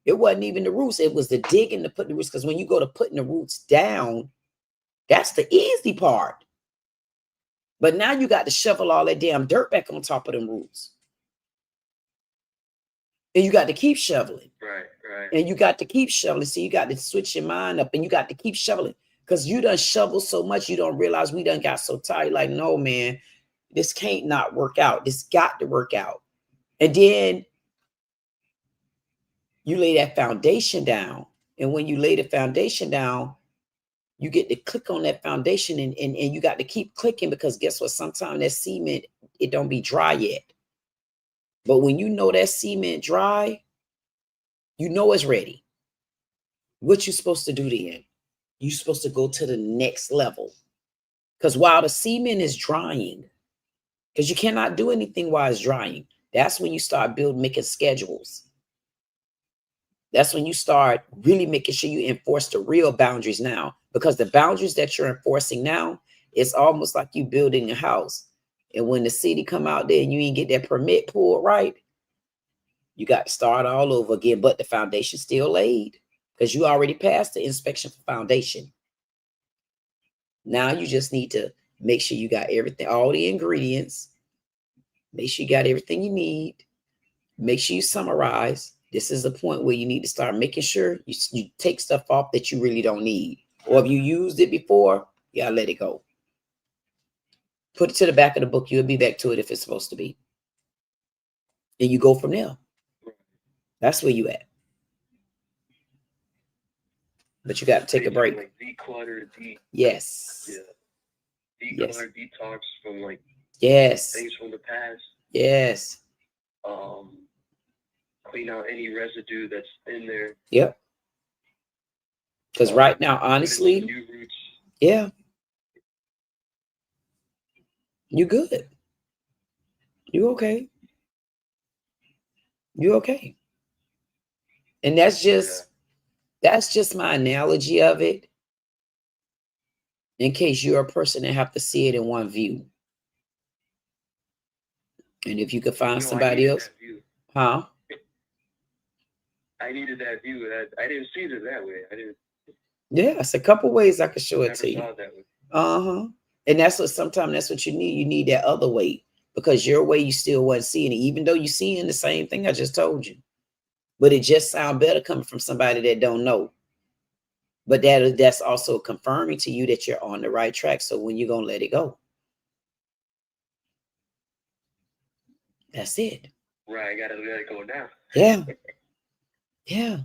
It wasn't even the roots. It was the digging to put the roots. Because when you go to putting the roots down, that's the easy part. But now you got to shovel all that damn dirt back on top of them roots. And you got to keep shoveling. Right. And you got to keep shoveling. So you got to switch your mind up, and you got to keep shoveling. Because you done shovel so much, you don't realize we done got so tired. Like, no, man, this can't not work out. This got to work out. And then you lay that foundation down. And when you lay the foundation down, you get to click on that foundation, and you got to keep clicking, because guess what? Sometimes that cement, it don't be dry yet. But when you know that cement dry, you know it's ready. What you supposed to do then? You're supposed to go to the next level. Because while the cement is drying, because you cannot do anything while it's drying, that's when you start making schedules. That's when you start really making sure you enforce the real boundaries now. Because the boundaries that you're enforcing now, it's almost like you building a house. And when the city come out there and you ain't get that permit pulled right, you got to start all over again. But the foundation's still laid, because you already passed the inspection for foundation. Now you just need to make sure you got everything, all the ingredients. Make sure you got everything you need. Make sure you summarize. This is the point where you need to start making sure you take stuff off that you really don't need. Or if you used it before, you gotta let it go. Put it to the back of the book. You'll be back to it if it's supposed to be. And you go from there. That's where you at. But you got to take a break. Like declutter, yes. Yeah. Declutter, detox from like things from the past. Yes. Clean out any residue that's in there. Yep. Because right now, honestly, yeah, you good. You okay. You okay. And that's just my analogy of it, in case you're a person that have to see it in one view. And if you could find somebody else, huh? I needed that view. I didn't see it that way. Yeah, it's a couple ways I could show it to you. That way. And that's what you need. You need that other way, because your way you still wasn't seeing it, even though you're seeing the same thing I just told you. But it just sounds better coming from somebody that don't know. But that's also confirming to you that you're on the right track. So when you're gonna let it go, that's it. Right, I gotta let it go now. Yeah. Yeah.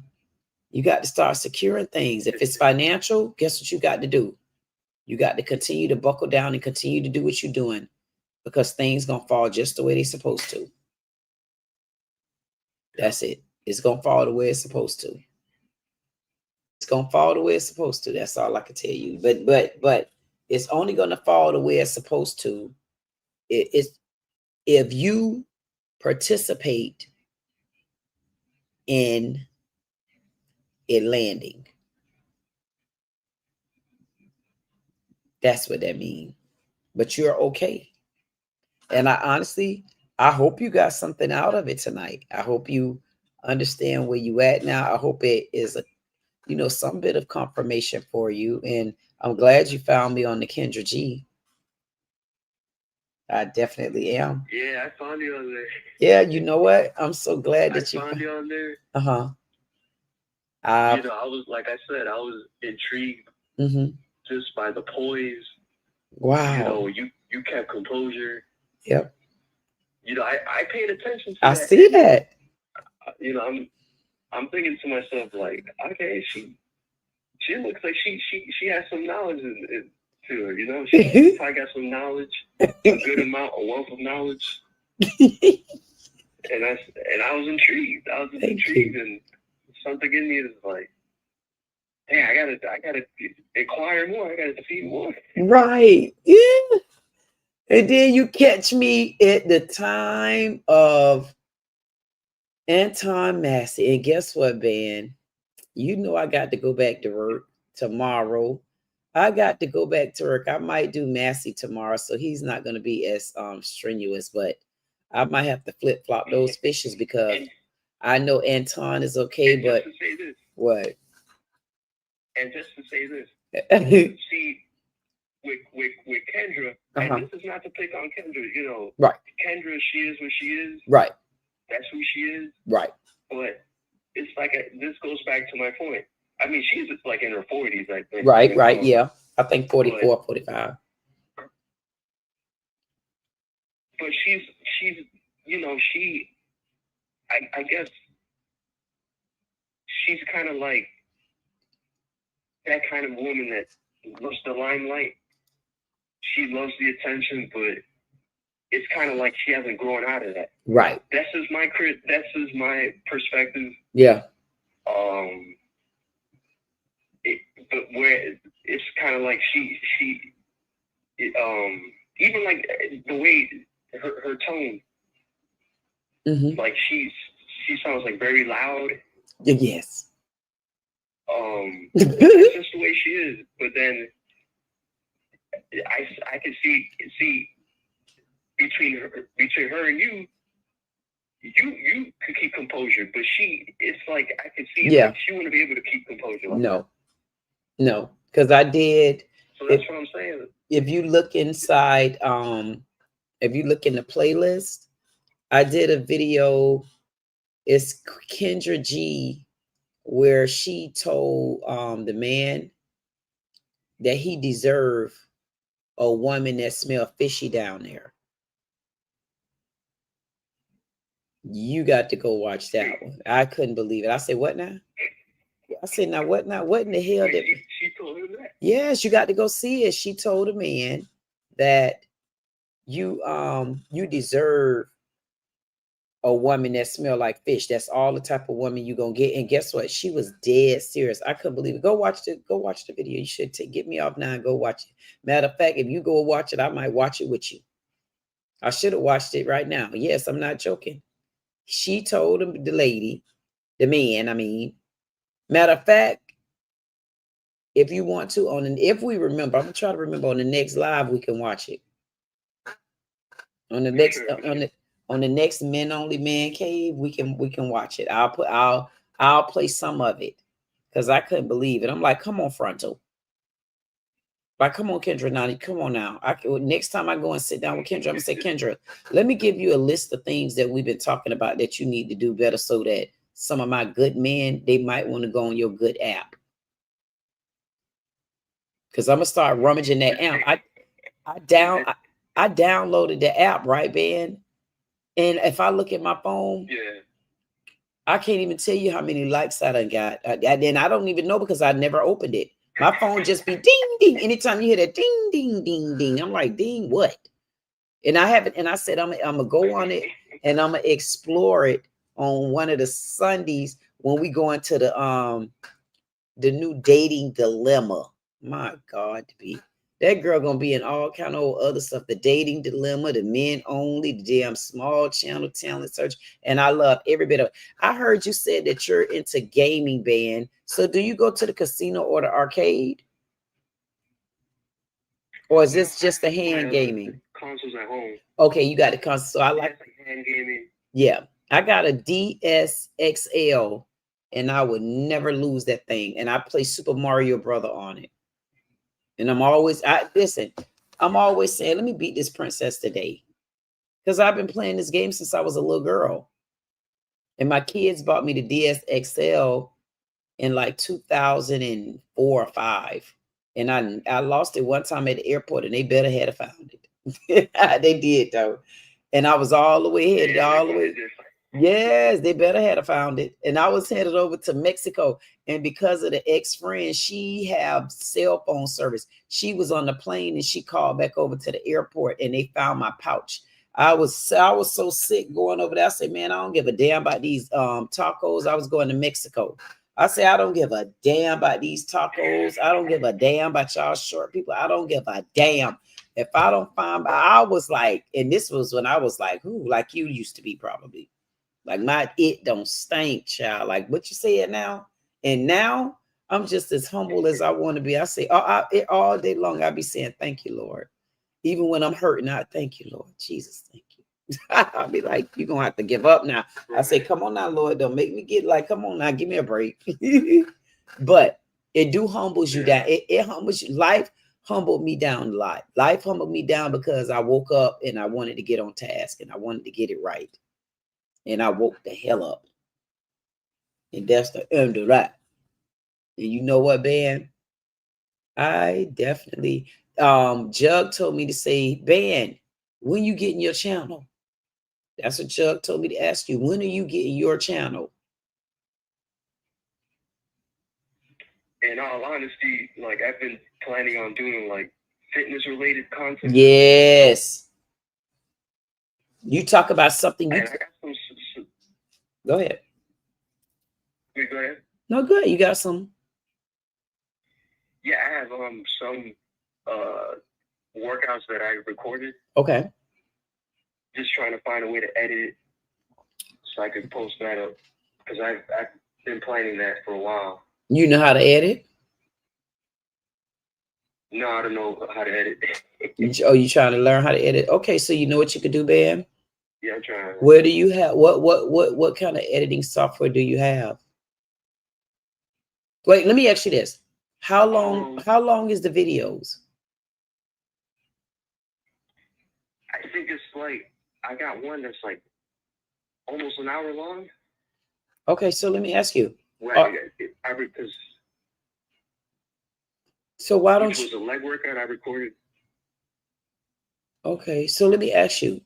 You got to start securing things. If it's financial, guess what you got to do? You got to continue to buckle down and continue to do what you're doing, because things gonna fall just the way they're supposed to. That's it. It's gonna fall the way it's supposed to. It's gonna fall the way it's supposed to. That's all I can tell you. But it's only gonna fall the way it's supposed to. It's if you participate in it landing. That's what that means. But you're okay. And I hope you got something out of it tonight. I hope you understand where you at now. I hope it is some bit of confirmation for you. And I'm glad you found me on the Kendra G. I definitely am. Yeah, I found you on there. Yeah, you know what? I'm so glad that I found you on there. Uh-huh. I was, like I said, I was intrigued just by the poise. Wow. You kept composure. Yep. I paid attention to I that. see that. I'm thinking to myself, like, okay, she looks like she has some knowledge to her, She probably got some knowledge, a good amount, a wealth of knowledge. and I was intrigued. And something in me is like, hey, I gotta inquire more. I gotta see more. Right. Yeah. And then you catch me at the time of Anton Massey. And guess what, Ben? I got to go back to work tomorrow. I got to go back to work. I might do Massey tomorrow, so he's not going to be as strenuous, but I might have to flip-flop those fishes because I know Anton is okay, but just to say this, what? And just to say this, see, with Kendra, and this is not to pick on Kendra, right? Kendra, she is what she is, right? That's who she is, right? But it's like this goes back to my point. I mean, she's like in her 40s, I think. Right, yeah. I think 44, 45. But she's I guess she's kind of like that kind of woman that loves the limelight. She loves the attention, but it's kind of like she hasn't grown out of that. Right. That's just my perspective. Yeah. But where it's kind of like she even like the way her tone, like she sounds like very loud. Yes. That's just the way she is. But then I can see between her and you could keep composure, but it's like I could see like she wouldn't be able to keep composure. Like no, because I did. So that's what I'm saying. If you look inside, if you look in the playlist, I did a video. It's Kendra G, where she told the man that he deserved a woman that smelled fishy down there. You got to go watch that one. I couldn't believe it. I said, what now? I said, now what now? What in the hell did she told him that? Yes, you got to go see it. She told a man that you deserve a woman that smell like fish. That's all the type of woman you gonna get. And guess what? She was dead serious. I couldn't believe it. Go watch the video. You should get me off now and go watch it. Matter of fact, if you go watch it, I might watch it with you. I should have watched it right now. Yes, I'm not joking. She told him, the man, I mean. Matter of fact, if you want to, if we remember, I'm gonna try to remember on the next live, we can watch it. On the next on the next Men Only Man Cave, we can watch it. I'll play some of it because I couldn't believe it. I'm like, come on, Frontal. Like, come on, Kendra, Nani, come on now. Next time I go and sit down with Kendra, I'm gonna say, Kendra, let me give you a list of things that we've been talking about that you need to do better so that some of my good men, they might want to go on your good app. Because I'm gonna start rummaging that app. I downloaded the app, right, Ben? And if I look at my phone, I can't even tell you how many likes I done got. And I don't even know because I never opened it. My phone just be ding, ding. Anytime you hear that ding, ding, ding, ding, I'm like, ding, what? And I haven't, and I said, I'm gonna go on it and I'm gonna explore it on one of the Sundays when we go into the new dating dilemma. My God, that girl gonna be in all kind of other stuff. The dating dilemma, the men only, the damn small channel talent search. And I love every bit of it. I heard you said that you're into gaming, band. So do you go to the casino or the arcade? Or is this just the hand gaming? Consoles at home. Okay, you got the console. So I like hand gaming. Yeah, I got a DSXL and I would never lose that thing. And I play Super Mario Brother on it. And I'm always saying, let me beat this princess today. Because I've been playing this game since I was a little girl. And my kids bought me the DSXL in like 2004 or 5. And I lost it one time at the airport and they better had found it. They did though. And I was all the way headed all the way. Yes, they better had found it. And I was headed over to Mexico. And because of the ex-friend, she have cell phone service. She was on the plane and she called back over to the airport and they found my pouch. I was so sick going over there. I said, man, I don't give a damn about these tacos. I was going to Mexico. I say, I don't give a damn about these tacos. I don't give a damn about y'all short people. I don't give a damn. If I don't find, I was like, and this was when I was like, who, like you used to be probably. Like it don't stink, child. Like what you said now. And now I'm just as humble as I want to be. I say all day long, I be saying, thank you, Lord. Even when I'm hurting, I thank you, Lord. Jesus, thank you. I'll be like, you're going to have to give up now. I say, come on now, Lord. Don't make me get like, come on now, give me a break. But it do humbles you down. It humbles you. Life humbled me down a lot. Life humbled me down because I woke up and I wanted to get on task and I wanted to get it right. And I woke the hell up. And that's the end of that. And you know what, Ben? I definitely Jug told me to say, Ben, when you getting your channel? That's what Jug told me to ask you. When are you getting your channel? In all honesty, like I've been planning on doing like fitness related content. Yes. You talk about something. You... Go ahead. Go ahead. No, good. You got some. Yeah, I have some workouts that I recorded. Okay. Just trying to find a way to edit it so I can post that up because I've been planning that for a while. You know how to edit? No, I don't know how to edit. Oh, you trying to learn how to edit? Okay, so you know what you could do, Ben? Yeah, I'm trying. Where do you have what kind of editing software do you have? Wait, let me ask you this. How long is the videos? I think it's like I got one that's like almost an hour long. Okay, so let me ask you. Because so why don't you? It was a leg workout I recorded. Okay, so let me ask you.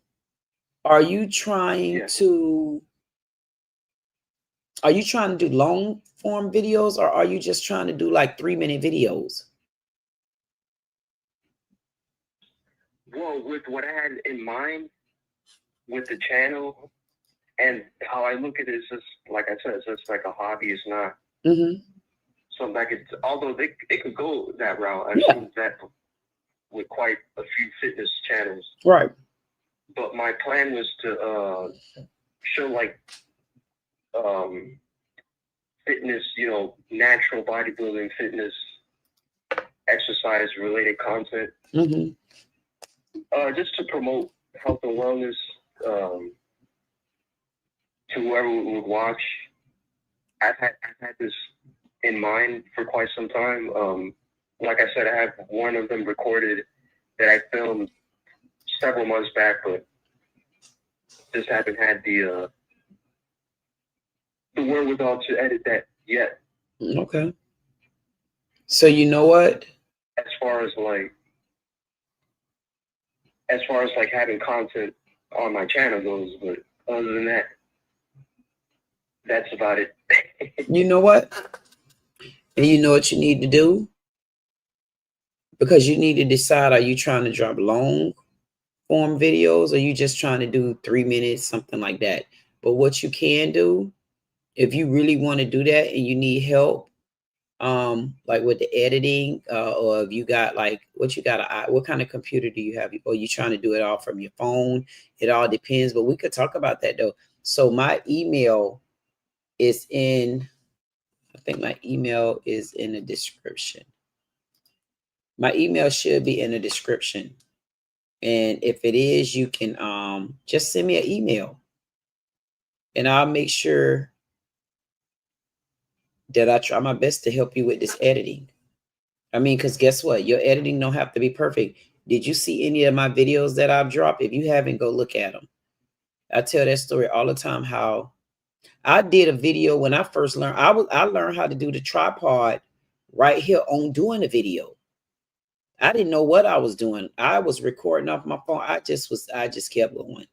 Are you trying to do long form videos or are you just trying to do like 3-minute videos? Well, with what I had in mind with the channel and how I look at it, it's just like I said, it's just like a hobby. It's not something I could, although it could go that route. I've seen that with quite a few fitness channels. Right. But my plan was to show like fitness, natural bodybuilding, fitness, exercise related content. Just to promote health and wellness to whoever would watch. I've had this in mind for quite some time. Like I said, I have one of them recorded that I filmed several months back, but just haven't had the wherewithal to edit that yet. Okay. So you know what? As far as having content on my channel goes, but other than that, that's about it. You know what? And you know what you need to do? Because you need to decide, are you trying to drop long form videos or you just trying to do 3 minutes, something like that? But what you can do, if you really want to do that and you need help, like with the editing, or if you got like what kind of computer do you have, or you trying to do it all from your phone? It all depends, but we could talk about that though. So my email is in, I think my email is in the description. My email should be in the description. And if it is, you can just send me an email and I'll make sure that I try my best to help you with this editing. I mean, because guess what? Your editing don't have to be perfect. Did you see any of my videos that I've dropped? If you haven't, go look at them. I tell that story all the time, how I did a video when I first learned. I learned how to do the tripod right here on doing the video. I didn't know what I was doing. I was recording off my phone. I just kept going.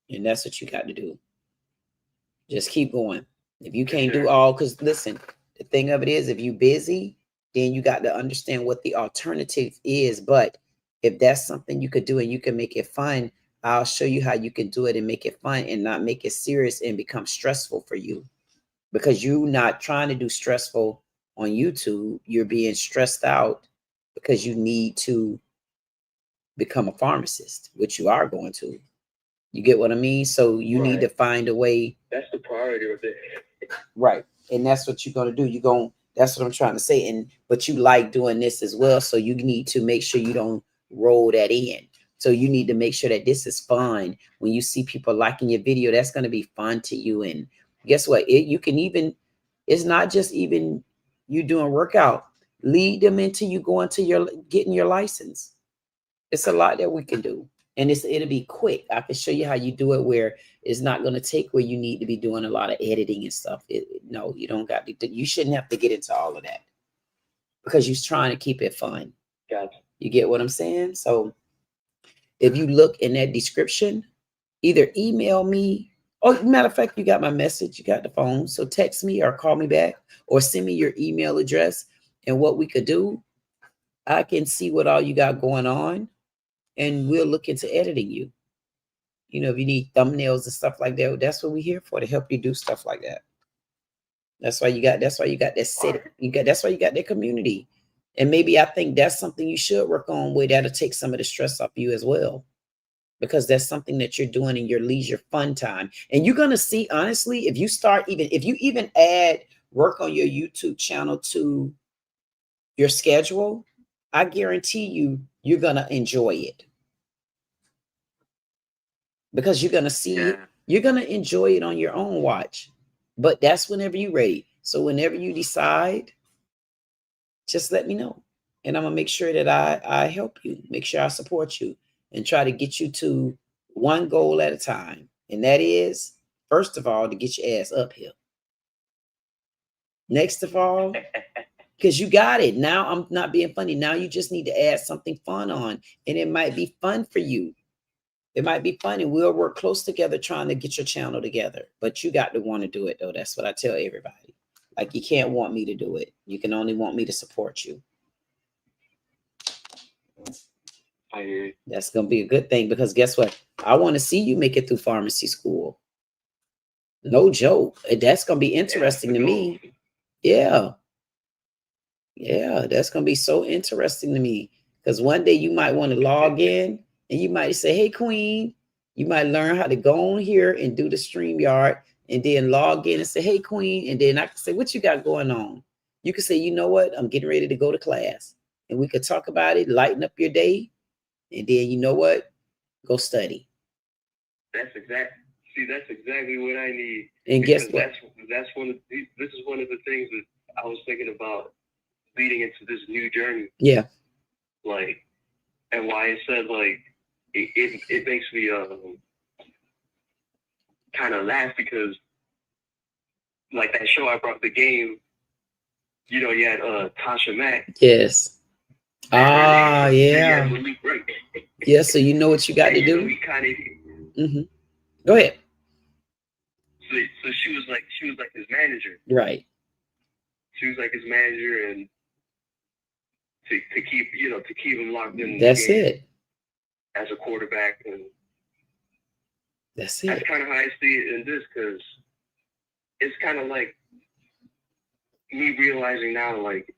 And that's what you got to do. Just keep going. If you can't do all, because listen, the thing of it is, if you're busy, then you got to understand what the alternative is. But if that's something you could do and you can make it fun, I'll show you how you can do it and make it fun and not make it serious and become stressful for you. Because you're not trying to do stressful on YouTube. You're being stressed out because you need to become a pharmacist, which you are going to. You get what I mean? So you need to find a way. That's the priority of it. Right. And that's what you're going to do. That's what I'm trying to say. But you like doing this as well. So you need to make sure you don't roll that in. So you need to make sure that this is fun. When you see people liking your video, that's going to be fun to you. And guess what? It's not just even you doing workout. Lead them into you going to getting your license. It's a lot that we can do. And it'll be quick. I can show you how you do it where it's not going to take where you need to be doing a lot of editing and stuff. No, you don't got to. You shouldn't have to get into all of that because you're trying to keep it fun. Gotcha. You get what I'm saying? So if you look in that description, either email me. Oh, matter of fact, you got my message. You got the phone. So text me or call me back or send me your email address. And what we could do, I can see what all you got going on. And we'll look into editing you. You know, if you need thumbnails and stuff like that, that's what we're here for, to help you do stuff like that. That's why you got that city. That's why you got that community. And maybe I think that's something you should work on where that'll take some of the stress off you as well. Because that's something that you're doing in your leisure fun time. And you're gonna see, honestly, if you even add work on your YouTube channel to your schedule, I guarantee you're gonna enjoy it. Because you're gonna see it, you're gonna enjoy it on your own watch. But that's whenever you're ready. So whenever you decide, just let me know. And I'm gonna make sure that I help you, make sure I support you, and try to get you to one goal at a time. And that is, first of all, to get your ass up here. Next of all, because you got it. Now I'm not being funny. Now you just need to add something fun on. And it might be fun for you. It might be fun, and we'll work close together trying to get your channel together. But you got to want to do it, though. That's what I tell everybody. Like, you can't want me to do it. You can only want me to support you. I hear you. That's going to be a good thing, because guess what? I want to see you make it through pharmacy school. No joke. That's going to be interesting to me. Yeah. Yeah, that's going to be so interesting to me, because one day you might want to log in and you might say, hey, Queen, you might learn how to go on here and do the StreamYard and then log in and say, hey, Queen. And then I can say, what you got going on? You can say, you know what? I'm getting ready to go to class, and we could talk about it, lighten up your day. And then, you know what? Go study. That's exactly what I need. And guess what? This is one of the things that I was thinking about leading into this new journey. Yeah. Like, and why it said, like, it makes me kind of laugh, because like that show I brought, the game, you know, you had Tasha Mack. Yes. Ah, yeah. Yeah, so you know what you got to do? We kind of Go ahead. So she was like his manager. Right. She was like his manager, and to keep him locked in. That's it. As a quarterback, and that's it. That's kind of how I see it in this, because it's kind of like me realizing now, like,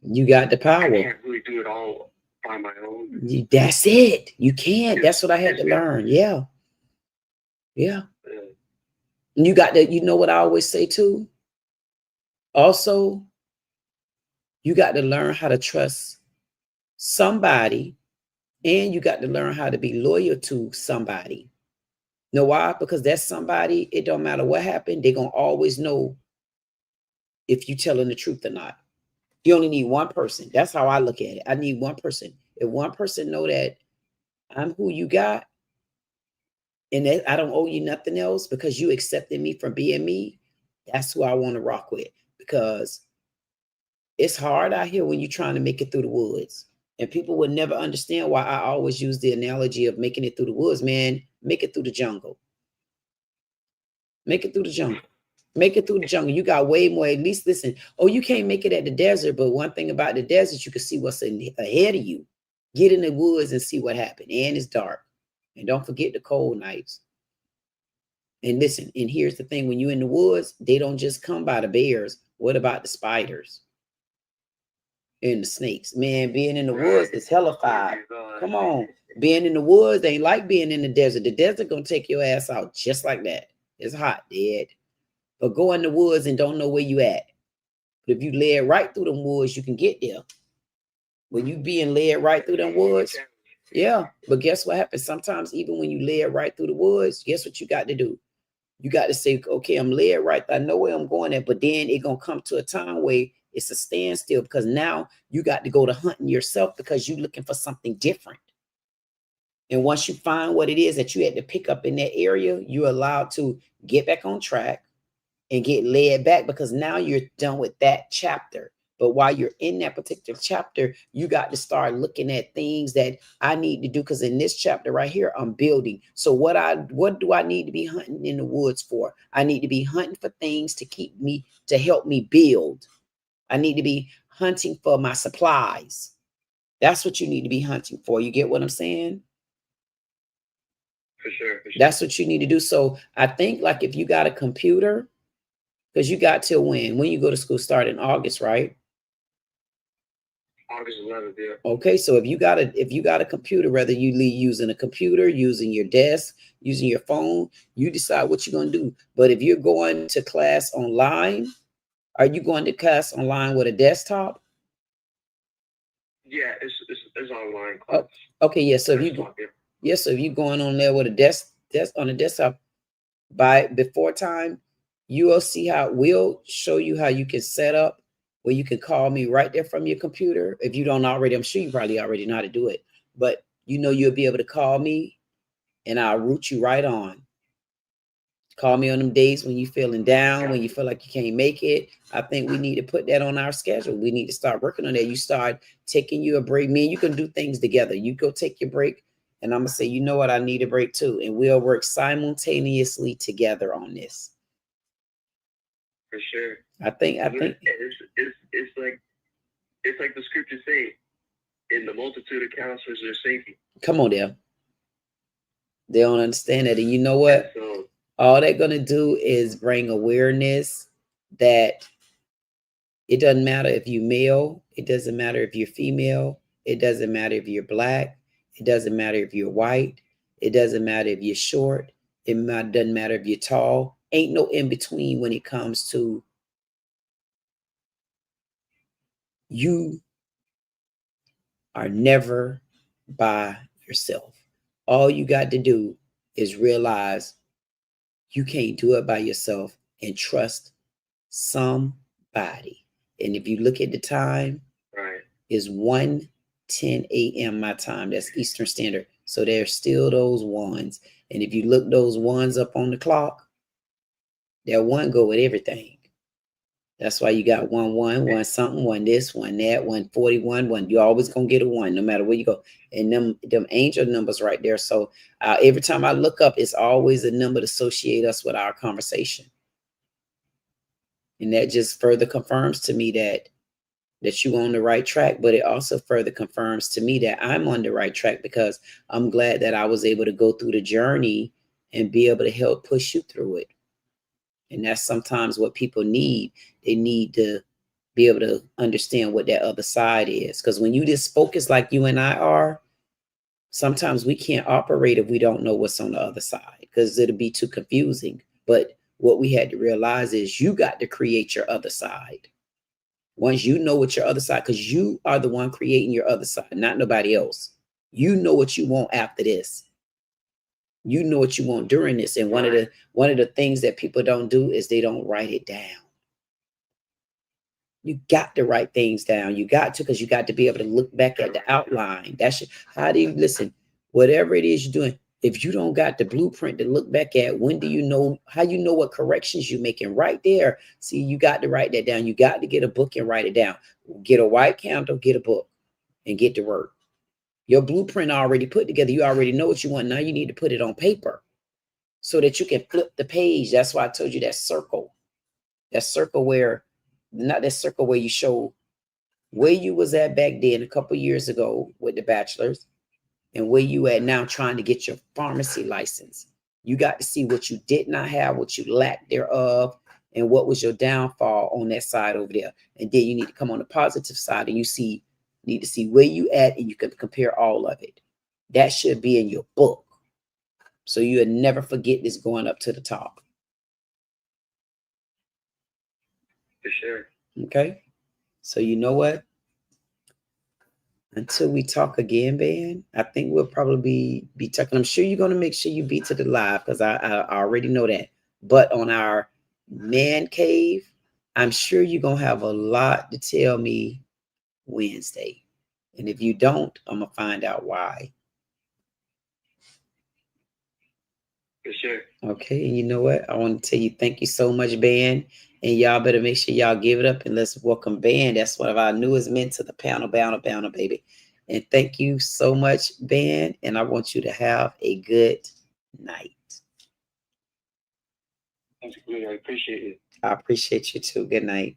you got the power. I can't really do it all by my own. That's it. You can't. That's what I had to learn. Yeah. And you got to, you know what I always say too? Also, you got to learn how to trust somebody, and you got to learn how to be loyal to somebody. Know why? Because that's somebody, it don't matter what happened, they're going to always know if you're telling the truth or not. You only need one person. That's how I look at it. I need one person. If one person know that I'm who you got, and that I don't owe you nothing else because you accepted me for being me, that's who I want to rock with. Because it's hard out here when you're trying to make it through the woods. And people would never understand why I always use the analogy of making it through the woods, man. Make it through the jungle. Make it through the jungle. Make it through the jungle. You got way more. At least listen. Oh, you can't make it at the desert. But one thing about the desert, you can see what's ahead of you. Get in the woods and see what happened. And it's dark. And don't forget the cold nights. And listen, and here's the thing. When you're in the woods, they don't just come by the bears. What about the spiders? And the snakes? Man, being in the woods is hellified. Come on. Being in the woods ain't like being in the desert. The desert gonna take your ass out just like that. It's hot, dead. But go in the woods and don't know where you at. But if you led right through them woods, you can get there. When you being led right through them woods, yeah. But guess what happens? Sometimes even when you led right through the woods, guess what you got to do? You got to say, okay, I'm led right. I know where I'm going at, but then it's gonna come to a time where it's a standstill, because now you got to go to hunting yourself because you're looking for something different. And once you find what it is that you had to pick up in that area, you're allowed to get back on track and get led back, because now you're done with that chapter. But while you're in that particular chapter, you got to start looking at things that I need to do. Because in this chapter right here, I'm building. So what do I need to be hunting in the woods for? I need to be hunting for things to help me build. I need to be hunting for my supplies. That's what you need to be hunting for. You get what I'm saying? For sure. That's what you need to do. So I think, like, if you got a computer, because you got till when you go to school, start in August, right? August 11th, yeah. Okay, so if you got a computer, whether you using a computer, using your desk, using your phone, you decide what you're going to do. But if you're going to class online, are you going to class online with a desktop? Yeah, it's online class. Oh, okay, yeah. So if you're going on there with a desk on a desktop, before time, you will see how we'll show you how you can set up where you can call me right there from your computer. If you don't already, I'm sure you probably already know how to do it, but you'll be able to call me and I'll route you right on. Call me on them days when you're feeling down, when you feel like you can't make it. I think we need to put that on our schedule. We need to start working on that. You start taking you a break. Me and you can do things together. You go take your break, and I'm going to say, you know what, I need a break too. And we'll work simultaneously together on this. For sure. I think it's like the scriptures say, in the multitude of counselors there's safety. Come on there. They don't understand that. And you know what? All they're going to do is bring awareness that it doesn't matter if you're male. It doesn't matter if you're female. It doesn't matter if you're black. It doesn't matter if you're white. It doesn't matter if you're short. It doesn't matter if you're tall. Ain't no in between when it comes to you are never by yourself. All you got to do is realize you can't do it by yourself and trust somebody. And if you look at the time, right, it's 1:10 a.m. my time. That's Eastern Standard. So there's still those ones. And if you look those ones up on the clock, that one go with everything. That's why you got 1 something, one this, one that, 141, one. You're always gonna get a one, no matter where you go. And them angel numbers right there. So every time I look up, it's always a number to associate us with our conversation. And that just further confirms to me that you're on the right track, but it also further confirms to me that I'm on the right track, because I'm glad that I was able to go through the journey and be able to help push you through it. And that's sometimes what people need. They need to be able to understand what that other side is. Because when you just focus like you and I are, sometimes we can't operate if we don't know what's on the other side, because it'll be too confusing. But what we had to realize is you got to create your other side. Once you know what your other side, because you are the one creating your other side, not nobody else. You know what you want after this. You know what you want during this. And one of the things that people don't do is they don't write it down. You got to write things down. You got to, because you got to be able to look back at the outline. That's how do you listen? Whatever it is you're doing, if you don't got the blueprint to look back at, when do you know how you know what corrections you're making right there? See, you got to write that down. You got to get a book and write it down. Get a white candle, get a book, and get to work. Your blueprint already put together. You already know what you want. Now you need to put it on paper so that you can flip the page. That's why I told you that circle. That circle where, not that circle where you show where you was at back then a couple years ago with the bachelor's and where you at now trying to get your pharmacy license. You got to see what you did not have, what you lacked thereof, and what was your downfall on that side over there. And then you need to come on the positive side and need to see where you at, and you can compare all of it. That should be in your book, so you'll never forget this going up to the top. For sure. Okay. So you know what? Until we talk again, Ben, I think we'll probably be talking. I'm sure you're going to make sure you be to the live, because I already know that. But on our man cave, I'm sure you're going to have a lot to tell me Wednesday. And if you don't, I'm going to find out why. For sure. Okay. And you know what? I want to tell you, thank you so much, Ben. And y'all better make sure y'all give it up, and let's welcome Ben. That's one of our newest men to the panel, baby. And thank you so much, Ben. And I want you to have a good night. Thanks, I appreciate it. I appreciate you too. Good night.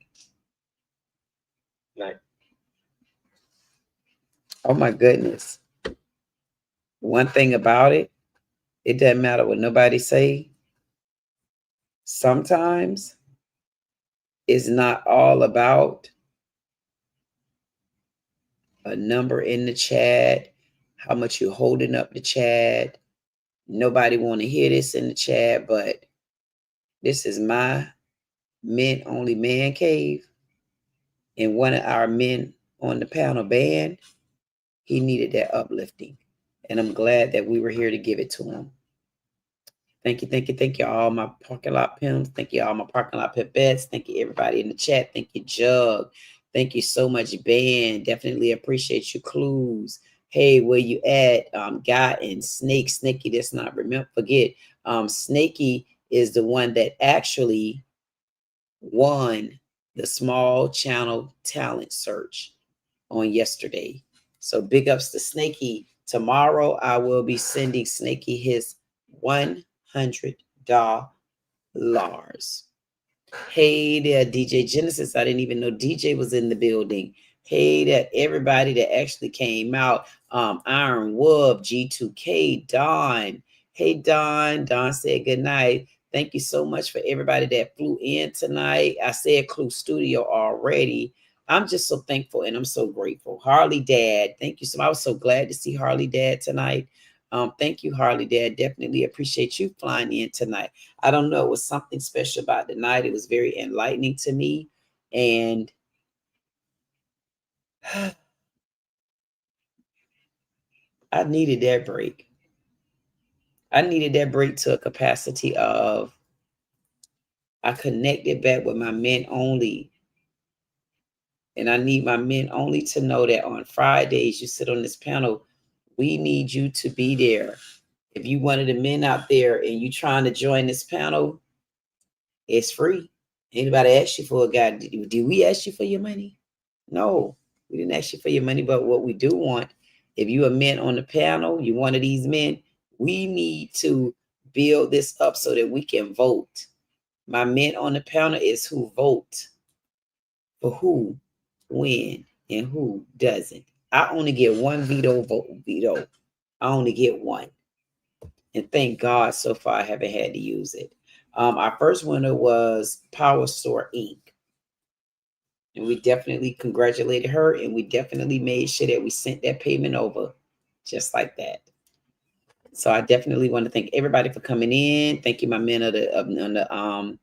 Night. Oh my goodness. One thing about it, it doesn't matter what nobody say. Sometimes it's not all about a number in the chat, how much you're holding up the chat. Nobody want to hear this in the chat, but this is my men only man cave. And one of our men on the panel, band, he needed that uplifting. And I'm glad that we were here to give it to him. Thank you, all my parking lot pimps. Thank you, all my parking lot pipettes. Thank you, everybody in the chat. Thank you, Jug. Thank you so much, Ben. Definitely appreciate you, Clues. Hey, where you at? Guy and Snake. Snaky, let's not forget. Snaky is the one that actually won the small channel talent search on yesterday. So big ups to Snaky. Tomorrow, I will be sending Snaky his $100. Hey there, DJ Genesis. I didn't even know DJ was in the building. Hey there, everybody that actually came out. Iron Wub, G2K, Don. Hey, Don. Don said good night. Thank you so much for everybody that flew in tonight. I said Clue Studio already. I'm just so thankful and I'm so grateful. Harley Dad, thank you so much. I was so glad to see Harley Dad tonight. Thank you, Harley Dad. Definitely appreciate you flying in tonight. I don't know. It was something special about the night. It was very enlightening to me. And I needed that break. I needed that break to a capacity of I connected back with my men only. And I need my men only to know that on Fridays, you sit on this panel, we need you to be there. If you one of the men out there and you trying to join this panel, it's free. Anybody ask you for a guy? Did we ask you for your money? No, we didn't ask you for your money. But what we do want, if you are men on the panel, you one of these men, we need to build this up so that we can vote. My men on the panel is who vote for who, when, and who doesn't. I only get one veto vote. Veto. I only get one. And thank God so far I haven't had to use it. Our first winner was Power Store Inc. And we definitely congratulated her, and we definitely made sure that we sent that payment over just like that. So I definitely want to thank everybody for coming in. Thank you, my men of the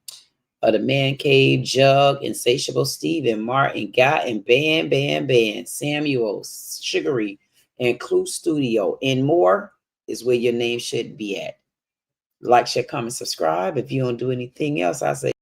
Man Cave, Jug, Insatiable Steve, and Martin, Guy, and Ban, Samuel, Sugary, and Clue Studio, and more is where your name should be at. Like, share, comment, subscribe. If you don't do anything else, I say